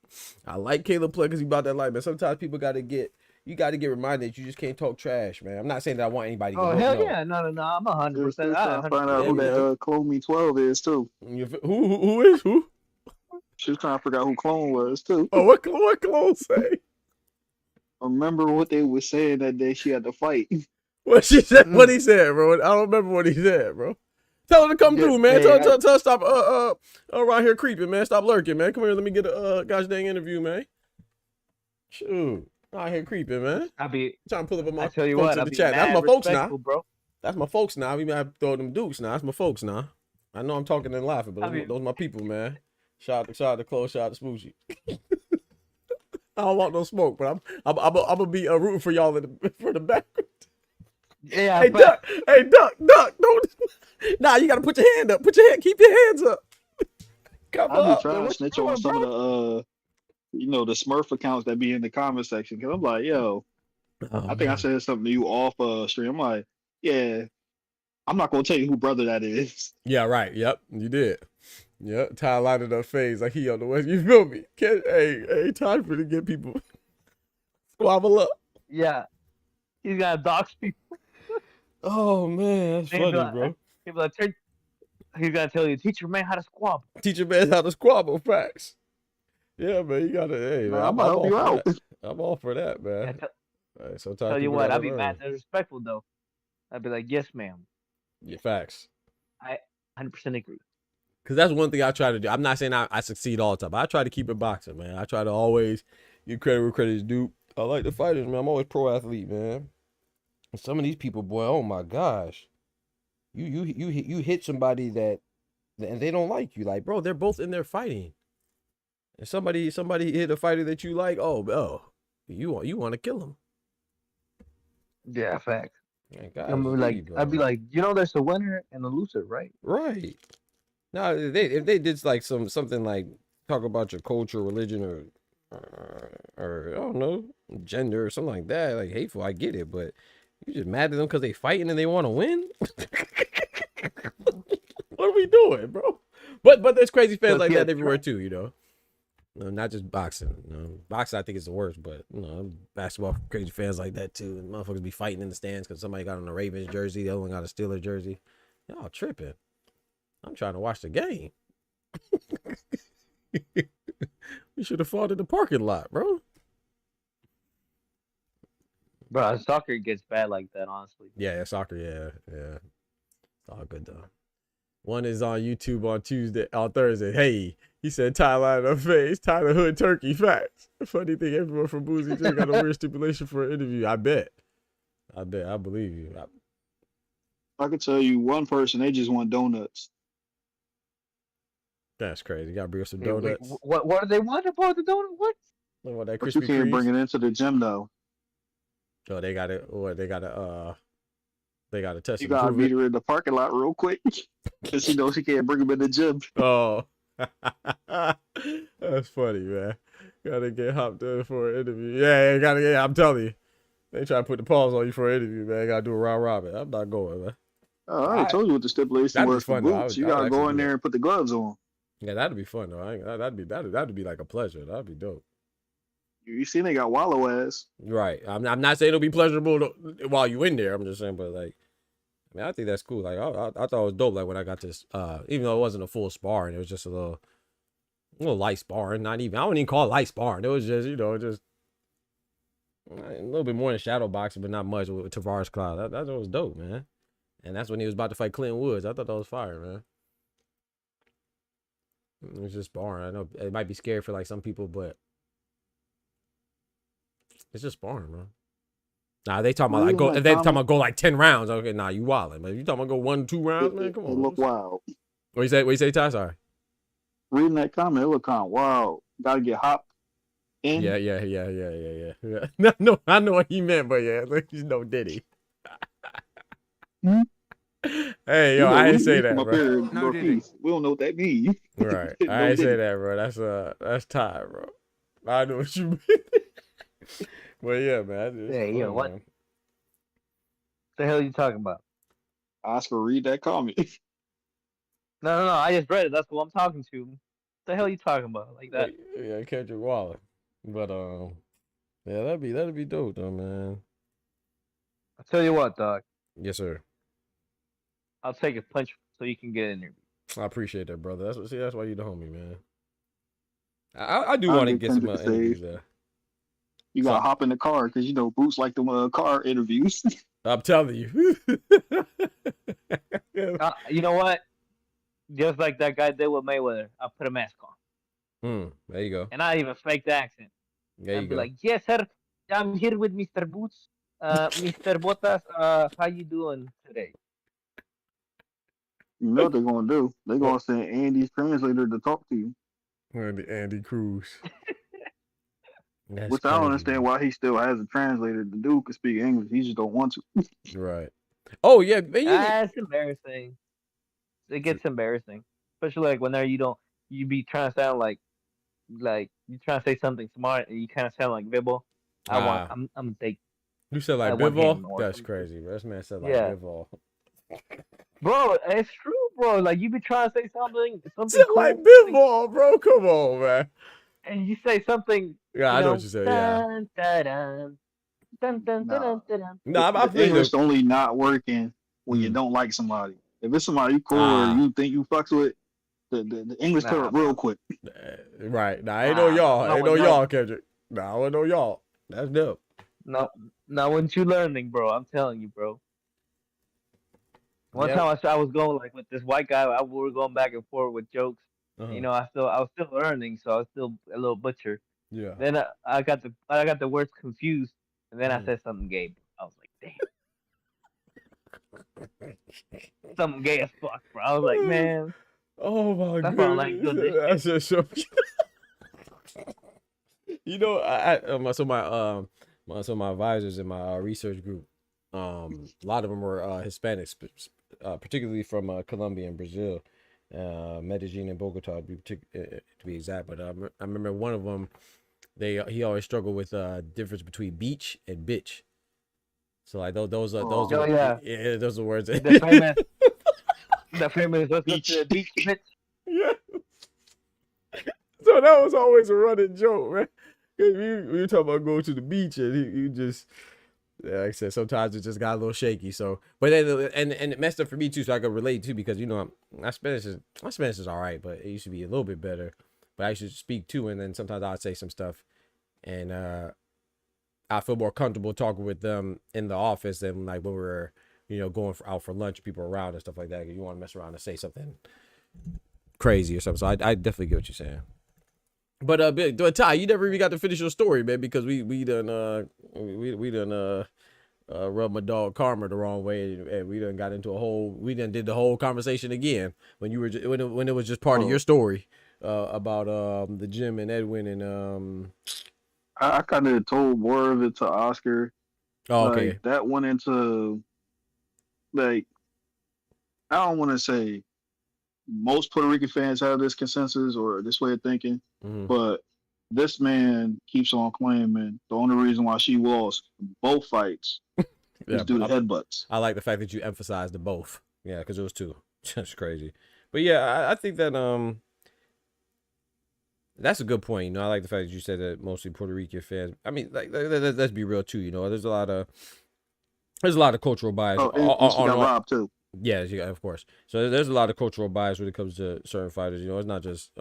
I like Caleb Plant because he about that life, man. Sometimes people got to get reminded that you just can't talk trash, man. I'm not saying that I want anybody to Oh, hell yeah. No. I'm 100%. Trying to find out who that Clone Me 12 is, too. Who is who? She was trying to figure out who Clone was, too. Oh, what Clone say? Remember what they were saying that day she had to fight. What she said? What he said, bro? I don't remember what he said, bro. Tell her to come through, man. Tell her stop around here creeping, man. Stop lurking, man. Come here, let me get a gosh dang interview, man. Shoot. Out here creeping, man. I be trying to pull up my folks in the chat. That's my folks now, bro. That's my folks now. We might have to throw them dukes now. That's my folks now. I know I'm talking and laughing, but those are my people, man. Shout out to Close, shout out to Smoochie. I don't want no smoke, but I'm gonna be rooting for y'all for the background. Yeah. Hey, Duck. Don't. Nah, you gotta put your hand up. Keep your hands up. Come I'll up. be trying to snitch on some of the the Smurf accounts that be in the comment section. Cause I'm like, yo, I think I said something to you off stream. I'm like, yeah, I'm not gonna tell you who brother that is. Yeah, right. Yep, you did. Yep, Ty lighted up phase like he on the west. You feel me? Hey, time for to get people squabble up. Yeah, he's got dox people. Oh man, that's funny, bro. He's gotta tell you, teach your man how to squabble. Teach your man how to squabble. Facts. Yeah, man, you gotta. Hey, man, I'm gonna help you out. I'm all for that, man. Yeah, tell you what, I'd be mad and respectful though. I'd be like, yes, ma'am. Yeah, facts. I 100% agree. Because that's one thing I try to do. I'm not saying I succeed all the time, but I try to keep it boxing, man. I try to always give credit where credit is due. I like the fighters, man. I'm always pro athlete, man. And some of these people, boy, oh my gosh, you hit somebody that and they don't like you. Like, bro, they're both in there fighting. And somebody hit a fighter that you like. Oh, you want to kill him. Yeah, fact. Man, I'd be like, there's a winner and a loser, right? Right. Now, if they did like something like talk about your culture, religion, or I don't know, gender or something like that, like hateful, I get it, but you just mad at them because they fighting and they want to win? What are we doing, bro? But there's crazy fans like that everywhere too, No, not just boxing. Boxing I think is the worst, but basketball crazy fans like that too. And motherfuckers be fighting in the stands because somebody got on a Ravens jersey, the other one got a Steelers jersey. Y'all tripping. I'm trying to watch the game. We should have fought in the parking lot, bro. Bro, soccer gets bad like that, honestly. Yeah, soccer, yeah. It's all good though. One is on YouTube on Thursday. Hey, he said Thailand in the face, Tyler Hood turkey facts. Funny thing, everyone from Boozy J got a weird stipulation for an interview. I bet. I believe you. I could tell you one person, they just want donuts. That's crazy. You gotta bring us some donuts. Wait, what do they want about the donut? What? What that But you can't bring it into the gym though. Oh, they got it. Or they got to test. You gotta meet her in the parking lot real quick, cause she knows she can't bring him in the gym. Oh, that's funny, man. Gotta get hopped in for an interview. Yeah, gotta get. I'm telling you, they try to put the pause on you for an interview, man. Gotta do a round robin. I'm not going, man. Oh, I already told you what the stipulation was for boots. You gotta go in there and put the gloves on. Yeah, that'd be fun though. That'd be like a pleasure. That'd be dope. You see, they got wallow ass. Right. I'm not saying it'll be pleasurable while you in there. I'm just saying, but like, I mean, I think that's cool. Like, I thought it was dope. Like when I got this, even though it wasn't a full sparring, it was just a little light sparring. Not even. I wouldn't even call it light sparring. It was just, just a little bit more than shadow boxing, but not much with Tavares Cloud. That was dope, man. And that's when he was about to fight Clinton Woods. I thought that was fire, man. It was just sparring. I know it might be scary for like some people, but it's just sparring, bro. Nah, they talking about like go. They talking about go like 10 rounds. Okay, nah, you wildin', man. You talking about go 1, 2 rounds, man? Come on. It look wild. What you say, Ty? Sorry. Reading that comment, it look kind of wild. Gotta get hopped in. Yeah. No, I know what he meant, but yeah, did he? Hey, yo, I ain't say that, bro. No, we don't know what that means. Right, I ain't say that, bro. That's Ty, bro. I know what you mean. Well, yeah, man. Yeah, what? Man. The hell are you talking about? Oscar, read that comment. No. I just read it. That's who I'm talking to. What the hell are you talking about? Like that? Yeah, Kendrick Waller. But yeah, that'd be dope, though, man. I'll tell you what, dog. Yes, sir. I'll take a punch so you can get in there. I appreciate that, brother. That's why you the homie, man. I do want to get some interviews there. You gotta hop in the car because Boots like the car interviews. I'm telling you. You know what? Just like that guy did with Mayweather, I'll put a mask on. There you go. And I even fake the accent. There you go. Be like, yes, sir. I'm here with Mr. Boots. Mr. Bottas, how you doing today? You know what they're gonna do? They're gonna send Andy's translator to talk to you. Andy Cruz. Which I don't understand why he still has a translator. The dude can speak English. He just don't want to. Right. Oh yeah, that's embarrassing. It gets embarrassing, especially like when you be trying to sound like you trying to say something smart and you kind of sound like Bibble. I'm gonna take. You said like Bibble? That's crazy, bro. This man said like Bibble. Bro, it's true, bro. Like you be trying to say something cool, like Bibble, bro. Come on, man. And you say something. Yeah, I know what you said. No, I feel English only not working when you don't like somebody. If it's somebody you cool or you think you fucks with, the English turn up real quick. Right. Nah, ain't no y'all, Kendrick. Nah, I know y'all. That's dope. No, not when you learning, bro. I'm telling you, bro. One time I was going like with this white guy. We were going back and forth with jokes. I was still learning, so I was still a little butcher. Yeah. Then I got the words confused, and then I said something gay. I was like, damn, something gay as fuck, bro. I was like, man. Oh my god. That's just so. So my advisors in my research group, a lot of them were Hispanics, particularly from Colombia and Brazil. Medellin and Bogota to be exact, but I remember one of them. He always struggled with difference between beach and bitch. So like those are those are words. The famous beach bitch. Yeah. So that was always a running joke, man. We were talking about going to the beach, and he just Yeah, like I said, sometimes it just got a little shaky. So, but then and it messed up for me too. So I could relate too because my Spanish is all right, but it used to be a little bit better. But I used to speak too, and then sometimes I'd say some stuff, and I feel more comfortable talking with them in the office than like when we were, going out for lunch, people around and stuff like that. You want to mess around and say something crazy or something. So I definitely get what you're saying. But Ty, you never even got to finish your story, man, because we done rubbed my dog Karma the wrong way, and we done got into we done did the whole conversation again when you were when it was just part of your story about the gym and Edwin and I kind of told more of it to Oscar. Oh, okay. Like, that went into, like, I don't want to say most Puerto Rican fans have this consensus or this way of thinking, but this man keeps on claiming the only reason why she lost both fights is due to headbutts. I like the fact that you emphasized the both. Yeah, because it was two. Just crazy. But yeah, I think that that's a good point. I like the fact that you said that mostly Puerto Rican fans. I mean, like let's be real too. There's a lot of cultural bias. Oh, and she got robbed too. Yeah, of course. So there's a lot of cultural bias when it comes to certain fighters. It's not just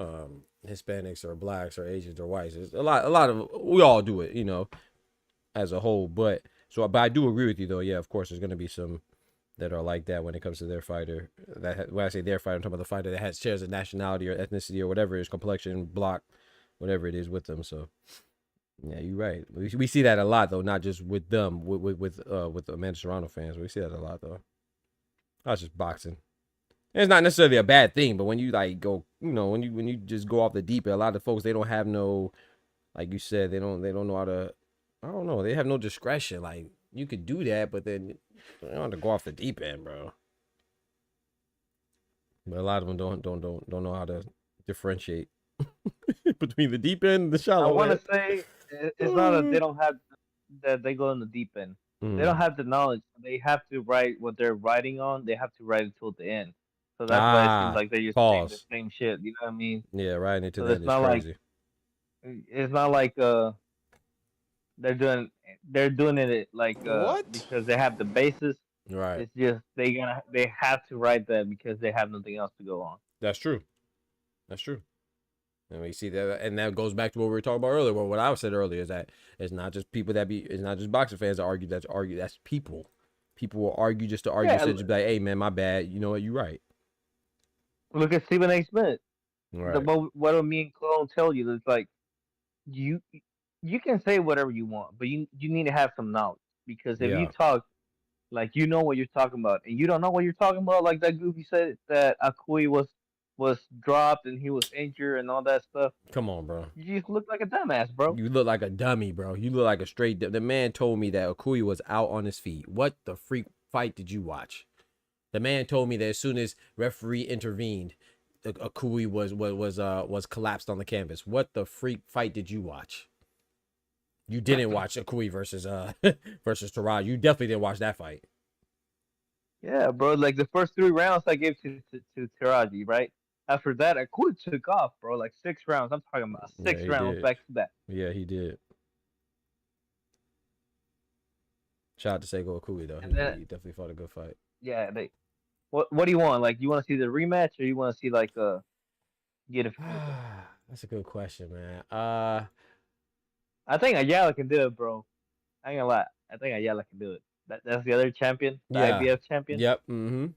Hispanics or blacks or Asians or whites. It's a lot of we all do it, as a whole. But I do agree with you though. Yeah, of course, there's gonna be some that are like that when it comes to their fighter. When I say their fighter, I'm talking about the fighter that shares a nationality or ethnicity or whatever it is, complexion, block, whatever it is with them. So yeah, you're right. We see that a lot though, not just with them, with Amanda Serrano fans. We see that a lot though. That's just boxing. And it's not necessarily a bad thing, but when you like go, when you just go off the deep end, a lot of folks, they don't have no, like you said, they don't know how to, I don't know, they have no discretion. Like, you could do that, but then you don't have to go off the deep end, bro. But a lot of them don't know how to differentiate between the deep end and the shallow end. I want to say it's not that they don't have that they go in the deep end. They don't have the knowledge. They have to write what they're writing on. They have to write it till the end. So that's why it seems like they're just saying the same shit. You know what I mean? Yeah, writing it to the end is crazy. It's not like they're doing it like what? Because they have the basis. Right. It's just they have to write that because they have nothing else to go on. That's true. And we see that, and that goes back to what we were talking about earlier. Well, what I said earlier is that it's not just it's not just boxing fans that argue. That's people. People will argue just to argue. Yeah, so just be like, hey man, my bad. You know what? You're right. Look at Stephen A. Smith. Right. What do me and Clone tell you? It's like you can say whatever you want, but you need to have some knowledge, because if you talk like you know what you're talking about, and you don't know what you're talking about, like that goofy said that Akui was dropped and he was injured and all that stuff. Come on, bro. You just look like a dumbass, bro. You look like a dummy, bro. You look like a straight. The man told me that Akui was out on his feet. What the freak fight did you watch? The man told me that as soon as referee intervened, Akui was collapsed on the canvas. What the freak fight did you watch? You didn't watch Akui versus Teraji. You definitely didn't watch that fight. Yeah, bro. Like the first 3 rounds I gave to Teraji, right? After that, Akui took off, bro. Like 6 rounds. I'm talking about 6 rounds back to back. Yeah, he did. Shout out to Seigo Akui though. He definitely fought a good fight. Yeah, What do you want? Like, you want to see the rematch, or you want to see like get a? That's a good question, man. I think Ayala can do it, bro. I ain't gonna lie. I think Ayala can do it. That's the other champion, the IBF champion. Yep.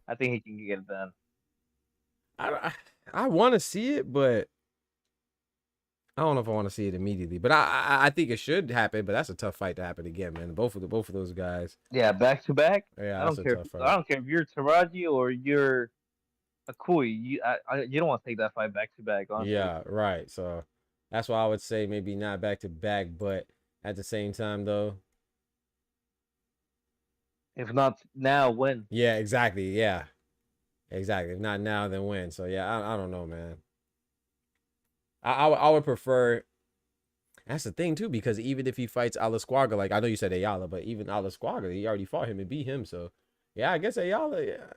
I think he can get it done. I want to see it, but I don't know if I want to see it immediately. But I think it should happen. But that's a tough fight to happen again, man. Both of those guys. Yeah, back to back. Yeah, I don't care. I don't care if you're Teraji or you're Akui. You don't want to take that fight back to back. Honestly. Yeah, right. So that's why I would say maybe not back to back, but at the same time though. If not now, when? Yeah, exactly. Yeah, exactly. If not now, then when? So yeah, I don't know, man. I would prefer. That's the thing too, because even if he fights Alasquaga, like I know you said Ayala, but even Alasquaga, he already fought him and beat him. So yeah, I guess Ayala. Yeah.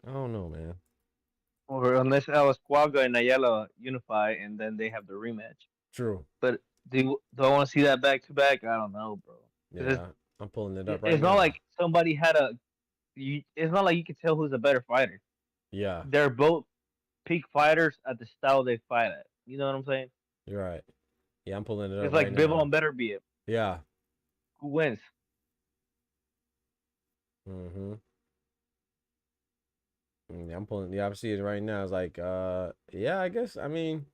I don't know, man. Or unless Alasquaga and Ayala unify and then they have the rematch. True. But do I want to see that back to back? I don't know, bro. Yeah, I'm pulling it up right now. It's not like somebody had it's not like you can tell who's a better fighter. Yeah. They're both peak fighters at the style they fight at. You know what I'm saying? You're right. Yeah, I'm pulling it up It's right like now. Bivol and Beterbiev. Yeah. Who wins? Mm-hmm. Yeah, I'm pulling. Yeah, I'm seeing it right now. It's like, yeah, I guess. I mean,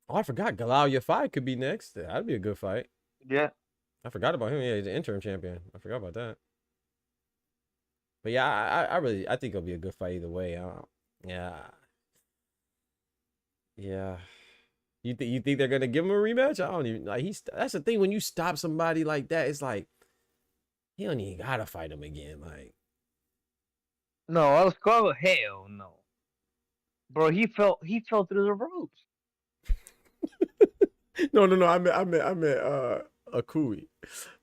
oh, I forgot. Galal Yafai could be next. That'd be a good fight. Yeah. I forgot about him. Yeah, he's an interim champion. I forgot about that. But yeah, I think it'll be a good fight either way. Yeah. Yeah. You think they're gonna give him a rematch? I don't even like. That's the thing when you stop somebody like that. It's like he don't even gotta fight him again. Like, no, I was called hell no, bro. He fell through the ropes. no. I meant Akui.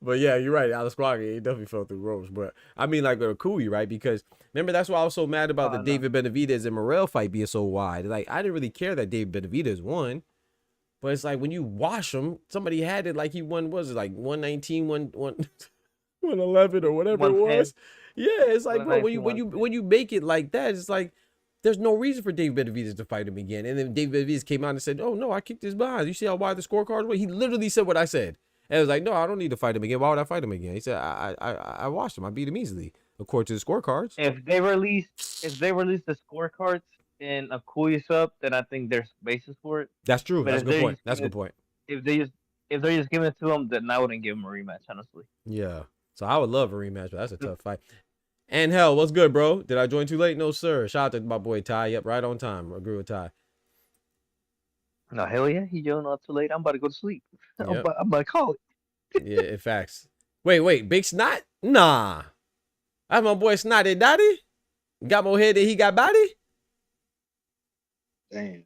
But yeah, you're right. Alex Quagga, he definitely fell through ropes. But I mean, like with Akui, right? Because remember, that's why I was so mad about the David Benavidez and Morrell fight being so wide. Like, I didn't really care that David Benavidez won. But it's like when you wash him, somebody had it like he won, what was it, like 119, 111 or whatever it was. Yeah, it's like, bro, when you make it like that, it's like there's no reason for David Benavidez to fight him again. And then David Benavidez came out and said, "Oh no, I kicked his behind. You see how wide the scorecards were?" He literally said what I said. And I was like, "No, I don't need to fight him again. Why would I fight him again?" He said, "I washed him. I beat him easily according to the scorecards." If they release the scorecards and Akui's up, then I think there's basis for it. That's true. That's a good point. That's a good point. If they're just giving it to him, then I wouldn't give him a rematch, honestly. Yeah. So I would love a rematch, but that's a tough fight. And hell, what's good, bro? Did I join too late? No, sir. Shout out to my boy Ty. Yep, right on time. I agree with Ty. No, hell yeah, he joined up too late. I'm about to go to sleep. Yep. I'm about to call it. Yeah, in facts. Wait, Big Snot? Nah. That's my boy Snotty Dotty. Got more head than he got body? Damn.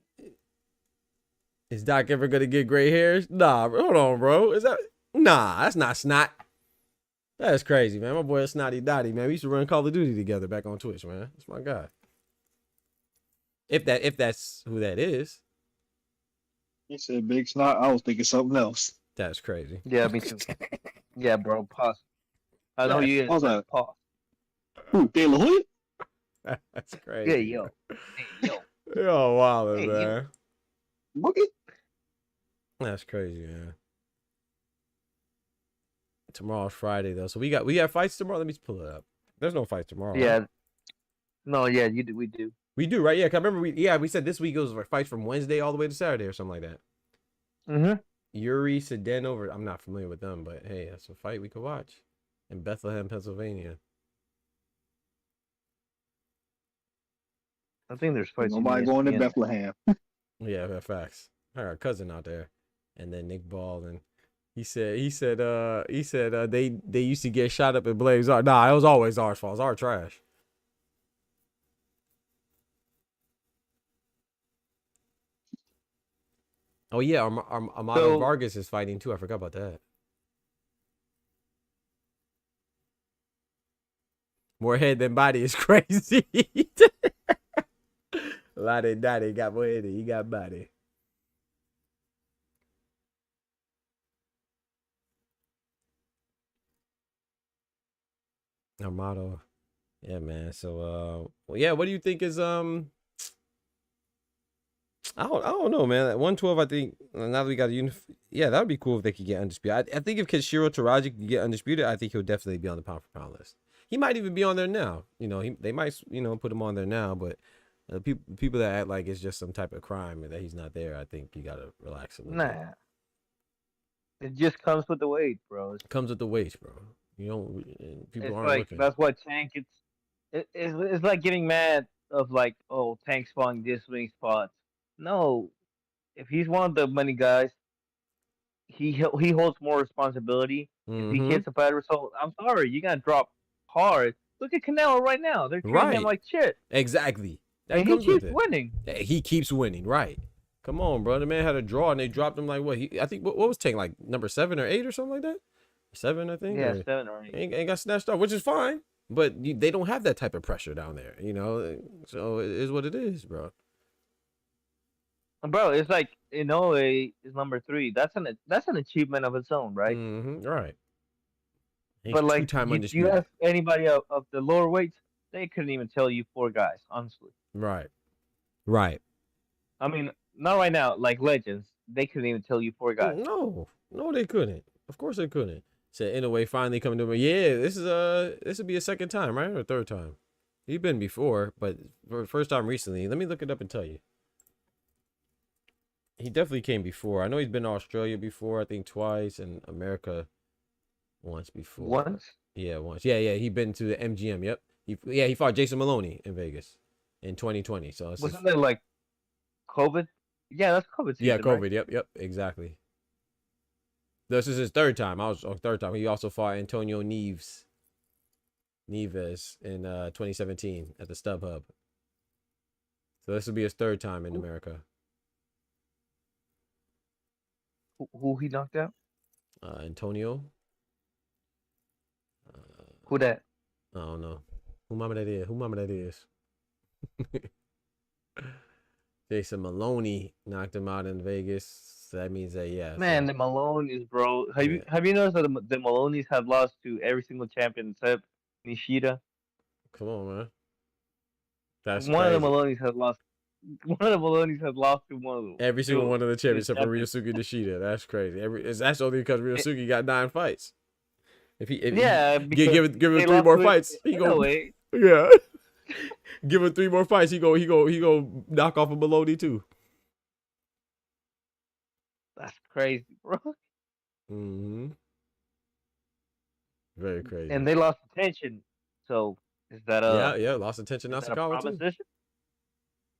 Is Doc ever gonna get gray hairs? Nah, hold on, bro. Is that? Nah, that's not Snot. That's crazy, man. My boy Snotty Dotty, man. We used to run Call of Duty together back on Twitch, man. That's my guy. If that's who that is. He said Big Snot. I was thinking something else. That's crazy. Yeah, me too. Yeah, bro. Pause. I know you. Pause that. Pause. Who? De La Hoya? That's crazy. Yeah, yo. Hey, yo. Yo, wow, hey, man. Boogie. That's crazy, man. Tomorrow's Friday though, so we got fights tomorrow. Let me pull it up. There's no fights tomorrow. Yeah. Right? No, yeah, we do. We do, right? Yeah, cause I remember we said this week it was fights from Wednesday all the way to Saturday or something like that. Mm-hmm. Yuri Sedan I'm not familiar with them, but hey, that's a fight we could watch in Bethlehem, Pennsylvania. I think there's fights. Nobody going to Bethlehem. Yeah, facts. I got a cousin out there, and then Nick Ball, and he said they used to get shot up at Blaze. Nah, it was always ours fault. It's our trash. Oh yeah, Armando Vargas is fighting too. I forgot about that. More head than body is crazy. Lottie Dottie got more head than he got body. Armado. Yeah, man. So well, yeah, what do you think is I don't know, man. At 112, I think now that we got a yeah, that would be cool if they could get undisputed. I think if Kenshiro Teraji could get undisputed, I think he'll definitely be on the pound for pound list. He might even be on there now. You know, they might put him on there now, but people that act like it's just some type of crime and that he's not there, I think you gotta relax a little bit. It just comes with the weight, bro. It comes with the weight, bro. You know, people aren't looking. That's what Tank. It's like getting mad of like, oh, Tank's falling this swing spots. No, if he's one of the money guys, he holds more responsibility. If he hits a bad result, I'm sorry, you gotta drop hard. Look at Canelo right now; they're treating him like shit. Exactly. And he keeps winning. He keeps winning, right? Come on, bro. The man had a draw and they dropped him like what? I think what was Tank, like number 7 or 8 or something like that. 7, I think. Yeah, 7 or 8. Ain't got snatched off, which is fine. But they don't have that type of pressure down there, you know. So it is what it is, bro. Bro, it's like Inoue is number 3. That's an achievement of its own, right? Right. But like, two-time you undisputed. ask anybody of the lower weights, they couldn't even tell you 4 guys, honestly. Right. Right. I mean, not right now. Like legends, they couldn't even tell you 4 guys. No, they couldn't. Of course they couldn't. Said in a way, finally coming to me. Yeah, this would be a second time, right, or a third time. He's been before, but for the first time recently. Let me look it up and tell you. He definitely came before. I know he's been to Australia before. I think twice, and America once before. Once? Yeah, once. Yeah. He been to the MGM. Yep. He fought Jason Maloney in Vegas in 2020. So wasn't there like COVID? Yeah, that's COVID season. Yeah, COVID. Right? Yep. Exactly. This is his third time. Third time. He also fought Antonio Neves in 2017 at the StubHub. So this will be his third time in America. Who he knocked out? Antonio. Who that? I don't know. Who mama that is? Jason Maloney knocked him out in Vegas. So that means that, yeah. Man, the Maloney's, bro. Have you noticed that the Maloney's have lost to every single champion except Nishida? Come on, man. That's one crazy. of the Maloney's has lost. One of the Maloney's has lost to one of them. Every single one of the champions except for Ryosuke Nishida. That's crazy. That's only because Ryosuke got 9 fights. If he give him 3 more fights, he go. Yeah. Give him 3 more fights, he go knock off a Maloney too. That's crazy, bro. Mm-hmm. Very crazy. And they lost attention. So is that a yeah, lost attention. Not Sakawa too.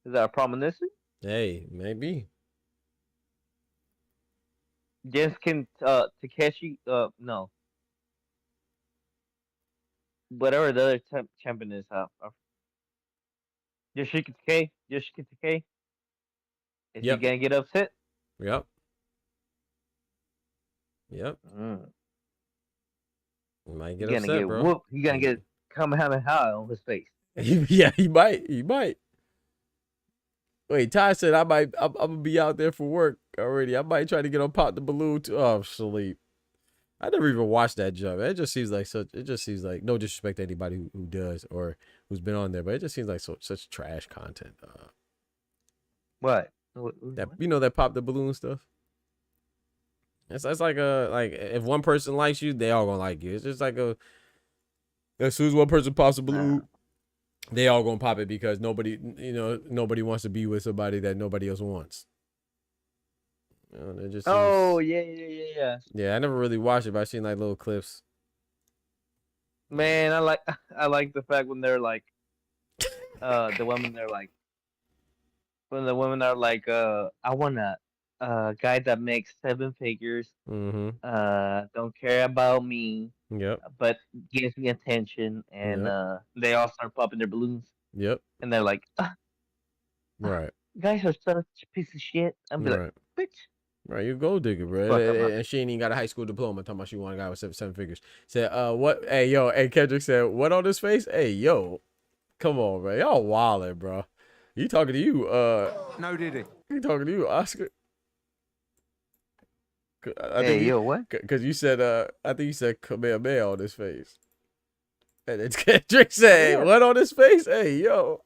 Is that a premonition? Hey, maybe. Yes, can Takeshi? No. Whatever the other champion is, Yoshiki Takei. Is he gonna get upset? Yep. He might get upset, bro. Whooped. He gonna get Kamehameha on his face. Yeah, he might. Wait, Ty said I'm gonna be out there for work already. I might try to get on Pop the Balloon too. Oh, sleep. I never even watched that jump. It just seems like no disrespect to anybody who does or who's been on there, but it just seems like such trash content. What? That Pop the Balloon stuff. It's like if one person likes you, they all gonna like you. It's just like as soon as one person pops a balloon, they all gonna pop it because nobody wants to be with somebody that nobody else wants. It just seems... yeah. Yeah, I never really watched it, but I've seen like little clips. Man, I like the fact when they're like, the women they're like, when the women are like, I want a guy that makes 7 figures. Mm-hmm. Don't care about me. Yep. But gives me attention, and they all start popping their balloons. Yep. And they're like, right. Guys are such a piece of shit. I'm like, bitch. Right, you gold digger, bro. And she ain't even got a high school diploma. Talking about she want a guy with seven figures. Said, what? Hey, yo. Hey, Kendrick said, what on his face? Hey, yo. Come on, bro. Y'all wildin', bro. He talking to you. No, did he? He talking to you, Oscar. What? Because you said, I think you said Kamehameha on his face. And then Kendrick said, what on his face? Hey, yo.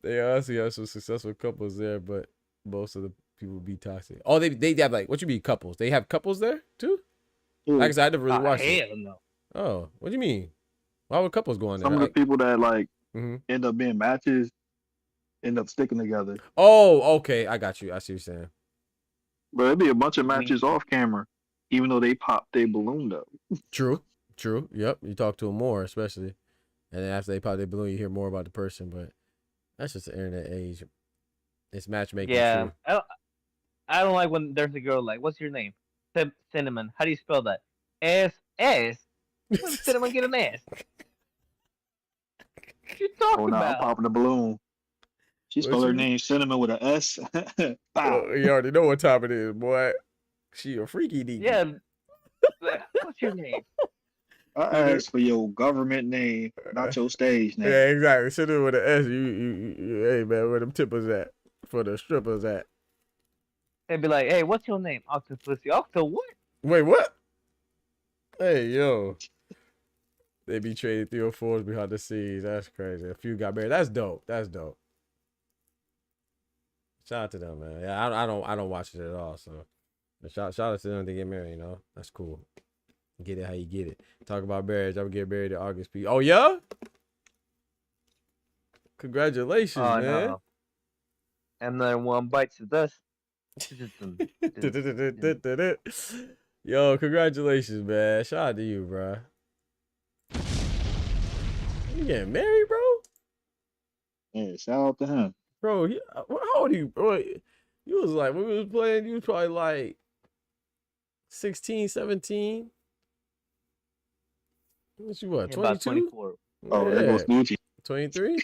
They honestly have some successful couples there, but most of the people be toxic. Oh, they have like, what you mean couples? They have couples there too? Like I said, I never really watched it. Hell no. Oh, what do you mean? Why would couples go on there? Some of the people that like end up being matches end up sticking together. Oh, okay. I got you. I see what you're saying. But it'd be a bunch of matches off camera, even though they pop their balloon though. True. Yep. You talk to them more, especially. And then after they pop their balloon, you hear more about the person, but that's just the internet age. It's matchmaking. Yeah. True. I don't like when there's a girl like, what's your name? Cinnamon. How do you spell that? S. When did Cinnamon get an S? What you talking about? I'm popping the balloon. She spelled her name Cinnamon with an S. You already know what time it is, boy. She a freaky deaky. Yeah. What's your name? I asked for your government name, not your stage name. Yeah, exactly. Cinnamon with an S. You hey man, where them tippers at? For the strippers at? They'd be like, hey, what's your name? Octopussy. Octo what? Wait, what? Hey, yo. They be trading 3 or 4s behind the scenes. That's crazy. A few got married. That's dope. That's dope. Shout out to them, man. Yeah, I don't watch it at all. So shout out to them to get married, you know. That's cool. Get it how you get it. Talk about marriage. I'm getting married in August. Oh, yeah? Congratulations, man. No. And then one bites the dust. Yo, congratulations, man. Shout out to you, bro. You getting married, bro? Yeah, shout out to him. Bro, how old are you, bro? You was like, when we was playing, you was probably like 16, 17. What you what, 22? 24. Oh, there goes Gucci. 23?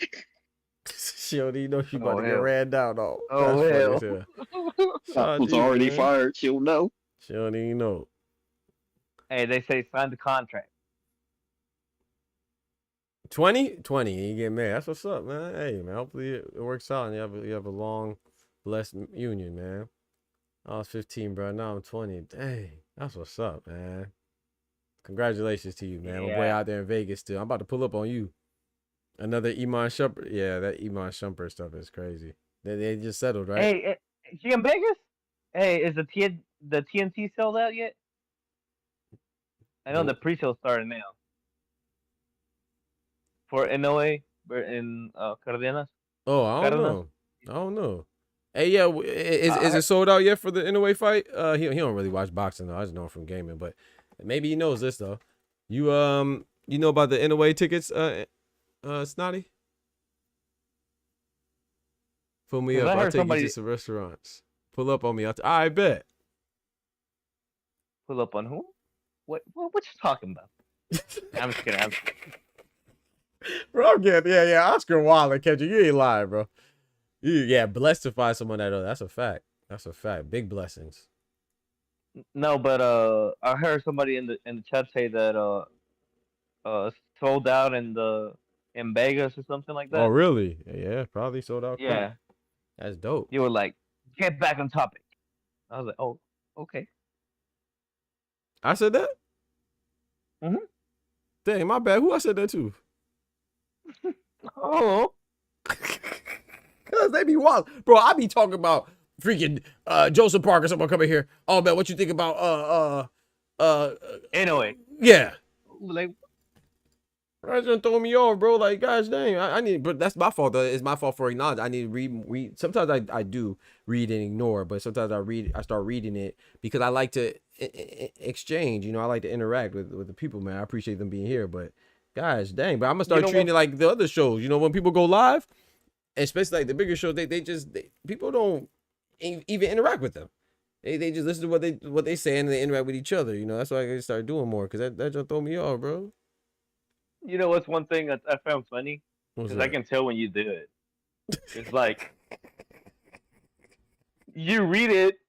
She don't even know she about to get hell. ran down. Oh, hell. I was already fired. She'll know. She don't even know. Hey, they say sign the contract. 20? 20. You get married. That's what's up, man. Hey, man. Hopefully it works out and you have a long, blessed union, man. I was 15, bro. Now I'm 20. Dang. That's what's up, man. Congratulations to you, man. My boy out there in Vegas still. I'm about to pull up on you. Another Iman Shumpert. Yeah, that Iman Shumpert stuff is crazy. They just settled, right? Hey, she in Vegas? Hey, is the TNT sold out yet? I know the pre-sale started now. For NOA in Cardenas. Oh, I don't know. Hey, yeah, is it sold out yet for the NOA fight? He don't really watch boxing though. I just know him from gaming, but maybe he knows this though. You know about the NOA tickets, Snotty? Pull me up. I'll take you to some restaurants. Pull up on me. I bet. Pull up on who? What you talking about? I'm just kidding. Bro, yeah, Oscar Wilde, Kendrick, you ain't lying, bro. Blessed to find someone that's a fact. That's a fact. Big blessings. No, but I heard somebody in the chat say that sold out in Vegas or something like that. Oh, really? Yeah, probably sold out. Yeah. Quick. That's dope. You were like, get back on topic. I was like, oh, okay. I said that? Mm-hmm. Dang, my bad. Who I said that to? Oh. Cause they be wild. Bro, I be talking about freaking Joseph Parker, someone coming here. Oh man, what you think about Anyway. Yeah. Like, That's gonna throw me off, bro. Like, gosh dang, I need, but that's my fault. Though. It's my fault for acknowledging. I need to read. Sometimes I do read and ignore, but sometimes I start reading it because I like to exchange. You know, I like to interact with the people, man. I appreciate them being here, but gosh dang, but I'm gonna start treating it like the other shows. You know, when people go live, especially like the bigger shows, people don't even interact with them. They just listen to what they say and they interact with each other. You know, that's why I start doing more because that just throw me off, bro. You know what's one thing that I found funny? Because I can tell when you do it. It's like you read it,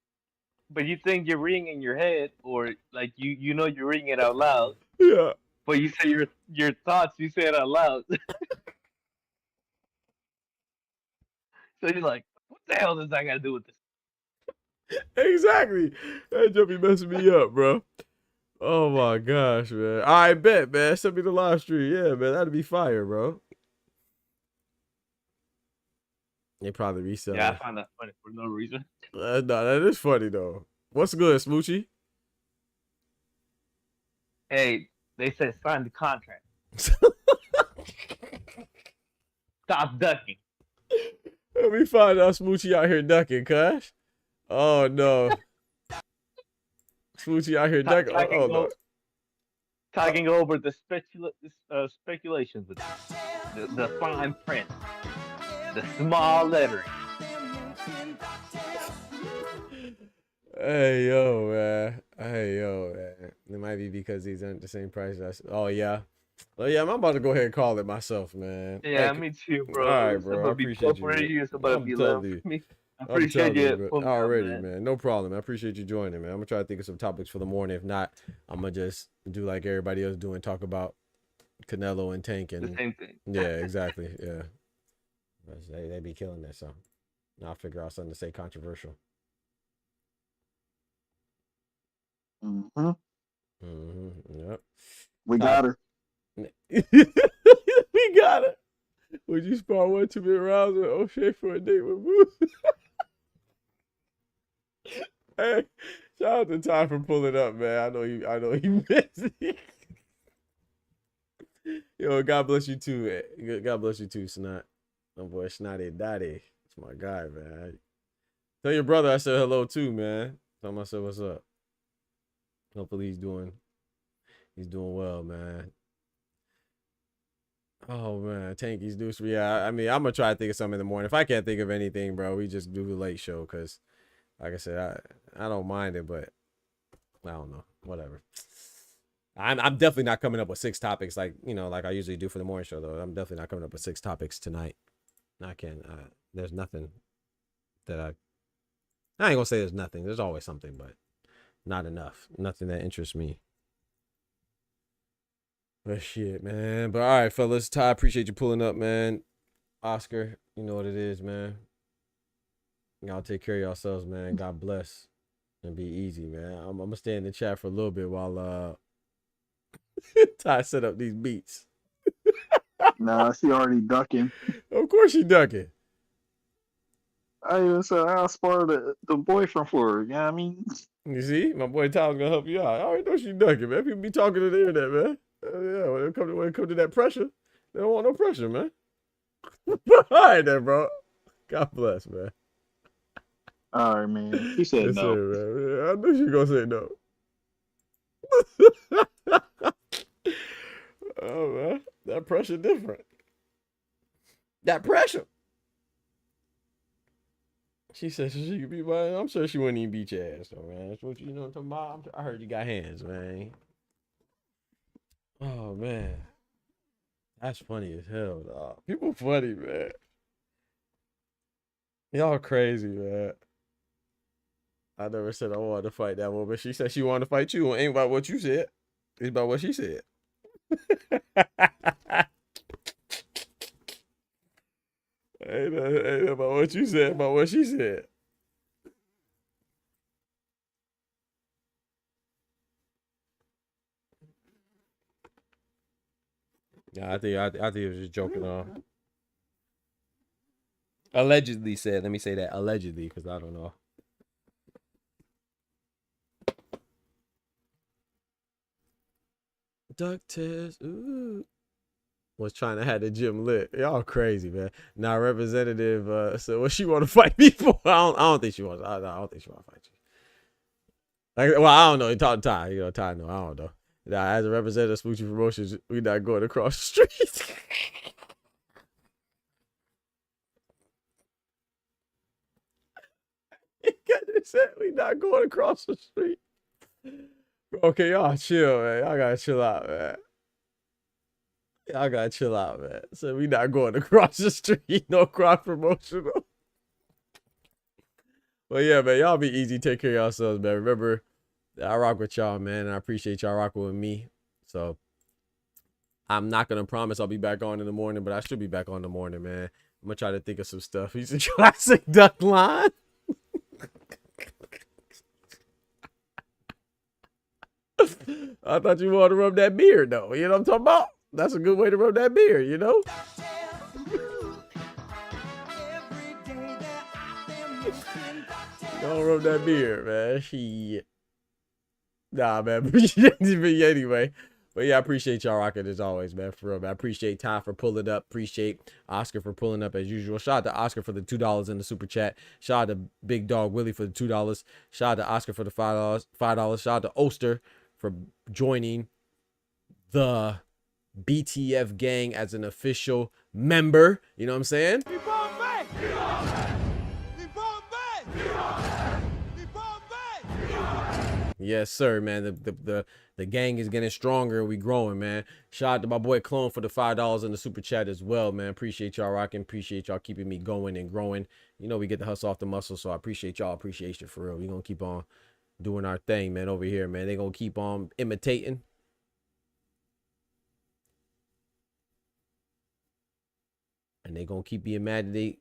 but you think you're reading in your head, or like you know you're reading it out loud. Yeah. But you say your thoughts, you say it out loud. So you're like, what the hell does that got to do with this? Exactly. That just be messing me up, bro. Oh my gosh, man. I bet, man. Send me the live stream. Yeah, man. That'd be fire, bro. They probably resell. Yeah, I find that funny for no reason. No, that is funny though. What's good, Smoochie? Hey, they said sign the contract. Stop ducking. Let me find out Smoochie out here ducking, cuz. Oh no. Smoochie out here ducking. Oh no. Talking over the speculations with the fine print, the small lettering. Hey yo, man. It might be because these aren't the same price. Oh yeah. Oh yeah, I'm about to go ahead and call it myself, man. Yeah, me too, bro. All right, bro. I appreciate you. Somebody be me. I appreciate you already, man. No problem. I appreciate you joining, man. I'm gonna try to think of some topics for the morning. If not, I'm gonna just do like everybody else doing, talk about Canelo and Tank and the same thing. Yeah, exactly. Yeah, they be killing that. So I'll figure out something to say controversial. Mm-hmm. Yep. We got her. We got her. Would you spar 1 too many rounds with O'Shea for a date with Boo? Hey, shout out to Ty for pulling up, man. I know you busy. Yo, God bless you too. God bless you too, Snot. My boy Snotty Daddy. It's my guy, man. Tell your brother I said hello too, man. Tell him I said what's up. Hopefully he's doing well, man. Oh man, Tanky's Deuce. Yeah, I mean, I'm gonna try to think of something in the morning. If I can't think of anything, bro, we just do the late show because, like I said, I don't mind it, but I don't know. Whatever. I'm definitely not coming up with 6 topics like I usually do for the morning show though. I'm definitely not coming up with 6 topics tonight. I can't. There's nothing that I ain't gonna say there's nothing. There's always something, but not enough. Nothing that interests me. But shit, man. But all right, fellas. Ty, appreciate you pulling up, man. Oscar, you know what it is, man. Y'all take care of yourselves, man. God bless. And be easy, man. I'm gonna stay in the chat for a little bit while Ty set up these beats. Nah, she already ducking. Of course she ducking. I even said I'll spar the boyfriend for her. You know what I mean? You see? My boy Tyler's gonna help you out. I already know she ducking, man. People be talking to the internet, man. Yeah, when it come to that pressure, they don't want no pressure, man. All right then, bro. God bless, man. All right, man. He said yes, no. Sir, man. I knew she was gonna say no. Oh man, that pressure different. That pressure. She said she could beat my. I'm sure she wouldn't even beat your ass, though, man. That's what you know what I'm talking about. I heard you got hands, man. Oh man, that's funny as hell, dog. People funny, man. Y'all crazy, man. I never said I wanted to fight that woman. She said she wanted to fight you. It ain't about what you said. It's about what she said. Ain't about what you said, about what she said. Yeah, I think it was just joking on. Allegedly said. Let me say that allegedly, because I don't know. Duck test. Ooh. Was trying to have the gym lit. Y'all crazy, man. Now representative said, what she want to fight me for? I don't think she wants. I don't think she want to fight you. Like, well, I don't know. You talk to Ty. Ty. No, I don't know. Now, as a representative of Smoochie Promotions, we not going across the street. Said we not going across the street. Okay, y'all chill, man. Y'all gotta chill out, man. Y'all gotta chill out, man. So we not going across the street. No cross promotional. But yeah, man, y'all be easy. Take care of yourselves, man. Remember, I rock with y'all, man, and I appreciate y'all rocking with me. So I'm not gonna promise I'll be back on in the morning, but I should be back on in the morning, man. I'm gonna try to think of some stuff. He's a classic duck line. I thought you wanted to rub that beard, though. You know what I'm talking about? That's a good way to rub that beard, you know? Don't rub that beard, man. Shit. Nah, man. Anyway. But yeah, I appreciate y'all rocking as always, man. For real, man. I appreciate Ty for pulling up. Appreciate Oscar for pulling up as usual. Shout out to Oscar for the $2 in the super chat. Shout out to Big Dog Willie for the $2. Shout out to Oscar for the $5. Shout out to Oster for joining the BTF gang as an official member. You know what I'm saying? Yes, sir, man. The gang is getting stronger. We growing, man. Shout out to my boy Clone for the $5 in the super chat as well, man. Appreciate y'all rocking. Appreciate y'all keeping me going and growing. You know we get the hustle off the muscle, so I appreciate y'all. Appreciation for real. We gonna keep on doing our thing, man, over here, man. They gonna keep on imitating. And they gonna keep being mad that they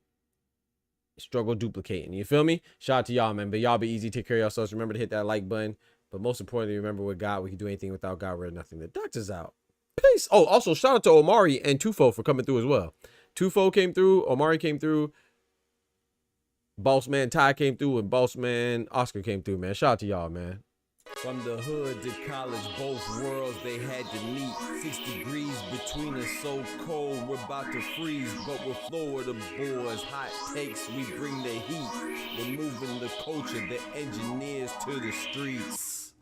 struggle duplicating. You feel me? Shout out to y'all, man. But y'all be easy. Take care of yourselves. Remember to hit that like button. But most importantly, remember with God, we can do anything. Without God, we're nothing. The doctor's out. Peace. Oh, also shout out to Omari and Tufo for coming through as well. Tufo came through. Omari came through. Boss Man Ty came through, and Boss Man Oscar came through, man. Shout out to y'all, man. From the hood to college, both worlds they had to meet. 6 degrees between us, so cold, we're about to freeze. But we're Florida boys, hot takes, we bring the heat. We're moving the culture, the engineers to the streets.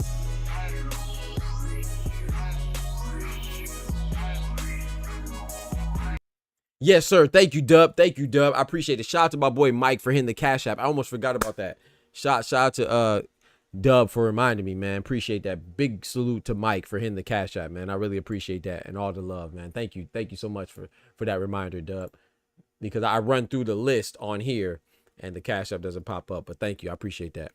Yes, sir. Thank you, Dub. Thank you, Dub. I appreciate it. Shout out to my boy Mike for hitting the Cash App. I almost forgot about that. Shout out to Dub for reminding me, man. Appreciate that. Big salute to Mike for hitting the Cash App, man. I really appreciate that and all the love, man. Thank you. Thank you so much for that reminder, Dub. Because I run through the list on here and the Cash App doesn't pop up. But thank you. I appreciate that.